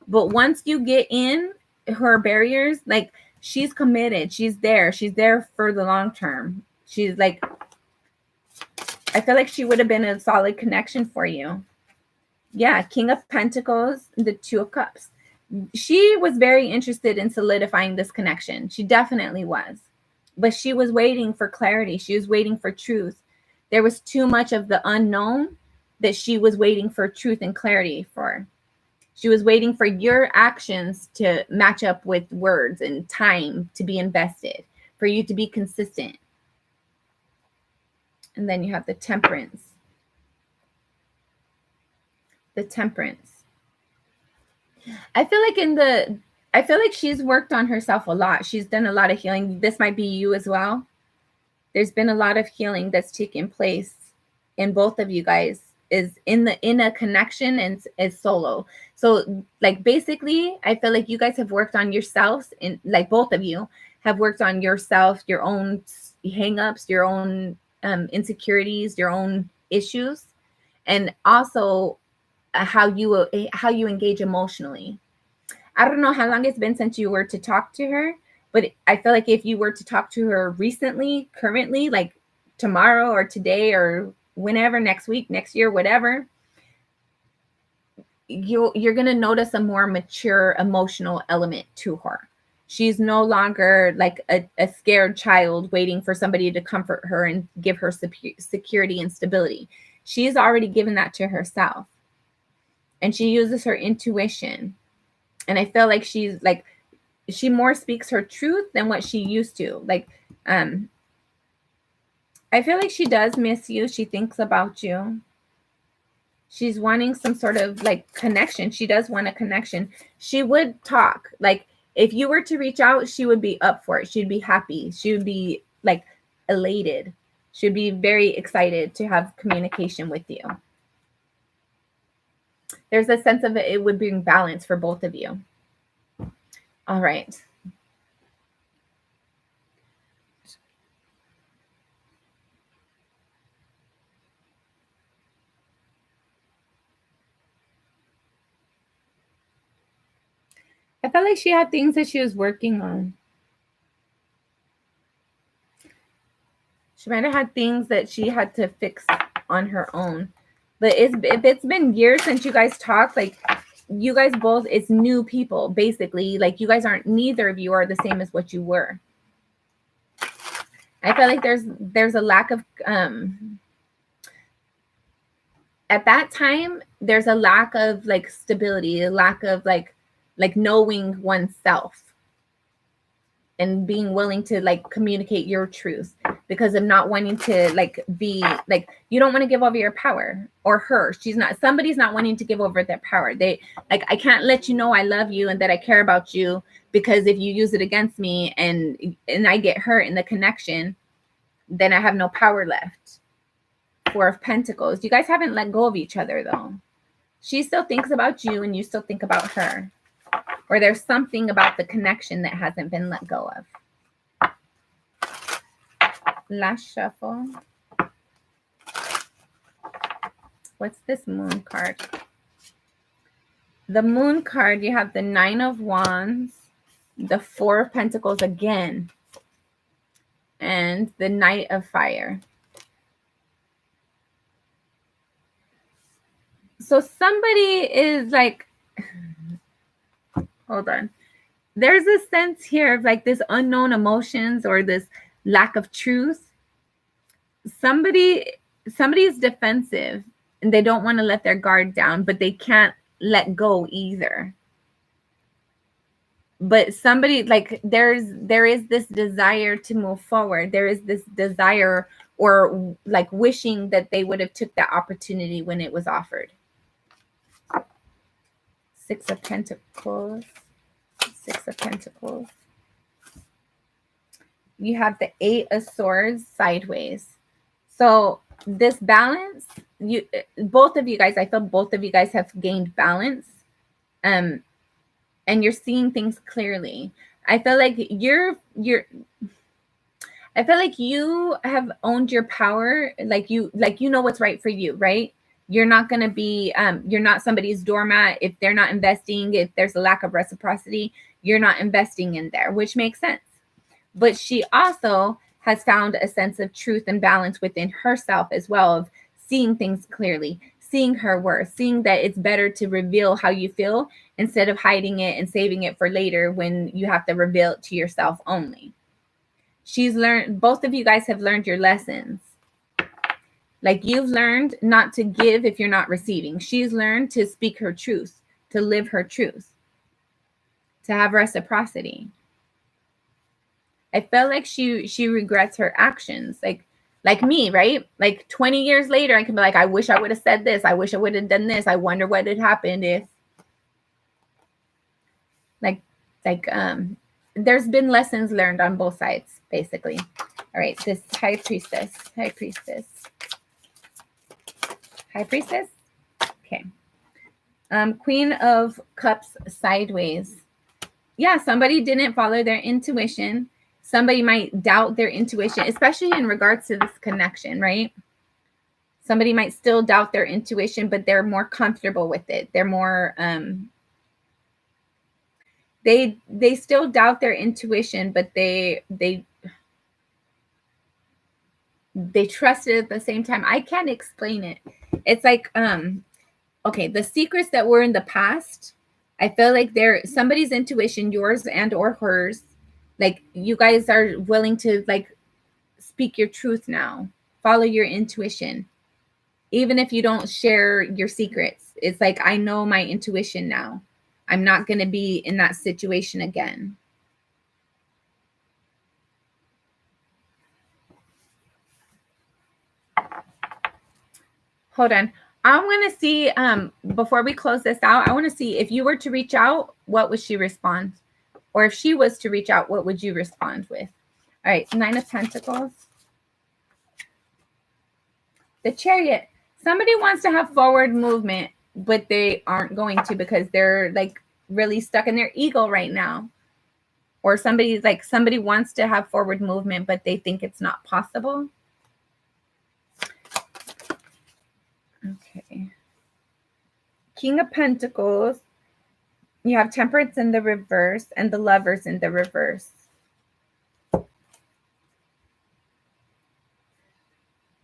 But once you get in her barriers, like she's committed. She's there. She's there for the long term. She's like, I feel like she would have been a solid connection for you. Yeah, King of Pentacles, the Two of Cups. She was very interested in solidifying this connection. She definitely was. But she was waiting for clarity. She was waiting for truth. There was too much of the unknown that she was waiting for truth and clarity for. She was waiting for your actions to match up with words and time to be invested, for you to be consistent. And then you have the Temperance. The Temperance. I feel like she's worked on herself a lot. She's done a lot of healing. This might be you as well. There's been a lot of healing that's taken place in both of you guys, is in a connection and is solo. So like basically, I feel like you guys have worked on yourselves, and like both of you have worked on yourself, your own hangups, your own insecurities, your own issues, and also how you engage emotionally. I don't know how long it's been since you were to talk to her, but I feel like if you were to talk to her recently, currently, like tomorrow or today or whenever, next week, next year, whatever, you're going to notice a more mature emotional element to her. She's no longer like a scared child waiting for somebody to comfort her and give her security and stability. She's already given that to herself. And she uses her intuition. And I feel like she more speaks her truth than what she used to. Like, I feel like she does miss you. She thinks about you. She's wanting some sort of like connection. She does want a connection. She would talk. Like if you were to reach out, she would be up for it. She'd be happy. She would be like elated. She'd be very excited to have communication with you. There's a sense of it would bring balance for both of you. All right. I felt like she had things that she was working on. She might have had things that she had to fix on her own. But if it's been years since you guys talked, like you guys both, it's new people, basically. Like you guys aren't, neither of you are the same as what you were. I feel like there's a lack of at that time, there's a lack of like stability, a lack of like knowing oneself and being willing to like communicate your truth, because of not wanting to like be like, you don't want to give over your power, or her, somebody's not wanting to give over their power. They like, I can't let you know I love you and that I care about you, because if you use it against me and I get hurt in the connection, then I have no power left. Four of Pentacles. You guys haven't let go of each other though. She still thinks about you and you still think about her. Or there's something about the connection that hasn't been let go of. Last shuffle. What's this Moon card? The Moon card, you have the Nine of Wands, the Four of Pentacles again, and the Knight of Fire. So somebody is like, hold on. There's a sense here of like this unknown emotions or this lack of truth. Somebody is defensive and they don't want to let their guard down, but they can't let go either. But somebody like there is this desire to move forward. There is this desire or like wishing that they would have took that opportunity when it was offered. Six of Pentacles. Six of Pentacles. You have the Eight of Swords sideways. So this balance, both of you guys, I feel both of you guys have gained balance. And you're seeing things clearly. I feel like I feel like you have owned your power. Like you know what's right for you, right? You're not going to be, you're not somebody's doormat. If they're not investing, if there's a lack of reciprocity, you're not investing in there, which makes sense. But she also has found a sense of truth and balance within herself as well, of seeing things clearly, seeing her worth, seeing that it's better to reveal how you feel instead of hiding it and saving it for later when you have to reveal it to yourself only. She's learned, both of you guys have learned your lessons. Like you've learned not to give if you're not receiving. She's learned to speak her truth, to live her truth, to have reciprocity. I felt like she regrets her actions. Like me, right? Like 20 years later, I can be like, I wish I would have said this. I wish I would have done this. I wonder what had happened if. There's been lessons learned on both sides, basically. All right, this High Priestess. Okay. Queen of Cups sideways. Yeah, somebody didn't follow their intuition. Somebody might doubt their intuition, especially in regards to this connection, right? Somebody might still doubt their intuition, but they're more comfortable with it. They're more, they still doubt their intuition, but they trust it at the same time. I can't explain it. It's like, okay, the secrets that were in the past, I feel like they're somebody's intuition, yours and or hers. Like you guys are willing to like speak your truth now, follow your intuition. Even if you don't share your secrets, it's like, I know my intuition now. I'm not going to be in that situation again. Hold on. I'm going to see, before we close this out, I want to see if you were to reach out, what would she respond? Or if she was to reach out, what would you respond with? All right, Nine of Pentacles. The Chariot. Somebody wants to have forward movement, but they aren't going to because they're like really stuck in their ego right now. Or somebody wants to have forward movement, but they think it's not possible. Okay. King of Pentacles. You have Temperance in the reverse and the Lovers in the reverse.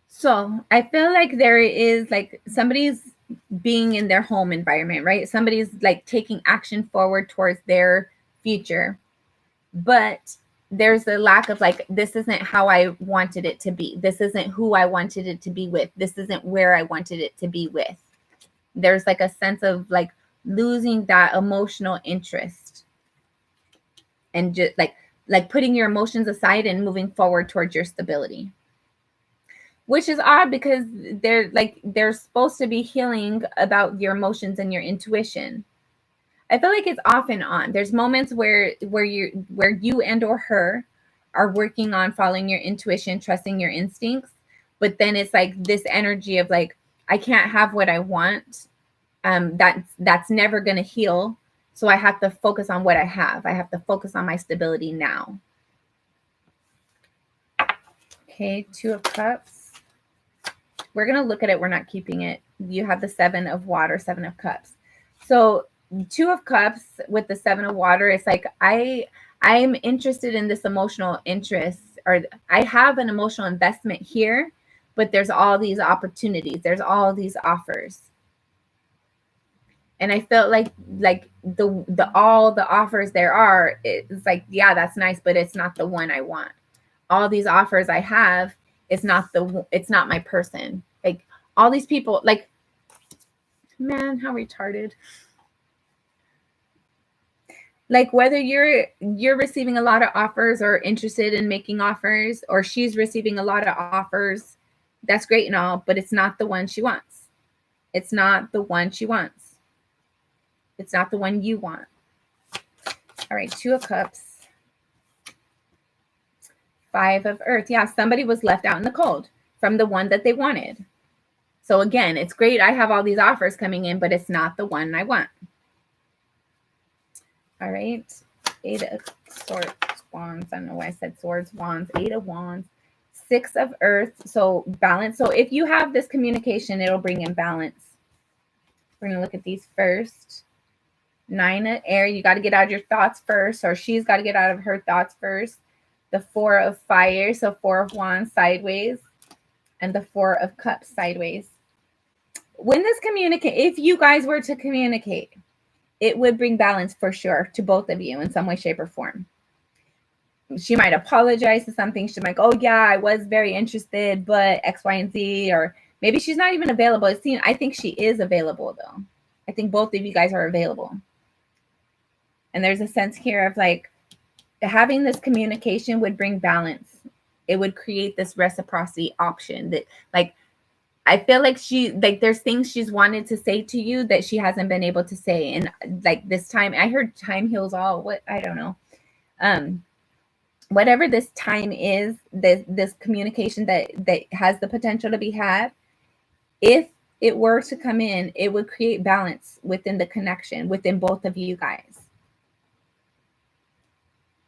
So I feel like there is like somebody's being in their home environment, right? Somebody's like taking action forward towards their future, but there's a lack of like, this isn't how I wanted it to be. This isn't who I wanted it to be with. This isn't where I wanted it to be with. There's like a sense of like losing that emotional interest and just like putting your emotions aside and moving forward towards your stability. Which is odd because they're supposed to be healing about your emotions and your intuition. I feel like it's off and on. There's moments where you and or her are working on following your intuition, trusting your instincts, but then it's like this energy of like, I can't have what I want. That's never going to heal. So I have to focus on what I have. I have to focus on my stability now. Okay, 2 of Cups. We're going to look at it. We're not keeping it. You have the 7 of Water, 7 of Cups. So 2 of Cups with the 7 of Water, it's like I'm interested in this emotional interest, or I have an emotional investment here, but there's all these opportunities. There's all these offers. And I felt like the all the offers there are, it's like, yeah, that's nice, but it's not the one I want. All these offers I have, it's not my person. Like all these people, like, man, how retarded. Like whether you're receiving a lot of offers or interested in making offers, or she's receiving a lot of offers, that's great and all, but it's not the one she wants. It's not the one she wants. It's not the one you want. All right, 2 of Cups. 5 of Earth. Yeah, somebody was left out in the cold from the one that they wanted. So again, it's great. I have all these offers coming in, but it's not the one I want. All right. 8 of Swords, Wands. I don't know why I said Swords, Wands. 8 of Wands. 6 of Earth. So balance. So if you have this communication, it'll bring in balance. We're going to look at these first. 9 of Air. You got to get out of your thoughts first, or she's got to get out of her thoughts first. The 4 of Fire. So 4 of Wands sideways. And the 4 of Cups sideways. When this if you guys were to communicate, it would bring balance for sure to both of you in some way, shape, or form. She might apologize to something. She might go, oh, yeah, I was very interested, but X, Y, and Z. Or maybe she's not even available. I think she is available, though. I think both of you guys are available. And there's a sense here of like having this communication would bring balance. It would create this reciprocity option that like, I feel like there's things she's wanted to say to you that she hasn't been able to say. And like this time, I heard time heals all. What? I don't know. Whatever this time is, this communication that has the potential to be had, if it were to come in, it would create balance within the connection, within both of you guys.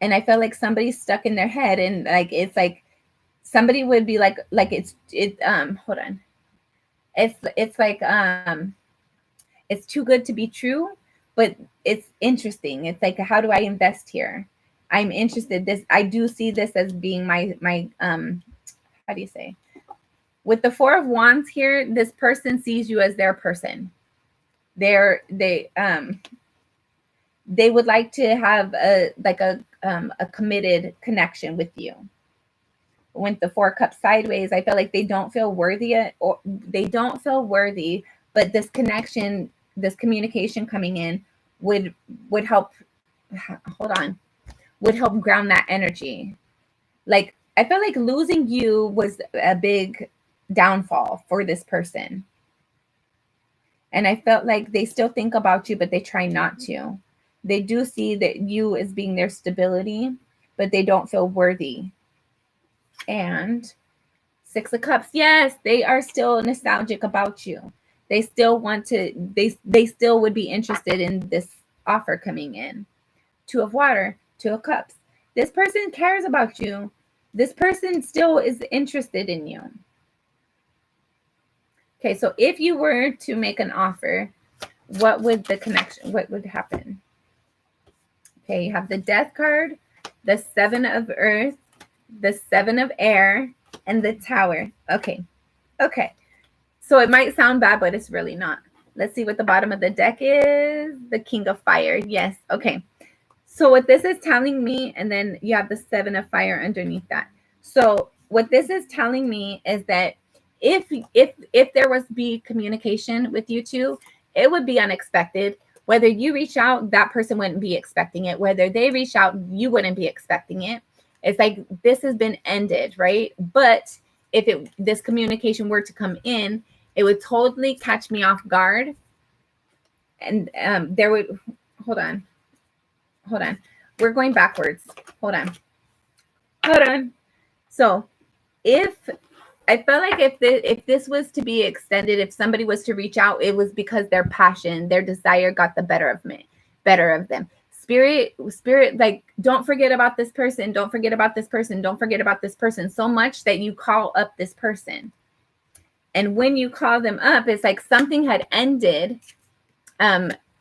And I feel like somebody's stuck in their head, and like it's like somebody would be like hold on. It's like it's too good to be true, but it's interesting. It's like, how do I invest here? I'm interested. I do see this as being my how do you say? With the 4 of Wands here, this person sees you as their person. They would like to have a committed connection with you. With the 4 Cups sideways, I feel like they don't feel worthy, but this connection, this communication coming in would help would help ground that energy. Like I feel like losing you was a big downfall for this person. And I felt like they still think about you, but they try not to. They do see that you as being their stability, but they don't feel worthy. And 6 of Cups. Yes, they are still nostalgic about you. They still want to, they still would be interested in this offer coming in. 2 of Water, 2 of Cups. This person cares about you. This person still is interested in you. Okay, so if you were to make an offer, what would happen? Okay, you have the Death card, the 7 of Earth, the 7 of Air, and the Tower. Okay. So it might sound bad, but it's really not. Let's see what the bottom of the deck is. The King of Fire. Yes. Okay. So what this is telling me, and then you have the Seven of Fire underneath that. So what this is telling me is that if there was be communication with you two, it would be unexpected. Whether you reach out, that person wouldn't be expecting it. Whether they reach out, you wouldn't be expecting it. It's like this has been ended, right? But if this communication were to come in, it would totally catch me off guard. And there would, hold on. We're going backwards. Hold on. So if I felt like if this was to be extended, if somebody was to reach out, it was because their passion, their desire got the better of them. Spirit, like, don't forget about this person. Don't forget about this person. Don't forget about this person so much that you call up this person. And when you call them up, it's like something had ended.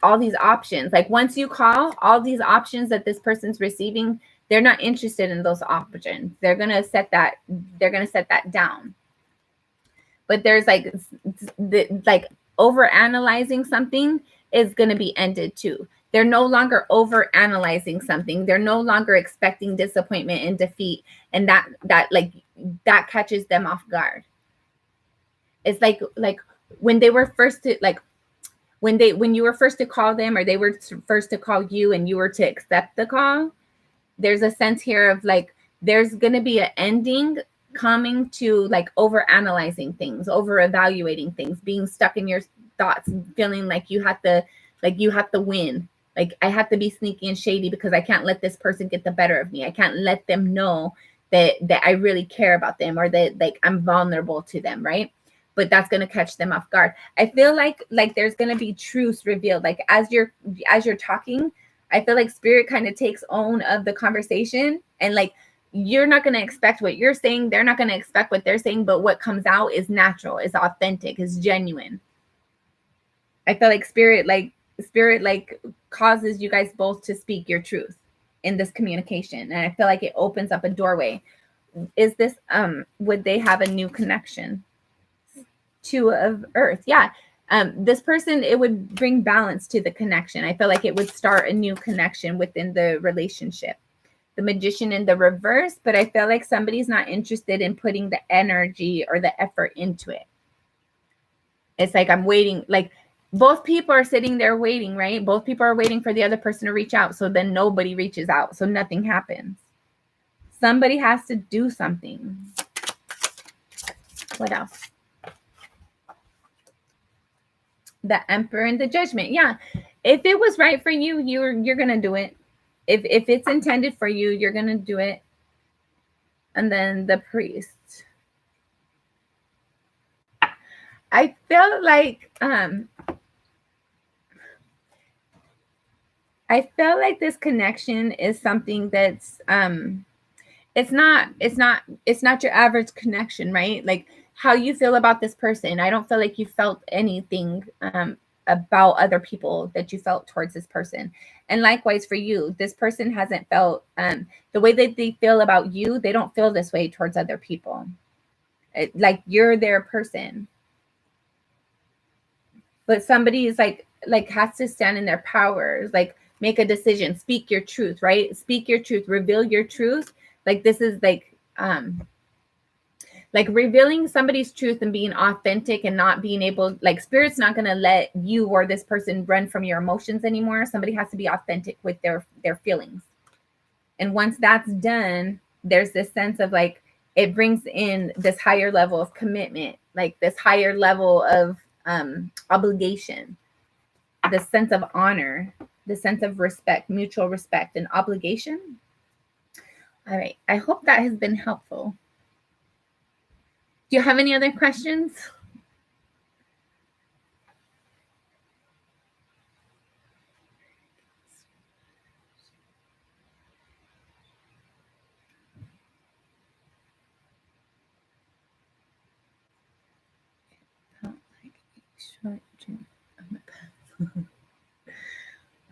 All these options, like once you call, all these options that this person's receiving, they're not interested in those options. They're gonna set that down. But there's like over analyzing something is gonna be ended too. They're no longer over analyzing something. They're no longer expecting disappointment and defeat, and that catches them off guard. It's like when they were first to when you were first to call them, or they were first to call you and you were to accept the call, there's a sense here of like, there's going to be an ending coming to like over analyzing things, over evaluating things, being stuck in your thoughts, feeling like you have to win. Like I have to be sneaky and shady because I can't let this person get the better of me. I can't let them know that I really care about them, or that like I'm vulnerable to them. Right. But that's going to catch them off guard. I feel like there's going to be truths revealed. Like as you're talking, I feel like spirit kind of takes own of the conversation, and like you're not going to expect what you're saying. They're not going to expect what they're saying, but what comes out is natural, is authentic, is genuine. I feel like spirit causes you guys both to speak your truth in this communication. And I feel like it opens up a doorway. Is this, would they have a new connection? Two of Earth. Yeah. This person, it would bring balance to the connection. I feel like it would start a new connection within the relationship. The Magician in the reverse, but I feel like somebody's not interested in putting the energy or the effort into it. It's like I'm waiting, like both people are sitting there waiting, right? Both people are waiting for the other person to reach out. So then nobody reaches out. So nothing happens. Somebody has to do something. What else? The Emperor and the Judgment. Yeah. If it was right for you, you're going to do it. If it's intended for you, you're going to do it. And then the Priest. I felt like this connection is something that's it's not your average connection, right? Like how you feel about this person. I don't feel like you felt anything about other people that you felt towards this person. And likewise for you, this person hasn't felt the way that they feel about you. They don't feel this way towards other people. Like you're their person. But somebody is like has to stand in their powers, like make a decision, speak your truth, right? Speak your truth, reveal your truth. Like this is like revealing somebody's truth and being authentic and not being able, like spirit's not going to let you or this person run from your emotions anymore. Somebody has to be authentic with their feelings. And once that's done, there's this sense of like, it brings in this higher level of commitment, like this higher level of obligation, the sense of honor, the sense of respect, mutual respect and obligation. All right. I hope that has been helpful. Do you have any other questions?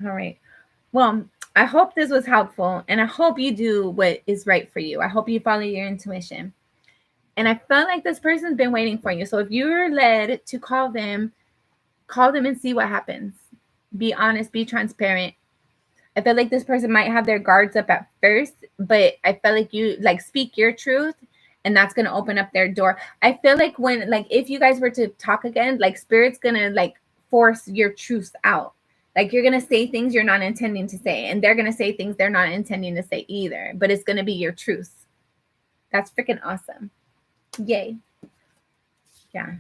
All right. Well, I hope this was helpful, and I hope you do what is right for you. I hope you follow your intuition. And I felt like this person's been waiting for you. So if you're led to call them, Call them and see what happens. Be honest, be transparent. I feel like this person might have their guards up at first, but I feel like you like speak your truth and that's going to open up their door. I feel like when, like, if you guys were to talk again, like spirit's going to like force your truths out. Like you're going to say things you're not intending to say, and they're going to say things they're not intending to say either, but it's going to be your truth. That's freaking awesome. Yay. Yeah.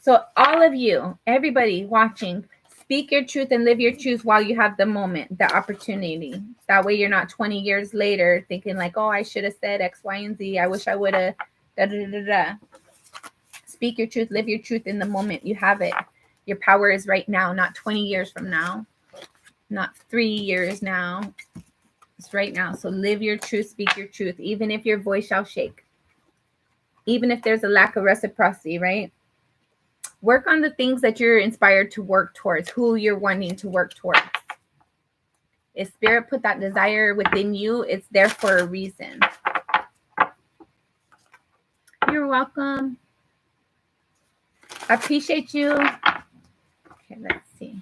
So all of you, everybody watching, speak your truth and live your truth while you have the moment, the opportunity. That way you're not 20 years later thinking like, oh, I should have said X, Y, and Z. I wish I would have. Da, da, da, da. Speak your truth, live your truth in the moment. You have it. Your power is right now, not 20 years from now, not 3 years now. It's right now. So live your truth, speak your truth, even if your voice shall shake. Even if there's a lack of reciprocity, right? Work on the things that you're inspired to work towards, who you're wanting to work towards. If spirit put that desire within you, it's there for a reason. You're welcome. I appreciate you. Okay, let's see.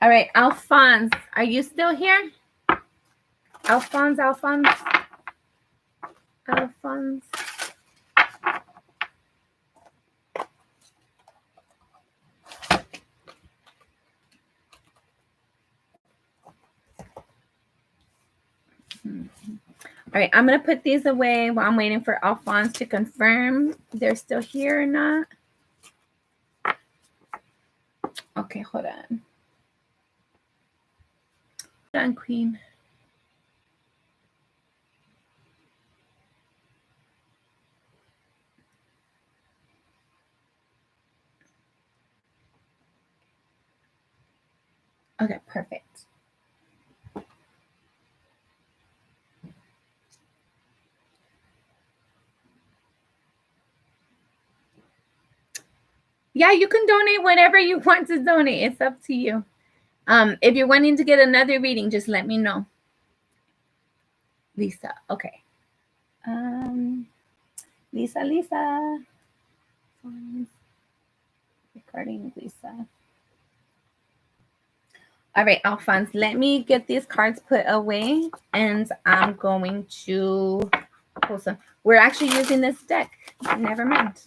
All right, Alphonse, are you still here? Alphonse. All right, I'm going to put these away while I'm waiting for Alphonse to confirm they're still here or not. Okay, hold on. Done, Queen. Okay, perfect. Yeah, you can donate whatever you want to donate. It's up to you. If you're wanting to get another reading, just let me know. Lisa, okay. Lisa. Recording Lisa. All right, Alphonse, let me get these cards put away, and I'm going to pull some. We're actually using this deck. Never mind.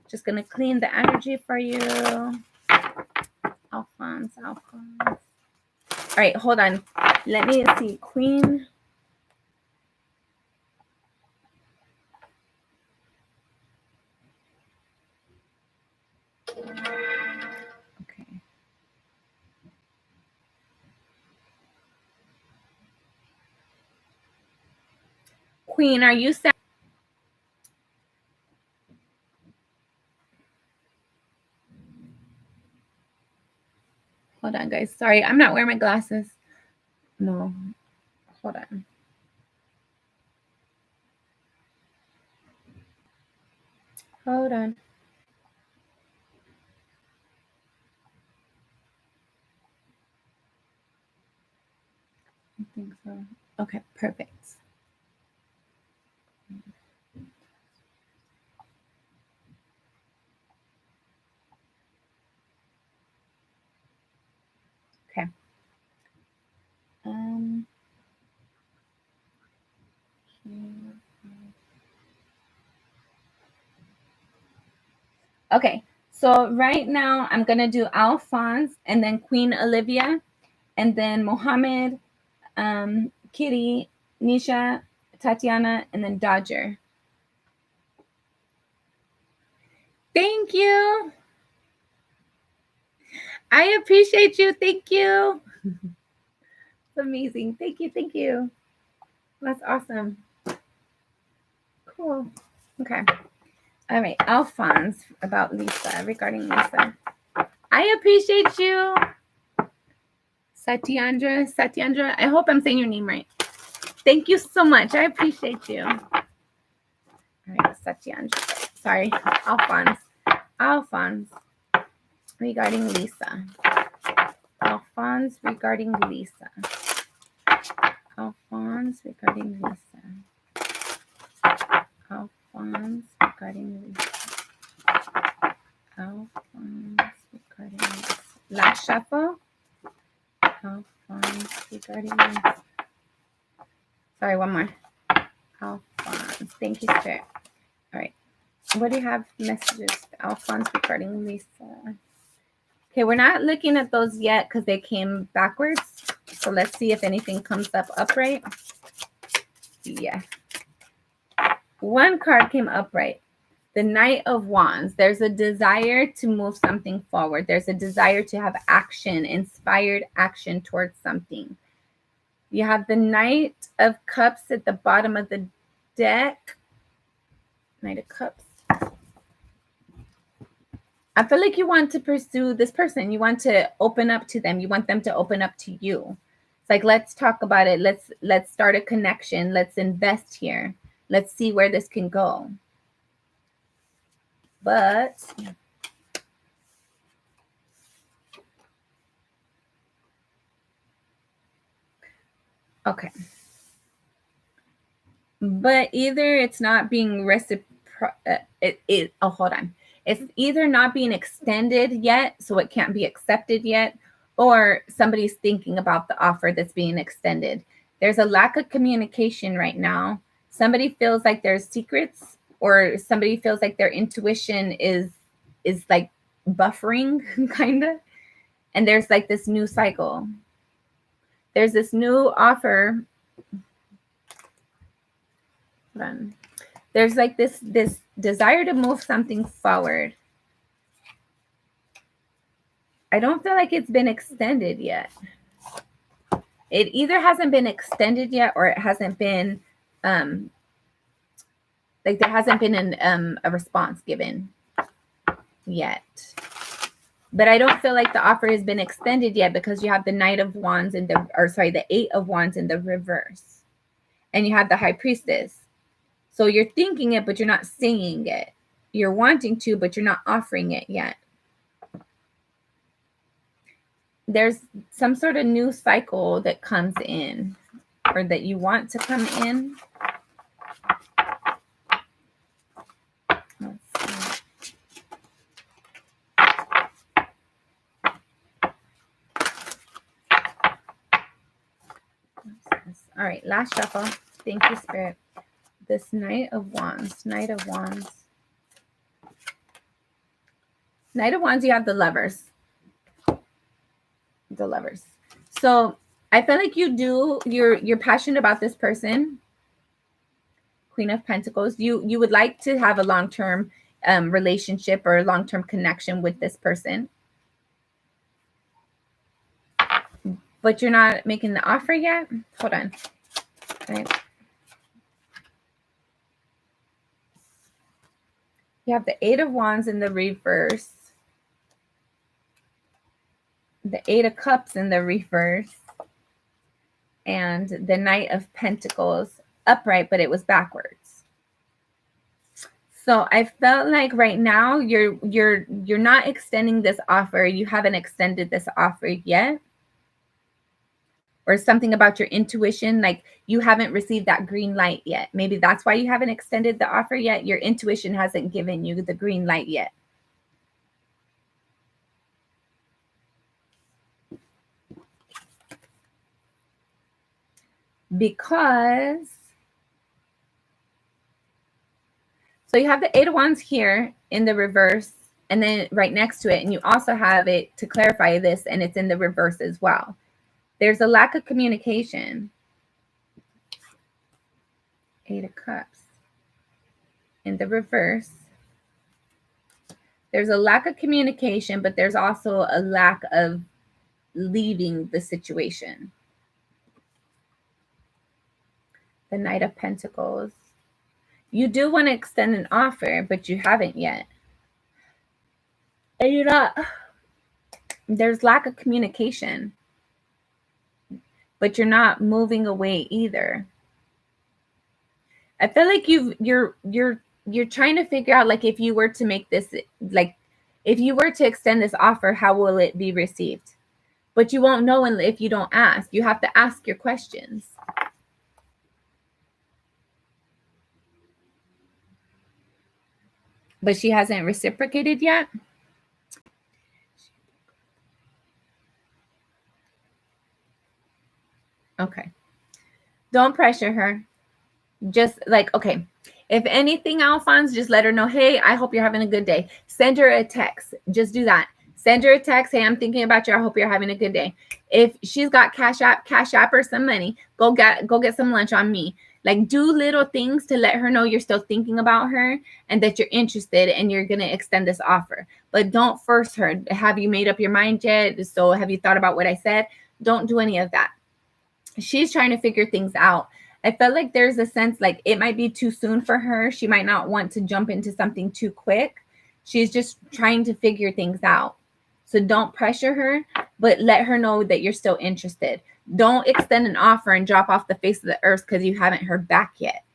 Just going to clean the energy for you. Alphonse. All right, hold on. Let me see. Queen. Okay. Queen, are you set? Hold on, guys. Sorry, I'm not wearing my glasses. No. Hold on. Hold on. I think so. Okay, perfect. Okay. Okay, so right now I'm gonna do Alphonse and then Queen Olivia, and then Mohammed, Kitty, Nisha, Tatiana, and then Dodger. Thank you. I appreciate you. Thank you. It's amazing. Thank you. That's awesome. Cool. Okay. All right, Alphonse, about Lisa, regarding Lisa. I appreciate you. Satyandra, I hope I'm saying your name right. Thank you so much. I appreciate you. All right, Satyandra. Sorry, Alphonse, regarding Lisa. Alphonse, regarding Lisa. Alphonse regarding Alphonse regarding last shuffle. Alphonse regarding sorry, one more. Alphonse. Thank you, Spirit. All right. What do you have messages? Alphonse regarding Lisa. Okay, we're not looking at those yet because they came backwards. So let's see if anything comes up upright. Yeah. One card came upright. The Knight of Wands. There's a desire to move something forward. There's a desire to have action, inspired action towards something. You have the Knight of Cups at the bottom of the deck. Knight of Cups. I feel like you want to pursue this person. You want to open up to them. You want them to open up to you. It's like, let's talk about it. Let's start a connection. Let's invest here. Let's see where this can go. But okay. But either it's not being hold on. It's either not being extended yet, so it can't be accepted yet, or somebody's thinking about the offer that's being extended. There's a lack of communication right now. Somebody feels like there's secrets, or somebody feels like their intuition is like buffering, kind of. And there's like this new cycle. There's this new offer. Hold on. There's like this desire to move something forward. I don't feel like it's been extended yet. It either hasn't been extended yet, or it hasn't been like there hasn't been a response given yet. But I don't feel like the offer has been extended yet because you have the Knight of Wands in the Eight of Wands in the reverse. And you have the High Priestess. So you're thinking it, but you're not saying it. You're wanting to, but you're not offering it yet. There's some sort of new cycle that comes in, or that you want to come in. Let's see. All right, last shuffle. Thank you, Spirit. This Knight of Wands. Knight of Wands. Knight of Wands, you have the Lovers. The Lovers. So I feel like you're passionate about this person. Queen of Pentacles. You would like to have a long-term relationship or a long-term connection with this person. But you're not making the offer yet. Hold on. All right. You have the Eight of Wands in the reverse. The Eight of Cups in the reverse. And the Knight of Pentacles upright, but it was backwards. So I felt like right now you're not extending this offer. You haven't extended this offer yet. Or something about your intuition, like you haven't received that green light yet. Maybe that's why you haven't extended the offer yet. Your intuition hasn't given you the green light yet. Because, so you have the Eight of Wands here in the reverse, and then right next to it, and you also have it to clarify this, and it's in the reverse as well. There's a lack of communication. Eight of Cups in the reverse. There's a lack of communication, but there's also a lack of leaving the situation. The Knight of Pentacles. You do want to extend an offer, but you haven't yet. And you're not. There's lack of communication. But you're not moving away either. I feel like you're trying to figure out, like, if you were to make this, like, if you were to extend this offer, how will it be received? But you won't know if you don't ask. You have to ask your questions. but she hasn't reciprocated yet. Okay. Don't pressure her. Just like, okay, if anything, Alphonse, just let her know, hey, I hope you're having a good day. Send her a text. Just do that. Send her a text. Hey, I'm thinking about you. I hope you're having a good day. If she's got cash app or some money, go get some lunch on me. Like, do little things to let her know you're still thinking about her and that you're interested and you're going to extend this offer. But don't force her. Have you made up your mind yet? So have you thought about what I said? Don't do any of that. She's trying to figure things out. I felt like there's a sense like it might be too soon for her. She might not want to jump into something too quick. She's just trying to figure things out. So don't pressure her, but let her know that you're still interested. Don't extend an offer and drop off the face of the earth because you haven't heard back yet.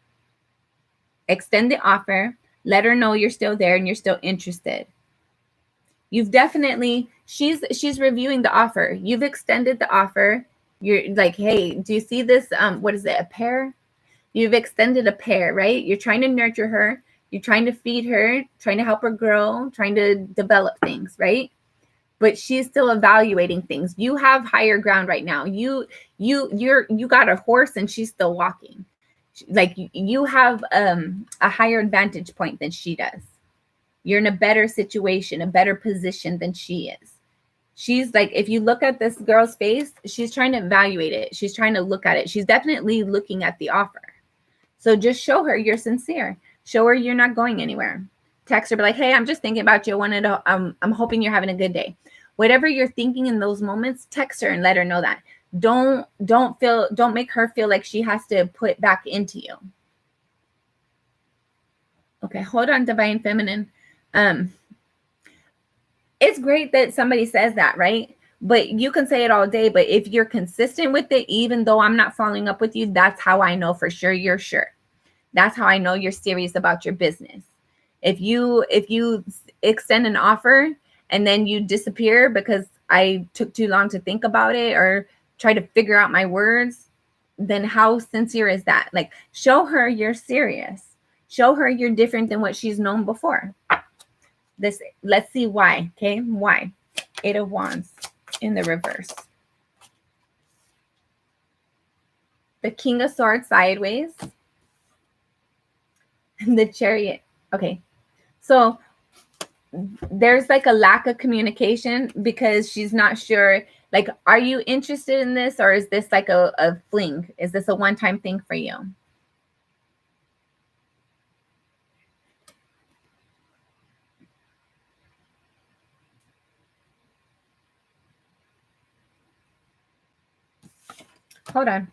Extend the offer. Let her know you're still there and you're still interested. You've definitely, she's reviewing the offer. You've extended the offer. You're like, hey, do you see this? What is it? A pear? You've extended a pear, right? You're trying to nurture her. You're trying to feed her, trying to help her grow, trying to develop things, right? But she's still evaluating things. You have higher ground right now. You got a horse and she's still walking. Like you have a higher advantage point than she does. You're in a better situation, a better position than she is. She's like, if you look at this girl's face, she's trying to evaluate it. She's trying to look at it. She's definitely looking at the offer. So just show her you're sincere. Show her you're not going anywhere. Text her, be like, hey, I'm just thinking about you. I'm hoping you're having a good day. Whatever you're thinking in those moments, text her and let her know that. Don't make her feel like she has to put back into you. Okay, hold on, Divine Feminine. It's great that somebody says that, right? But you can say it all day, but if you're consistent with it, even though I'm not following up with you, that's how I know for sure you're sure. That's how I know you're serious about your business. If you extend an offer and then you disappear because I took too long to think about it or try to figure out my words, then how sincere is that? Like, show her you're serious. Show her you're different than what she's known before. This, let's see why. Okay, why? 8 of Wands in the reverse. The King of Swords sideways. And the Chariot. Okay, so there's like a lack of communication because she's not sure. Like, are you interested in this, or is this like a fling? Is this a one-time thing for you? Hold on.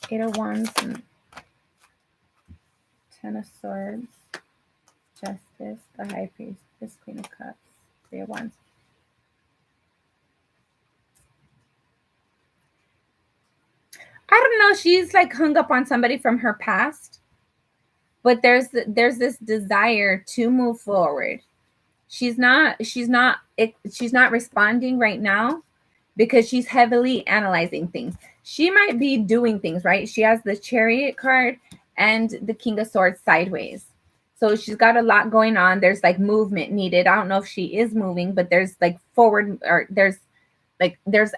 8 of Wands and 10 of Swords, Justice, the High Priest, this Queen of Cups, 3 of Wands. I don't know. She's like hung up on somebody from her past, but there's this desire to move forward. She's not responding right now because she's heavily analyzing things. She might be doing things, right? She has the Chariot card and the King of Swords sideways. So she's got a lot going on. There's like movement needed. I don't know if she is moving, but there's like forward, or there's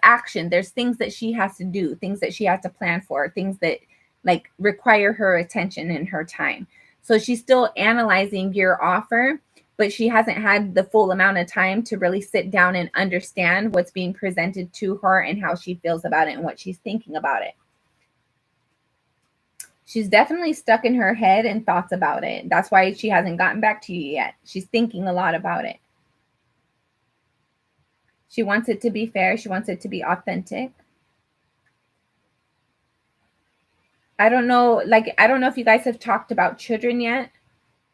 action. There's things that she has to do, things that she has to plan for, things that like require her attention and her time. So she's still analyzing your offer, but she hasn't had the full amount of time to really sit down and understand what's being presented to her and how she feels about it and what she's thinking about it. She's definitely stuck in her head and thoughts about it. That's why she hasn't gotten back to you yet. She's thinking a lot about it. She wants it to be fair. She wants it to be authentic. I don't know if you guys have talked about children yet.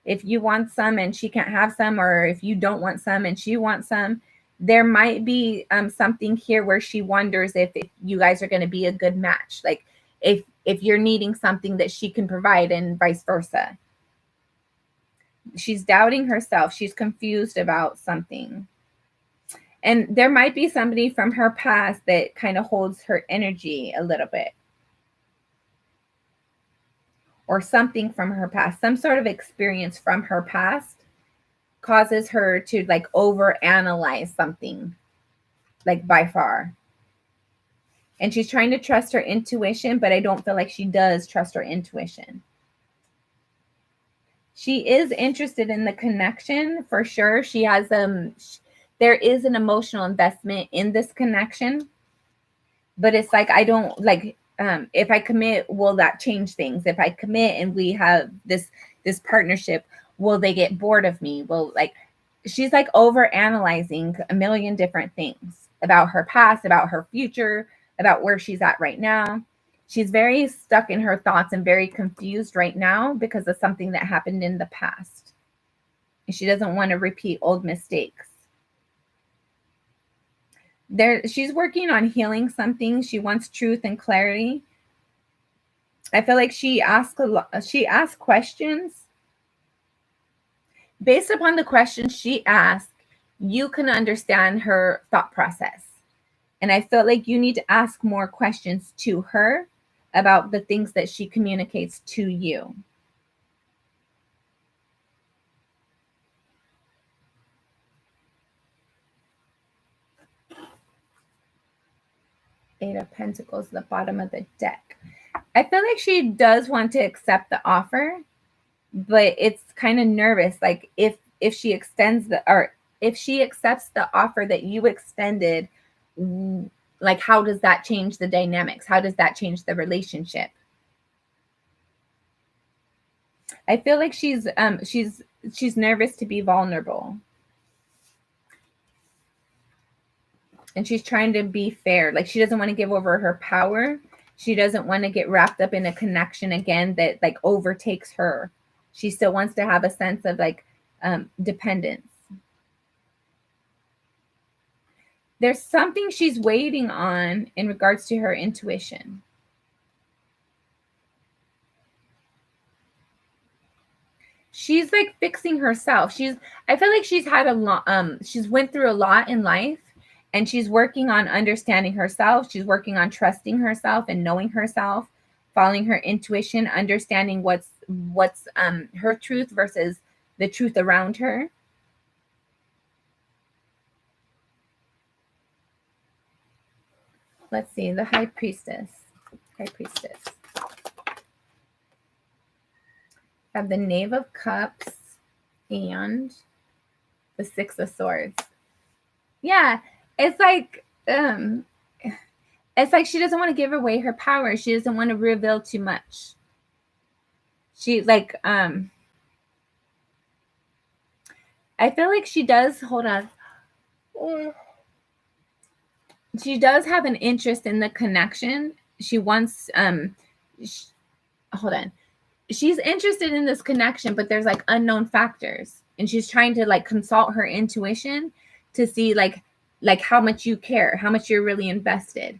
If you want some and she can't have some, or if you don't want some and she wants some, there might be something here where she wonders if you guys are going to be a good match. Like if you're needing something that she can provide and vice versa. She's doubting herself. She's confused about something. And there might be somebody from her past that kind of holds her energy a little bit. or something from her past, some sort of experience from her past causes her to like overanalyze something, like by far. And she's trying to trust her intuition, but I don't feel like she does trust her intuition. She is interested in the connection for sure. She has there is an emotional investment in this connection, but it's like I don't like if I commit, will that change things? If I commit and we have this partnership, will they get bored of me? Will, like, she's like over analyzing a million different things about her past, about her future, about where she's at right now. She's very stuck in her thoughts and very confused right now because of something that happened in the past. And she doesn't want to repeat old mistakes. She's working on healing something. She wants truth and clarity. I feel like she asks questions. Based upon the questions she asked, you can understand her thought process. And I feel like you need to ask more questions to her about the things that she communicates to you. Eight of Pentacles, the bottom of the deck. I feel like she does want to accept the offer, but it's kind of nervous. Like if she extends if she accepts the offer that you extended, like how does that change the dynamics? How does that change the relationship? I feel like she's nervous to be vulnerable. And she's trying to be fair. Like she doesn't want to give over her power. She doesn't want to get wrapped up in a connection again that like overtakes her. She still wants to have a sense of like dependence. There's something she's waiting on in regards to her intuition. She's like fixing herself. I feel like she's had a lot, she's went through a lot in life, and she's working on understanding herself. She's working on trusting herself and knowing herself, following her intuition, understanding what's her truth versus the truth around her. Let's see, the High Priestess. High Priestess. I have the Knave of Cups and the Six of Swords. Yeah, it's like she doesn't want to give away her power. She doesn't want to reveal too much. She like I feel like she does, hold on. She does have an interest in the connection. She wants hold on. She's interested in this connection, but there's like unknown factors, and she's trying to like consult her intuition to see like how much you care, how much you're really invested,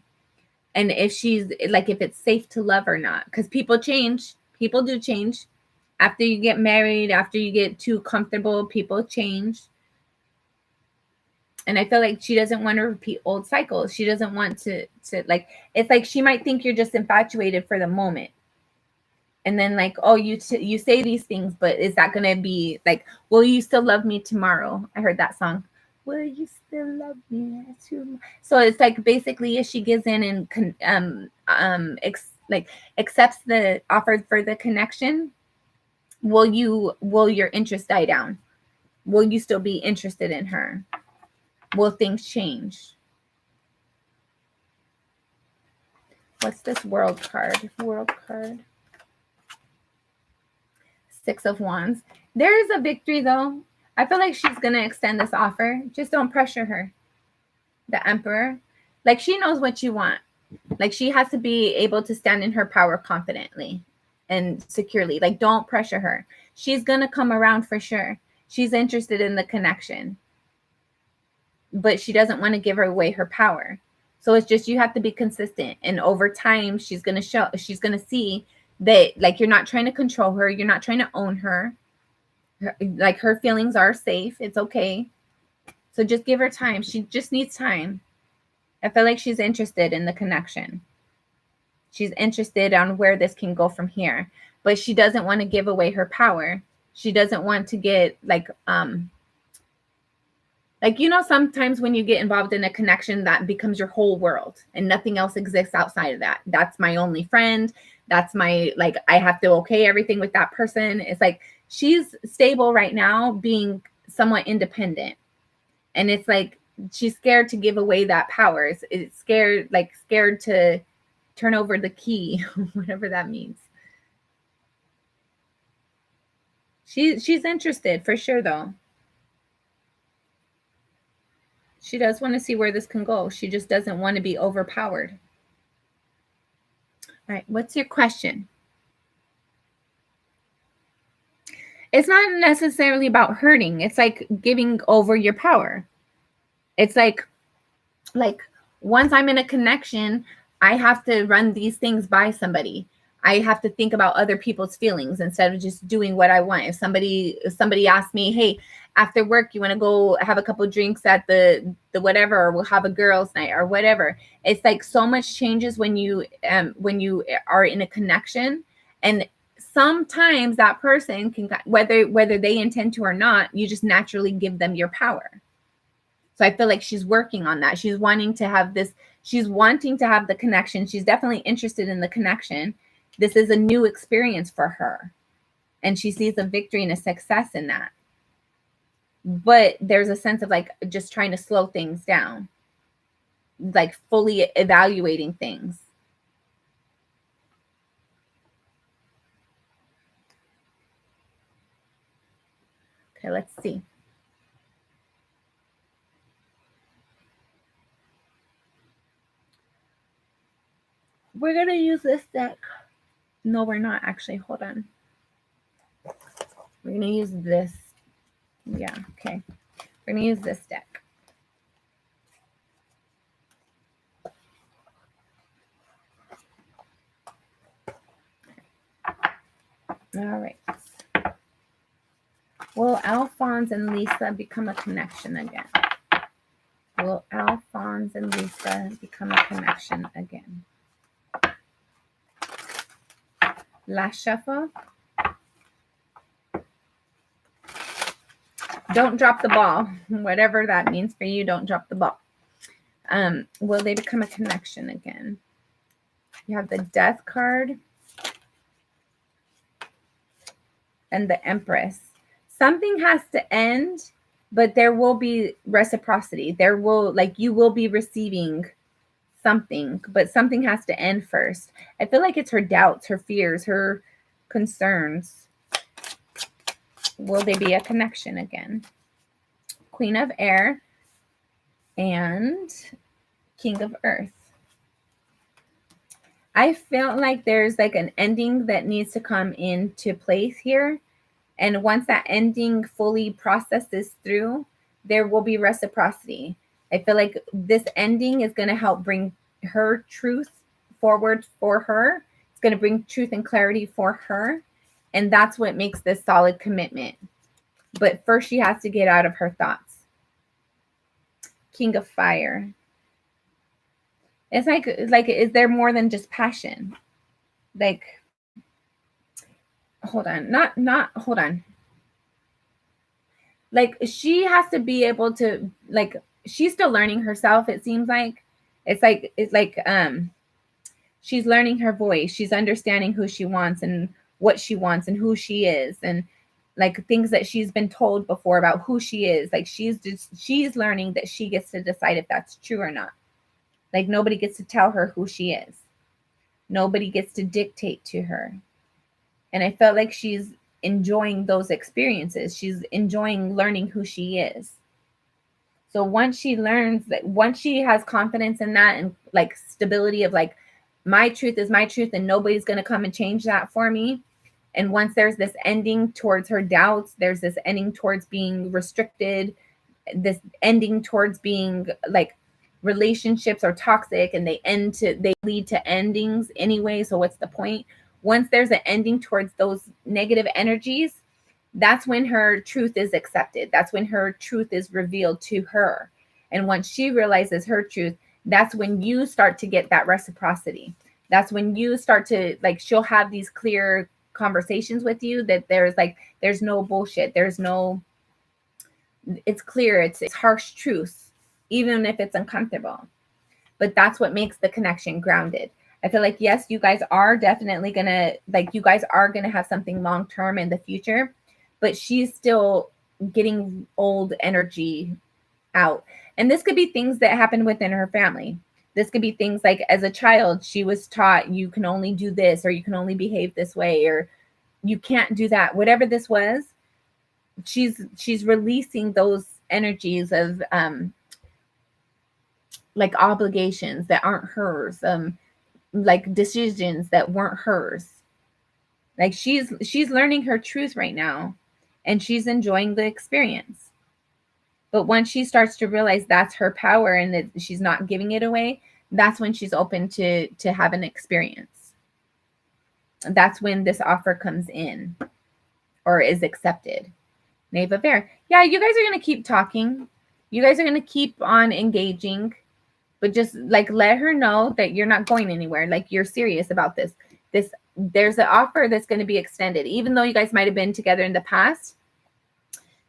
and if she's like if it's safe to love or not, because people change. People do change after you get married, after you get too comfortable. People change. And I feel like she doesn't want to repeat old cycles. She doesn't want to like, it's like she might think you're just infatuated for the moment. And then like, oh, you say these things, but is that going to be like, will you still love me tomorrow? I heard that song. Will you still love me tomorrow? So it's like basically if she gives in and accepts the offer for the connection, will your interest die down? Will you still be interested in her? Will things change? What's this World card? World card. Six of Wands. There is a victory though. I feel like she's going to extend this offer. Just don't pressure her. The Emperor. Like she knows what you want. Like she has to be able to stand in her power confidently and securely. Like don't pressure her. She's going to come around for sure. She's interested in the connection, but she doesn't want to give her away her power. So it's just, you have to be consistent. And over time, she's going to see that like, you're not trying to control her. You're not trying to own her. Like her feelings are safe. It's okay. So just give her time. She just needs time. I feel like she's interested in the connection. She's interested on where this can go from here. but she doesn't want to give away her power. She doesn't want to get like, sometimes when you get involved in a connection, that becomes your whole world and nothing else exists outside of that. That's my only friend. That's my, like, I have to okay everything with that person. It's like she's stable right now, being somewhat independent. And it's like she's scared to give away that power. It's scared to turn over the key, whatever that means. She's interested for sure, though. She does want to see where this can go. She just doesn't want to be overpowered. All right, what's your question? It's not necessarily about hurting. It's like giving over your power. It's like once I'm in a connection, I have to run these things by somebody. I have to think about other people's feelings instead of just doing what I want. If somebody asks me, hey, after work, you want to go have a couple drinks at the whatever, or we'll have a girls' night or whatever. It's like so much changes when you are in a connection, and sometimes that person can, whether they intend to or not, you just naturally give them your power. So I feel like she's working on that. She's wanting to have this. She's wanting to have the connection. She's definitely interested in the connection. This is a new experience for her, and she sees a victory and a success in that. But there's a sense of like just trying to slow things down, like fully evaluating things. Okay, let's see. We're going to use this deck. No, we're not actually. Hold on. We're going to use this. Yeah, okay. We're going to use this deck. All right. Will Alphonse and Lisa become a connection again? Will Alphonse and Lisa become a connection again? Last shuffle. Don't drop the ball. Whatever that means for you, don't drop the ball. Will they become a connection again? You have the Death card and the Empress. Something has to end, but there will be reciprocity. There will, like, you will be receiving something, but something has to end first. I feel like it's her doubts, her fears, her concerns. Will they be a connection again? Queen of Air and King of Earth. I feel like there's like an ending that needs to come into place here. And once that ending fully processes through, there will be reciprocity. I feel like this ending is going to help bring her truth forward for her. It's going to bring truth and clarity for her. And that's what makes this solid commitment. But first, she has to get out of her thoughts. King of Fire. It's like, is there more than just passion? Like, hold on. Hold on. Like, she has to be able to, like, she's still learning herself, it seems like. It's like she's learning her voice. She's understanding who she wants and what she wants and who she is, and like things that she's been told before about who she is. Like, she's learning that she gets to decide if that's true or not. Like, nobody gets to tell her who she is. Nobody gets to dictate to her. And I felt like she's enjoying those experiences. She's enjoying learning who she is. So once she learns that, once she has confidence in that and like stability of like, my truth is my truth and nobody's going to come and change that for me. And once there's this ending towards her doubts, there's this ending towards being restricted, this ending towards being like relationships are toxic and they lead to endings anyway. So what's the point? Once there's an ending towards those negative energies, that's when her truth is accepted. That's when her truth is revealed to her. And once she realizes her truth, that's when you start to get that reciprocity. That's when you start to, like, she'll have these clear conversations with you, that there's no bullshit. It's clear. It's harsh truths, even if it's uncomfortable. But that's what makes the connection grounded. I feel like, yes, you guys are definitely gonna have something long term in the future, but she's still getting old energy out. And this could be things that happen within her family. This could be things like, as a child, she was taught you can only do this, or you can only behave this way, or you can't do that. Whatever this was, she's releasing those energies of like obligations that aren't hers, like decisions that weren't hers. Like she's learning her truth right now, and she's enjoying the experience. But once she starts to realize that's her power and that she's not giving it away, that's when she's open to have an experience. That's when this offer comes in or is accepted. Knave of Air. Yeah, you guys are going to keep talking. You guys are going to keep on engaging, but just like let her know that you're not going anywhere. Like, you're serious about this. There's an offer that's going to be extended. Even though you guys might have been together in the past,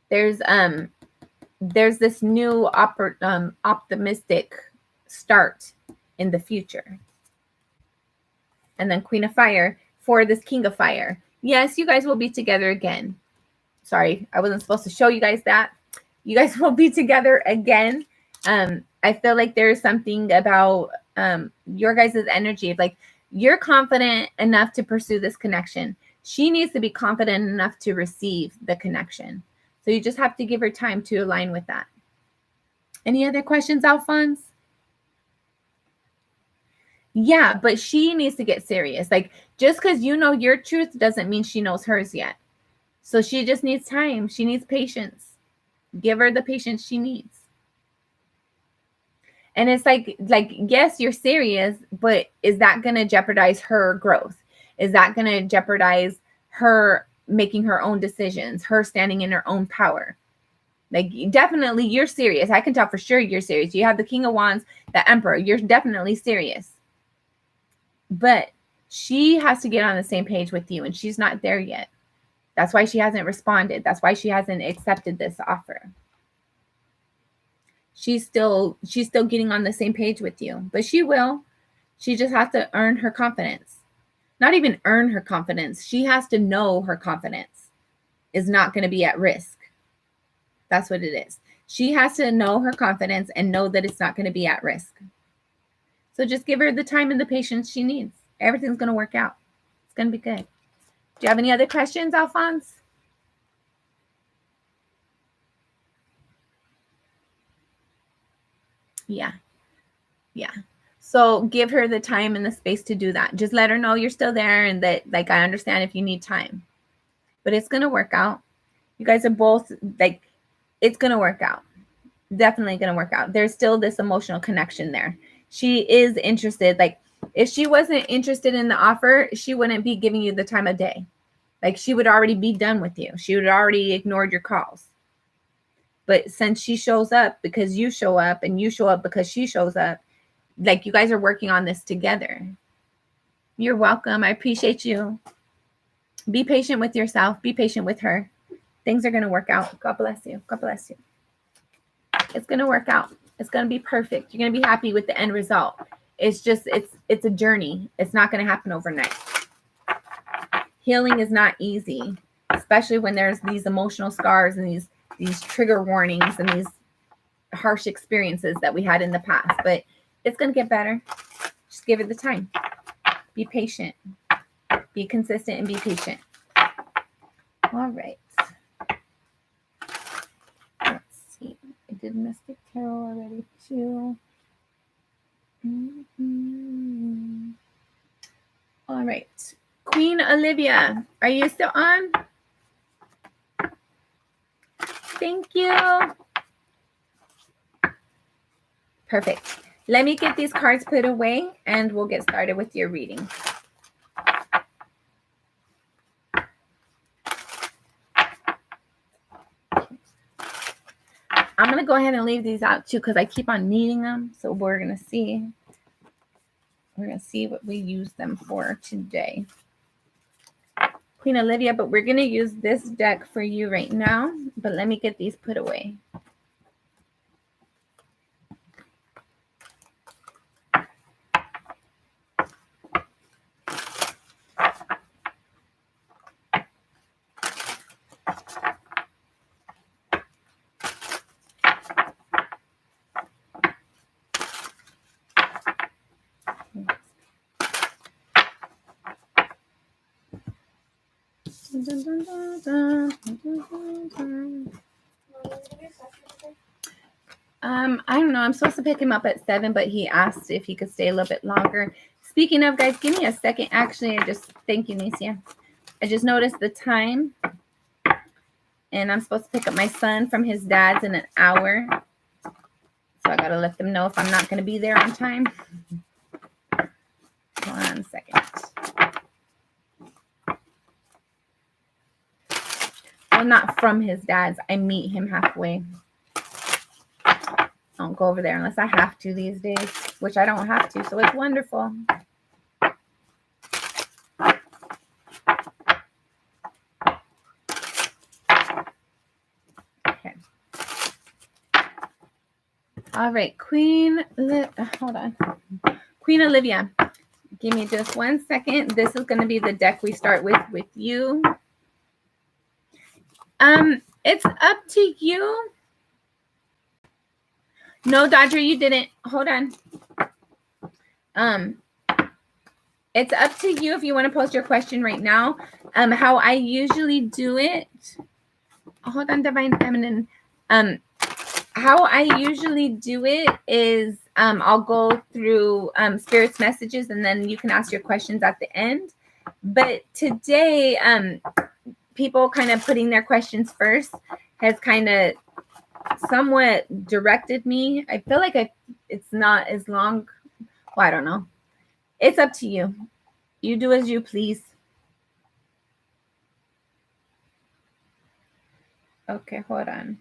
there's this new optimistic start in the future. And then Queen of Fire for this King of Fire. Yes, you guys will be together again. Sorry, I wasn't supposed to show you guys that. You guys will be together again. I feel like there's something about your guys' energy of like, you're confident enough to pursue this connection. She needs to be confident enough to receive the connection. So you just have to give her time to align with that. Any other questions, Alphonse? Yeah, but she needs to get serious. Like, just because you know your truth doesn't mean she knows hers yet. So she just needs time. She needs patience. Give her the patience she needs. And it's like, yes, you're serious, but is that going to jeopardize her growth? Is that going to jeopardize her making her own decisions, her standing in her own power? Like, definitely you're serious. I can tell for sure you're serious. You have the King of Wands, the Emperor. You're definitely serious. But she has to get on the same page with you, and she's not there yet. That's why she hasn't responded. That's why she hasn't accepted this offer. She's still getting on the same page with you, but she will. She just has to earn her confidence. Not even earn her confidence. She has to know her confidence is not going to be at risk. That's what it is. She has to know her confidence and know that it's not going to be at risk. So just give her the time and the patience she needs. Everything's going to work out. It's going to be good. Do you have any other questions, Alphonse? Yeah. So give her the time and the space to do that. Just let her know you're still there and that, like, I understand if you need time. But it's going to work out. You guys are both, like, it's going to work out. Definitely going to work out. There's still this emotional connection there. She is interested. Like, if she wasn't interested in the offer, she wouldn't be giving you the time of day. Like, she would already be done with you. She would already ignored your calls. But since she shows up because you show up, and you show up because she shows up, like, you guys are working on this together. You're welcome. I appreciate you. Be patient with yourself. Be patient with her. Things are going to work out. God bless you. God bless you. It's going to work out. It's going to be perfect. You're going to be happy with the end result. It's just, it's a journey. It's not going to happen overnight. Healing is not easy, especially when there's these emotional scars and these trigger warnings and these harsh experiences that we had in the past. But it's going to get better. Just give it the time. Be patient. Be consistent and be patient. All right. Let's see. I did Mystic Tarot already too. All right. Queen Olivia, are you still on? Thank you. Perfect. Let me get these cards put away and we'll get started with your reading. I'm going to go ahead and leave these out too because I keep on needing them. So we're going to see. We're going to see what we use them for today. Queen Olivia, but we're going to use this deck for you right now. But let me get these put away. I don't know. I'm supposed to pick him up at 7, but he asked if he could stay a little bit longer. Speaking of, guys, give me a second. Actually, thank you, Nicia. I just noticed the time, and I'm supposed to pick up my son from his dad's in an hour. So I got to let them know if I'm not going to be there on time. Hold on a second. Well, not from his dad's. I meet him halfway. I don't go over there unless I have to these days, which I don't have to, so it's wonderful. Okay. All right, hold on. Queen Olivia, give me just 1 second. This is going to be the deck we start with you. It's up to you. No, Dodger, you didn't. Hold on. It's up to you if you want to post your question right now. How I usually do it. Hold on, Divine Feminine. How I usually do it is I'll go through Spirit's messages, and then you can ask your questions at the end. But today, people kind of putting their questions first has kind of somewhat directed me. I feel like it's not as long. Well, I don't know. It's up to you. You do as you please. Okay, hold on.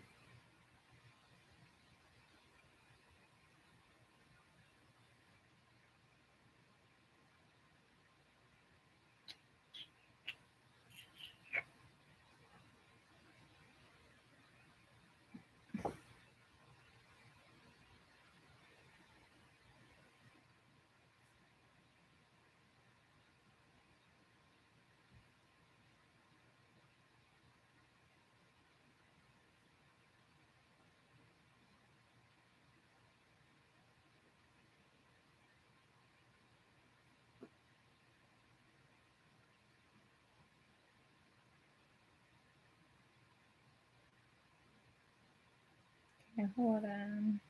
Okay, hold on.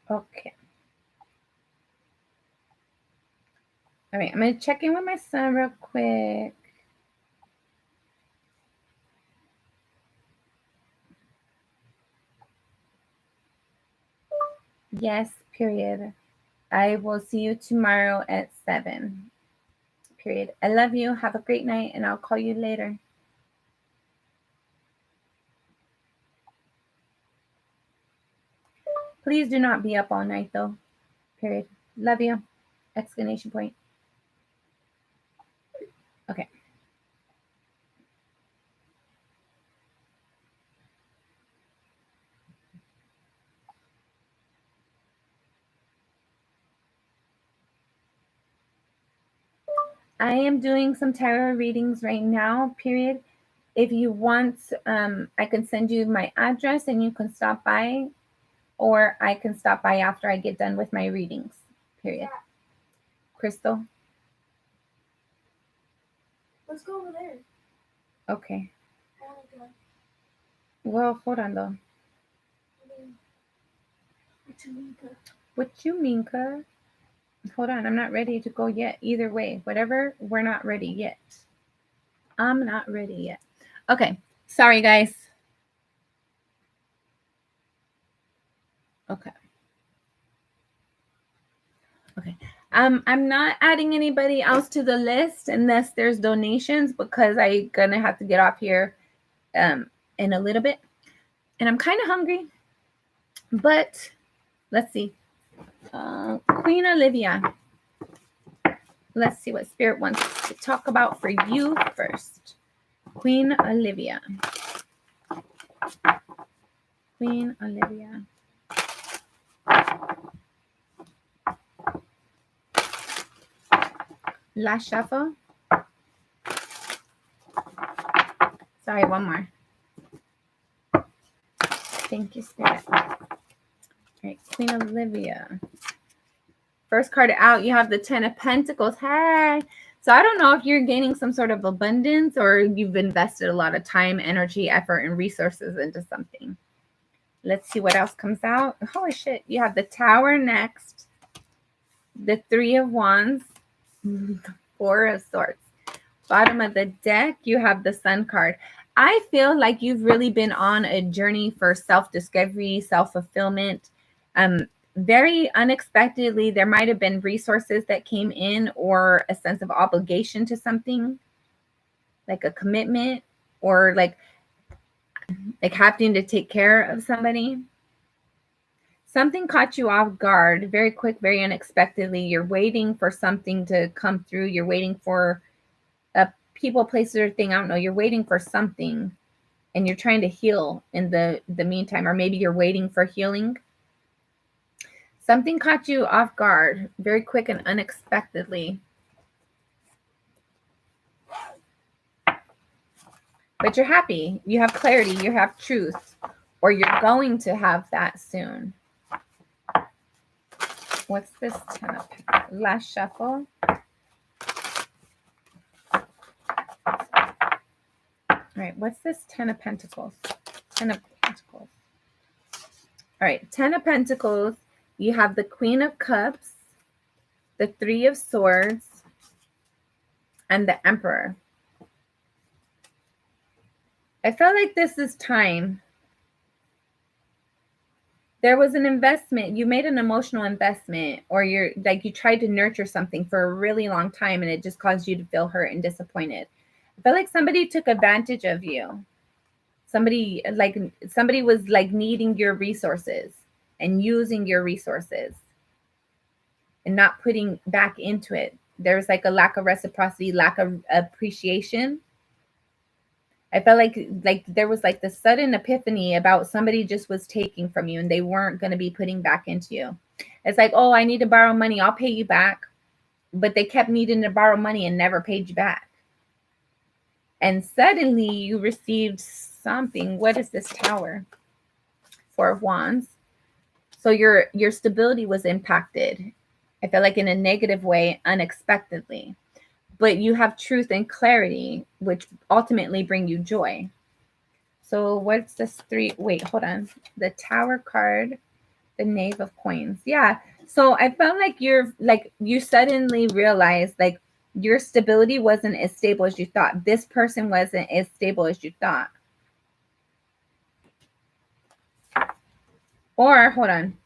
Okay. All right, I'm going to check in with my son real quick. Yes, period. I will see you tomorrow at 7. Period. I love you. Have a great night, and I'll call you later. Please do not be up all night, though. Period. Love you. Exclamation point. Okay. I am doing some tarot readings right now, period. If you want, I can send you my address and you can stop by, or I can stop by after I get done with my readings, period. Yeah. Crystal? Let's go over there. Okay. I want to go. Well, hold on, though. What you mean, cuz? Hold on, I'm not ready to go yet. Either way, whatever, we're not ready yet. I'm not ready yet. Okay, sorry, guys. Okay. Okay. I'm not adding anybody else to the list unless there's donations, because I'm gonna have to get off here in a little bit. And I'm kind of hungry, but Let's see. Queen Olivia. Let's see what Spirit wants to talk about for you first. Queen Olivia. Queen Olivia. Last shuffle. Sorry, one more. Thank you, Spirit. All right, Queen Olivia. First card out, you have the 10 of Pentacles. Hey. So I don't know if you're gaining some sort of abundance or you've invested a lot of time, energy, effort, and resources into something. Let's see what else comes out. Holy shit. You have the Tower next. The 3 of Wands. The 4 of Swords. Bottom of the deck, you have the Sun card. I feel like you've really been on a journey for self-discovery, self-fulfillment. Very unexpectedly, there might have been resources that came in or a sense of obligation to something, like a commitment or like having to take care of somebody. Something caught you off guard, very quick, very unexpectedly. You're waiting for something to come through. You're waiting for a people, places, or thing. I don't know. You're waiting for something and you're trying to heal in the meantime, or maybe you're waiting for healing. Something caught you off guard, very quick and unexpectedly. But you're happy. You have clarity. You have truth. Or you're going to have that soon. What's this 10 of Pentacles? Last shuffle. All right. What's this 10 of Pentacles? 10 of Pentacles. All right. 10 of Pentacles. You have the Queen of Cups, the 3 of Swords, and the Emperor. I feel like this is time. There was an investment. You made an emotional investment, or you tried to nurture something for a really long time and it just caused you to feel hurt and disappointed. I feel like somebody took advantage of you. Somebody was like needing your resources and using your resources and not putting back into it. There's like a lack of reciprocity, lack of appreciation. I felt like there was like this sudden epiphany about somebody just was taking from you and they weren't going to be putting back into you. It's like, oh, I need to borrow money. I'll pay you back. But they kept needing to borrow money and never paid you back. And suddenly you received something. What is this Tower? 4 of Wands. So your stability was impacted. I feel like in a negative way, unexpectedly. But you have truth and clarity, which ultimately bring you joy. So what's this 3? Wait, hold on. The Tower card, the Knave of Coins. Yeah. So I felt like you suddenly realized like your stability wasn't as stable as you thought. This person wasn't as stable as you thought. Or hold on.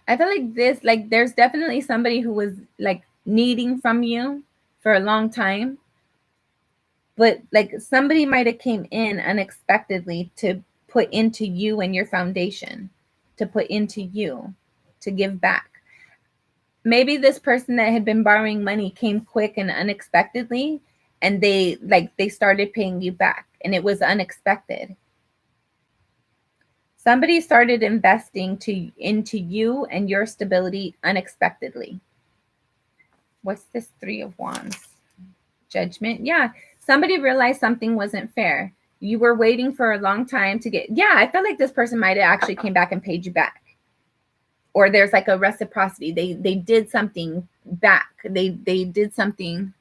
I feel like there's definitely somebody who was like needing from you for a long time, but like somebody might have came in unexpectedly to put into you and your foundation, to put into you, to give back. Maybe this person that had been borrowing money came quick and unexpectedly, and they started paying you back, and it was unexpected. Somebody started investing into you and your stability unexpectedly. What's this 3 of Wands? Judgment. Yeah. Somebody realized something wasn't fair. You were waiting for a long time to get. Yeah. I felt like this person might have actually came back and paid you back. Or there's like a reciprocity. They did something back. They did something.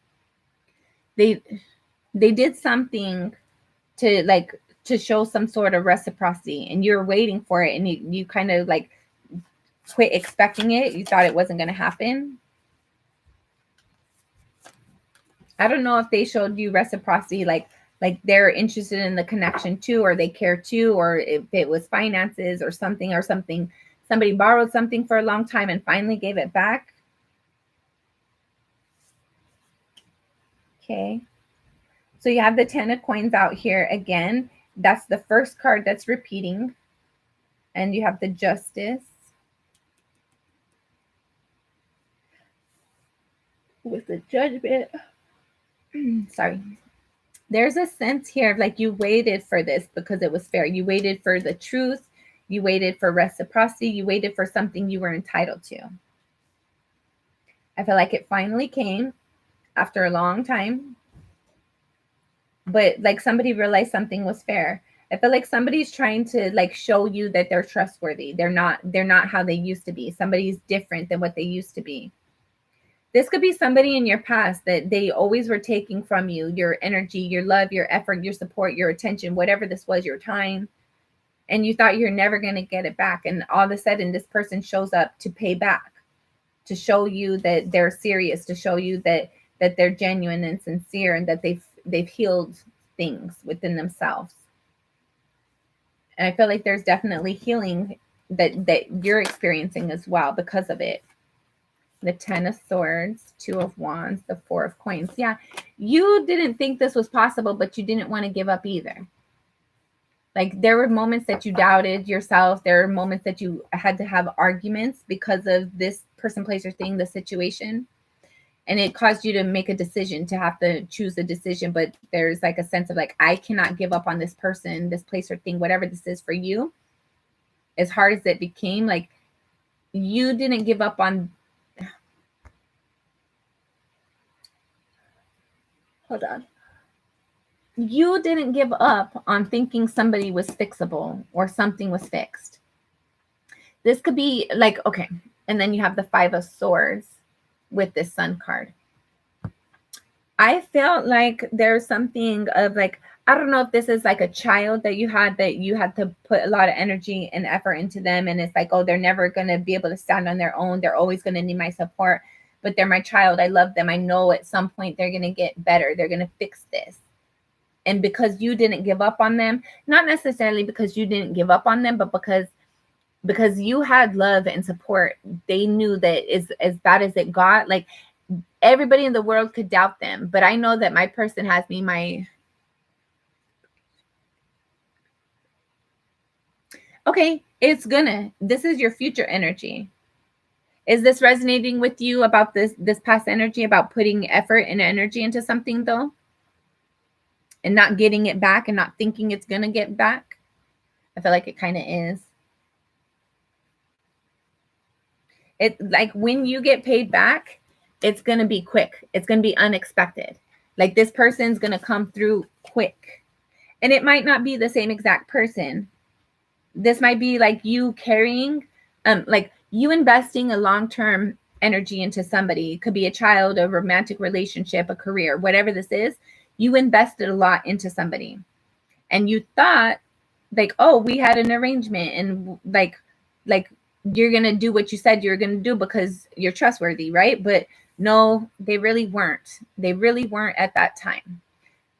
They did something to show some sort of reciprocity, and you're waiting for it, and you kind of like quit expecting it. You thought it wasn't going to happen. I don't know if they showed you reciprocity, like they're interested in the connection too, or they care too, or if it was finances or something, somebody borrowed something for a long time and finally gave it back. Okay. So you have the 10 of Coins out here again. That's the first card that's repeating. And you have the Justice. with the Judgment. Sorry. There's a sense here of like you waited for this because it was fair. You waited for the truth. You waited for reciprocity. You waited for something you were entitled to. I feel like it finally came after a long time. But like somebody realized something was fair. I feel like somebody's trying to like show you that they're trustworthy. They're not how they used to be. Somebody's different than what they used to be. This could be somebody in your past that they always were taking from you, your energy, your love, your effort, your support, your attention, whatever this was, your time. And you thought you're never going to get it back. And all of a sudden, this person shows up to pay back, to show you that they're serious, to show you that they're genuine and sincere, and that they've healed things within themselves. And I feel like there's definitely healing that you're experiencing as well because of it. The 10 of Swords, 2 of Wands, the 4 of Coins. Yeah, you didn't think this was possible, but you didn't want to give up either. Like there were moments that you doubted yourself. There were moments that you had to have arguments because of this person, place, or thing, the situation. And it caused you to make a decision, to have to choose a decision. But there's like a sense of like, I cannot give up on this person, this place or thing, whatever this is for you. As hard as it became, like you didn't give up on. Hold on. You didn't give up on thinking somebody was fixable or something was fixed. This could be like, okay. And then you have the 5 of Swords with this Sun card. I felt like there's something of like, I don't know if this is like a child that you had to put a lot of energy and effort into them. And it's like, oh, they're never going to be able to stand on their own. They're always going to need my support, but they're my child. I love them. I know at some point they're going to get better. They're going to fix this. And because you didn't give up on them, not necessarily because you didn't give up on them, but because you had love and support, they knew that as bad as it got, like everybody in the world could doubt them. But I know that my person has me, okay, this is your future energy. Is this resonating with you about this past energy, about putting effort and energy into something though? And not getting it back and not thinking it's going to get back? I feel like it kind of is. It like when you get paid back, it's going to be quick. It's going to be unexpected. Like this person's going to come through quick. And it might not be the same exact person. This might be like you carrying, like you investing a long-term energy into somebody. It could be a child, a romantic relationship, a career, whatever this is. You invested a lot into somebody. And you thought like, oh, we had an arrangement and like you're going to do what you said you're going to do because you're trustworthy, right? But no, they really weren't. They really weren't at that time.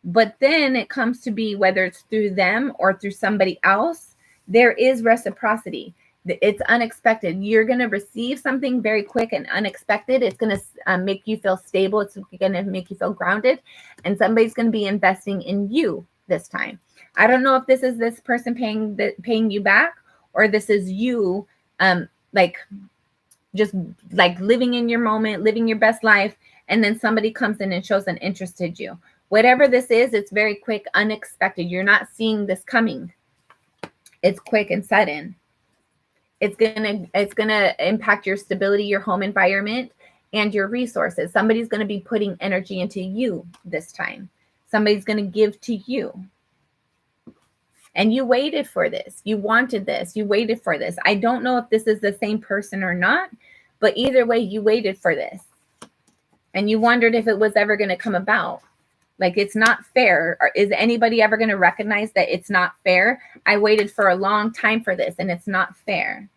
But then it comes to be whether it's through them or through somebody else, there is reciprocity. It's unexpected. You're going to receive something very quick and unexpected. It's going to make you feel stable. It's going to make you feel grounded. And somebody's going to be investing in you this time. I don't know if this is this person paying you back, or this is you like just like living in your moment, living your best life. And then somebody comes in and shows an interest in you. Whatever this is, it's very quick, unexpected. You're not seeing this coming. It's quick and sudden. It's gonna impact your stability, your home environment, and your resources. Somebody's gonna be putting energy into you this time. Somebody's gonna give to you. And you waited for this. You wanted this. You waited for this. I don't know if this is the same person or not, but either way, you waited for this. And you wondered if it was ever going to come about. Like, it's not fair. Or is anybody ever going to recognize that it's not fair? I waited for a long time for this, and it's not fair.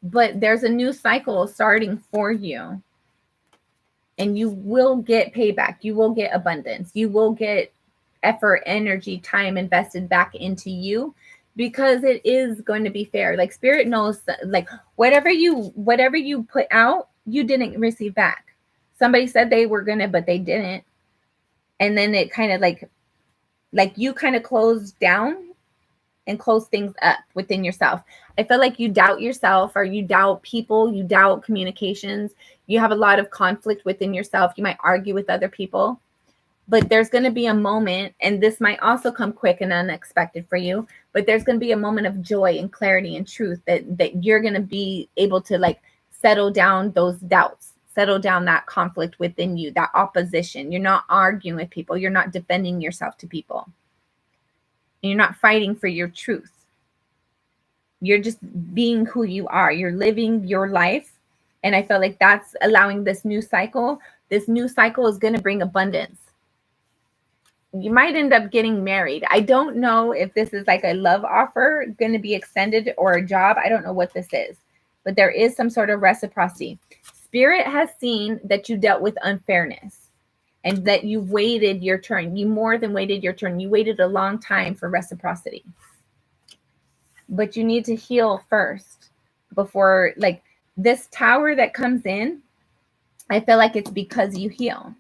But there's a new cycle starting for you. And you will get payback. You will get abundance. You will get effort, energy, time invested back into you, because it is going to be fair. Like Spirit knows, like whatever you put out, you didn't receive back. Somebody said they were gonna, but they didn't. And then it kind of like you kind of closed down and close things up within yourself. I feel like you doubt yourself, or you doubt people, you doubt communications. You have a lot of conflict within yourself. You might argue with other people, but there's going to be a moment, and this might also come quick and unexpected for you, but there's going to be a moment of joy and clarity and truth that you're going to be able to like settle down those doubts, settle down that conflict within you, that opposition. You're not arguing with people. You're not defending yourself to people. And you're not fighting for your truth. You're just being who you are. You're living your life. And I feel like that's allowing this new cycle. This new cycle is going to bring abundance. You might end up getting married. I don't know if this is like a love offer going to be extended or a job. I don't know what this is, but there is some sort of reciprocity. Spirit has seen that you dealt with unfairness and that you waited your turn. You more than waited your turn. You waited a long time for reciprocity. But you need to heal first before, like, this tower that comes in, I feel like it's because you heal.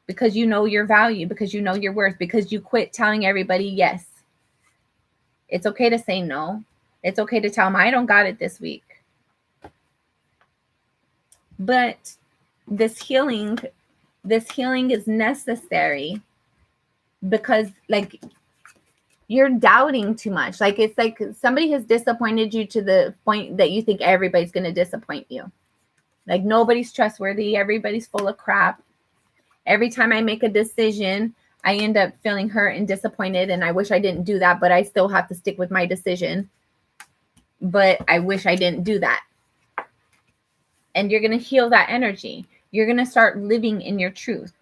Because you know your value, because you know your worth, because you quit telling everybody yes. It's okay to say no. It's okay to tell them, I don't got it this week. But this healing is necessary because, like, you're doubting too much. Like, it's like somebody has disappointed you to the point that you think everybody's going to disappoint you. Like, nobody's trustworthy. Everybody's full of crap. Every time I make a decision, I end up feeling hurt and disappointed. And I wish I didn't do that, but I still have to stick with my decision. But I wish I didn't do that. And you're going to heal that energy. You're going to start living in your truth.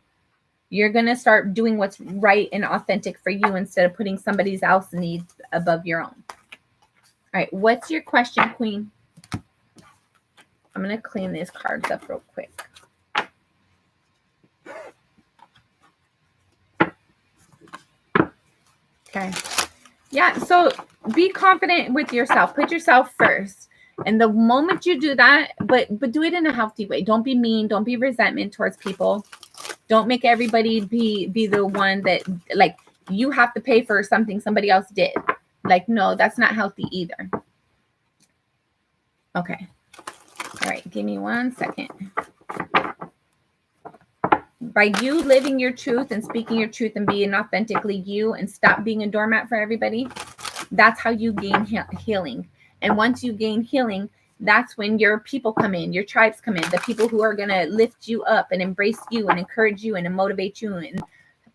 You're going to start doing what's right and authentic for you instead of putting somebody else's needs above your own. All right. What's your question, Queen? I'm going to clean these cards up real quick. Okay. Yeah. So be confident with yourself. Put yourself first. And the moment you do that, but do it in a healthy way. Don't be mean. Don't be resentment towards people. Don't make everybody be the one that, like, you have to pay for something somebody else did. Like, no, that's not healthy either. Okay. All right. Give me 1 second. By you living your truth and speaking your truth and being authentically you and stop being a doormat for everybody, that's how you gain healing. And once you gain healing, that's when your people come in, your tribes come in, the people who are going to lift you up and embrace you and encourage you and motivate you and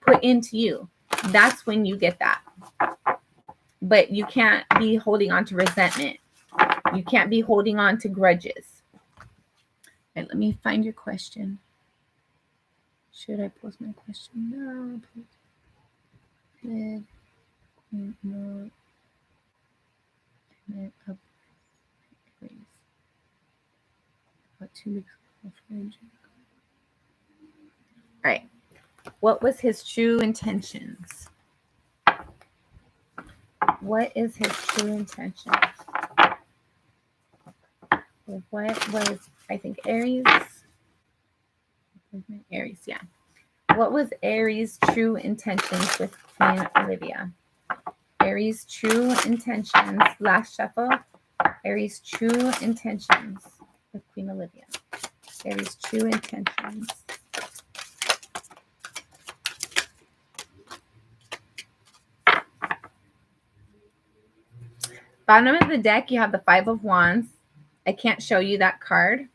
put into you. That's when you get that. But you can't be holding on to resentment. You can't be holding on to grudges. Okay, let me find your question. Should I post my question? No. No. Up. About 2 weeks ago. All right. What was his true intentions? What is his true intentions? What was, I think, Aries? Aries, yeah. What was Aries' true intentions with Queen Olivia? Aries' true intentions. Last shuffle. Aries' true intentions with Queen Olivia. Aries' true intentions. Bottom of the deck, you have the Five of Wands. I can't show you that card.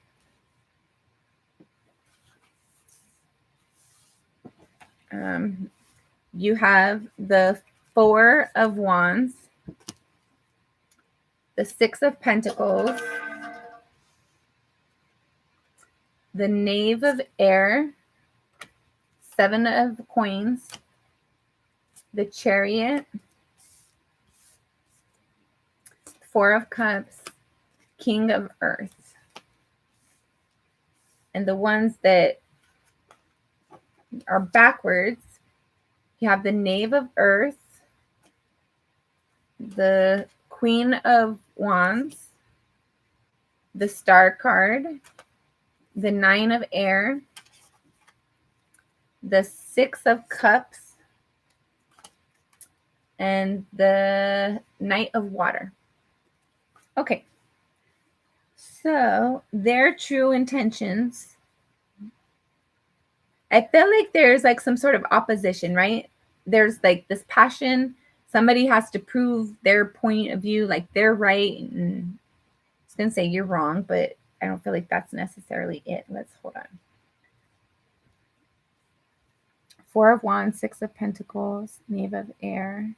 You have the Four of Wands, the Six of Pentacles, the Knave of Air, Seven of Coins, the Chariot, Four of Cups, King of Earth. And the ones that are backwards, you have the Knave of Earth, the Queen of Wands, the Star card, the Nine of Air, the Six of Cups, and the Knight of Water. Okay. So their true intentions, I feel like there's like some sort of opposition, right? There's like this passion. Somebody has to prove their point of view, like they're right. And I was going to say you're wrong, but I don't feel like that's necessarily it. Let's hold on. Four of Wands, Six of Pentacles, Knave of Air.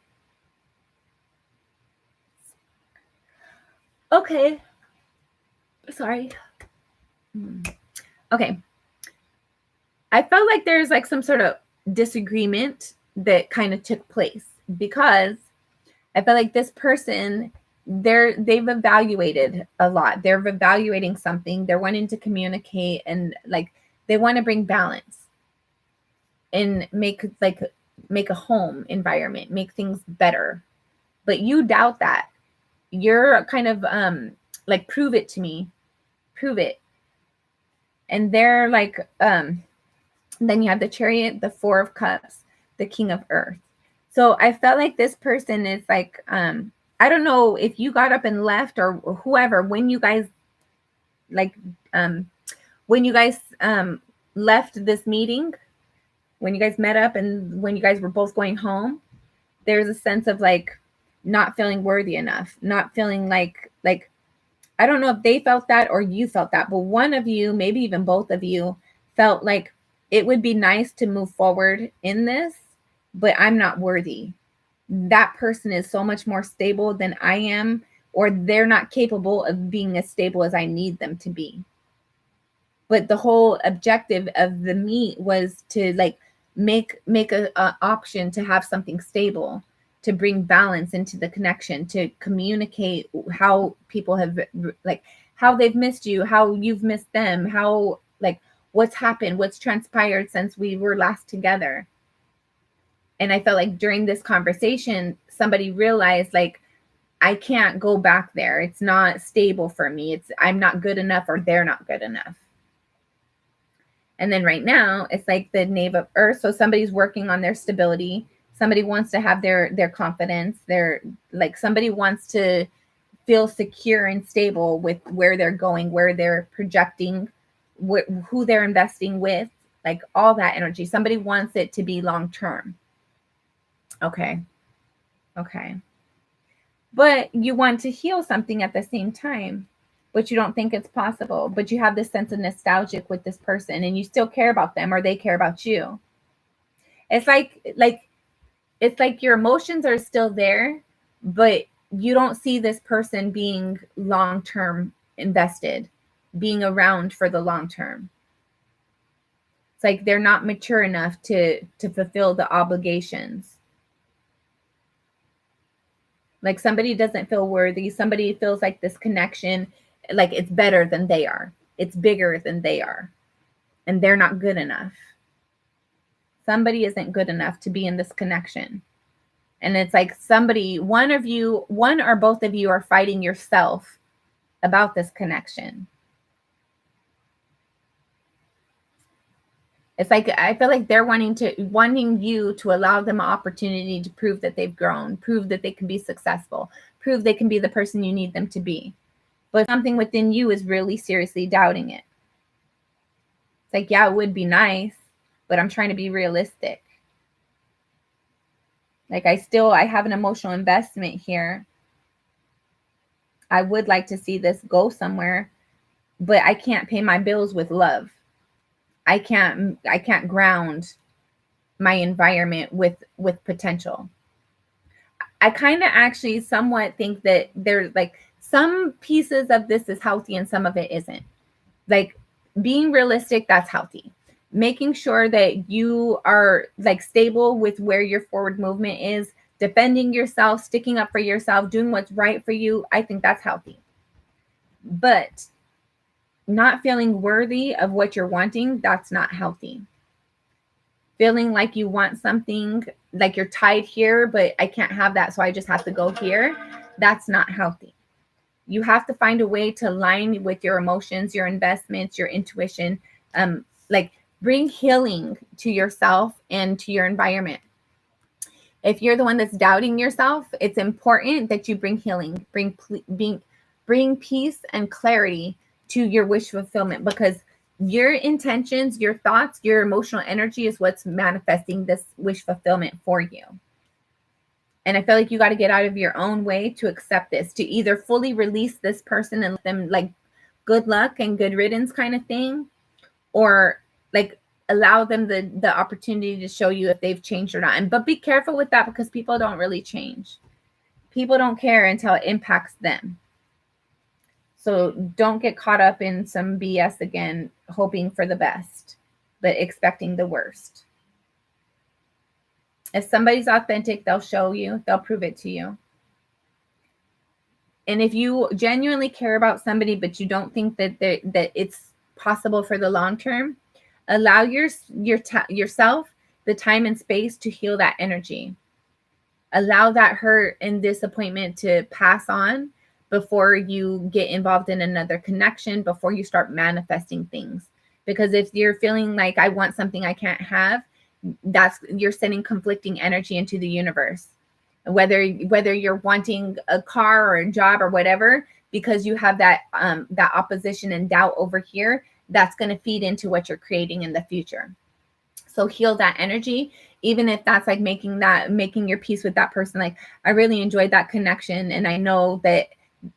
Okay. Sorry. Okay. I felt like there's like some sort of disagreement that kind of took place because I feel like this person, they've evaluated a lot. They're evaluating something. They're wanting to communicate and like they want to bring balance and make a home environment, make things better. But you doubt that. You're kind of like, prove it to me. Prove it. And they're like then you have the Chariot, the Four of Cups, the King of Earth. So I felt like this person is like, I don't know if you got up and left or whoever, when you guys like, when you guys left this meeting, when you guys met up and when you guys were both going home, there's a sense of like not feeling worthy enough, not feeling like, I don't know if they felt that or you felt that, but one of you, maybe even both of you, felt like it would be nice to move forward in this, but I'm not worthy. That person is so much more stable than I am, or they're not capable of being as stable as I need them to be. But the whole objective of the meet was to like make a option to have something stable, to bring balance into the connection, to communicate how people have like how they've missed you, how you've missed them, how like what's happened, what's transpired since we were last together. And I felt like during this conversation, somebody realized like, I can't go back there. It's not stable for me. I'm not good enough or they're not good enough. And then right now, it's like the Knave of Earth. So somebody's working on their stability. Somebody wants to have their confidence. They're like, somebody wants to feel secure and stable with where they're going, where they're projecting, who they're investing with, like all that energy. Somebody wants it to be long term. Okay. But you want to heal something at the same time, but you don't think it's possible. But you have this sense of nostalgic with this person and you still care about them or they care about you. It's like it's like your emotions are still there, but you don't see this person being long-term invested, being around for the long term. It's like they're not mature enough to fulfill the obligations. Like somebody doesn't feel worthy. Somebody feels like this connection, like it's better than they are. It's bigger than they are. And they're not good enough. Somebody isn't good enough to be in this connection. And it's like one or both of you are fighting yourself about this connection. It's like, I feel like they're wanting you to allow them an opportunity to prove that they've grown, prove that they can be successful, prove they can be the person you need them to be. But something within you is really seriously doubting it. It's like, yeah, it would be nice, but I'm trying to be realistic. Like I have an emotional investment here. I would like to see this go somewhere, but I can't pay my bills with love. I can't ground my environment with potential. I kind of actually somewhat think that there's like some pieces of this is healthy and some of it isn't. Like being realistic, that's healthy. Making sure that you are like stable with where your forward movement is, defending yourself, sticking up for yourself, doing what's right for you, I think that's healthy. But not feeling worthy of what you're wanting, that's not healthy. Feeling like you want something, like you're tied here, but I can't have that, so I just have to go here, that's not healthy. You have to find a way to align with your emotions, your investments, your intuition, like bring healing to yourself and to your environment. If you're the one that's doubting yourself, it's important that you bring healing, bring peace and clarity to your wish fulfillment, because your intentions, your thoughts, your emotional energy is what's manifesting this wish fulfillment for you. And I feel like you got to get out of your own way to accept this, to either fully release this person and let them like good luck and good riddance kind of thing, or like allow them the opportunity to show you if they've changed or not. And but be careful with that, because people don't really change. People don't care until it impacts them. So don't get caught up in some BS again, hoping for the best, but expecting the worst. If somebody's authentic, they'll show you, they'll prove it to you. And if you genuinely care about somebody, but you don't think that that it's possible for the long term, allow yourself the time and space to heal that energy. Allow that hurt and disappointment to pass on before you get involved in another connection, before you start manifesting things. Because if you're feeling like I want something I can't have, that's you're sending conflicting energy into the universe. Whether you're wanting a car or a job or whatever, because you have that that opposition and doubt over here, that's going to feed into what you're creating in the future. So heal that energy, even if that's like making your peace with that person. Like, I really enjoyed that connection, and I know that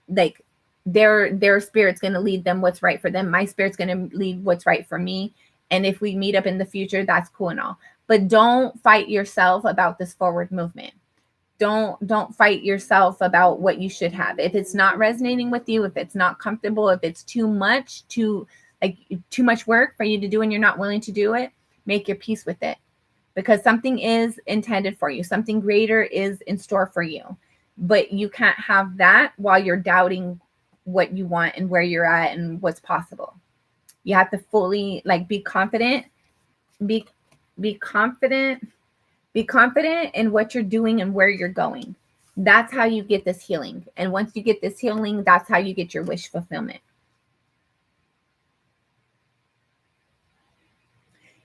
like their spirit's going to lead them what's right for them. My spirit's going to lead what's right for me. And if we meet up in the future, that's cool and all. But don't fight yourself about this forward movement. Don't fight yourself about what you should have. If it's not resonating with you, if it's not comfortable, if it's too much work for you to do and you're not willing to do it, make your peace with it, because something is intended for you. Something greater is in store for you. But you can't have that while you're doubting what you want and where you're at and what's possible. You have to fully like be confident, be confident in what you're doing and where you're going. That's how you get this healing. And once you get this healing, that's how you get your wish fulfillment.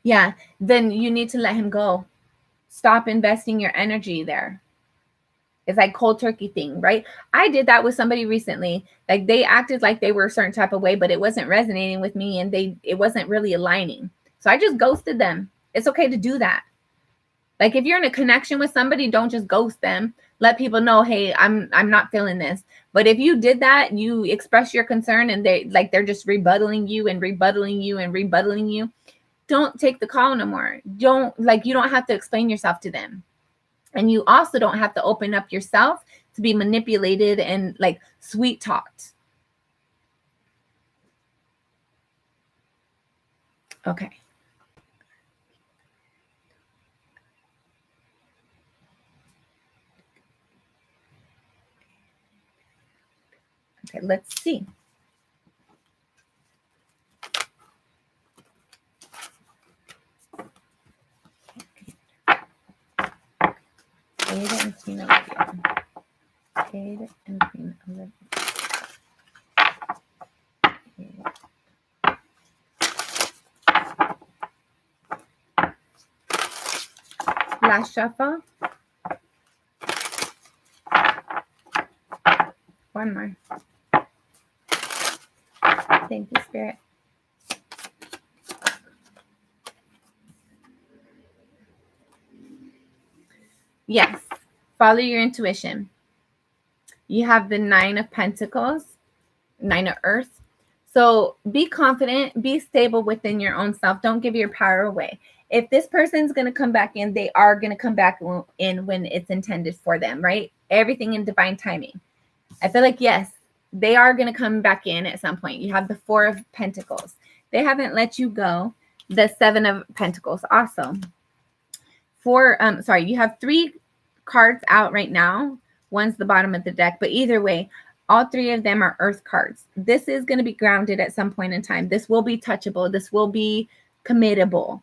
Yeah, then you need to let him go. Stop investing your energy there. It's like cold turkey thing, right? I did that with somebody recently. Like, they acted like they were a certain type of way, but it wasn't resonating with me, and it wasn't really aligning. So I just ghosted them. It's okay to do that. Like, if you're in a connection with somebody, don't just ghost them. Let people know, hey, I'm not feeling this. But if you did that, you express your concern, and they're just rebuttaling you and rebutting you and rebutting you, don't take the call no more. You don't have to explain yourself to them. And you also don't have to open up yourself to be manipulated and like sweet talked. Okay. Okay, let's see. Ada and Queen Olivia. Ada and Queen Olivia. Last shuffle. One more. Thank you, Spirit. Yes, follow your intuition. You have the 9 of Pentacles, 9 of Earth. So be confident, be stable within your own self. Don't give your power away. If this person's going to come back in, they are going to come back in when it's intended for them, right? Everything in divine timing. I feel like, yes, they are going to come back in at some point. You have the 4 of Pentacles. They haven't let you go. The 7 of Pentacles. Awesome. You have 3 cards out right now. One's the bottom of the deck, but either way, all 3 of them are Earth cards. This is going to be grounded at some point in time. This will be touchable. This will be committable,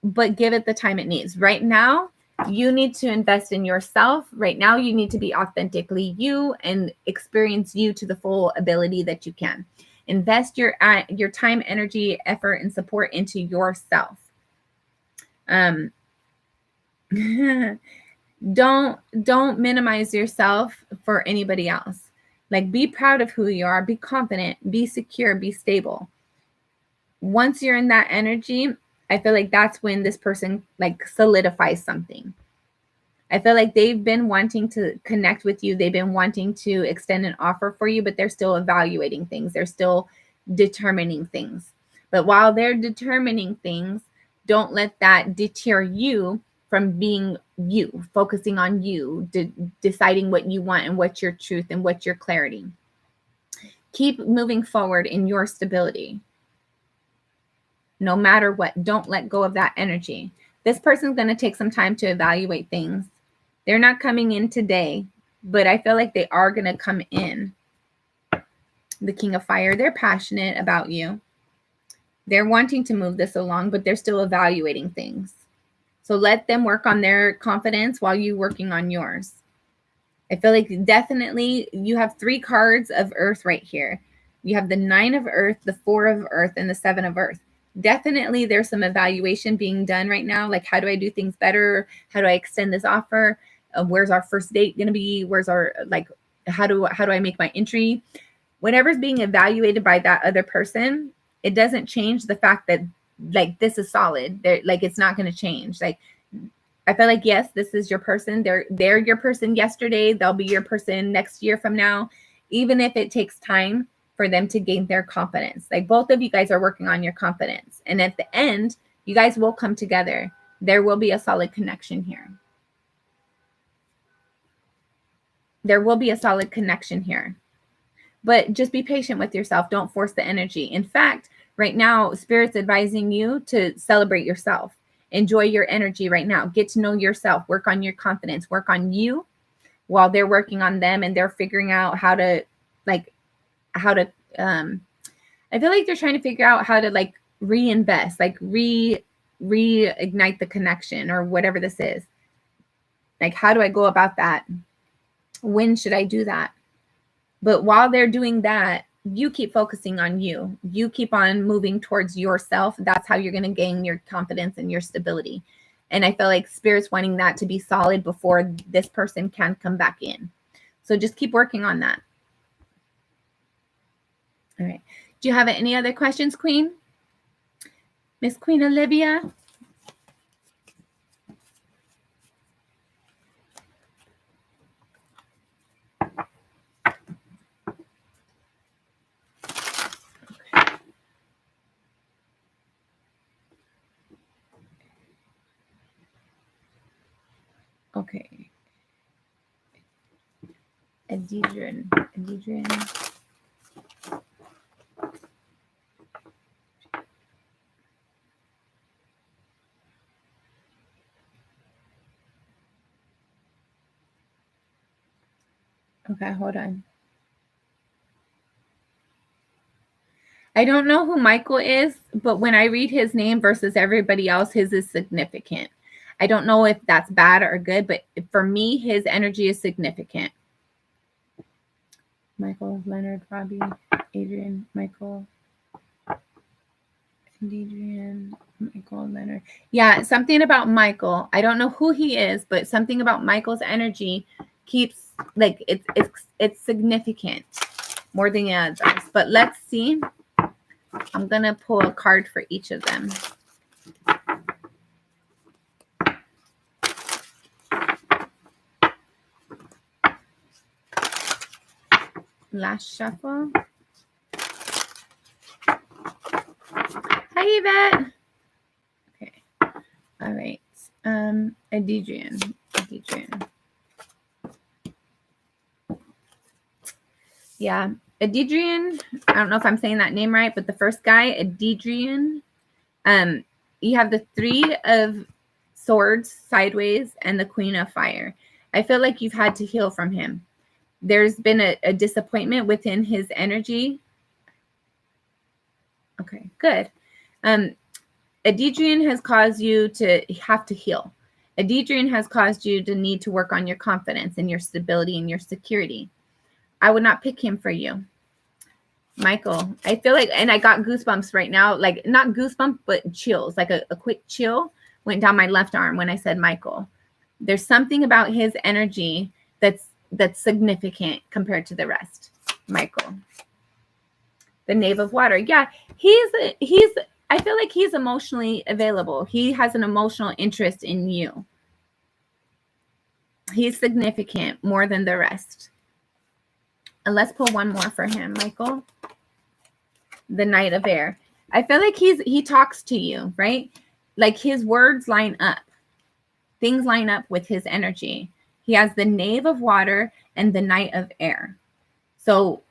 but give it the time it needs. Right now, you need to invest in yourself. Right now, you need to be authentically you and experience you to the full ability that you can. Invest your time, energy, effort, and support into yourself. Don't minimize yourself for anybody else. Like, be proud of who you are, be confident, be secure, be stable. Once you're in that energy, I feel like that's when this person like solidifies something. I feel like they've been wanting to connect with you. They've been wanting to extend an offer for you, but they're still evaluating things. They're still determining things. But while they're determining things, don't let that deter you from being you, focusing on you, deciding what you want and what's your truth and what's your clarity. Keep moving forward in your stability. No matter what, don't let go of that energy. This person's going to take some time to evaluate things. They're not coming in today, but I feel like they are going to come in. The King of Fire, they're passionate about you. They're wanting to move this along, but they're still evaluating things. So let them work on their confidence while you're working on yours. I feel like definitely you have 3 cards of Earth right here. You have the 9 of Earth, the 4 of Earth, and the 7 of Earth. Definitely there's some evaluation being done right now. Like, how do I do things better? How do I extend this offer? Where's our first date going to be? Where's our, like, how do I make my entry? Whatever's being evaluated by that other person, it doesn't change the fact that, like, this is solid. Like, it's not going to change. Like, I feel like, yes, this is your person. They're your person yesterday. They'll be your person next year from now, even if it takes time for them to gain their confidence. Like, both of you guys are working on your confidence. And at the end, you guys will come together. There will be a solid connection here. There will be a solid connection here. But just be patient with yourself. Don't force the energy. In fact, right now, Spirit's advising you to celebrate yourself. Enjoy your energy right now. Get to know yourself. Work on your confidence. Work on you while they're working on them and they're figuring out how to I feel like they're trying to figure out how to, like, reinvest, like reignite the connection or whatever this is. Like, how do I go about that? When should I do that? But while they're doing that, you keep focusing on you. You keep on moving towards yourself. That's how you're going to gain your confidence and your stability. And I feel like Spirit's wanting that to be solid before this person can come back in. So just keep working on that. All right. Do you have any other questions, Queen? Miss Queen Olivia? Okay. Adidrian. Okay, hold on. I don't know who Michael is, but when I read his name versus everybody else, his is significant. I don't know if that's bad or good, but for me, his energy is significant. Michael, Leonard, Robbie, Adrian, Michael, Adrian, Michael, Leonard. Yeah, something about Michael. I don't know who he is, but something about Michael's energy keeps, like, it's significant more than the others. But let's see. I'm going to pull a card for each of them. Last shuffle. Hi, Yvette. Okay. All right. Adidrian. Yeah. Adidrian. I don't know if I'm saying that name right, but the first guy, Adidrian. You have the 3 of Swords sideways and the Queen of Fire. I feel like you've had to heal from him. There's been a disappointment within his energy. Okay, good. Adidrian has caused you to have to heal. Adidrian has caused you to need to work on your confidence and your stability and your security. I would not pick him for you. Michael, I feel like, and I got goosebumps right now, like not goosebumps, but chills, like a quick chill went down my left arm when I said Michael. There's something about his energy that's significant compared to the rest. Michael. The Knave of Water. Yeah, he's I feel like he's emotionally available. He has an emotional interest in you. He's significant more than the rest. And let's pull one more for him, Michael. The Knight of Air. I feel like he talks to you, right? Like his words line up. Things line up with his energy. He has the Knave of Water and the Knight of Air. So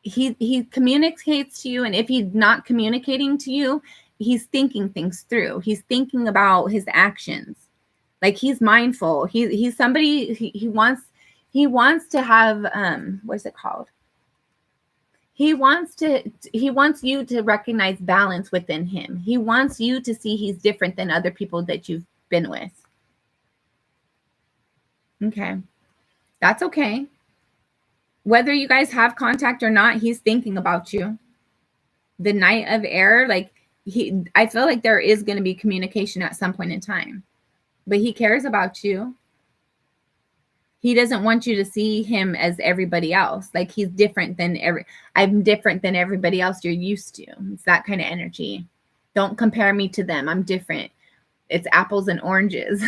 he communicates to you, and if he's not communicating to you, he's thinking things through. He's thinking about his actions. Like he's mindful. He's somebody he wants to have what's it called? He wants you to recognize balance within him. He wants you to see he's different than other people that you've been with. Okay. That's okay. Whether you guys have contact or not, he's thinking about you. The Knight of Air, like I feel like there is going to be communication at some point in time, but he cares about you. He doesn't want you to see him as everybody else. Like he's different than I'm different than everybody else you're used to. It's that kind of energy. Don't compare me to them. I'm different. It's apples and oranges.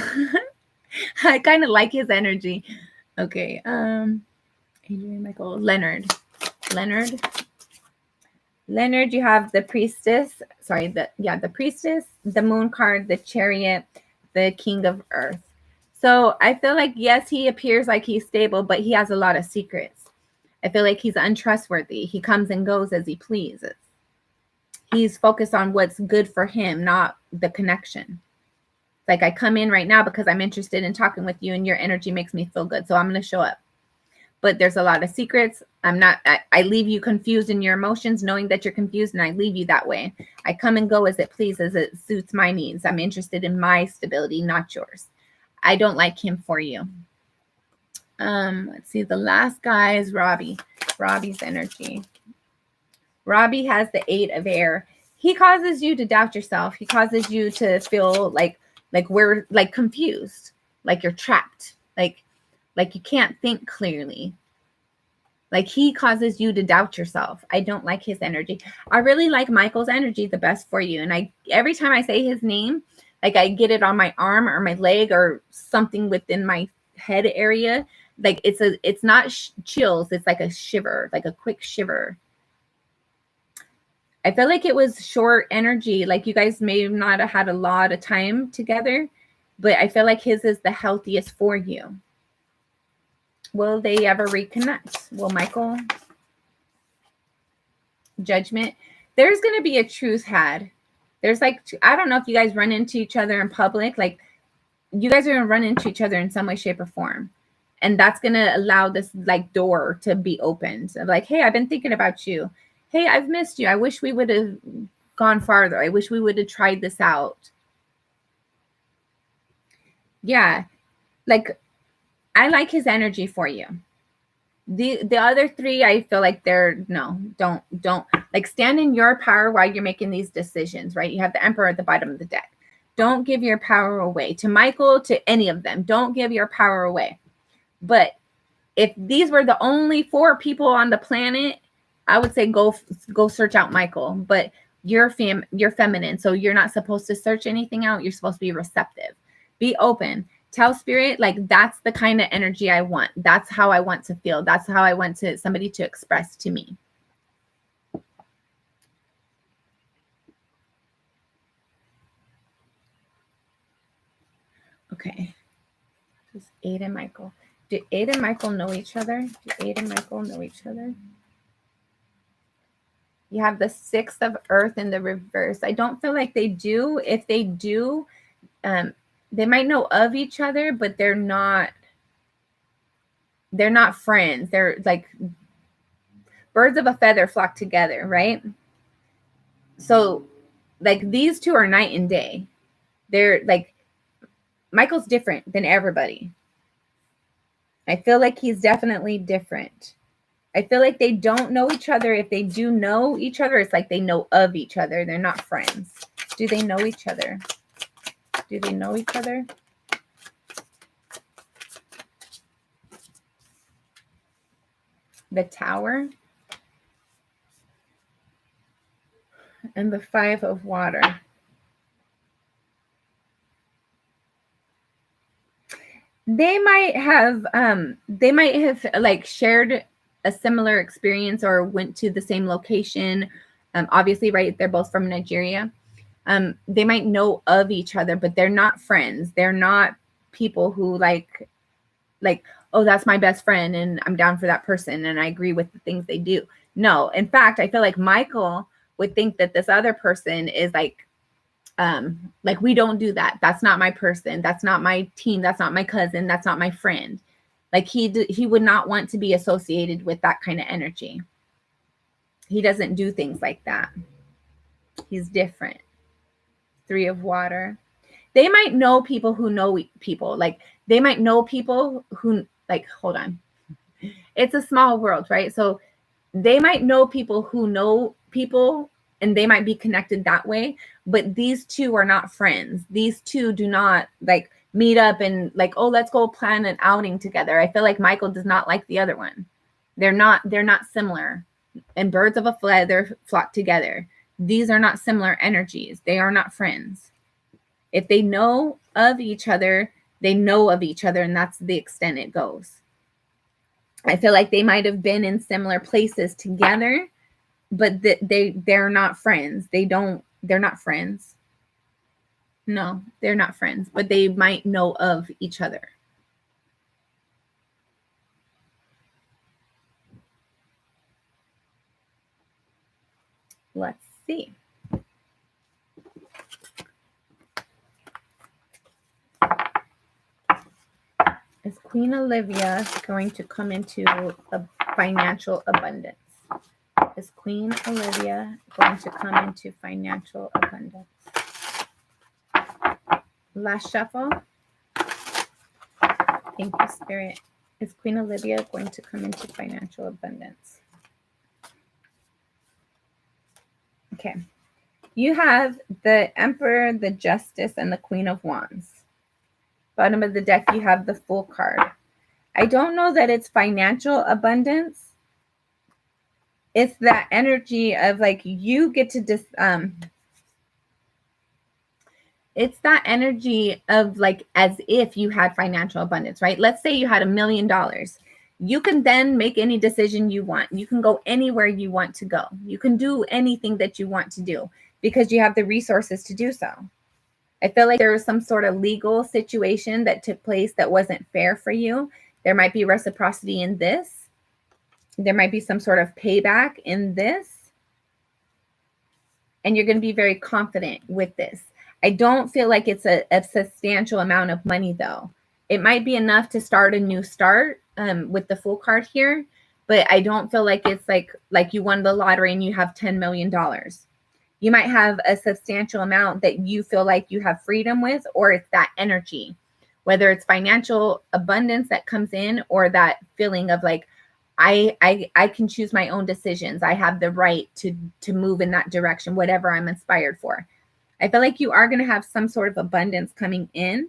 I kind of like his energy. Okay. Adrian, Michael, Leonard, you have the Priestess, the Priestess, the Moon card, the Chariot, the King of Earth. So I feel like, yes, he appears like he's stable, but he has a lot of secrets. I feel like he's untrustworthy. He comes and goes as he pleases. He's focused on what's good for him, not the connection. Like I come in right now because I'm interested in talking with you and your energy makes me feel good. So I'm going to show up. But there's a lot of secrets. I leave you confused in your emotions, knowing that you're confused, and I leave you that way. I come and go as it pleases. It suits my needs. I'm interested in my stability, not yours. I don't like him for you. Let's see. The last guy is Robbie. Robbie's energy. Robbie has the 8 of Air. He causes you to doubt yourself. He causes you to feel like we're like confused, like you're trapped, like you can't think clearly. Like he causes you to doubt yourself. I don't like his energy. I really like Michael's energy the best for you. And every time I say his name, like I get it on my arm or my leg or something within my head area. Like it's not chills. It's like a shiver, like a quick shiver. I feel like it was short energy. Like you guys may not have had a lot of time together, but I feel like his is the healthiest for you. Will they ever reconnect? Will Michael? Judgment. There's going to be a truce had. There's like, I don't know if you guys run into each other in public. Like you guys are going to run into each other in some way, shape, or form. And that's going to allow this like door to be opened. Like, hey, I've been thinking about you. Hey, I've missed you. I wish we would have gone farther. I wish we would have tried this out. Yeah. Like, I like his energy for you. The other three, I feel like don't like stand in your power while you're making these decisions, right? You have the Emperor at the bottom of the deck. Don't give your power away to Michael, to any of them. Don't give your power away. But if these were the only 4 people on the planet, I would say go search out Michael. But you're feminine, so you're not supposed to search anything out. You're supposed to be receptive. Be open. Tell spirit, like that's the kind of energy I want. That's how I want to feel. That's how I want somebody to express to me. Okay. Just Aid and Michael. Do Aid and Michael know each other? You have the 6 of Earth in the reverse. I don't feel like they do. If they do, they might know of each other, but they're not friends. They're like birds of a feather flock together, right? So like these two are night and day. They're like, Michael's different than everybody. I feel like he's definitely different. I feel like they don't know each other. If they do know each other, it's like they know of each other. They're not friends. Do they know each other? the Tower, and the Five of Water. They might have like shared a similar experience or went to the same location. Obviously, right, they're both from Nigeria. They might know of each other, but they're not friends. They're not people who like, oh, that's my best friend and I'm down for that person and I agree with the things they do. No, in fact, I feel like Michael would think that this other person is like we don't do that. That's not my person. That's not my team. That's not my cousin. That's not my friend. Like he would not want to be associated with that kind of energy. He doesn't do things like that. He's different. Three of Water. They might know people who know people. Like they might know people who like, hold on. It's a small world, right? So they might know people who know people and they might be connected that way, but these two are not friends. These two do not like meet up and like, oh, let's go plan an outing together. I feel like Michael does not like the other one. They're not similar. And birds of a feather flock together. These are not similar energies. They are not friends. If they know of each other, they know of each other, and that's the extent it goes. I feel like they might have been in similar places together, but they're not friends. They're not friends. No, they're not friends, but they might know of each other. Let's see. Is Queen Olivia going to come into a financial abundance? Is Queen Olivia going to come into financial abundance? Last shuffle. Thank you, Spirit. Is Queen Olivia going to come into financial abundance? Okay. You have the Emperor, the Justice, and the Queen of Wands. Bottom of the deck, you have the Fool card. I don't know that it's financial abundance. It's that energy of like you get to it's that energy of like as if you had financial abundance, right? Let's say you had $1 million. You can then make any decision you want. You can go anywhere you want to go. You can do anything that you want to do because you have the resources to do so. I feel like there was some sort of legal situation that took place that wasn't fair for you. There might be reciprocity in this. There might be some sort of payback in this. And you're going to be very confident with this. I don't feel like it's a substantial amount of money, though. It might be enough to start a new start with the Fool card here, but I don't feel like it's like you won the lottery and you have $10 million. You might have a substantial amount that you feel like you have freedom with, or it's that energy, whether it's financial abundance that comes in or that feeling of like, I can choose my own decisions. I have the right to move in that direction, whatever I'm inspired for. I feel like you are going to have some sort of abundance coming in,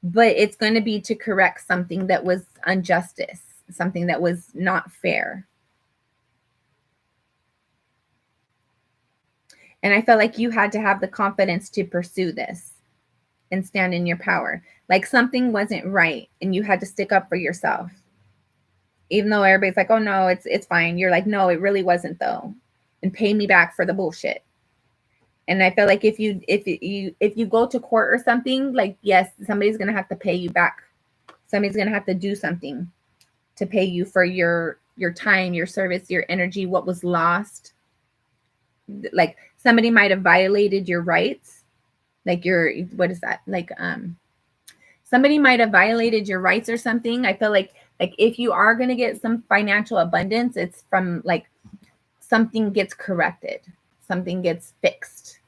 but it's going to be to correct something that was injustice, something that was not fair. And I felt like you had to have the confidence to pursue this and stand in your power. Like something wasn't right and you had to stick up for yourself. Even though everybody's like, oh no, it's fine. You're like, no, it really wasn't though. And pay me back for the bullshit. And I feel like if you go to court or something, like, yes, somebody's gonna have to pay you back. Somebody's gonna have to do something to pay you for your time, your service, your energy, what was lost. Like somebody might have violated your rights. Like what is that? Like somebody might have violated your rights or something. I feel like if you are going to get some financial abundance, it's from like something gets corrected, something gets fixed.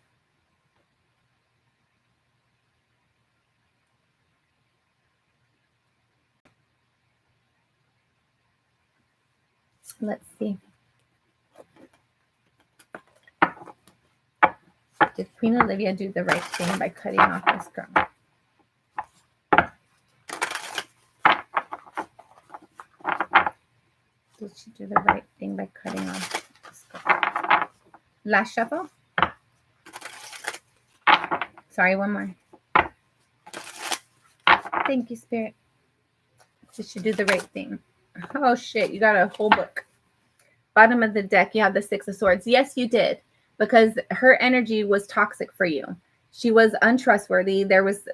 Let's see. Did Queen Olivia do the right thing by cutting off this girl? Did she do the right thing by cutting off? Last shuffle. Sorry, one more. Thank you, Spirit. Did she do the right thing? Oh, shit. You got a whole book. Bottom of the deck, you have the Six of Swords. Yes, you did. Because her energy was toxic for you. She was untrustworthy. There was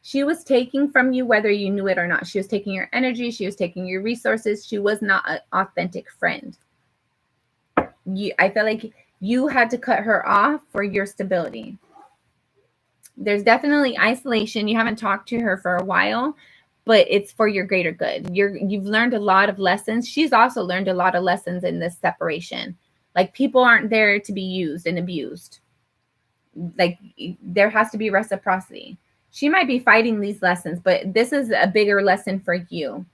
she was taking from you whether you knew it or not. She was taking your energy. She was taking your resources. She was not an authentic friend. I feel like you had to cut her off for your stability. There's definitely isolation. You haven't talked to her for a while, but it's for your greater good. You've learned a lot of lessons. She's also learned a lot of lessons in this separation. Like, people aren't there to be used and abused. Like, there has to be reciprocity. She might be fighting these lessons, but this is a bigger lesson for you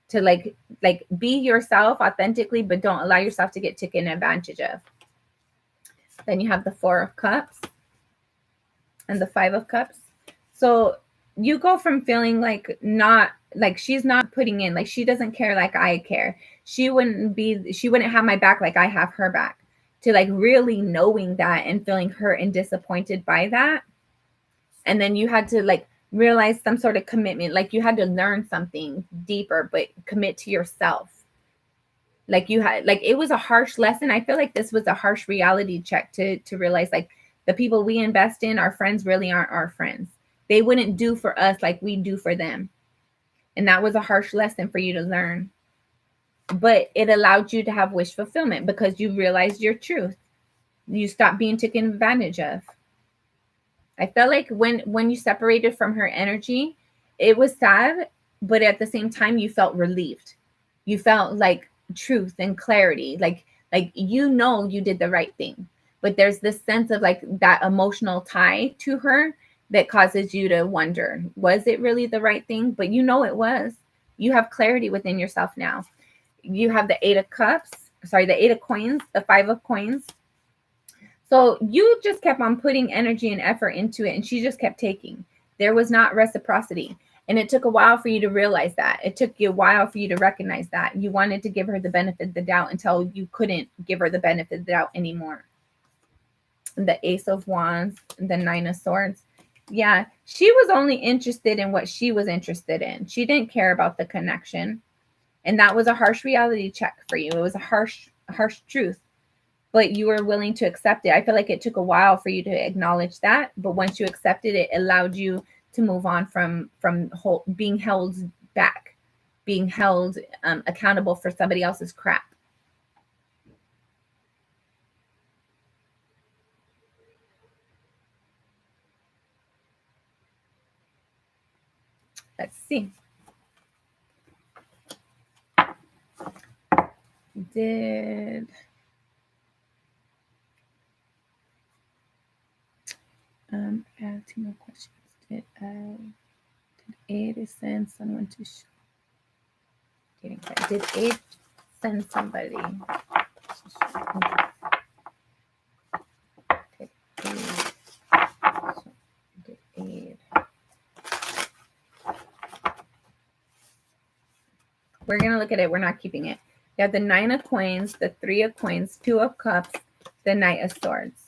to like be yourself authentically, but don't allow yourself to get taken advantage of. Then you have the Four of Cups and the Five of Cups. So you go from feeling like not like she's not putting in, like she doesn't care like I care. She wouldn't have my back like I have her back, to like really knowing that and feeling hurt and disappointed by that. And then you had to like realize some sort of commitment, like you had to learn something deeper, but commit to yourself. Like you had, like, it was a harsh lesson. I feel like this was a harsh reality check to realize like the people we invest in, our friends, really aren't our friends. They wouldn't do for us like we do for them. And that was a harsh lesson for you to learn. But it allowed you to have wish fulfillment because you realized your truth. You stopped being taken advantage of. I felt like when you separated from her energy, it was sad, but at the same time, you felt relieved. You felt like truth and clarity, like you did the right thing. But there's this sense of like that emotional tie to her that causes you to wonder, was it really the right thing? But you know it was. You have clarity within yourself now. You have the Eight of Coins, the Five of Coins. So you just kept on putting energy and effort into it, and she just kept taking. There was not reciprocity. And it took a while for you to realize that. It took you a while for you to recognize that. You wanted to give her the benefit of the doubt until you couldn't give her the benefit of the doubt anymore. The Ace of Wands, the Nine of Swords. Yeah, she was only interested in what she was interested in. She didn't care about the connection. And that was a harsh reality check for you. It was a harsh truth. But you were willing to accept it. I feel like it took a while for you to acknowledge that. But once you accepted it, it allowed you to move on from being held back, being held accountable for somebody else's crap. Let's see. I have two more questions. Did Aid send someone to show? Did Aid send somebody? Did Aid? We're gonna look at it. We're not keeping it. You have the Nine of Coins, the Three of Coins, Two of Cups, the Knight of Swords.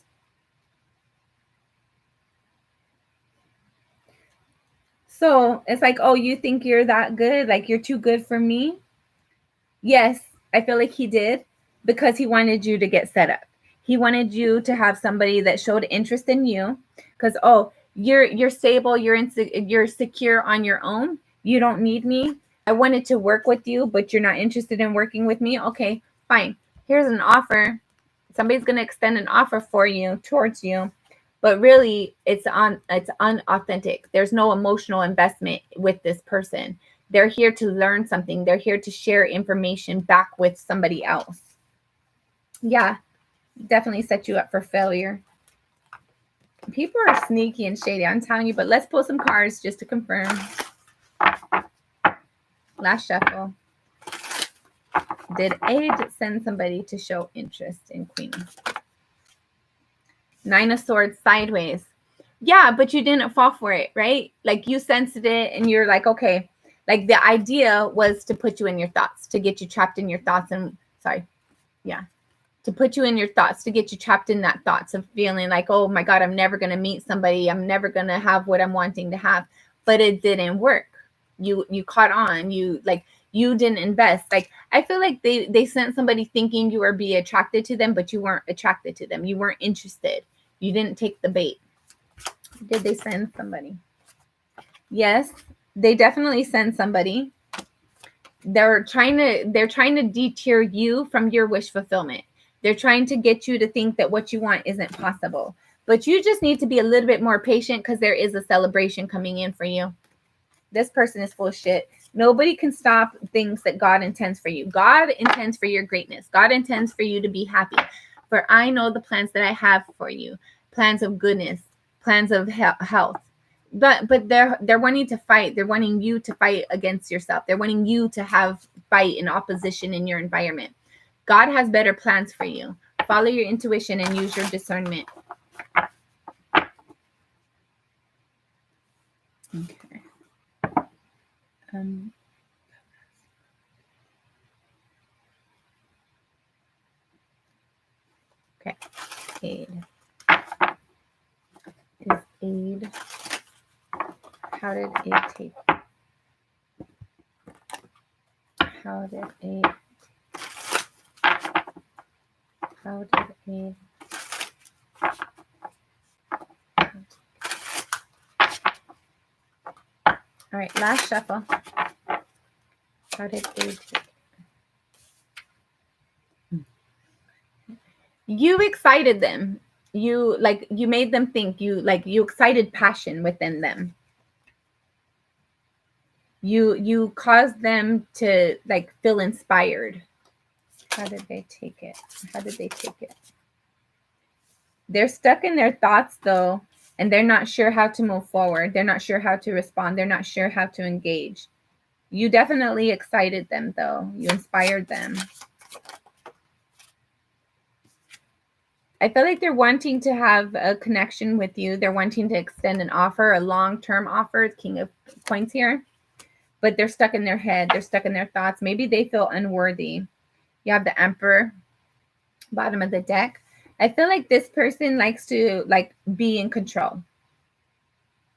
So it's like, oh, you think you're that good? Like you're too good for me? Yes, I feel like he did, because he wanted you to get set up. He wanted you to have somebody that showed interest in you, because, oh, you're stable, you're secure on your own. You don't need me. I wanted to work with you, but you're not interested in working with me. Okay, fine. Here's an offer. Somebody's going to extend an offer for you, towards you. But really, it's unauthentic. There's no emotional investment with this person. They're here to learn something. They're here to share information back with somebody else. Yeah, definitely set you up for failure. People are sneaky and shady, I'm telling you. But let's pull some cards just to confirm. Last shuffle. Did Aid send somebody to show interest in Queen? Nine of Swords sideways. Yeah, but you didn't fall for it, right? Like you sensed it and you're like, okay. Like the idea was to put you in your thoughts, to get you trapped in your thoughts and Sorry. Yeah. To put you in your thoughts, to get you trapped in that thoughts of feeling like, oh my God, I'm never going to meet somebody. I'm never going to have what I'm wanting to have. But it didn't work. You caught on. You didn't invest. Like, I feel like they sent somebody thinking you were be attracted to them, but you weren't attracted to them. You weren't interested. You didn't take the bait. Did they send somebody? Yes, they definitely send somebody. They're trying to deter you from your wish fulfillment. They're trying to get you to think that what you want isn't possible. But you just need to be a little bit more patient because there is a celebration coming in for you. This person is full of shit. Nobody can stop things that God intends for you. God intends for your greatness. God intends for you to be happy. For I know the plans that I have for you. Plans of goodness, plans of health. But they're wanting to fight. They're wanting you to fight against yourself. They're wanting you to have fight and opposition in your environment. God has better plans for you. Follow your intuition and use your discernment. Okay. Okay. Aid. Is aid. How did aid take? How did aid? How did aid? All right, last shuffle. How did aid take? You excited them. You made them think. You excited passion within them. You caused them to feel inspired. How did they take it? How did they take it? They're stuck in their thoughts though, and they're not sure how to move forward. They're not sure how to respond. They're not sure how to engage. You definitely excited them though. You inspired them. I feel like they're wanting to have a connection with you. They're wanting to extend an offer, a long-term offer, King of Coins here. But they're stuck in their head. They're stuck in their thoughts. Maybe they feel unworthy. You have the Emperor, bottom of the deck. I feel like this person likes to be in control.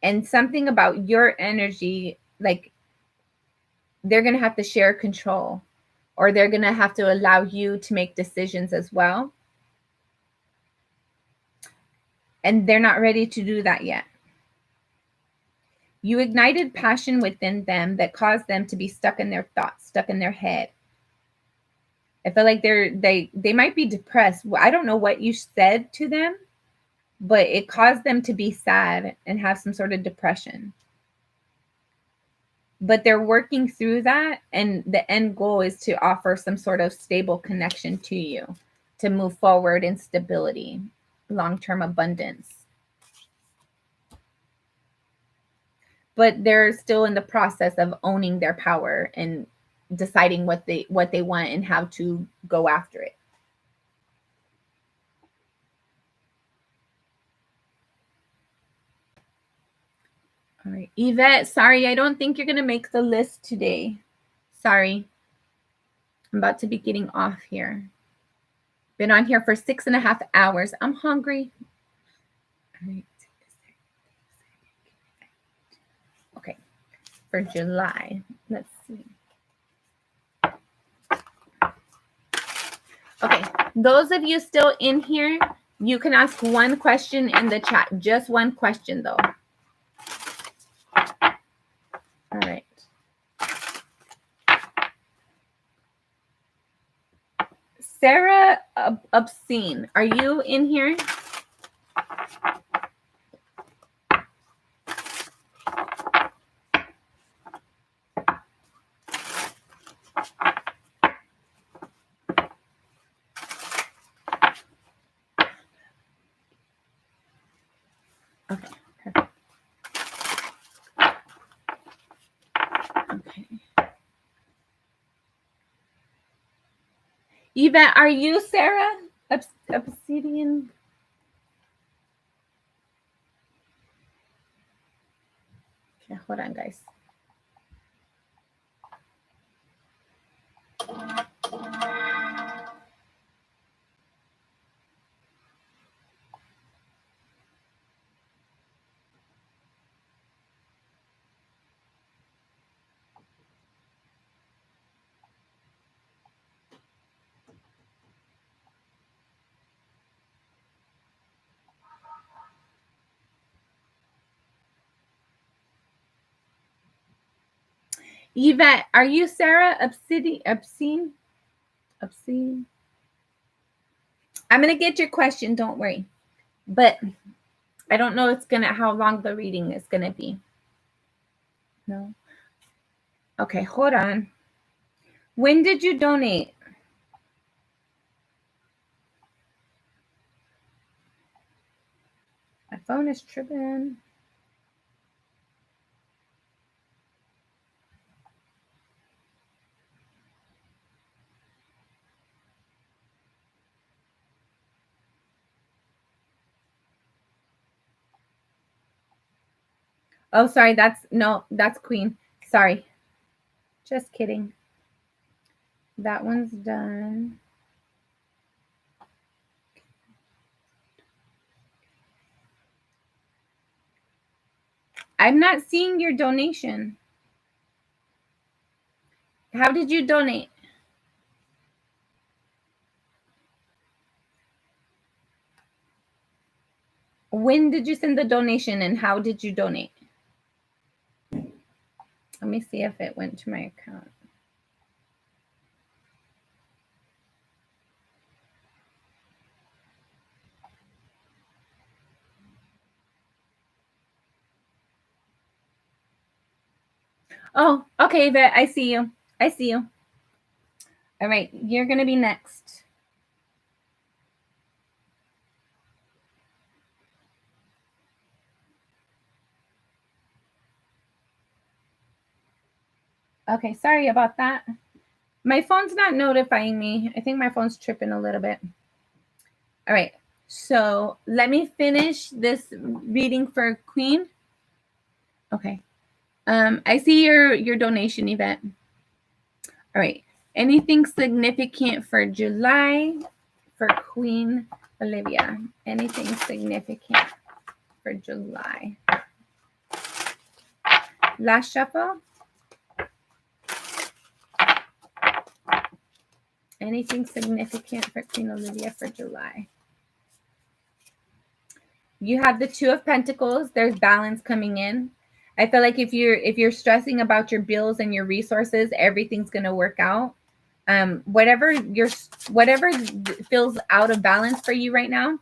And something about your energy, they're going to have to share control, or they're going to have to allow you to make decisions as well. And they're not ready to do that yet. You ignited passion within them that caused them to be stuck in their thoughts, stuck in their head. I feel like they might be depressed. I don't know what you said to them, but it caused them to be sad and have some sort of depression. But they're working through that, and the end goal is to offer some sort of stable connection to you, to move forward in stability, long-term abundance. But they're still in the process of owning their power and deciding what they want and how to go after it. All right, Yvette, sorry, I don't think you're going to make the list today. Sorry. I'm about to be getting off here. Been on here for 6.5 hours. I'm hungry. All right. Okay, for July, let's see. Okay, those of you still in here, you can ask one question in the chat. Just one question, though. All right. Sarah Obscene, are you in here? Okay, perfect. Okay. Yvette, are you Sarah Obsidian? Okay, hold on, guys. Yvette, are you Sarah Obscene? I'm going to get your question, don't worry. But I don't know how long the reading is going to be. No. Okay, hold on. When did you donate? My phone is tripping. Oh, sorry. That's Queen. Sorry. Just kidding. That one's done. I'm not seeing your donation. How did you donate? When did you send the donation and how did you donate? Let me see if it went to my account. Oh, okay, Yvette, I see you. I see you. All right, you're going to be next. Okay, sorry about that. My phone's not notifying me. I think my phone's tripping a little bit. All right, so let me finish this reading for Queen. Okay. I see your donation, Yvette. All right. Anything significant for July for Queen Olivia? Anything significant for July? Last shuffle. Anything significant for Queen Olivia for July? You have the Two of Pentacles. There's balance coming in. I feel like if you're stressing about your bills and your resources, everything's going to work out. Whatever feels out of balance for you right now,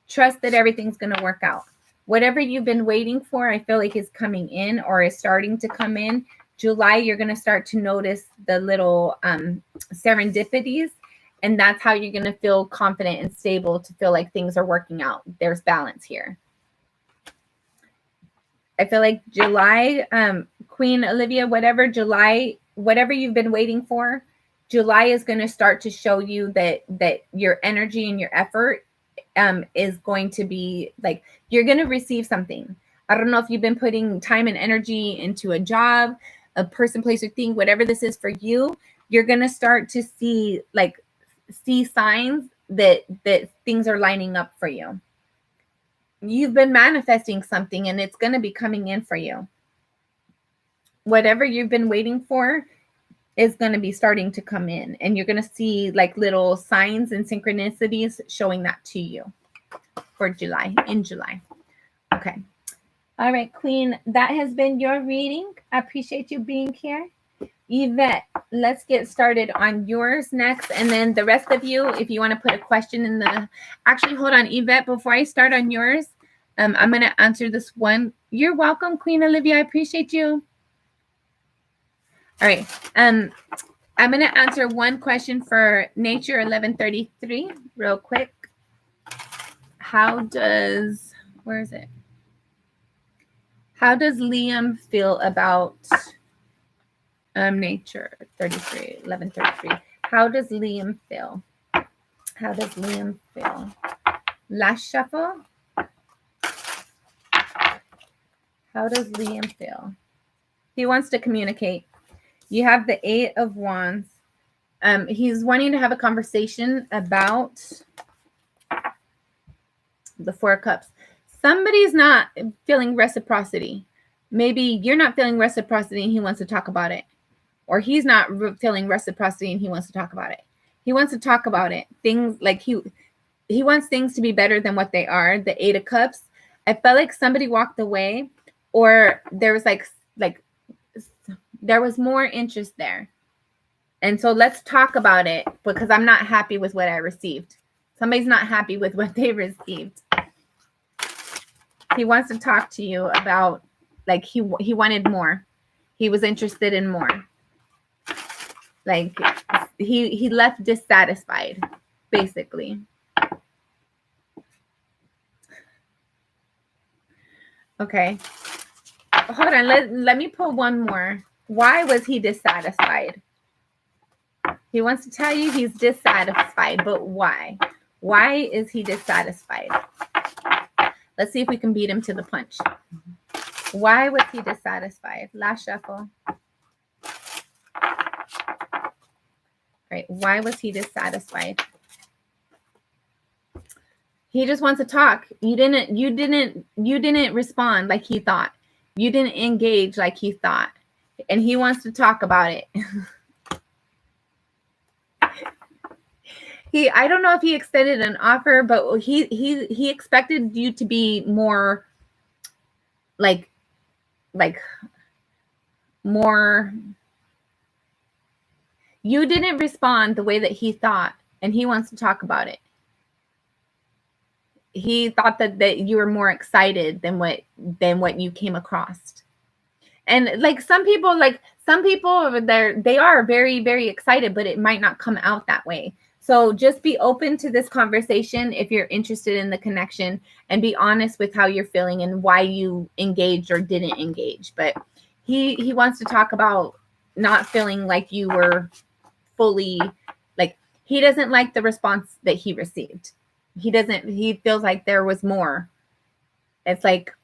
trust that everything's going to work out. Whatever you've been waiting for, I feel like is coming in or is starting to come in. July, you're going to start to notice the little serendipities, and that's how you're going to feel confident and stable to feel like things are working out. There's balance here. I feel like July, Queen Olivia, whatever you've been waiting for, July is going to start to show you that your energy and your effort is going to be like, you're going to receive something. I don't know if you've been putting time and energy into a job, a person, place, or thing, whatever this is for you, you're going to start to see signs that things are lining up for you. You've been manifesting something and it's going to be coming in for you. Whatever you've been waiting for is going to be starting to come in, and you're going to see like little signs and synchronicities showing that to you for July, in July. Okay. All right, Queen, that has been your reading. I appreciate you being here. Yvette, let's get started on yours next. And then the rest of you, if you want to put a question in the, actually, hold on, Yvette, before I start on yours, I'm going to answer this one. You're welcome, Queen Olivia. I appreciate you. All right. I'm going to answer one question for Nature 1133 real quick. Where is it? How does Liam feel about Nature 1133? How does Liam feel? How does Liam feel? Last shuffle. How does Liam feel? He wants to communicate. You have the Eight of Wands. He's wanting to have a conversation about the Four of Cups. Somebody's not feeling reciprocity. Maybe you're not feeling reciprocity and he wants to talk about it. Or he's not feeling reciprocity and he wants to talk about it. He wants to talk about it. Things like he wants things to be better than what they are. The Eight of Cups. I felt like somebody walked away, or there was like There was more interest there. And so let's talk about it, because I'm not happy with what I received. Somebody's not happy with what they received. He wants to talk to you about, like, he wanted more. He was interested in more. Like, he left dissatisfied, basically. Okay. Hold on. Let me pull one more. Why was he dissatisfied? He wants to tell you he's dissatisfied, but why? Why is he dissatisfied? Let's see if we can beat him to the punch. Why was he dissatisfied? Last shuffle. All right. Why was he dissatisfied? He just wants to talk. You didn't respond like he thought. You didn't engage like he thought. And he wants to talk about it. I don't know if he extended an offer, but he expected you to be more like more. You didn't respond the way that he thought, and he wants to talk about it. He thought that you were more excited than what you came across. And like some people they are very, very excited, but it might not come out that way. So just be open to this conversation if you're interested in the connection, and be honest with how you're feeling and why you engaged or didn't engage. But he wants to talk about not feeling like you were fully, like, he doesn't like the response that he received. He feels like there was more. It's like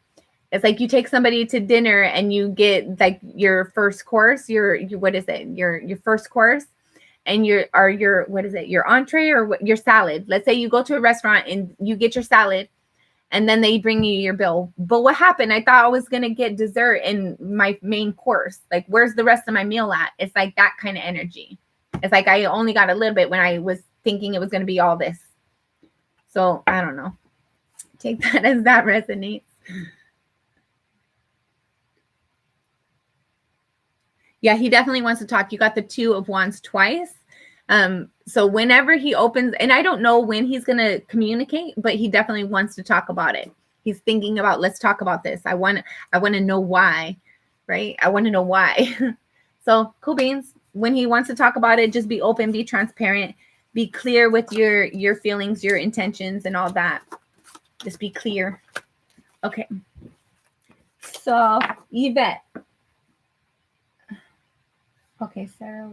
you take somebody to dinner and you get like your first course, your what is it? Your first course, and your what is it? Your entree or your salad. Let's say you go to a restaurant and you get your salad, and then they bring you your bill. But what happened? I thought I was going to get dessert in my main course. Like, where's the rest of my meal at? It's like that kind of energy. It's like I only got a little bit when I was thinking it was going to be all this. So I don't know. Take that as that resonates. Yeah, he definitely wants to talk. You got the 2 of Wands twice. So whenever he opens, and I don't know when he's going to communicate, but he definitely wants to talk about it. He's thinking about, let's talk about this. I want to know why, right? I want to know why. So cool beans. When he wants to talk about it, just be open, be transparent, be clear with your feelings, your intentions, and all that. Just be clear. Okay. So Yvette. Okay, Sarah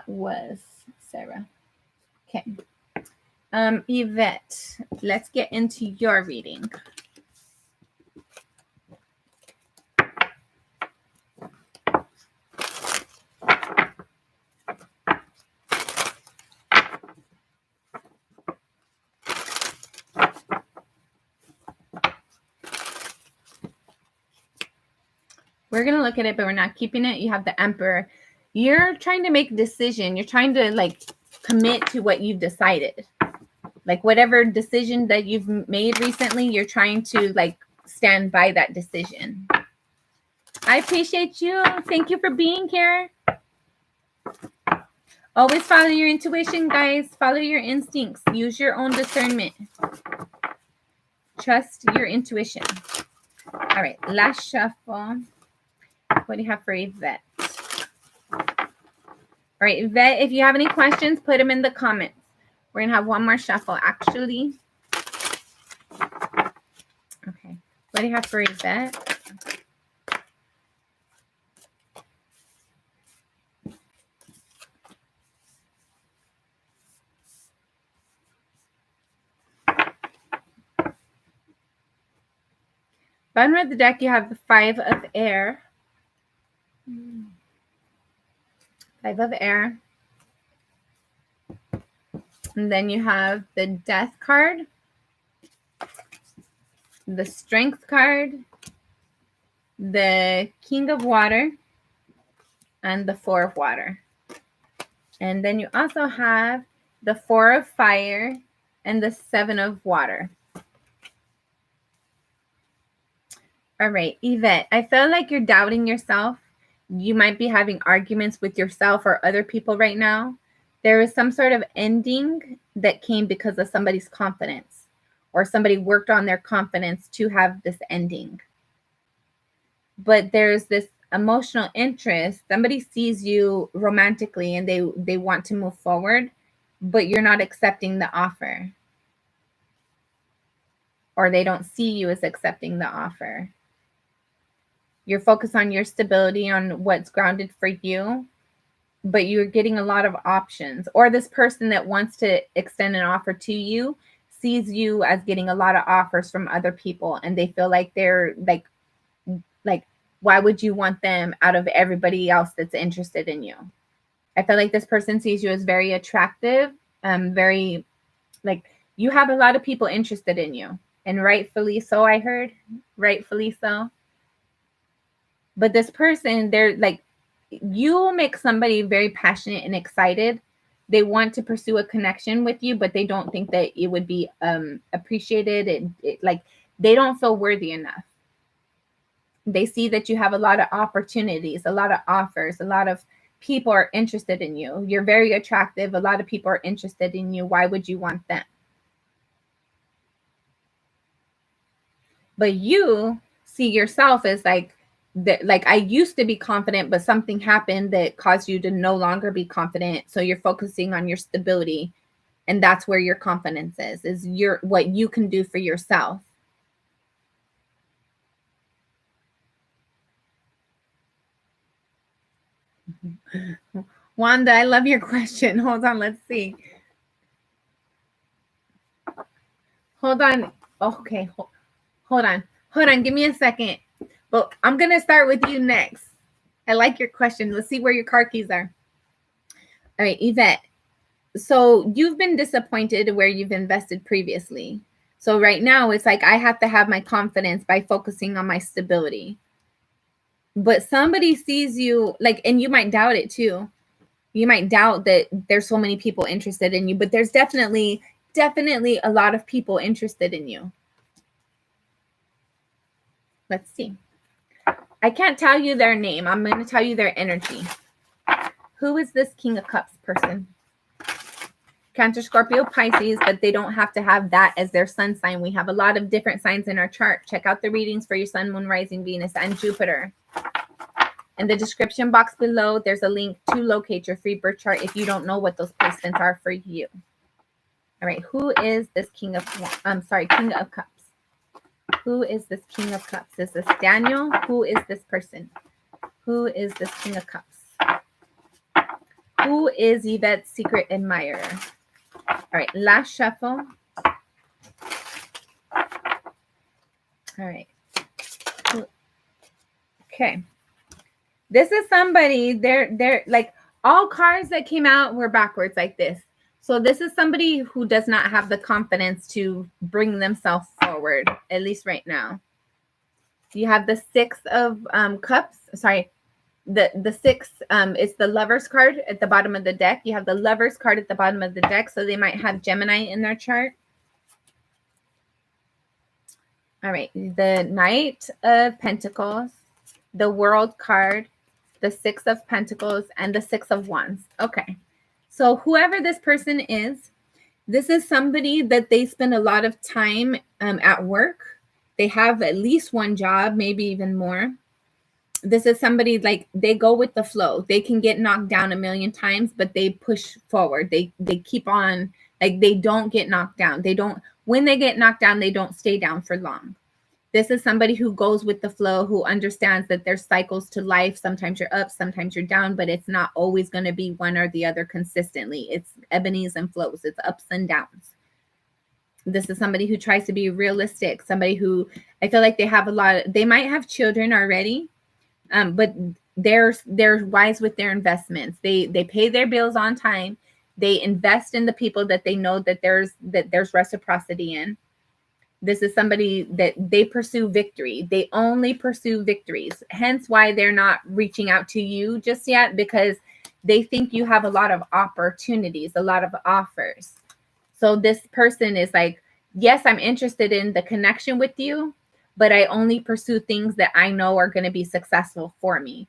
was Sarah. Okay. Yvette, let's get into your reading. We're going to look at it, but we're not keeping it. You have the Emperor. You're trying to make a decision. You're trying to like commit to what you've decided. Like whatever decision that you've made recently, you're trying to like stand by that decision. I appreciate you. Thank you for being here. Always follow your intuition, guys. Follow your instincts. Use your own discernment. Trust your intuition. All right, last shuffle. What do you have for Yvette? All right, Yvette, if you have any questions, put them in the comments. We're going to have one more shuffle, actually. Okay, what do you have for Yvette? Bottom of the deck, you have the 5 of Air. 5 of Air. And then you have the Death card, the Strength card, the King of Water, and the 4 of Water. And then you also have the 4 of Fire and the 7 of Water. All All right, Yvette, I feel like you're doubting yourself. You might be having arguments with yourself or other people right now. There is some sort of ending that came because of somebody's confidence, or somebody worked on their confidence to have this ending. But there's this emotional interest. Somebody sees you romantically and they want to move forward, but you're not accepting the offer, or they don't see you as accepting the offer. You're focused on your stability, on what's grounded for you, but you're getting a lot of options. Or this person that wants to extend an offer to you sees you as getting a lot of offers from other people, and they feel like they're like why would you want them out of everybody else that's interested in you? I feel like this person sees you as very attractive, very like you have a lot of people interested in you, and rightfully so. I heard rightfully so. But this person, they're like, you make somebody very passionate and excited. They want to pursue a connection with you, but they don't think that it would be appreciated. Like they don't feel worthy enough. They see that you have a lot of opportunities, a lot of offers, a lot of people are interested in you. You're very attractive. A lot of people are interested in you. Why would you want them? But you see yourself as like that, like I used to be confident, but something happened that caused you to no longer be confident. So you're focusing on your stability, and that's where your confidence is your what you can do for yourself. Wanda, I love your question. Hold on, let's see. Hold on. Okay, hold on. Hold on, give me a second. But I'm going to start with you next. I like your question. Let's see where your car keys are. All right, Yvette. So you've been disappointed where you've invested previously. So right now it's like I have to have my confidence by focusing on my stability. But somebody sees you like, and you might doubt it too. You might doubt that there's so many people interested in you, but there's definitely a lot of people interested in you. Let's see. I can't tell you their name. I'm going to tell you their energy. Who is this King of Cups person? Cancer, Scorpio, Pisces, but they don't have to have that as their sun sign. We have a lot of different signs in our chart. Check out the readings for your sun, moon, rising, Venus, and Jupiter. In the description box below, there's a link to locate your free birth chart if you don't know what those placements are for you. All right, who is this King of Cups? Who is this King of Cups? Is this Daniel? Who is this person? Who is this King of Cups? Who is Yvette's secret admirer? All right, last shuffle. All right. Okay. This is somebody, they're like all cards that came out were backwards like this. So this is somebody who does not have the confidence to bring themselves forward, at least right now. You have the Six of Cups. Sorry, the six is the Lovers card at the bottom of the deck. You have the Lovers card at the bottom of the deck, so they might have Gemini in their chart. All right, the Knight of Pentacles, the World card, the Six of Pentacles, and the Six of Wands. Okay. So whoever this person is, this is somebody that they spend a lot of time at work. They have at least one job, maybe even more. This is somebody like they go with the flow. They can get knocked down a million times, but they push forward. They keep on, like they don't get knocked down. When they get knocked down, they don't stay down for long. This is somebody who goes with the flow, who understands that there's cycles to life. Sometimes you're up, sometimes you're down, but it's not always going to be one or the other consistently. It's ebonies and flows. It's ups and downs. This is somebody who tries to be realistic, somebody who I feel like they might have children already, but they're wise with their investments. They pay their bills on time. They invest in the people that they know that there's reciprocity in. This is somebody that they pursue victory. They only pursue victories. Hence why they're not reaching out to you just yet, because they think you have a lot of opportunities, a lot of offers. So this person is like, yes, I'm interested in the connection with you, but I only pursue things that I know are going to be successful for me.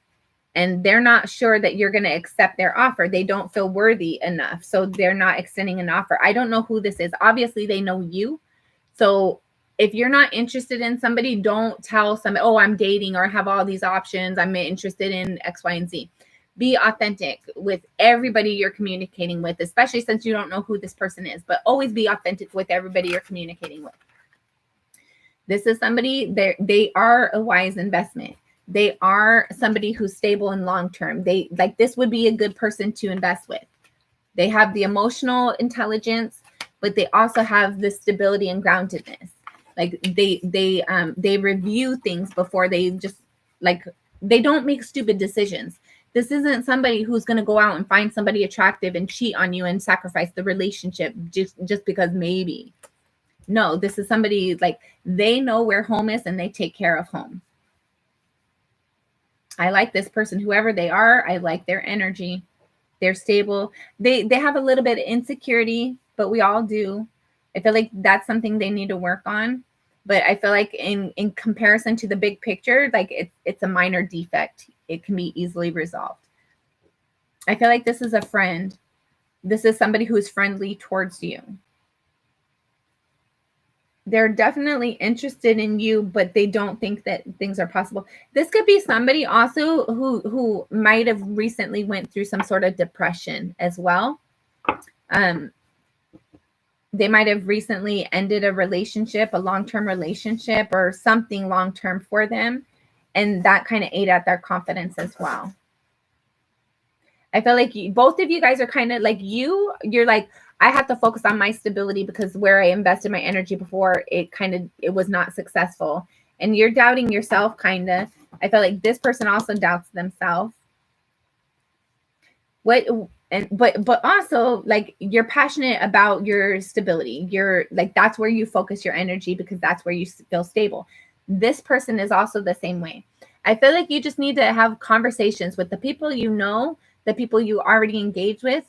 And they're not sure that you're going to accept their offer. They don't feel worthy enough. So they're not extending an offer. I don't know who this is. Obviously, they know you. So if you're not interested in somebody, don't tell somebody, oh, I'm dating or have all these options. I'm interested in X, Y, and Z. Be authentic with everybody you're communicating with, especially since you don't know who this person is, but always be authentic with everybody you're communicating with. This is somebody, they are a wise investment. They are somebody who's stable and long-term. They like, this would be a good person to invest with. They have the emotional intelligence, but they also have the stability and groundedness. Like they review things before they just, like, they don't make stupid decisions. This isn't somebody who's going to go out and find somebody attractive and cheat on you and sacrifice the relationship just because maybe. No, this is somebody, like, they know where home is and they take care of home. I like this person, whoever they are. I like their energy. They're stable. They have a little bit of insecurity, but we all do. I feel like that's something they need to work on. But I feel like in comparison to the big picture, like it's a minor defect. It can be easily resolved. I feel like this is a friend. This is somebody who is friendly towards you. They're definitely interested in you, but they don't think that things are possible. This could be somebody also who might have recently went through some sort of depression as well. They might have recently ended a relationship, a long-term relationship, or something long-term for them, and that kind of ate at their confidence as well. I feel like both of you guys are kind of like, you're like, I have to focus on my stability because where I invested my energy before, it was not successful. And you're doubting yourself, kind of. I feel like this person also doubts themselves. But also, like, you're passionate about your stability. You're like, that's where you focus your energy because that's where you feel stable. This person is also the same way. I feel like you just need to have conversations with the people you know, the people you already engage with.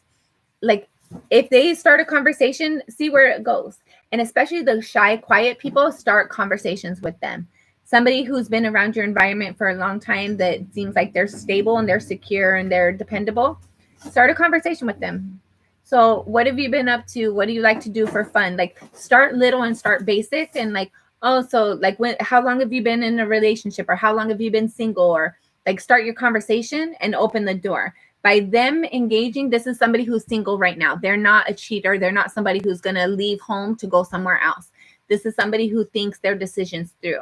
Like, if they start a conversation, see where it goes. And especially the shy, quiet people, start conversations with them. Somebody who's been around your environment for a long time that seems like they're stable and they're secure and they're dependable, start a conversation with them. So what have you been up to? What do you like to do for fun? Like, start little and start basic. And like, oh, so like, how long have you been in a relationship, or how long have you been single? Or like, start your conversation and open the door. By them engaging, this is somebody who's single right now. They're not a cheater. They're not somebody who's going to leave home to go somewhere else. This is somebody who thinks their decisions through.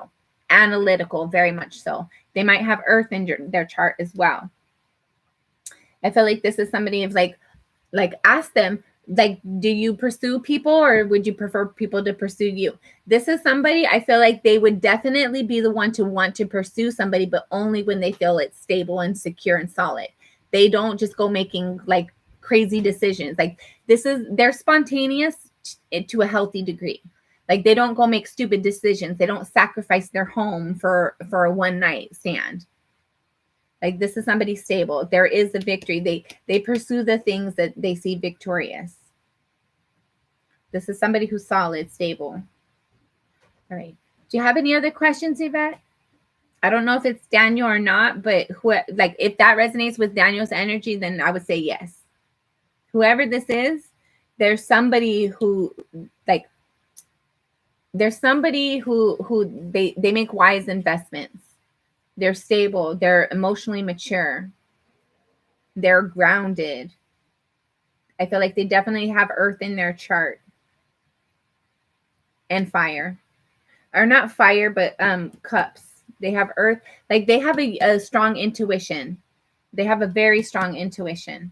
Analytical, very much so. They might have Earth in their chart as well. I feel like this is somebody of like ask them, like, do you pursue people or would you prefer people to pursue you? This is somebody, I feel like they would definitely be the one to want to pursue somebody, but only when they feel it's stable and secure and solid. They don't just go making like crazy decisions. Like, they're spontaneous to a healthy degree. Like, they don't go make stupid decisions. They don't sacrifice their home for a one night stand. Like, this is somebody stable. There is a victory. They pursue the things that they see victorious. This is somebody who's solid, stable. All right. Do you have any other questions, Yvette? I don't know if it's Daniel or not, but like, if that resonates with Daniel's energy, then I would say yes. Whoever this is, there's somebody who like, there's somebody who they make wise investments. They're stable. They're emotionally mature. They're grounded. I feel like they definitely have Earth in their chart. And fire. Or not fire, but cups. They have Earth. Like, they have a strong intuition. They have a very strong intuition.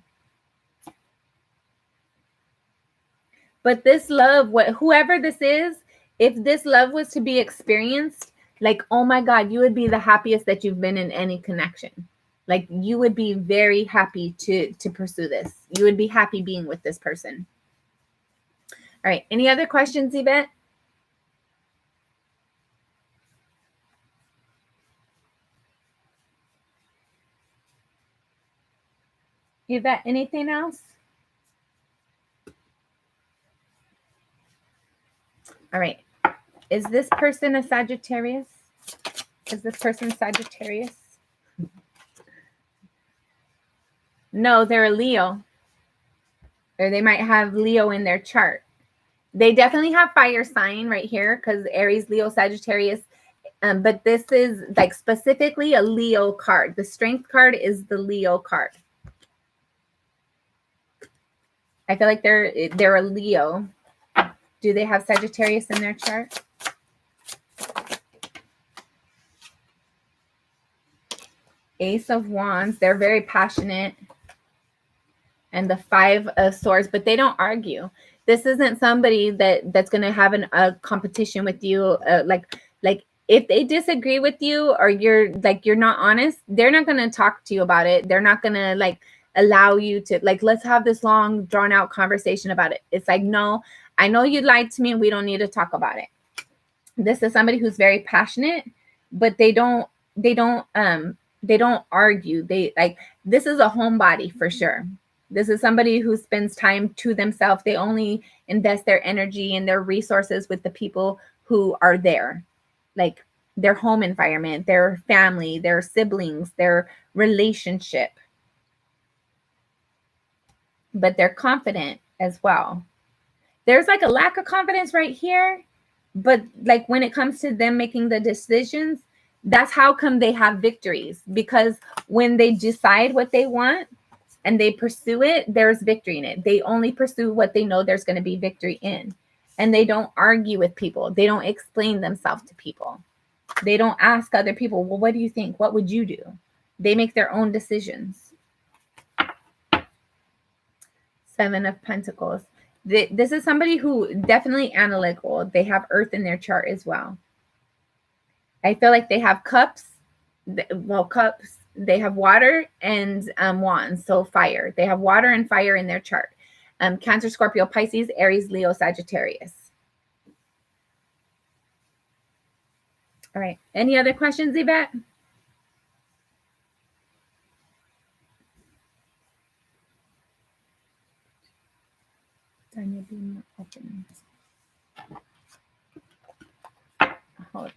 But this love, whoever this is, if this love was to be experienced, like, oh my God, you would be the happiest that you've been in any connection. Like, you would be very happy to pursue this. You would be happy being with this person. All right. Any other questions, Yvette? Yvette, anything else? All right. Is this person a Sagittarius? Is this person Sagittarius? No, they're a Leo. Or they might have Leo in their chart. They definitely have fire sign right here because Aries, Leo, Sagittarius. But this is like specifically a Leo card. The strength card is the Leo card. I feel like they're a Leo. Do they have Sagittarius in their chart? Ace of Wands. They're very passionate. And the Five of Swords, but they don't argue. This isn't somebody that's going to have a competition with you. Like if they disagree with you or you're not honest, they're not going to talk to you about it. They're not going to like allow you to like, let's have this long drawn out conversation about it. It's like, no, I know you lied to me and we don't need to talk about it. This is somebody who's very passionate, but they don't argue. They like, this is a homebody for sure. This is somebody who spends time to themselves. They only invest their energy and their resources with the people who are there, like their home environment, their family, their siblings, their relationship. But they're confident as well. There's like a lack of confidence right here, but like when it comes to them making the decisions, that's how come they have victories, because when they decide what they want and they pursue it, there's victory in it. They only pursue what they know there's going to be victory in. And they don't argue with people. They don't explain themselves to people. They don't ask other people, well, what do you think? What would you do? They make their own decisions. Seven of Pentacles. This is somebody who definitely analytical. They have Earth in their chart as well. I feel like they have cups. Well, cups. They have water and wands, so fire. They have water and fire in their chart. Cancer, Scorpio, Pisces, Aries, Leo, Sagittarius. All right. Any other questions, Yvette? Tanya, be more open. Hold on.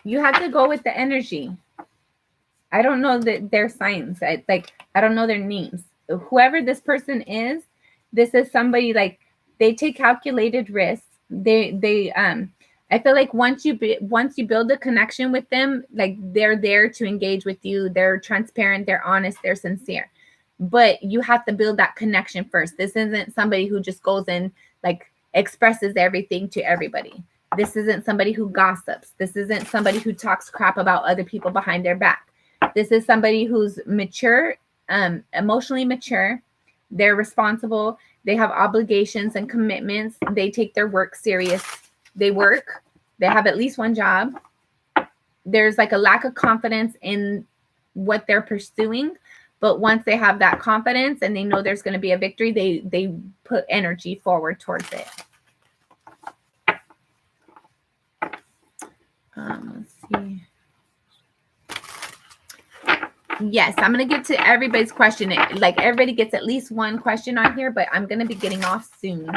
You have to go with the energy. I don't know their signs. I don't know their names. Whoever this person is, this is somebody like they take calculated risks. I feel like once you build a connection with them, like they're there to engage with you. They're transparent, they're honest, they're sincere. But you have to build that connection first. This isn't somebody who just goes and like expresses everything to everybody. This isn't somebody who gossips. This isn't somebody who talks crap about other people behind their back. This is somebody who's mature, emotionally mature. They're responsible. They have obligations and commitments. They take their work serious. They work. They have at least one job. There's like a lack of confidence in what they're pursuing. But once they have that confidence and they know there's going to be a victory, they put energy forward towards it. Let's see. Yes, I'm going to get to everybody's question. Like everybody gets at least one question on here, but I'm going to be getting off soon.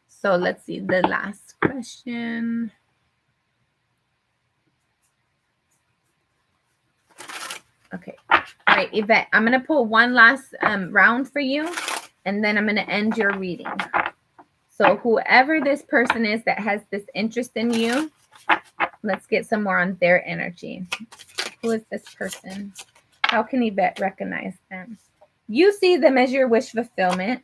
So let's see the last question. Okay. All right, Yvette, I'm going to pull one last round for you, and then I'm going to end your reading. So whoever this person is that has this interest in you, let's get some more on their energy. Who is this person? How can Yvette recognize them? You see them as your wish fulfillment.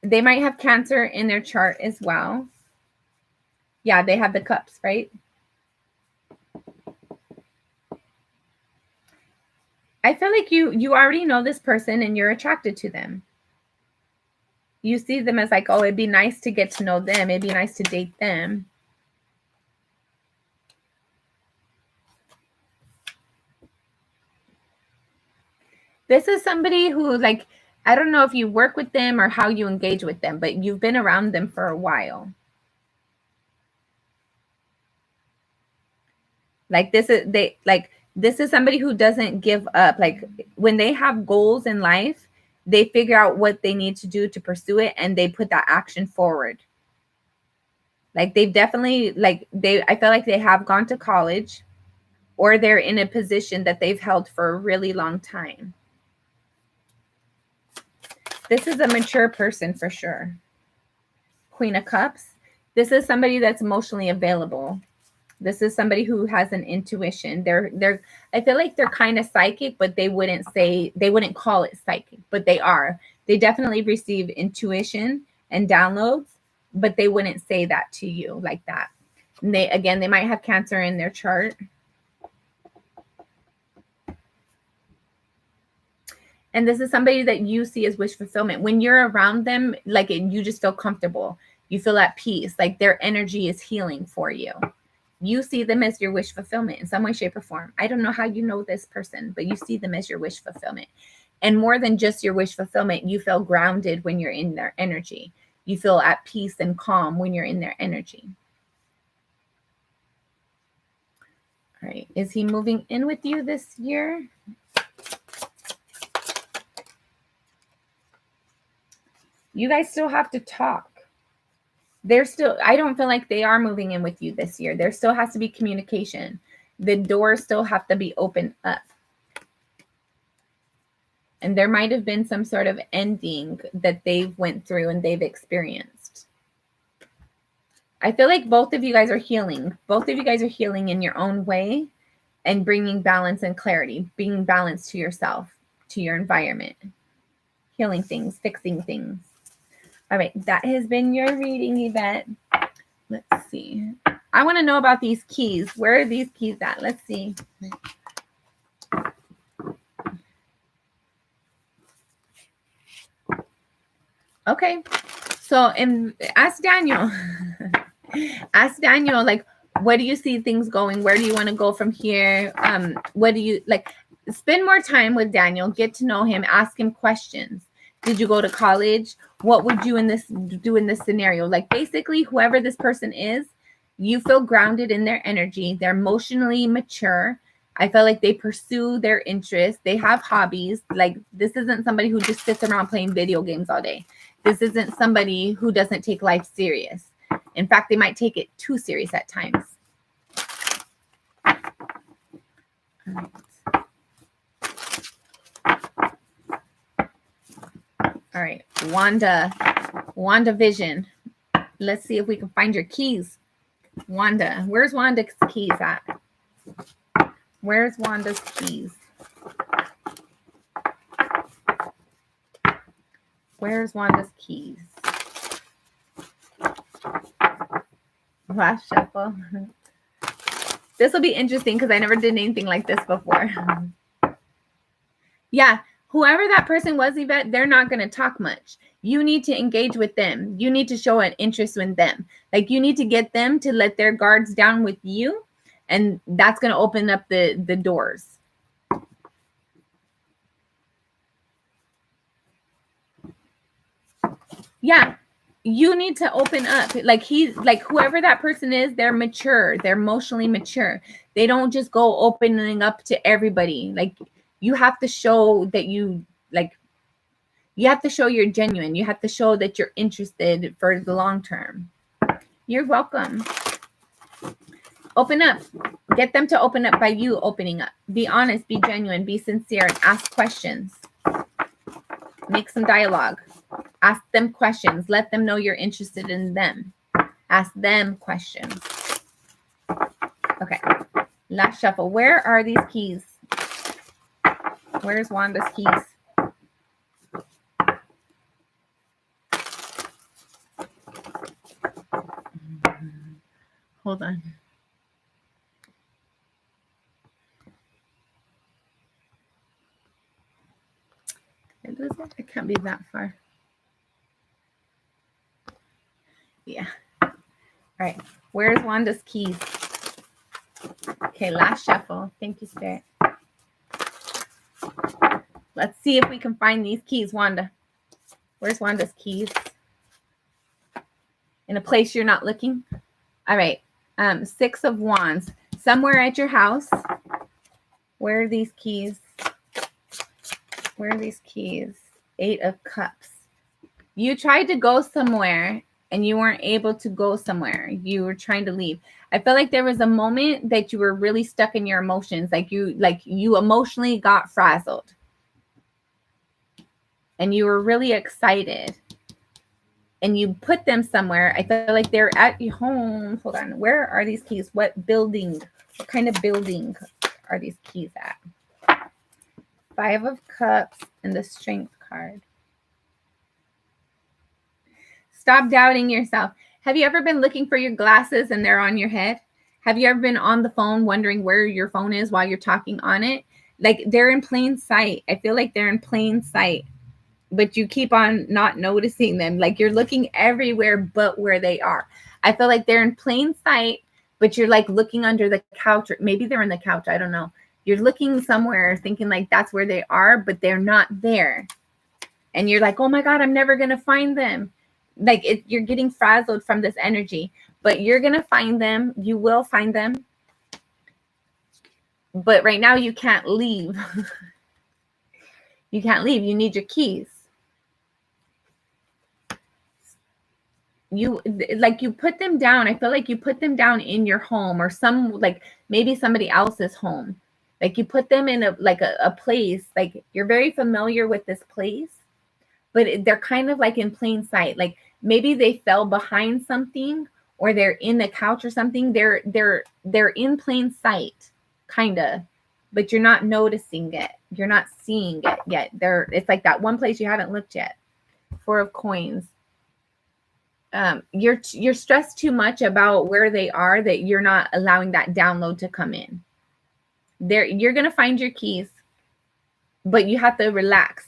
They might have Cancer in their chart as well. Yeah, they have the cups, right? I feel like you already know this person and you're attracted to them. You see them as like, oh, it'd be nice to get to know them. It'd be nice to date them. This is somebody who, like, I don't know if you work with them or how you engage with them, but you've been around them for a while. Like this is somebody who doesn't give up. Like when they have goals in life, they figure out what they need to do to pursue it, and they put that action forward. Like they've definitely, I feel like they have gone to college, or they're in a position that they've held for a really long time. This is a mature person for sure. Queen of Cups. This is somebody that's emotionally available. This is somebody who has an intuition. I feel like they're kind of psychic, but they wouldn't call it psychic, but they are. They definitely receive intuition and downloads, but they wouldn't say that to you like that. And they might have Cancer in their chart. And this is somebody that you see as wish fulfillment. When you're around them, you just feel comfortable. You feel at peace. Like their energy is healing for you. You see them as your wish fulfillment in some way, shape, or form. I don't know how you know this person, but you see them as your wish fulfillment. And more than just your wish fulfillment, you feel grounded when you're in their energy. You feel at peace and calm when you're in their energy. All right. Is he moving in with you this year? You guys still have to talk. I don't feel like they are moving in with you this year. There still has to be communication. The doors still have to be opened up. And there might have been some sort of ending that they've went through and they've experienced. I feel like both of you guys are healing. Both of you guys are healing in your own way and bringing balance and clarity, bringing balance to yourself, to your environment, healing things, fixing things. All right, that has been your reading, Yvette. Let's see. I want to know about these keys. Where are these keys at? Let's see. Okay, so ask Daniel. Ask Daniel, what do you see things going? Where do you want to go from here? What do you like? Spend more time with Daniel. Get to know him. Ask him questions. Did you go to college? What would you do in this scenario? Like basically, whoever this person is, you feel grounded in their energy. They're emotionally mature. I feel like they pursue their interests. They have hobbies. Like this isn't somebody who just sits around playing video games all day. This isn't somebody who doesn't take life serious. In fact, they might take it too serious at times. All right. All right, Wanda Vision. Let's see if we can find your keys. Wanda, where's Wanda's keys at? Where's Wanda's keys? Where's Wanda's keys? Last shuffle. This will be interesting because I never did anything like this before. Yeah. Whoever that person was, Yvette, they're not going to talk much. You need to engage with them. You need to show an interest in them. Like you need to get them to let their guards down with you. And that's going to open up the doors. Yeah. You need to open up. Like whoever that person is, they're mature. They're emotionally mature. They don't just go opening up to everybody. Like you have to show that you have to show you're genuine. You have to show that you're interested for the long term. You're welcome. Open up. Get them to open up by you opening up. Be honest, be genuine, be sincere, and ask questions. Make some dialogue. Ask them questions. Let them know you're interested in them. Ask them questions. Okay. Last shuffle. Where are these keys? Where's Wanda's keys? Hold on. Did I lose it? It can't be that far. Yeah. All right. Where's Wanda's keys? Okay, last shuffle. Thank you, Spirit. Let's see if we can find these keys, Wanda. Where's Wanda's keys? In a place you're not looking? All right. 6 of Wands. Somewhere at your house. Where are these keys? Where are these keys? 8 of Cups. You tried to go somewhere and you weren't able to go somewhere. You were trying to leave. I feel like there was a moment that you were really stuck in your emotions. Like you emotionally got frazzled. And you were really excited. And you put them somewhere. I feel like they're at your home. Hold on. Where are these keys? What building? What kind of building are these keys at? 5 of Cups and the Strength card. Stop doubting yourself. Have you ever been looking for your glasses and they're on your head? Have you ever been on the phone wondering where your phone is while you're talking on it? Like they're in plain sight. I feel like they're in plain sight, but you keep on not noticing them. Like you're looking everywhere but where they are. I feel like they're in plain sight, but you're like looking under the couch, or maybe they're in the couch. I don't know. You're looking somewhere thinking like that's where they are, but they're not there. And you're like, oh my God, I'm never going to find them. Like you're getting frazzled from this energy, but you're going to find them. You will find them. But right now you can't leave. You can't leave. You need your keys. You put them down. I feel like you put them down in your home or like maybe somebody else's home. Like you put them in a place, like you're very familiar with this place, but they're kind of like in plain sight. Like maybe they fell behind something or they're in the couch or something. They're in plain sight, kind of, but you're not noticing it. You're not seeing it yet. It's like that one place you haven't looked yet. 4 of Coins. You're stressed too much about where they are that you're not allowing that download to come in. You're going to find your keys, but you have to relax.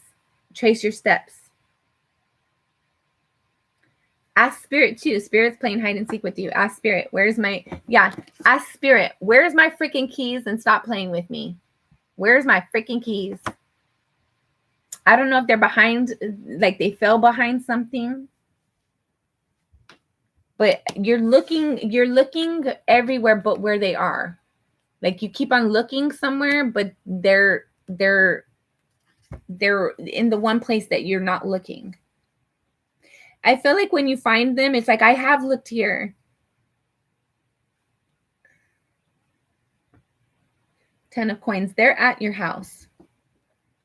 Trace your steps. Ask Spirit too. Spirit's playing hide and seek with you. Ask Spirit, ask Spirit, where's my freaking keys, and stop playing with me. Where's my freaking keys? I don't know if they're behind, like they fell behind something. But you're looking everywhere but where they are. Like you keep on looking somewhere, but they're in the one place that you're not looking. I feel like when you find them, it's like, I have looked here. 10 of Coins. They're at your house.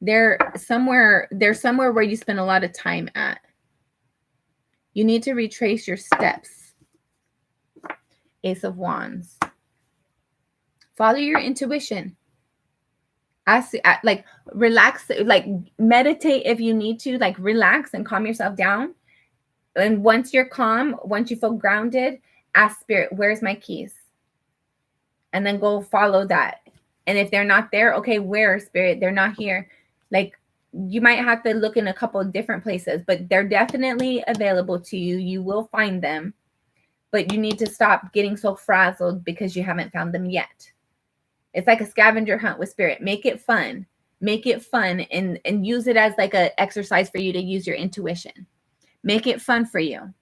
They're somewhere where you spend a lot of time at. You need to retrace your steps. Ace of Wands. Follow your intuition. Relax, like meditate if you need to, like relax and calm yourself down. And once you're calm, once you feel grounded, ask Spirit, where's my keys? And then go follow that. And if they're not there, okay, where, Spirit? They're not here. Like you might have to look in a couple of different places, but they're definitely available to you. You will find them, but you need to stop getting so frazzled because you haven't found them yet. It's like a scavenger hunt with Spirit. Make it fun. Make it fun and use it as like an exercise for you to use your intuition. Make it fun for you.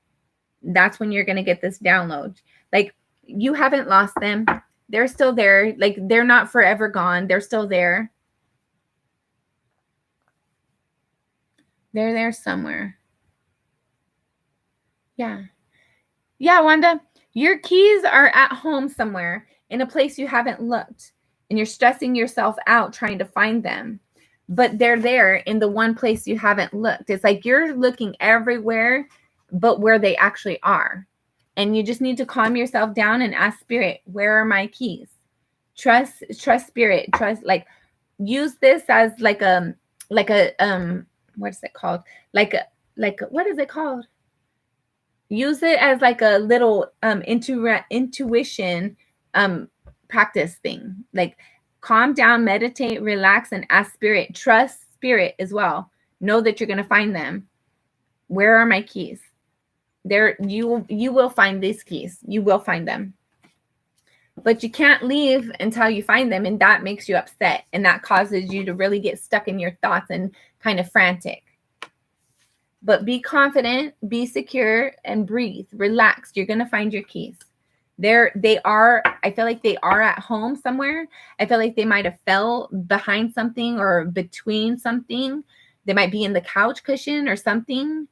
That's when you're going to get this download. Like you haven't lost them. They're still there. Like they're not forever gone. They're still there. They're there somewhere. Yeah. Yeah, Wanda, your keys are at home somewhere in a place you haven't looked, and you're stressing yourself out trying to find them, but they're there in the one place you haven't looked. It's like you're looking everywhere but where they actually are. And you just need to calm yourself down and ask Spirit, where are my keys? Trust Spirit. Like use this as like a what is it called? What is it called? Use it as like a little intuition practice thing. Like calm down, meditate, relax, and ask Spirit. Trust Spirit as well. Know that you're going to find them. Where are my keys? You will find these keys. You will find them. But you can't leave until you find them, and that makes you upset, and that causes you to really get stuck in your thoughts and kind of frantic. But be confident, be secure, and breathe. Relax. You're going to find your keys. They are, I feel like they are at home somewhere. I feel like they might have fell behind something or between something. They might be in the couch cushion or something.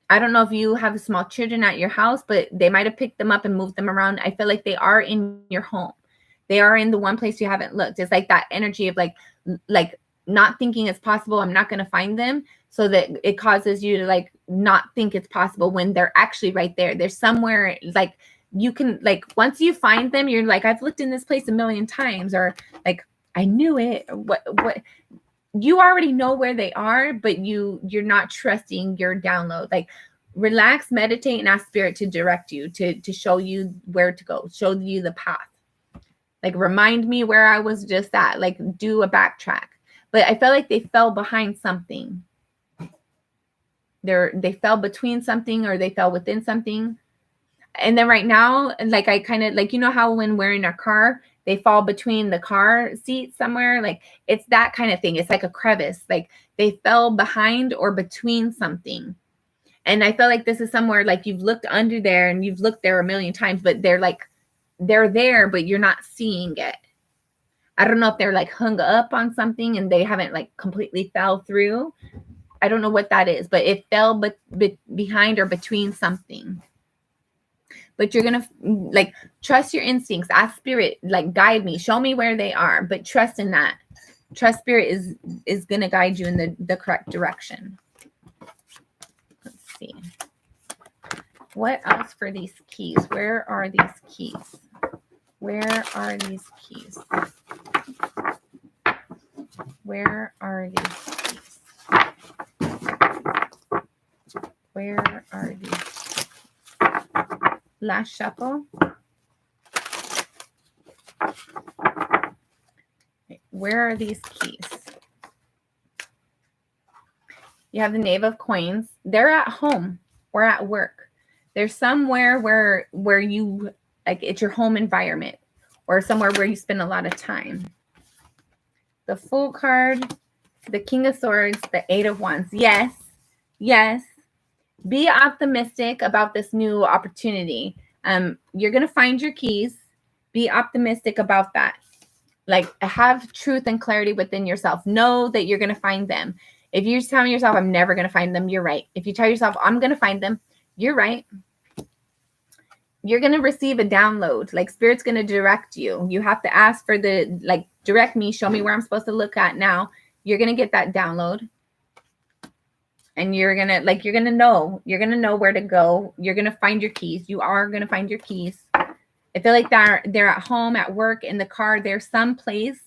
I don't know if you have small children at your house, but they might have picked them up and moved them around. I feel like they are in your home. They are in the one place you haven't looked. It's like that energy of like not thinking it's possible. I'm not going to find them. So that it causes you to like not think it's possible when they're actually right there. There's somewhere like you can, like, once you find them, you're like, I've looked in this place a million times, or like, I knew it. What you already know where they are, but you're not trusting your download. Like, relax, meditate, and ask spirit to direct you, to show you where to go, show you the path. Like, remind me where I was just at, like do a backtrack. But I felt like they fell behind something. They fell between something, or they fell within something. And then right now, like, I kind of like, you know how when we're in a car, they fall between the car seats somewhere, like it's that kind of thing. It's like a crevice, like they fell behind or between something. And I feel like this is somewhere like you've looked under there and you've looked there a million times, but they're there, but you're not seeing it. I don't know if they're like hung up on something and they haven't like completely fell through. I don't know what that is, but it fell behind or between something. But you're going to like trust your instincts, ask spirit, like guide me, show me where they are, but trust in that. Trust spirit is going to guide you in the correct direction. Let's see. What else for these keys? Where are these keys? Where are these keys? Where are these keys? Where are these keys? Last shuffle. Where are these keys? You have the Knave of Coins. They're at home or at work. They're somewhere where you, like, it's your home environment or somewhere where you spend a lot of time. The Fool card, the King of Swords, the Eight of Wands. Yes, yes. Be optimistic about this new opportunity. You're going to find your keys. Be optimistic about that. Like, have truth and clarity within yourself. Know that you're going to find them. If you're telling yourself, I'm never going to find them, you're right. If you tell yourself, I'm going to find them, you're right. You're going to receive a download. Like, Spirit's going to direct you. You have to ask for the, like, direct me, show me where I'm supposed to look at now. You're going to get that download. And you're going to, like, you're going to know where to go. You're going to find your keys. You are going to find your keys. I feel like they're at home, at work, in the car. There's some place.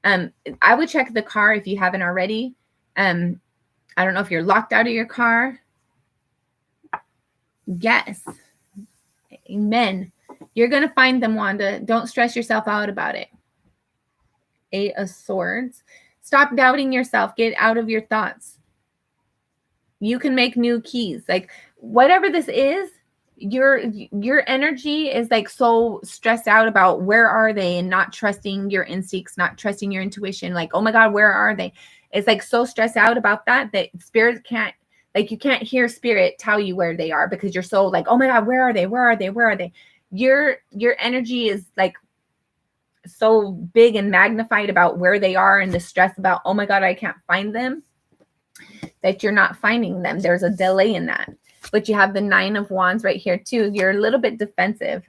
I would check the car if you haven't already. I don't know if you're locked out of your car. Yes. Amen. You're going to find them, Wanda. Don't stress yourself out about it. Eight of Swords. Stop doubting yourself. Get out of your thoughts. You can make new keys. Like, whatever this is, your energy is like so stressed out about where are they, and not trusting your instincts, not trusting your intuition. Like, oh my God, where are they? It's like so stressed out about that Spirit can't, like, you can't hear Spirit tell you where they are because you're so like, oh my God, where are they? Where are they? Where are they? Your energy is like so big and magnified about where they are, and the stress about, oh my God, I can't find them, that you're not finding them. There's a delay in that. But you have the Nine of Wands right here too. You're a little bit defensive.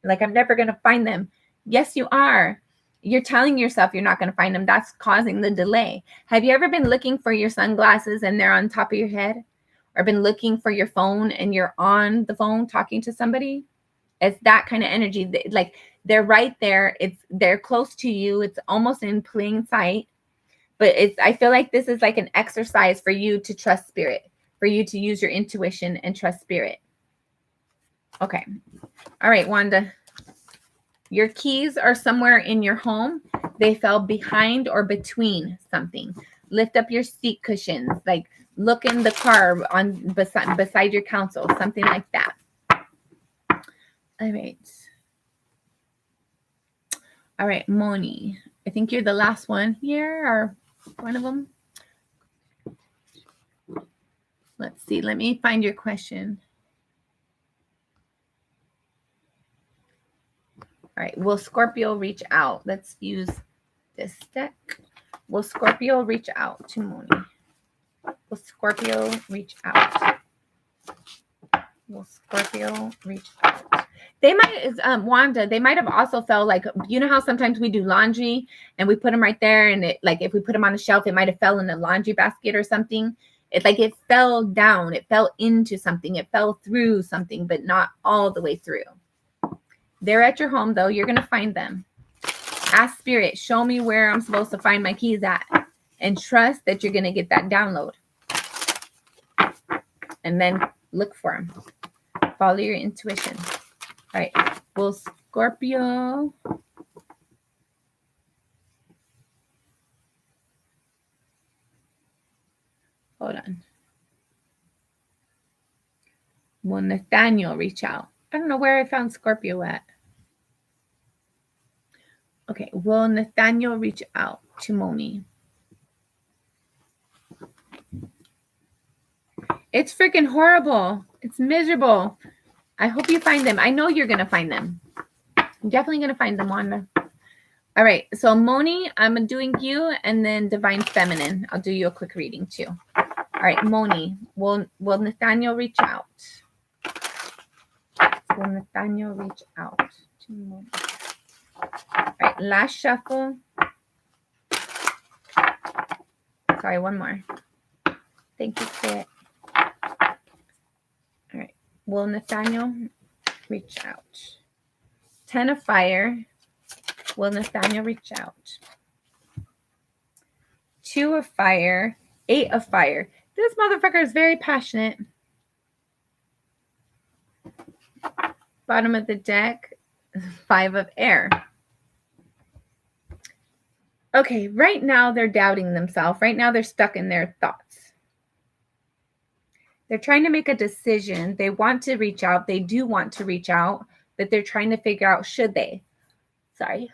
Like, I'm never going to find them. Yes, you are. You're telling yourself you're not going to find them. That's causing the delay. Have you ever been looking for your sunglasses and they're on top of your head? Or been looking for your phone and you're on the phone talking to somebody? It's that kind of energy. Like, they're right there. They're close to you. It's almost in plain sight. But I feel like this is like an exercise for you to trust Spirit, for you to use your intuition and trust Spirit. Okay. All right, Wanda. Your keys are somewhere in your home. They fell behind or between something. Lift up your seat cushions. Like, look in the car beside your console, something like that. All right. All right, Moni. I think you're the last one here, or one of them. Let's see. Let me find your question. All right. Will Scorpio reach out? Let's use this deck. Will Scorpio reach out to Moni? Will Scorpio reach out? Will Scorpio reach out? They might, Wanda, they might have also felt like, you know how sometimes we do laundry and we put them right there, and it, like if we put them on a shelf, it might have fell in the laundry basket or something. It's like it fell down, it fell into something, it fell through something, but not all the way through. They're at your home though. You're going to find them. Ask Spirit, show me where I'm supposed to find my keys at, and trust that you're going to get that download. And then look for them. Follow your intuition. All right. Will Scorpio hold on. Will Nathaniel reach out? I don't know where I found Scorpio at. Okay. Will Nathaniel reach out to Moni? It's freaking horrible. It's miserable. I hope you find them. I know you're going to find them. I'm definitely going to find them, Wanda. All right. So, Moni, I'm doing you, and then Divine Feminine. I'll do you a quick reading, too. All right, Moni, will Nathaniel reach out? Will Nathaniel reach out to Moni? All right, last shuffle. Sorry, one more. Thank you, Spirit. All right. Will Nathaniel reach out? 10 of Fire. Will Nathaniel reach out? 2 of Fire. 8 of Fire. This motherfucker is very passionate. Bottom of the deck. 5 of Air. Okay, right now they're doubting themselves. Right now they're stuck in their thoughts. They're trying to make a decision. They want to reach out. They do want to reach out, but they're trying to figure out, should they? Sorry.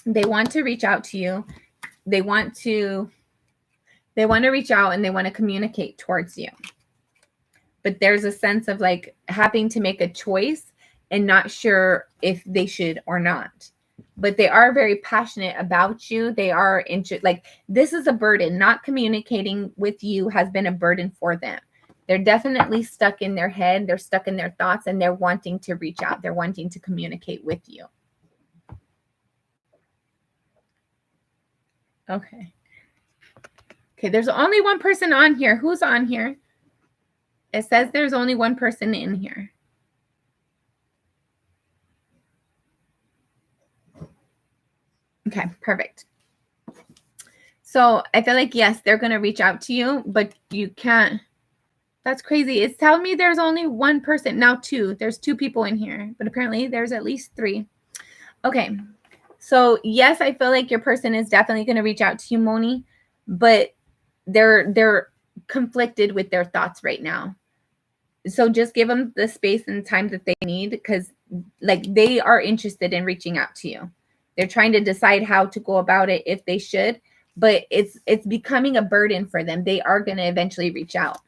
They want to reach out to you. They want to reach out, and they want to communicate towards you. But there's a sense of like having to make a choice and not sure if they should or not. But they are very passionate about you. They are like, this is a burden. Not communicating with you has been a burden for them. They're definitely stuck in their head. They're stuck in their thoughts, and they're wanting to reach out. They're wanting to communicate with you. Okay. Okay, there's only one person on here. Who's on here? It says there's only one person in here. Okay, perfect. So I feel like, yes, they're going to reach out to you, but you can't. That's crazy. It's telling me there's only one person. Now 2. There's 2 people in here, but apparently there's at least 3. Okay. So yes, I feel like your person is definitely going to reach out to you, Moni, but they're conflicted with their thoughts right now. So just give them the space and time that they need, because like they are interested in reaching out to you. They're trying to decide how to go about it, if they should, but it's becoming a burden for them. They are going to eventually reach out.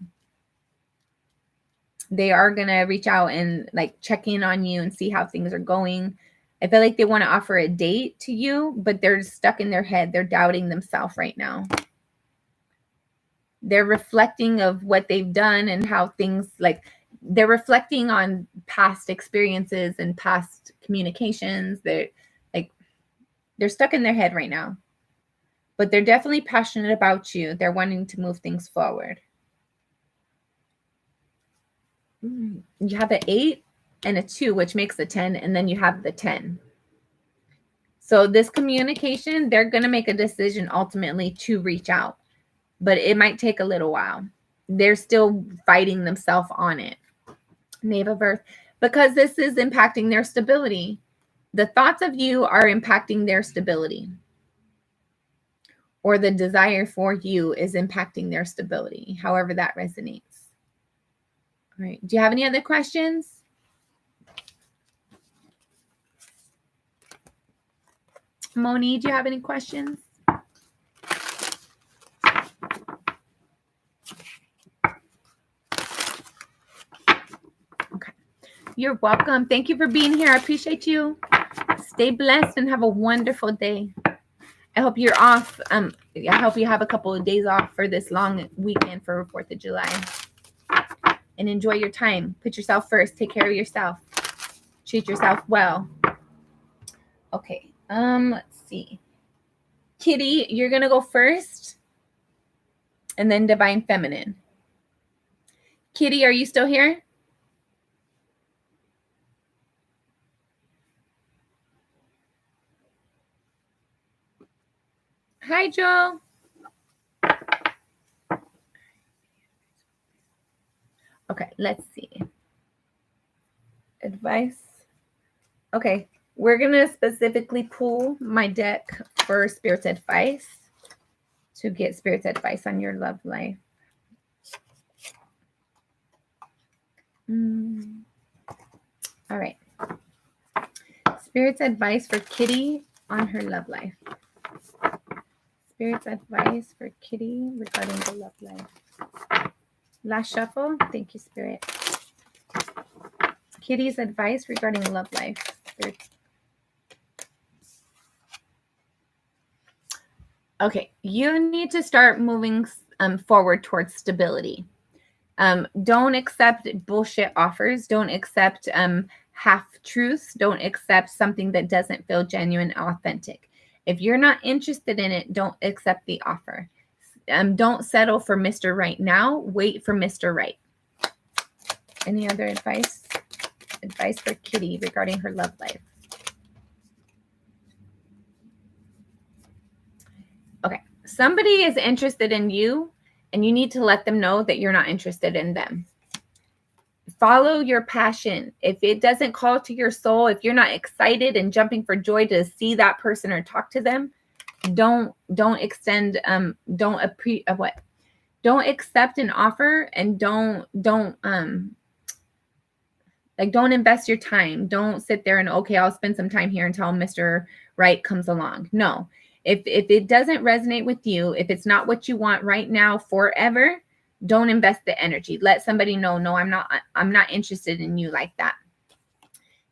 They are going to reach out and like check in on you and see how things are going. I feel like they want to offer a date to you, but they're stuck in their head. They're doubting themselves right now. They're reflecting of what they've done and how things, like they're reflecting on past experiences and past communications. They're stuck in their head right now, but they're definitely passionate about you. They're wanting to move things forward. You have an 8 and a 2, which makes a 10, and then you have the 10. So this communication, they're going to make a decision ultimately to reach out, but it might take a little while. They're still fighting themselves on it. Knave of Earth, because this is impacting their stability. The thoughts of you are impacting their stability, or the desire for you is impacting their stability, however that resonates. All right. Do you have any other questions? Moni, do you have any questions? Okay. You're welcome. Thank you for being here. I appreciate you. Stay blessed and have a wonderful day. I hope you're off. I hope you have a couple of days off for this long weekend for 4th of July. And enjoy your time. Put yourself first. Take care of yourself. Treat yourself well. Okay. Let's see. Kitty, you're gonna go first, and then Divine Feminine. Kitty, are you still here? Hi, Joe. Okay, let's see. Advice. Okay, we're going to specifically pull my deck for Spirit's advice to get Spirit's advice on your love life. All right. Spirit's advice for Kitty on her love life. Spirit's advice for Kitty regarding the love life. Last shuffle. Thank you, Spirit. Kitty's advice regarding love life. Spirit. Okay, you need to start moving forward towards stability. Don't accept bullshit offers. Don't accept half truths. Don't accept something that doesn't feel genuine, authentic. If you're not interested in it, don't accept the offer. Don't settle for Mr. Right now. Wait for Mr. Right. Any other advice? Advice for Kitty regarding her love life. Okay, somebody is interested in you, and you need to let them know that you're not interested in them. Follow your passion. If it doesn't call to your soul, if you're not excited and jumping for joy to see that person or talk to them, don't extend don't accept an offer, and don't invest your time. Don't sit there and, okay, I'll spend some time here until Mr. Right comes along. No. If it doesn't resonate with you, if it's not what you want right now forever, don't invest the energy. Let somebody know, no, I'm not interested in you like that.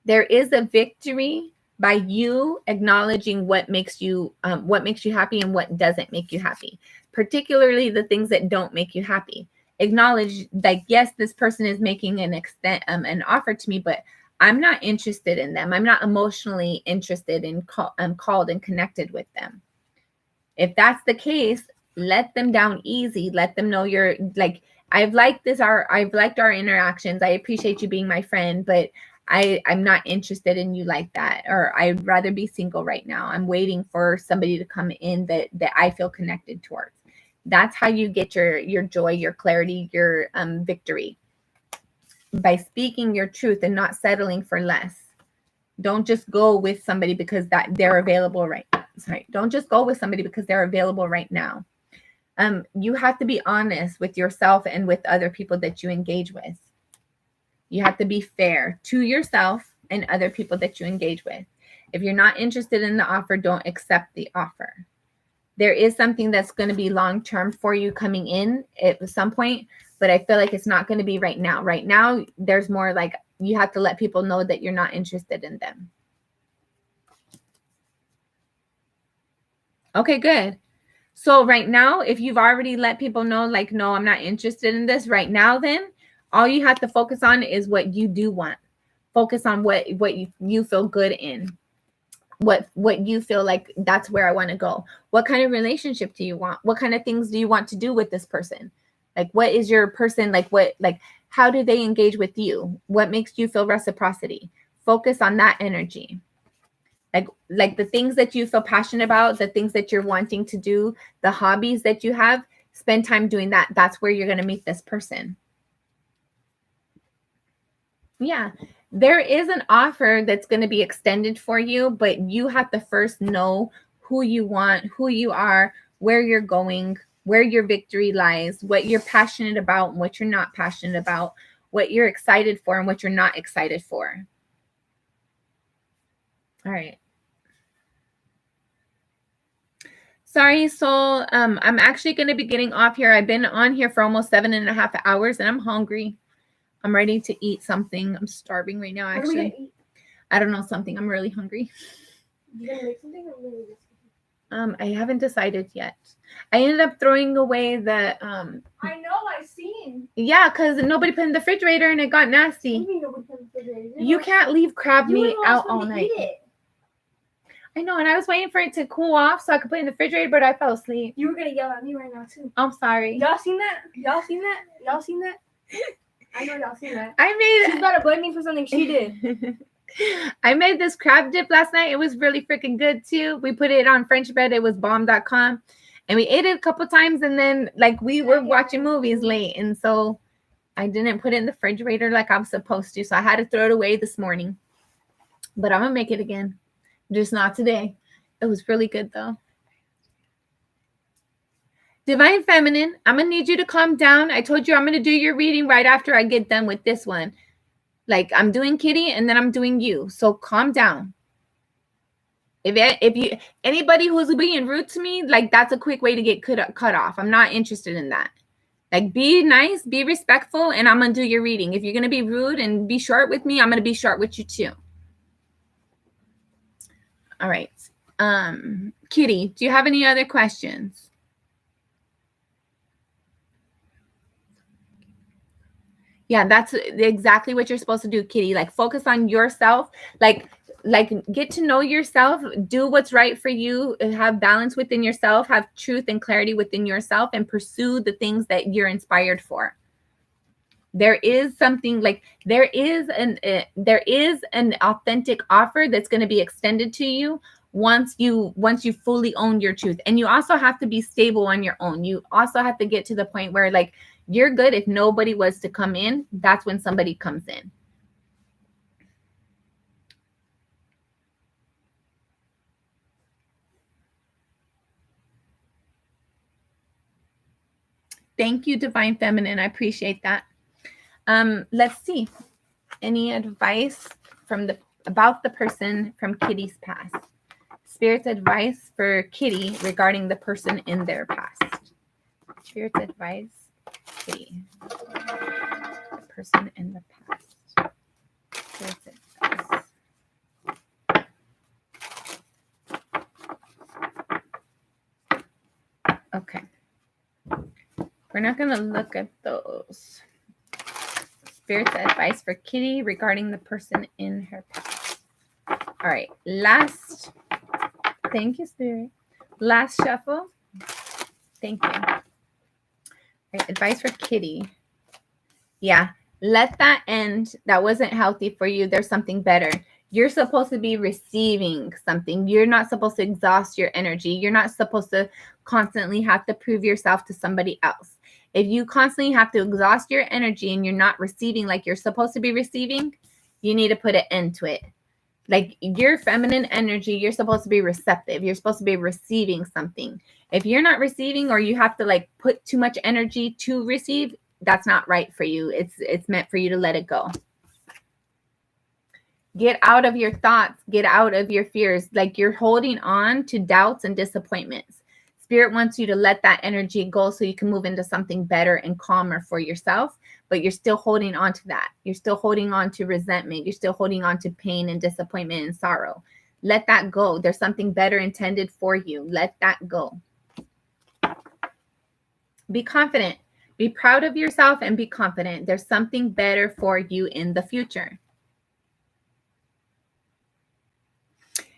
There is a victory by you acknowledging what makes you happy and what doesn't make you happy, particularly the things that don't make you happy. Acknowledge, like, yes, this person is making an offer to me, but I'm not interested in them. I'm not emotionally interested in called and connected with them. If that's the case, let them down easy. Let them know you're like, I've liked our interactions. I appreciate you being my friend, but I'm not interested in you like that. Or I'd rather be single right now. I'm waiting for somebody to come in that I feel connected towards. That's how you get your joy, your clarity, your victory. By speaking your truth and not settling for less. Don't just go with somebody because that they're available right now. Don't just go with somebody because they're available right now. You have to be honest with yourself and with other people that you engage with. You have to be fair to yourself and other people that you engage with. If you're not interested in the offer, don't accept the offer. There is something that's going to be long-term for you coming in at some point, but I feel like it's not going to be right now. Right now, there's more like you have to let people know that you're not interested in them. Okay, good. So right now, if you've already let people know, like, no, I'm not interested in this right now, then all you have to focus on is what you do want. Focus on what you feel good in. What you feel like that's where I want to go. What kind of relationship do you want? What kind of things do you want to do with this person? Like, what is your person like? How do they engage with you? What makes you feel reciprocity? Focus on that energy. Like the things that you feel passionate about, the things that you're wanting to do, the hobbies that you have, spend time doing that. That's where you're going to meet this person. Yeah. There is an offer that's going to be extended for you, but you have to first know who you want, who you are, where you're going, where your victory lies, what you're passionate about and what you're not passionate about, what you're excited for and what you're not excited for. All right. Sorry, soul. I'm actually going to be getting off here. I've been on here for almost 7.5 hours and I'm hungry. I'm ready to eat something. I'm starving right now, actually. Eat? I don't know, something. I'm really hungry. You gonna make something or really just? I haven't decided yet. I ended up throwing away the I know, I've seen. yeah, because nobody put it in the refrigerator and it got nasty. You know what the refrigerator is. You can't leave crab You were meat the last out one all to night. eat it. I know, and I was waiting for it to cool off so I could put it in the refrigerator, but I fell asleep. You were gonna yell at me right now too. I'm sorry. Y'all seen that? Y'all seen that? Y'all seen that? I know y'all seen that. I She's about to blame me for something she did. made I made this crab dip last night. It was really freaking good too. We put it on French bread. It was bomb.com. And we ate it a couple times, and then like we were watching movies late, and so I didn't put it in the refrigerator like I was supposed to. So I had to throw it away this morning. But I'm gonna make it again. Just not today. It was really good though. Divine Feminine, I'm gonna need you to calm down. I told you I'm gonna do your reading right after I get done with this one. Like I'm doing Kitty and then I'm doing you. So calm down. If you anybody who's being rude to me, like that's a quick way to get cut off. I'm not interested in that. Like be nice, be respectful, and I'm gonna do your reading. If you're gonna be rude and be short with me, I'm gonna be short with you too. All right. Kitty, do you have any other questions? Yeah, that's exactly what you're supposed to do, Kitty. Like focus on yourself. Like get to know yourself, do what's right for you, have balance within yourself, have truth and clarity within yourself, and pursue the things that you're inspired for. There is something like there is an authentic offer that's going to be extended to you once you fully own your truth. And you also have to be stable on your own. You also have to get to the point where like you're good. If nobody was to come in, that's when somebody comes in. Thank you, Divine Feminine. I appreciate that. Let's see. Any advice about the person from Kitty's past? Spirit's advice for Kitty regarding the person in their past. Spirit's advice, Kitty. The person in the past. Spirit's advice. Okay. We're not going to look at those. Spirit's advice for Kitty regarding the person in her past. All right. Last. Thank you, Spirit. Last shuffle. Thank you. All right. Advice for Kitty. Yeah. Let that end. That wasn't healthy for you. There's something better. You're supposed to be receiving something. You're not supposed to exhaust your energy. You're not supposed to constantly have to prove yourself to somebody else. If you constantly have to exhaust your energy and you're not receiving like you're supposed to be receiving, you need to put an end to it. Like your feminine energy, you're supposed to be receptive. You're supposed to be receiving something. If you're not receiving or you have to like put too much energy to receive, that's not right for you. It's meant for you to let it go. Get out of your thoughts. Get out of your fears. Like you're holding on to doubts and disappointments. Spirit wants you to let that energy go so you can move into something better and calmer for yourself, but you're still holding on to that. You're still holding on to resentment. You're still holding on to pain and disappointment and sorrow. Let that go. There's something better intended for you. Let that go. Be confident. Be proud of yourself and be confident. There's something better for you in the future.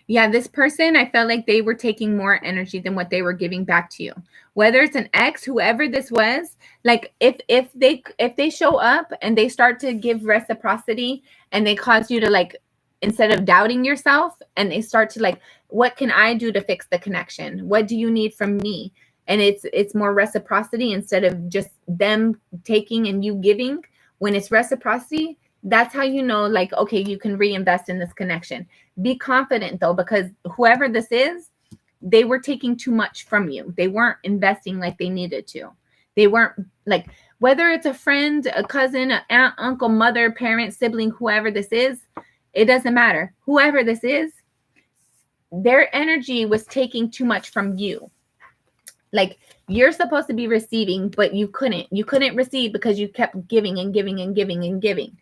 Yeah, this person, I felt like they were taking more energy than what they were giving back to you. Whether it's an ex, whoever this was, like if they show up and they start to give reciprocity and they cause you to like, instead of doubting yourself, and they start to like, what can I do to fix the connection? What do you need from me? And it's more reciprocity instead of just them taking and you giving. When it's reciprocity, that's how you know, like, okay, you can reinvest in this connection. Be confident though, because whoever this is, they were taking too much from you. They weren't investing like they needed to. They weren't like, whether it's a friend, a cousin, an aunt, uncle, mother, parent, sibling, whoever this is, it doesn't matter. Whoever this is, their energy was taking too much from you. Like you're supposed to be receiving, but you couldn't receive because you kept giving and giving and giving and giving.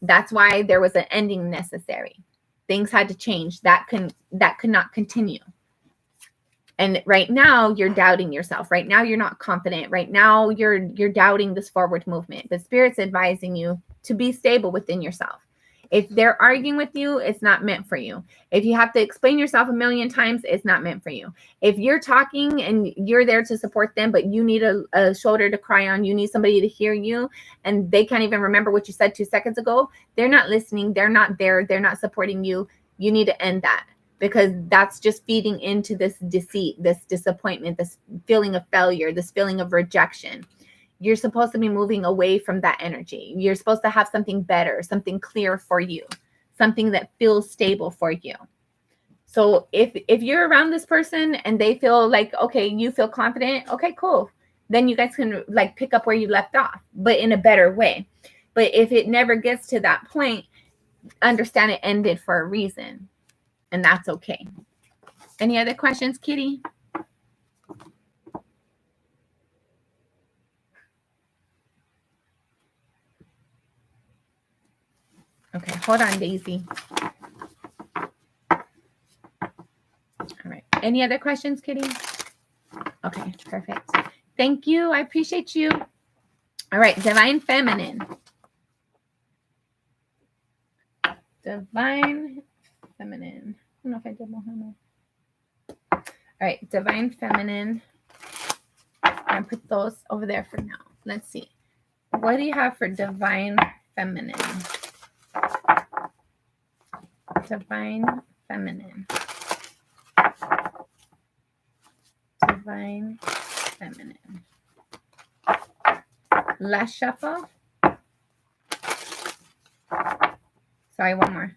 That's why there was an ending necessary. Things had to change. That could not continue. And right now you're doubting yourself. Right now you're not confident. Right now you're doubting this forward movement. But Spirit's advising you to be stable within yourself. If they're arguing with you, it's not meant for you. If you have to explain yourself a million times, it's not meant for you. If you're talking and you're there to support them, but you need a shoulder to cry on, you need somebody to hear you, and they can't even remember what you said 2 seconds ago, they're not listening. They're not there. They're not supporting you. You need to end that, because that's just feeding into this deceit, this disappointment, this feeling of failure, this feeling of rejection. You're supposed to be moving away from that energy. You're supposed to have something better, something clear for you, something that feels stable for you. So if you're around this person and they feel like, okay, you feel confident, okay, cool. Then you guys can like pick up where you left off, but in a better way. But if it never gets to that point, understand it ended for a reason, and that's okay. Any other questions, Kitty? Okay, hold on, Daisy. All right. Any other questions, Kitty? Okay, perfect. Thank you. I appreciate you. All right, Divine Feminine. Divine Feminine. I don't know if I did Mohammed. All right, Divine Feminine. I'll put those over there for now. Let's see. What do you have for Divine Feminine? Divine Feminine. Divine Feminine. Last shuffle. Sorry, one more.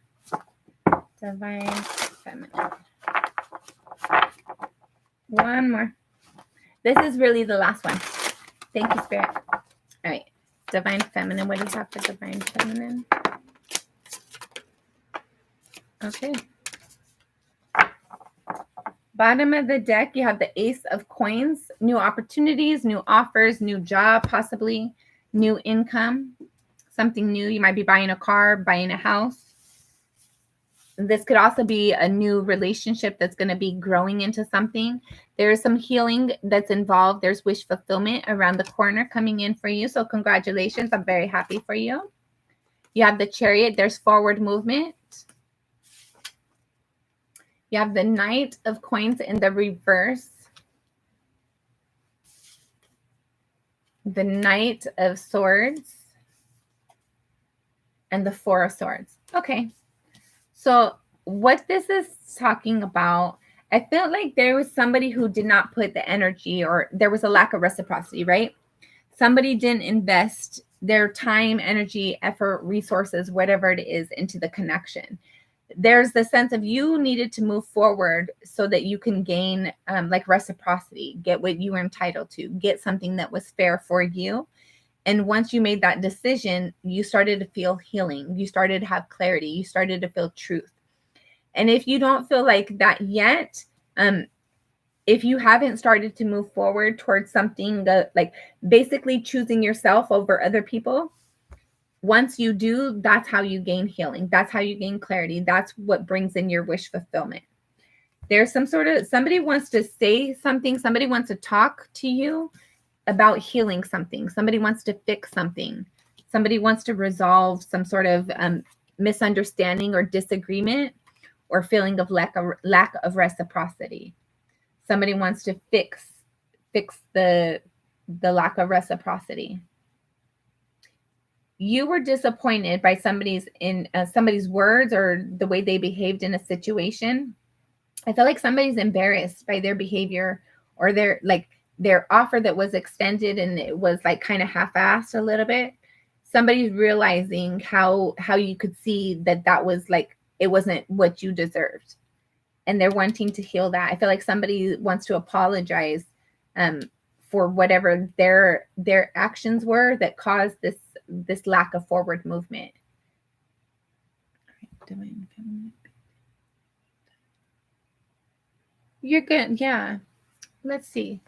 Divine Feminine. One more. This is really the last one. Thank you, Spirit. All right. Divine Feminine. What do you have for Divine Feminine? Okay. Bottom of the deck, you have the Ace of Coins. New opportunities, new offers, new job, possibly new income, something new. You might be buying a car, buying a house. This could also be a new relationship that's going to be growing into something. There's some healing that's involved. There's wish fulfillment around the corner coming in for you. So congratulations. I'm very happy for you. You have the Chariot. There's forward movement. You have the Knight of Coins in the reverse. The Knight of Swords. And the Four of Swords. Okay. So what this is talking about, I felt like there was somebody who did not put the energy, or there was a lack of reciprocity, right? Somebody didn't invest their time, energy, effort, resources, whatever it is, into the connection. There's the sense of you needed to move forward so that you can gain like reciprocity, get what you were entitled to, get something that was fair for you. And once you made that decision, you started to feel healing. You started to have clarity. You started to feel truth. And if you don't feel like that yet, if you haven't started to move forward towards something that, like basically choosing yourself over other people, once you do, that's how you gain healing. That's how you gain clarity. That's what brings in your wish fulfillment. There's some sort of, somebody wants to say something. Somebody wants to talk to you about healing something. Somebody wants to fix something. Somebody wants to resolve some sort of misunderstanding or disagreement or feeling of lack of reciprocity. Somebody wants to fix the lack of reciprocity. You were disappointed by somebody's words or the way they behaved in a situation. I feel like somebody's embarrassed by their behavior or their offer that was extended and it was like kind of half-assed a little bit. Somebody's realizing how you could see that was like, it wasn't what you deserved. And they're wanting to heal that. I feel like somebody wants to apologize for whatever their actions were that caused this lack of forward movement. You're good. Yeah. Let's see.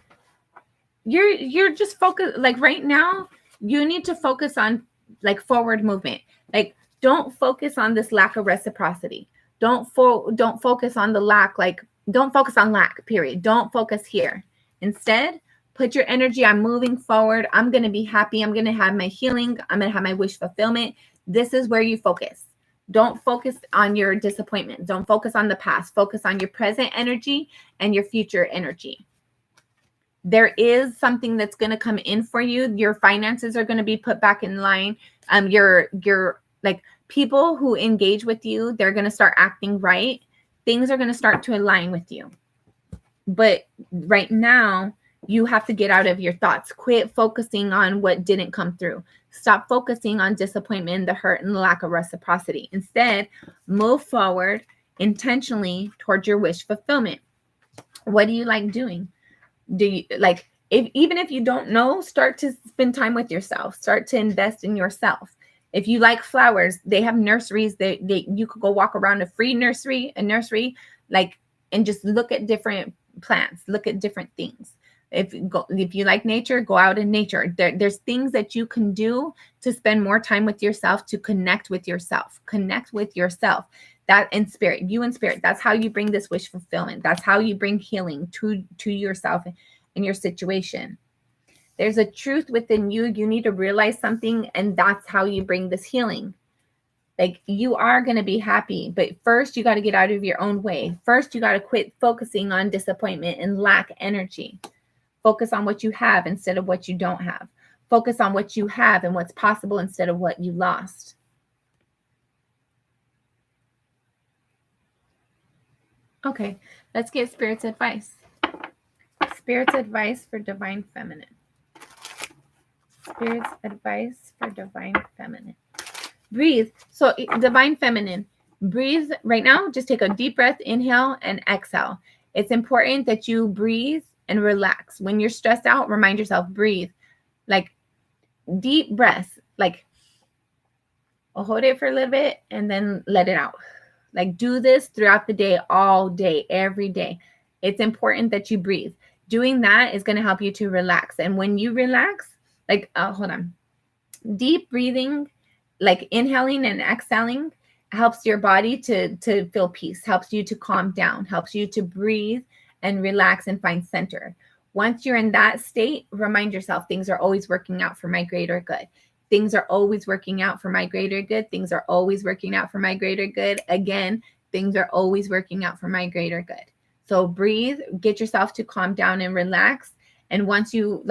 You're just focused, like right now, you need to focus on like forward movement. Like don't focus on this lack of reciprocity. Don't focus on the lack, like Don't focus on lack, period. Don't focus here. Instead, put your energy on moving forward. I'm going to be happy. I'm going to have my healing. I'm going to have my wish fulfillment. This is where you focus. Don't focus on your disappointment. Don't focus on the past. Focus on your present energy and your future energy. There is something that's going to come in for you. Your finances are going to be put back in line. Your like people who engage with you, they're going to start acting right. Things are going to start to align with you. But right now, you have to get out of your thoughts. Quit focusing on what didn't come through. Stop focusing on disappointment, the hurt, and the lack of reciprocity. Instead, move forward intentionally towards your wish fulfillment. What do you like doing? Do you like, even if you don't know, start to spend time with yourself. Start to invest in yourself. If you like flowers, they have nurseries that you could go walk around a nursery, like, and just look at different plants, look at different things. If you like nature, go out in nature. There's things that you can do to spend more time with yourself, to connect with yourself. That in spirit, you in spirit. That's how you bring this wish fulfillment. That's how you bring healing to yourself and your situation. There's a truth within you. You need to realize something, and that's how you bring this healing. Like, you are going to be happy, but first you got to get out of your own way. First, you got to quit focusing on disappointment and lack energy. Focus on what you have instead of what you don't have. Focus on what you have and what's possible instead of what you lost. Okay, let's get Spirit's advice. Spirit's advice for Divine Feminine. Spirit's advice for Divine Feminine. Breathe. So, Divine Feminine, breathe right now. Just take a deep breath, inhale and exhale. It's important that you breathe and relax. When you're stressed out, remind yourself, breathe. Like, deep breaths. Like, I'll hold it for a little bit and then let it out. Like, do this throughout the day, all day, every day. It's important that you breathe. Doing that is going to help you to relax. And when you relax, like, hold on. Deep breathing, like inhaling and exhaling, helps your body to feel peace, helps you to calm down, helps you to breathe and relax and find center. Once you're in that state, remind yourself things are always working out for my greater good. Things are always working out for my greater good. Things are always working out for my greater good. Again, things are always working out for my greater good. So breathe, get yourself to calm down and relax. And once you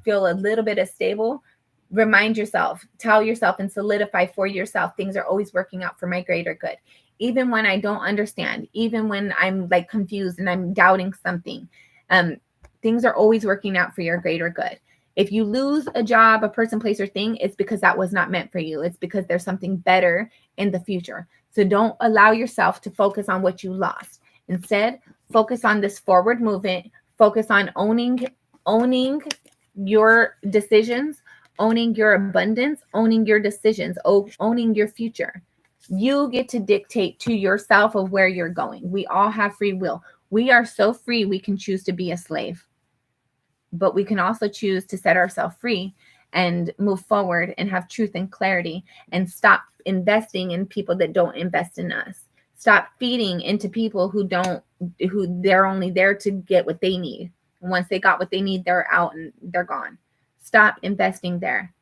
feel a little bit of stable, remind yourself, tell yourself and solidify for yourself, things are always working out for my greater good. Even when I don't understand, even when I'm like confused and I'm doubting something, things are always working out for your greater good. If you lose a job, a person, place, or thing, it's because that was not meant for you. It's because there's something better in the future. So don't allow yourself to focus on what you lost. Instead, focus on this forward movement. Focus on owning your decisions, owning your abundance, owning your decisions, owning your future. You get to dictate to yourself of where you're going. We all have free will. We are so free, we can choose to be a slave. But we can also choose to set ourselves free and move forward and have truth and clarity, and stop investing in people that don't invest in us. Stop feeding into people who they're only there to get what they need. And once they got what they need, they're out and they're gone. Stop investing there.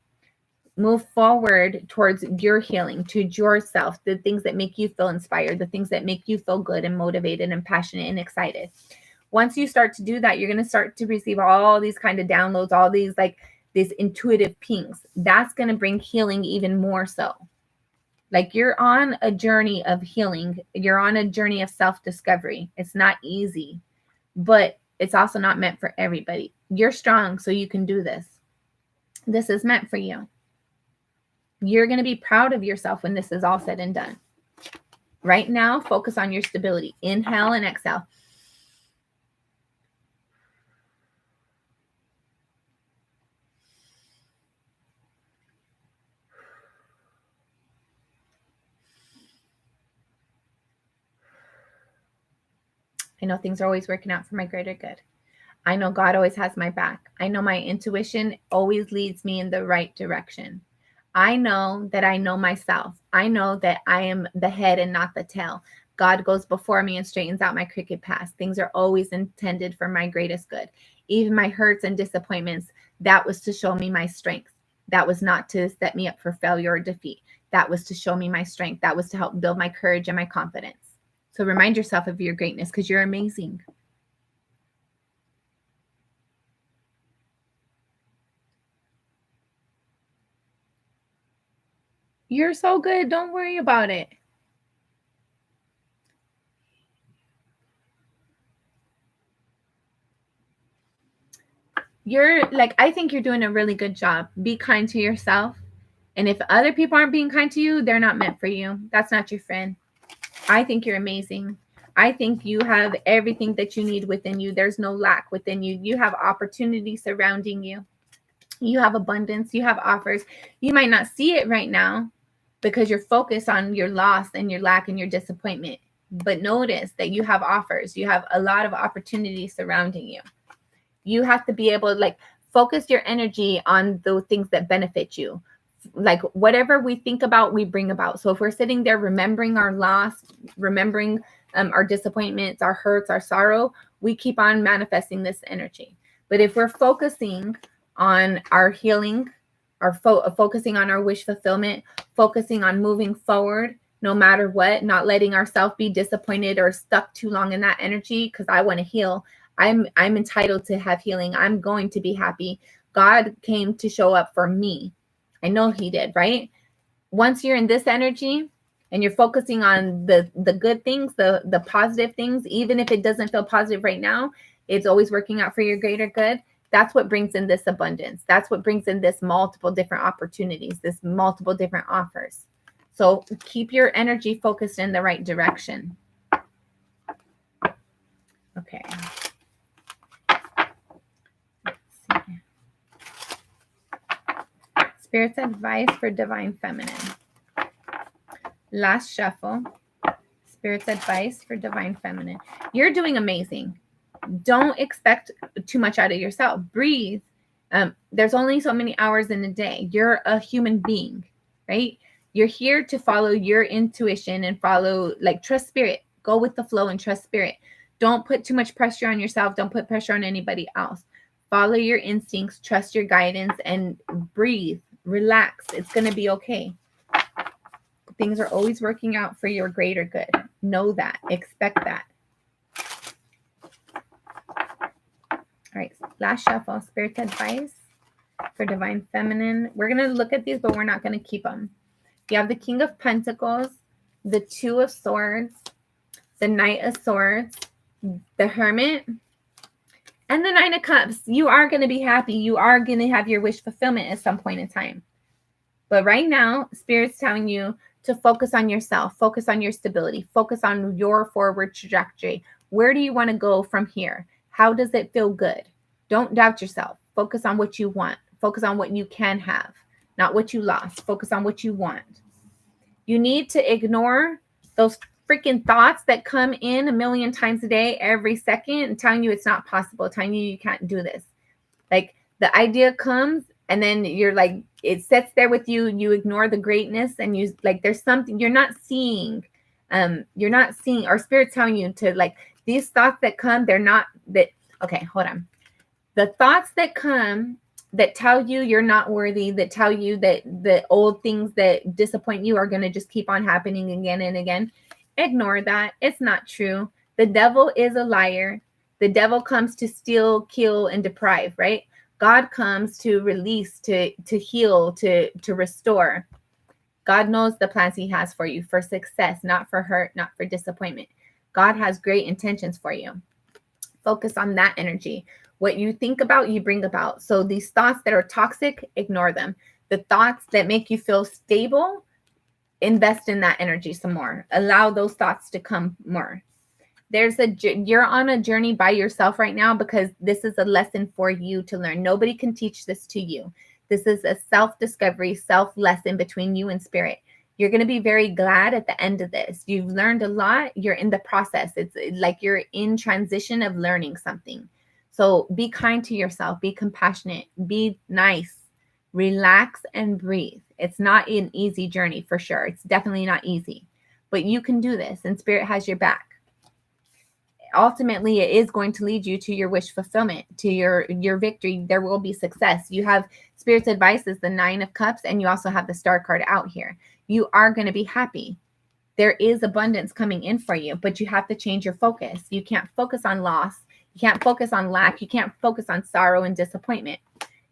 Move forward towards your healing, to yourself, the things that make you feel inspired, the things that make you feel good and motivated and passionate and excited. Once you start to do that, you're going to start to receive all these kind of downloads, all these these intuitive pings. That's going to bring healing even more so. Like, you're on a journey of healing. You're on a journey of self-discovery. It's not easy, but it's also not meant for everybody. You're strong, so you can do this. This is meant for you. You're going to be proud of yourself when this is all said and done. Right now, focus on your stability. Inhale and exhale. I know things are always working out for my greater good. I know God always has my back. I know my intuition always leads me in the right direction. I know that I know myself. I know that I am the head and not the tail. God goes before me and straightens out my crooked path. Things are always intended for my greatest good. Even my hurts and disappointments, that was to show me my strength. That was not to set me up for failure or defeat. That was to show me my strength. That was to help build my courage and my confidence. So remind yourself of your greatness because you're amazing. You're so good. Don't worry about it. I think you're doing a really good job. Be kind to yourself. And if other people aren't being kind to you, they're not meant for you. That's not your friend. I think you're amazing. I think you have everything that you need within you. There's no lack within you. You have opportunity surrounding you. You have abundance. You have offers. You might not see it right now because you're focused on your loss and your lack and your disappointment. But notice that you have offers. You have a lot of opportunity surrounding you. You have to be able to focus your energy on the things that benefit you. Like whatever we think about, we bring about. So if we're sitting there remembering our loss, remembering our disappointments, our hurts, our sorrow, we keep on manifesting this energy. But if we're focusing on our healing, focusing on our wish fulfillment, focusing on moving forward, no matter what, not letting ourselves be disappointed or stuck too long in that energy because I want to heal. I'm entitled to have healing. I'm going to be happy. God came to show up for me. I know he did, right? Once you're in this energy and you're focusing on the good things, the positive things, even if it doesn't feel positive right now, it's always working out for your greater good. That's what brings in this abundance. That's what brings in this multiple different opportunities, this multiple different offers. So keep your energy focused in the right direction. Okay. Spirit's advice for divine feminine. Last shuffle. Spirit's advice for divine feminine. You're doing amazing. Don't expect too much out of yourself. Breathe. There's only so many hours in a day. You're a human being, right? You're here to follow your intuition and trust spirit. Go with the flow and trust spirit. Don't put too much pressure on yourself. Don't put pressure on anybody else. Follow your instincts, trust your guidance, and breathe. Relax. It's going to be okay. Things are always working out for your greater good. Know that. Expect that. All right. Last shuffle. Spirit's advice for divine feminine. We're going to look at these, but we're not going to keep them. You have the King of Pentacles, the Two of Swords, the Knight of Swords, the Hermit, and the Nine of Cups. You are going to be happy. You are going to have your wish fulfillment at some point in time. But right now, Spirit's telling you to focus on yourself, focus on your stability, focus on your forward trajectory. Where do you want to go from here? How does it feel good? Don't doubt yourself. Focus on what you want. Focus on what you can have, not what you lost. Focus on what you want. You need to ignore those freaking thoughts that come in a million times a day, every second, and telling you it's not possible, telling you can't do this. Like the idea comes and then you're like, it sits there with you. You ignore the greatness and you there's something you're not seeing. Our Spirit's telling you to these thoughts that come, they're not that. Okay, hold on. The thoughts that come that tell you you're not worthy, that tell you that the old things that disappoint you are going to just keep on happening again and again. Ignore that. It's not true. The devil is a liar. The devil comes to steal, kill, and deprive, right? God comes to release, to heal, to restore. God knows the plans he has for you, for success, not for hurt, not for disappointment. God has great intentions for you. Focus on that energy. What you think about, you bring about. So these thoughts that are toxic, ignore them. The thoughts that make you feel stable, invest in that energy some more. Allow those thoughts to come more. You're on a journey by yourself right now because this is a lesson for you to learn. Nobody can teach this to you. This is a self-discovery, self-lesson between you and Spirit. You're going to be very glad at the end of this. You've learned a lot. You're in the process. It's like you're in transition of learning something. So be kind to yourself. Be compassionate. Be nice. Relax and breathe. It's not an easy journey for sure. It's definitely not easy. but you can do this, and Spirit has your back. Ultimately, it is going to lead you to your wish fulfillment, to your victory. There will be success. You have Spirit's advice is the 9 of Cups, and you also have the Star card out here. You are going to be happy. There is abundance coming in for you, but you have to change your focus. You can't focus on loss. You can't focus on lack. You can't focus on sorrow and disappointment.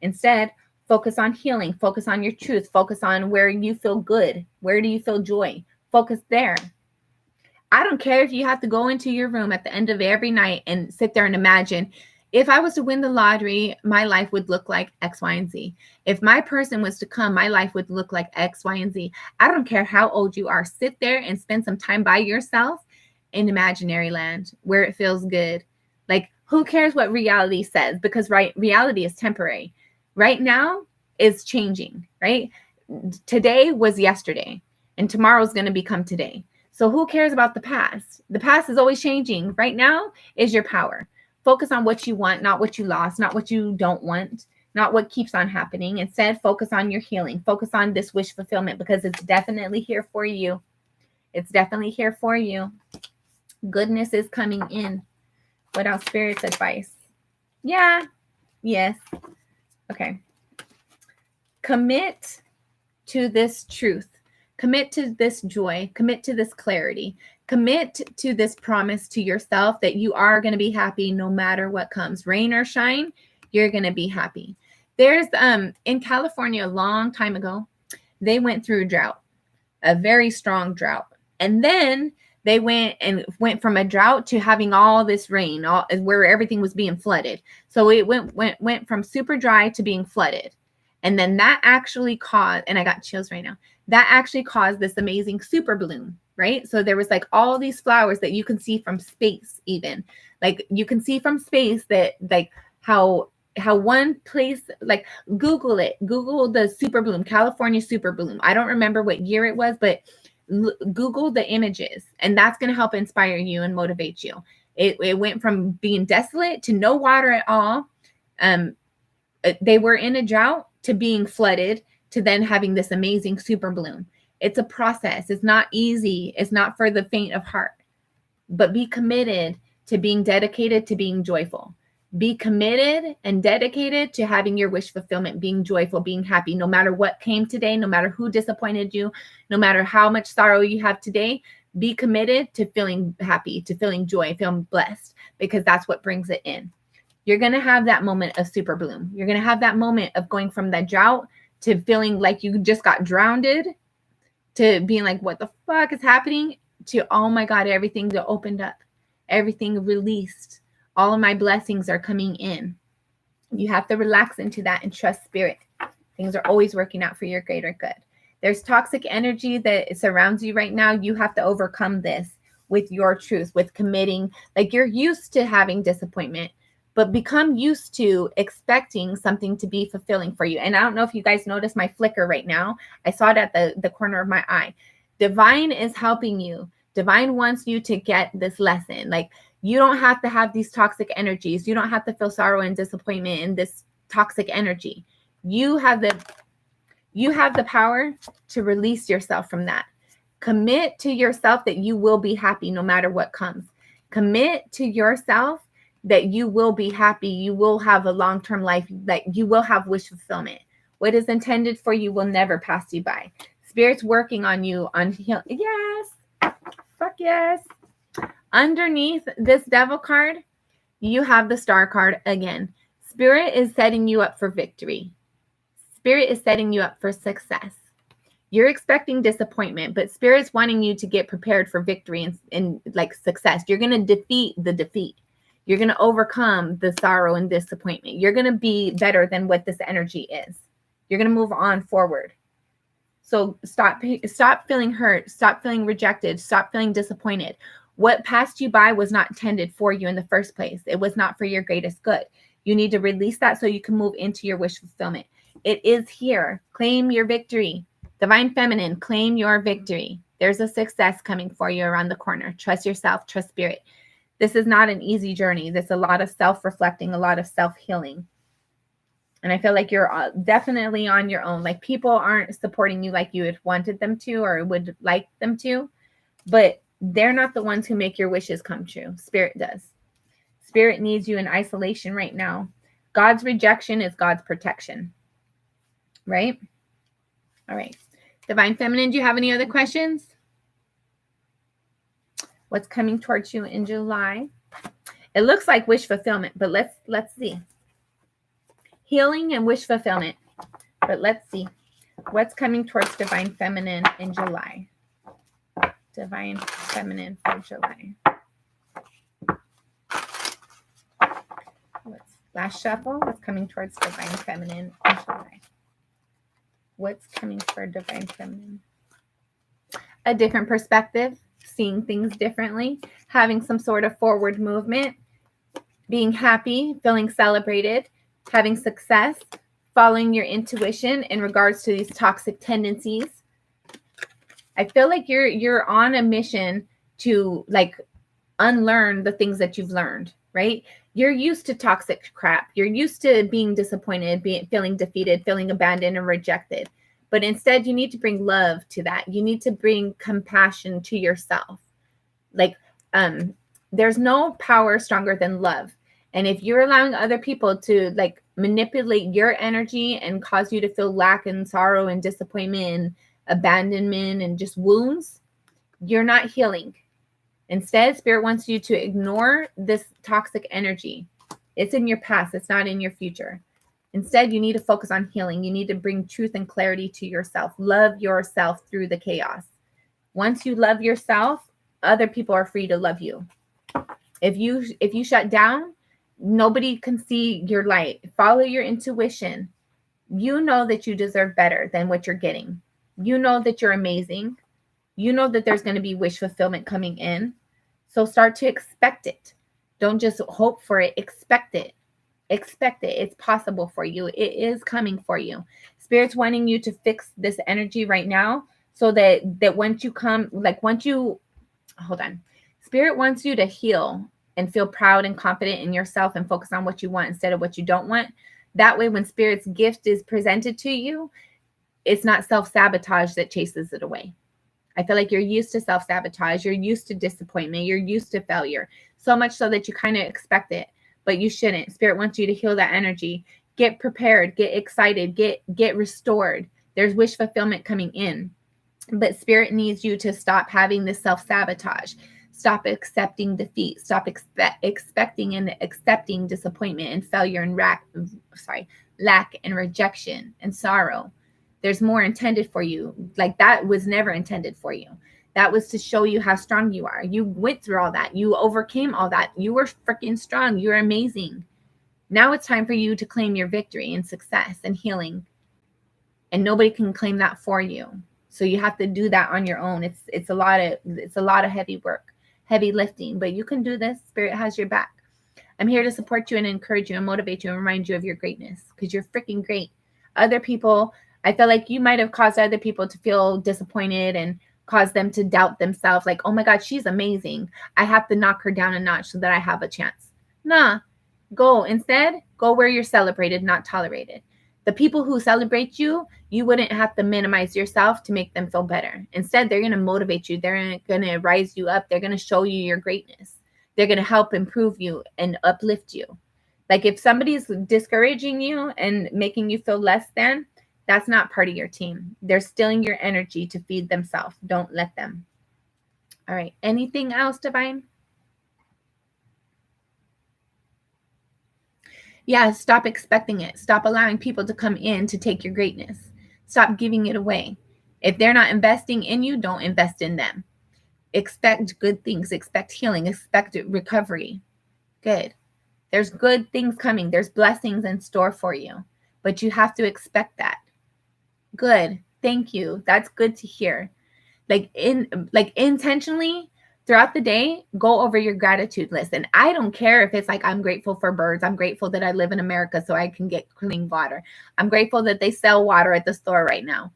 Instead, focus on healing. Focus on your truth. Focus on where you feel good. Where do you feel joy? Focus there. I don't care if you have to go into your room at the end of every night and sit there and imagine, if I was to win the lottery, my life would look like X, Y, and Z. If my person was to come, my life would look like X, Y, and Z. I don't care how old you are. Sit there and spend some time by yourself in imaginary land where it feels good. Like, who cares what reality says? Because reality is temporary. Right now is changing, right? Today was yesterday, and tomorrow is going to become today. So who cares about the past? The past is always changing. Right now is your power. Focus on what you want, not what you lost, not what you don't want, not what keeps on happening. Instead, focus on your healing. Focus on this wish fulfillment, because it's definitely here for you. It's definitely here for you. Goodness is coming in. What else? Spirit's advice. Yeah. Yes. Okay. Commit to this truth. Commit to this joy. Commit to this clarity. Commit to this promise to yourself that you are going to be happy no matter what comes. Rain or shine, you're going to be happy. There's in California a long time ago, they went through a drought, a very strong drought. And then they went from a drought to having all this rain, where everything was being flooded. So it went from super dry to being flooded. And then that actually caused, and I got chills right now, that actually caused this amazing super bloom, right? So there was like all these flowers that you can see from space, even. Like you can see from space that like how one place, like Google it, Google the super bloom, California super bloom. I don't remember what year it was, but Google the images, and that's going to help inspire you and motivate you. It went from being desolate to no water at all. They were in a drought to being flooded to then having this amazing super bloom. It's a process. It's not easy. It's not for the faint of heart. But be committed to being dedicated to being joyful. Be committed and dedicated to having your wish fulfillment, being joyful, being happy, no matter what came today, no matter who disappointed you, no matter how much sorrow you have today. Be committed to feeling happy, to feeling joy, feeling blessed, because that's what brings it in. You're going to have that moment of super bloom. You're going to have that moment of going from that drought to feeling like you just got drowned, to being like, what the fuck is happening? To, oh my God, everything opened up. Everything released. All of my blessings are coming in. You have to relax into that and trust Spirit. Things are always working out for your greater good. There's toxic energy that surrounds you right now. You have to overcome this with your truth, with committing. Like, you're used to having disappointment, but become used to expecting something to be fulfilling for you. And I don't know if you guys notice my flicker right now. I saw it at the corner of my eye. Divine is helping you. Divine wants you to get this lesson. Like, you don't have to have these toxic energies. You don't have to feel sorrow and disappointment in this toxic energy. You have the power to release yourself from that. Commit to yourself that you will be happy no matter what comes. Commit to yourself that you will be happy. You will have a long-term life, that you will have wish fulfillment. What is intended for you will never pass you by. Spirit's working on you on heal. Yes. Fuck yes. Underneath this devil card, you have the star card again. Spirit is setting you up for victory. Spirit is setting you up for success. You're expecting disappointment, but Spirit's wanting you to get prepared for victory and like success. You're going to defeat the defeat. You're going to overcome the sorrow and disappointment. You're going to be better than what this energy is. You're going to move on forward. So stop feeling hurt. Stop feeling rejected. Stop feeling disappointed. What passed you by was not intended for you in the first place. It was not for your greatest good. You need to release that so you can move into your wish fulfillment. It is here. Claim your victory. Divine Feminine, claim your victory. There's a success coming for you around the corner. Trust yourself. Trust Spirit. This is not an easy journey. There's a lot of self-reflecting, a lot of self-healing. And I feel like you're definitely on your own. Like, people aren't supporting you like you had wanted them to or would like them to. but they're not the ones who make your wishes come true. Spirit does. Spirit needs you in isolation right now. God's rejection is God's protection. Right? All right. Divine Feminine, do you have any other questions? What's coming towards you in July? It looks like wish fulfillment, but let's see. Healing and wish fulfillment. But let's see. What's coming towards Divine Feminine in July? Divine Feminine for July. Last shuffle. What's coming towards Divine Feminine in July? What's coming for Divine Feminine? A different perspective, seeing things differently, having some sort of forward movement, being happy, feeling celebrated, having success, following your intuition in regards to these toxic tendencies. I feel like you're on a mission to like unlearn the things that you've learned, right? You're used to toxic crap. You're used to being disappointed, feeling defeated, feeling abandoned and rejected. But instead, you need to bring love to that. You need to bring compassion to yourself. Like, there's no power stronger than love. And if you're allowing other people to like manipulate your energy and cause you to feel lack and sorrow and disappointment and abandonment and just wounds, you're not healing. Instead, Spirit wants you to ignore this toxic energy. It's in your past. It's not in your future. Instead, you need to focus on healing. You need to bring truth and clarity to yourself. Love yourself through the chaos. Once you love yourself, other people are free to love you. If you shut down, nobody can see your light. Follow your intuition. You know that you deserve better than what you're getting. You know that you're amazing. You know that there's going to be wish fulfillment coming in. So start to expect it. Don't just hope for it. Expect it. Expect it. It's possible for you. It is coming for you. Spirit's wanting you to fix this energy right now so that once you come, hold on. Spirit wants you to heal and feel proud and confident in yourself and focus on what you want instead of what you don't want. That way, when Spirit's gift is presented to you, it's not self-sabotage that chases it away. I feel like you're used to self-sabotage. You're used to disappointment. You're used to failure. So much so that you kind of expect it, but you shouldn't. Spirit wants you to heal that energy. Get prepared. Get excited. Get restored. There's wish fulfillment coming in. But Spirit needs you to stop having this self-sabotage. Stop accepting defeat. Stop expecting and accepting disappointment and failure and lack and rejection and sorrow. There's more intended for you. Like that was never intended for you. That was to show you how strong you are. You went through all that. You overcame all that. You were freaking strong. You're amazing. Now it's time for you to claim your victory and success and healing. And nobody can claim that for you. So you have to do that on your own. It's a lot of heavy work, heavy lifting, but you can do this. Spirit has your back. I'm here to support you and encourage you and motivate you and remind you of your greatness because you're freaking great. Other people, I feel like you might have caused other people to feel disappointed and cause them to doubt themselves. Like, oh my God, she's amazing. I have to knock her down a notch so that I have a chance. Nah, instead, go where you're celebrated, not tolerated. The people who celebrate you, you wouldn't have to minimize yourself to make them feel better. Instead, they're going to motivate you. They're going to rise you up. They're going to show you your greatness. They're going to help improve you and uplift you. Like if somebody's discouraging you and making you feel less than, that's not part of your team. They're stealing your energy to feed themselves. Don't let them. All right. Anything else, Divine? Yeah, stop expecting it. Stop allowing people to come in to take your greatness. Stop giving it away. If they're not investing in you, don't invest in them. Expect good things. Expect healing. Expect recovery. Good. There's good things coming. There's blessings in store for you. But you have to expect that. Good. Thank you. That's good to hear. Intentionally throughout the day, go over your gratitude list. And I don't care if it's like, I'm grateful for birds. I'm grateful that I live in America so I can get clean water. I'm grateful that they sell water at the store right now.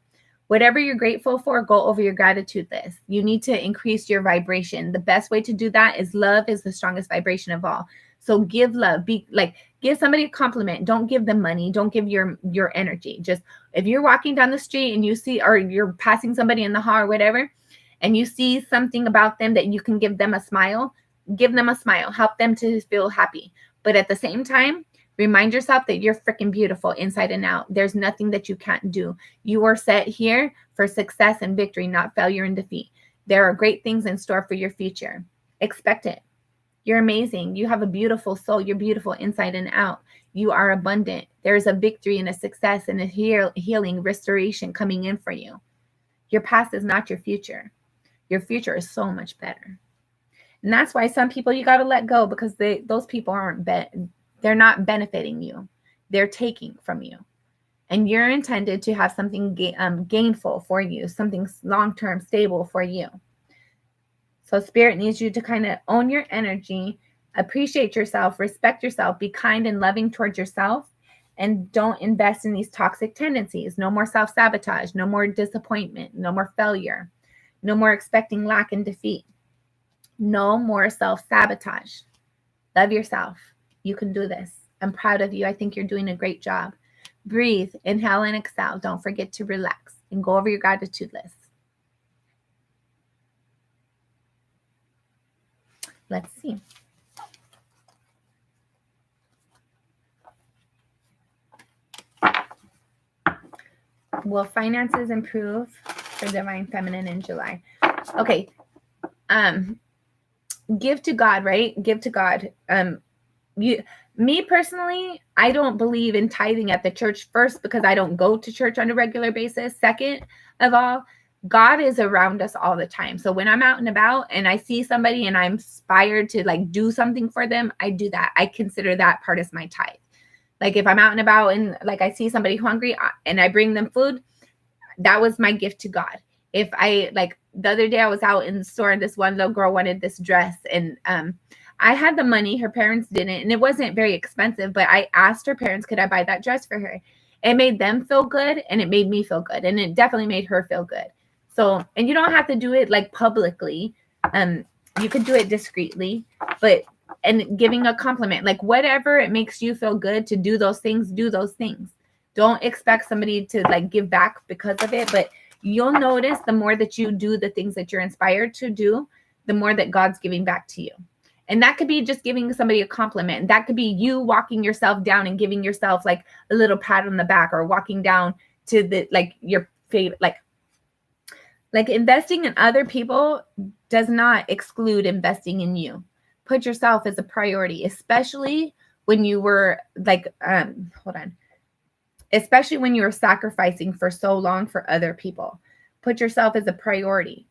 Whatever you're grateful for, go over your gratitude list. You need to increase your vibration. The best way to do that is love is the strongest vibration of all. So give love. Give somebody a compliment. Don't give them money. Don't give your energy. Just if you're walking down the street and you see, or you're passing somebody in the hall or whatever, and you see something about them that you can give them a smile, give them a smile, help them to feel happy. But at the same time, remind yourself that you're freaking beautiful inside and out. There's nothing that you can't do. You are set here for success and victory, not failure and defeat. There are great things in store for your future. Expect it. You're amazing. You have a beautiful soul. You're beautiful inside and out. You are abundant. There is a victory and a success and a healing, restoration coming in for you. Your past is not your future. Your future is so much better. And that's why some people you got to let go, because those people they're not benefiting you. They're taking from you. And you're intended to have something gainful for you, something long-term stable for you. So Spirit needs you to kind of own your energy, appreciate yourself, respect yourself, be kind and loving towards yourself, and don't invest in these toxic tendencies. No more self-sabotage, no more disappointment, no more failure, no more expecting lack and defeat. No more self-sabotage. Love yourself. You can do this. I'm proud of you. I think you're doing a great job. Breathe, inhale and exhale. Don't forget to relax and go over your gratitude list. Let's see. Will finances improve for Divine Feminine in July? Okay. Give to God, right? Give to God. Me personally, I don't believe in tithing at the church, first, because I don't go to church on a regular basis. Second of all, God is around us all the time. So when I'm out and about and I see somebody and I'm inspired to like do something for them, I do that. I consider that part as my tithe. Like if I'm out and about and like I see somebody hungry and I bring them food, that was my gift to God. If I like the other day I was out in the store and this one little girl wanted this dress, and I had the money, her parents didn't, and it wasn't very expensive, but I asked her parents, could I buy that dress for her? It made them feel good and it made me feel good, and it definitely made her feel good. So, and you don't have to do it like publicly. You could do it discreetly, and giving a compliment, like whatever it makes you feel good to do those things, do those things. Don't expect somebody to like give back because of it, but you'll notice the more that you do the things that you're inspired to do, the more that God's giving back to you. And that could be just giving somebody a compliment. That could be you walking yourself down and giving yourself like a little pat on the back, or walking down to the like your favorite, like investing in other people does not exclude investing in you. Put yourself as a priority, especially when you were like, especially when you were sacrificing for so long for other people. Put yourself as a priority.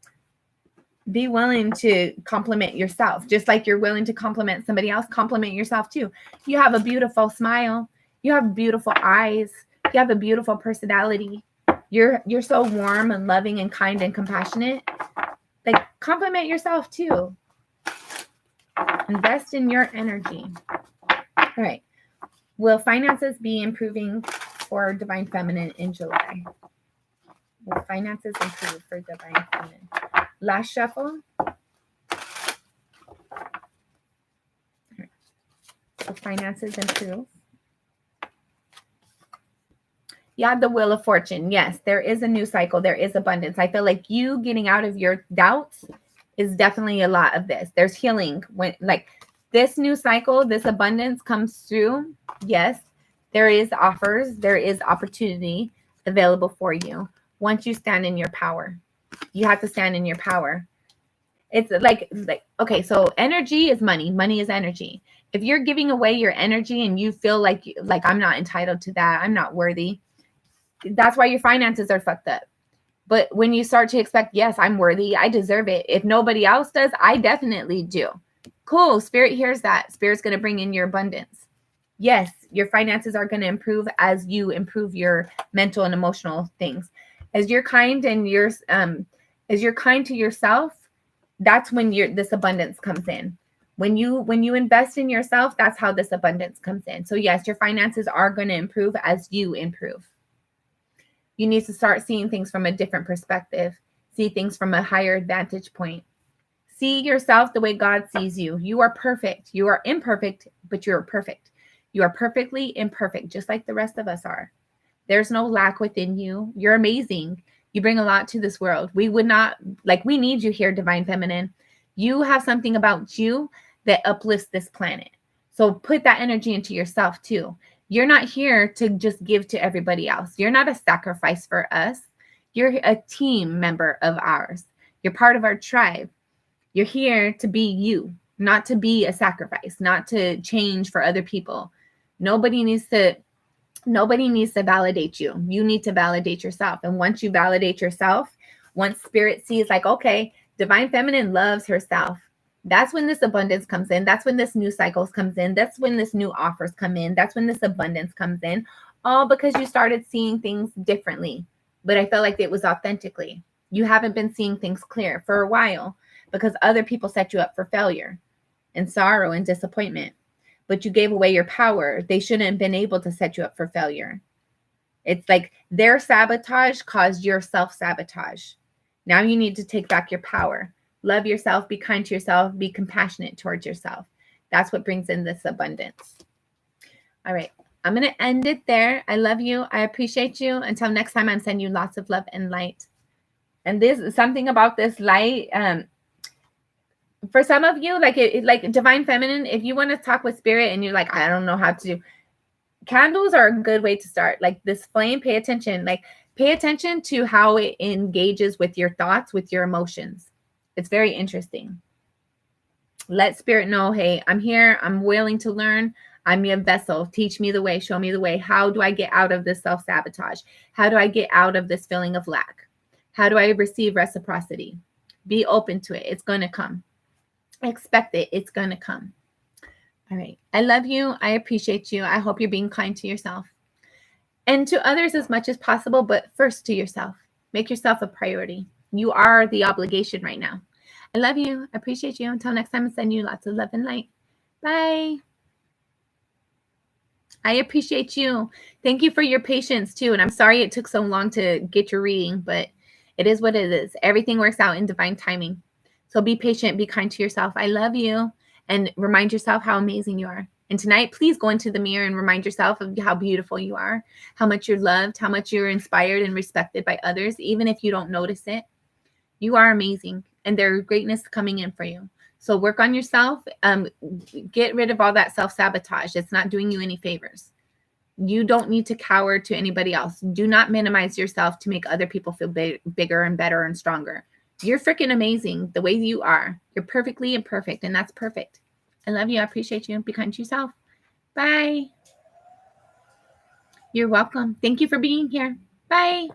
Be willing to compliment yourself, just like you're willing to compliment somebody else. Compliment yourself too. You have a beautiful smile. You have beautiful eyes. You have a beautiful personality. You're so warm and loving and kind and compassionate. Like, compliment yourself too. Invest in your energy. All right. Will finances be improving for Divine Feminine in July? Will finances improve for Divine Feminine? Last shuffle. All right. Will finances improve? Yeah, the Wheel of Fortune. Yes, there is a new cycle. There is abundance. I feel like you getting out of your doubts is definitely a lot of this. There's healing when like this new cycle, this abundance comes through. Yes, there is offers. There is opportunity available for you once you stand in your power. You have to stand in your power. It's like okay, so energy is money. Money is energy. If you're giving away your energy and you feel like I'm not entitled to that, I'm not worthy, that's why your finances are fucked up. But when you start to expect, yes, I'm worthy, I deserve it. If nobody else does, I definitely do. Cool. Spirit hears that. Spirit's going to bring in your abundance. Yes, your finances are going to improve as you improve your mental and emotional things. As you're kind and as you're kind to yourself, that's when this abundance comes in. When you invest in yourself, that's how this abundance comes in. So yes, your finances are going to improve as you improve. You need to start seeing things from a different perspective. See things from a higher vantage point. See yourself the way God sees you. You are perfect. You are imperfect, but you're perfect. You are perfectly imperfect, just like the rest of us are. There's no lack within you. You're amazing. You bring a lot to this world. We would not, like, we need you here, Divine Feminine. You have something about you that uplifts this planet. So put that energy into yourself too. You're not here to just give to everybody else. You're not a sacrifice for us. You're a team member of ours. You're part of our tribe. You're here to be you, not to be a sacrifice, not to change for other people. Nobody needs to validate you. You need to validate yourself. And once you validate yourself, once spirit sees like, okay, Divine Feminine loves herself, that's when this abundance comes in. That's when this new cycles comes in. That's when this new offers come in. That's when this abundance comes in. All because you started seeing things differently. But I felt like it was authentically. You haven't been seeing things clear for a while because other people set you up for failure and sorrow and disappointment. But you gave away your power. They shouldn't have been able to set you up for failure. It's like their sabotage caused your self-sabotage. Now you need to take back your power. Love yourself, be kind to yourself, be compassionate towards yourself. That's what brings in this abundance. All right, I'm going to end it there. I love you. I appreciate you. Until next time, I'm sending you lots of love and light. And this is something about this light. For some of you, like Divine Feminine, if you want to talk with spirit and you're like, I don't know how to do, candles are a good way to start. Like this flame, pay attention. Like pay attention to how it engages with your thoughts, with your emotions. It's very interesting. Let spirit know, hey, I'm here. I'm willing to learn. I'm your vessel. Teach me the way. Show me the way. How do I get out of this self-sabotage? How do I get out of this feeling of lack? How do I receive reciprocity? Be open to it. It's going to come. Expect it. It's going to come. All right. I love you. I appreciate you. I hope you're being kind to yourself and to others as much as possible, but first to yourself. Make yourself a priority. You are the obligation right now. I love you. I appreciate you. Until next time, I send you lots of love and light. Bye. I appreciate you. Thank you for your patience too. And I'm sorry it took so long to get your reading, but it is what it is. Everything works out in divine timing. So be patient, be kind to yourself. I love you. And remind yourself how amazing you are. And tonight, please go into the mirror and remind yourself of how beautiful you are, how much you're loved, how much you're inspired and respected by others, even if you don't notice it. You are amazing, and there's greatness coming in for you. So work on yourself. Get rid of all that self-sabotage. It's not doing you any favors. You don't need to cower to anybody else. Do not minimize yourself to make other people feel bigger and better and stronger. You're freaking amazing the way you are. You're perfectly imperfect, and that's perfect. I love you. I appreciate you. Be kind to yourself. Bye. You're welcome. Thank you for being here. Bye.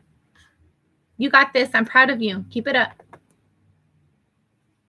You got this. I'm proud of you. Keep it up.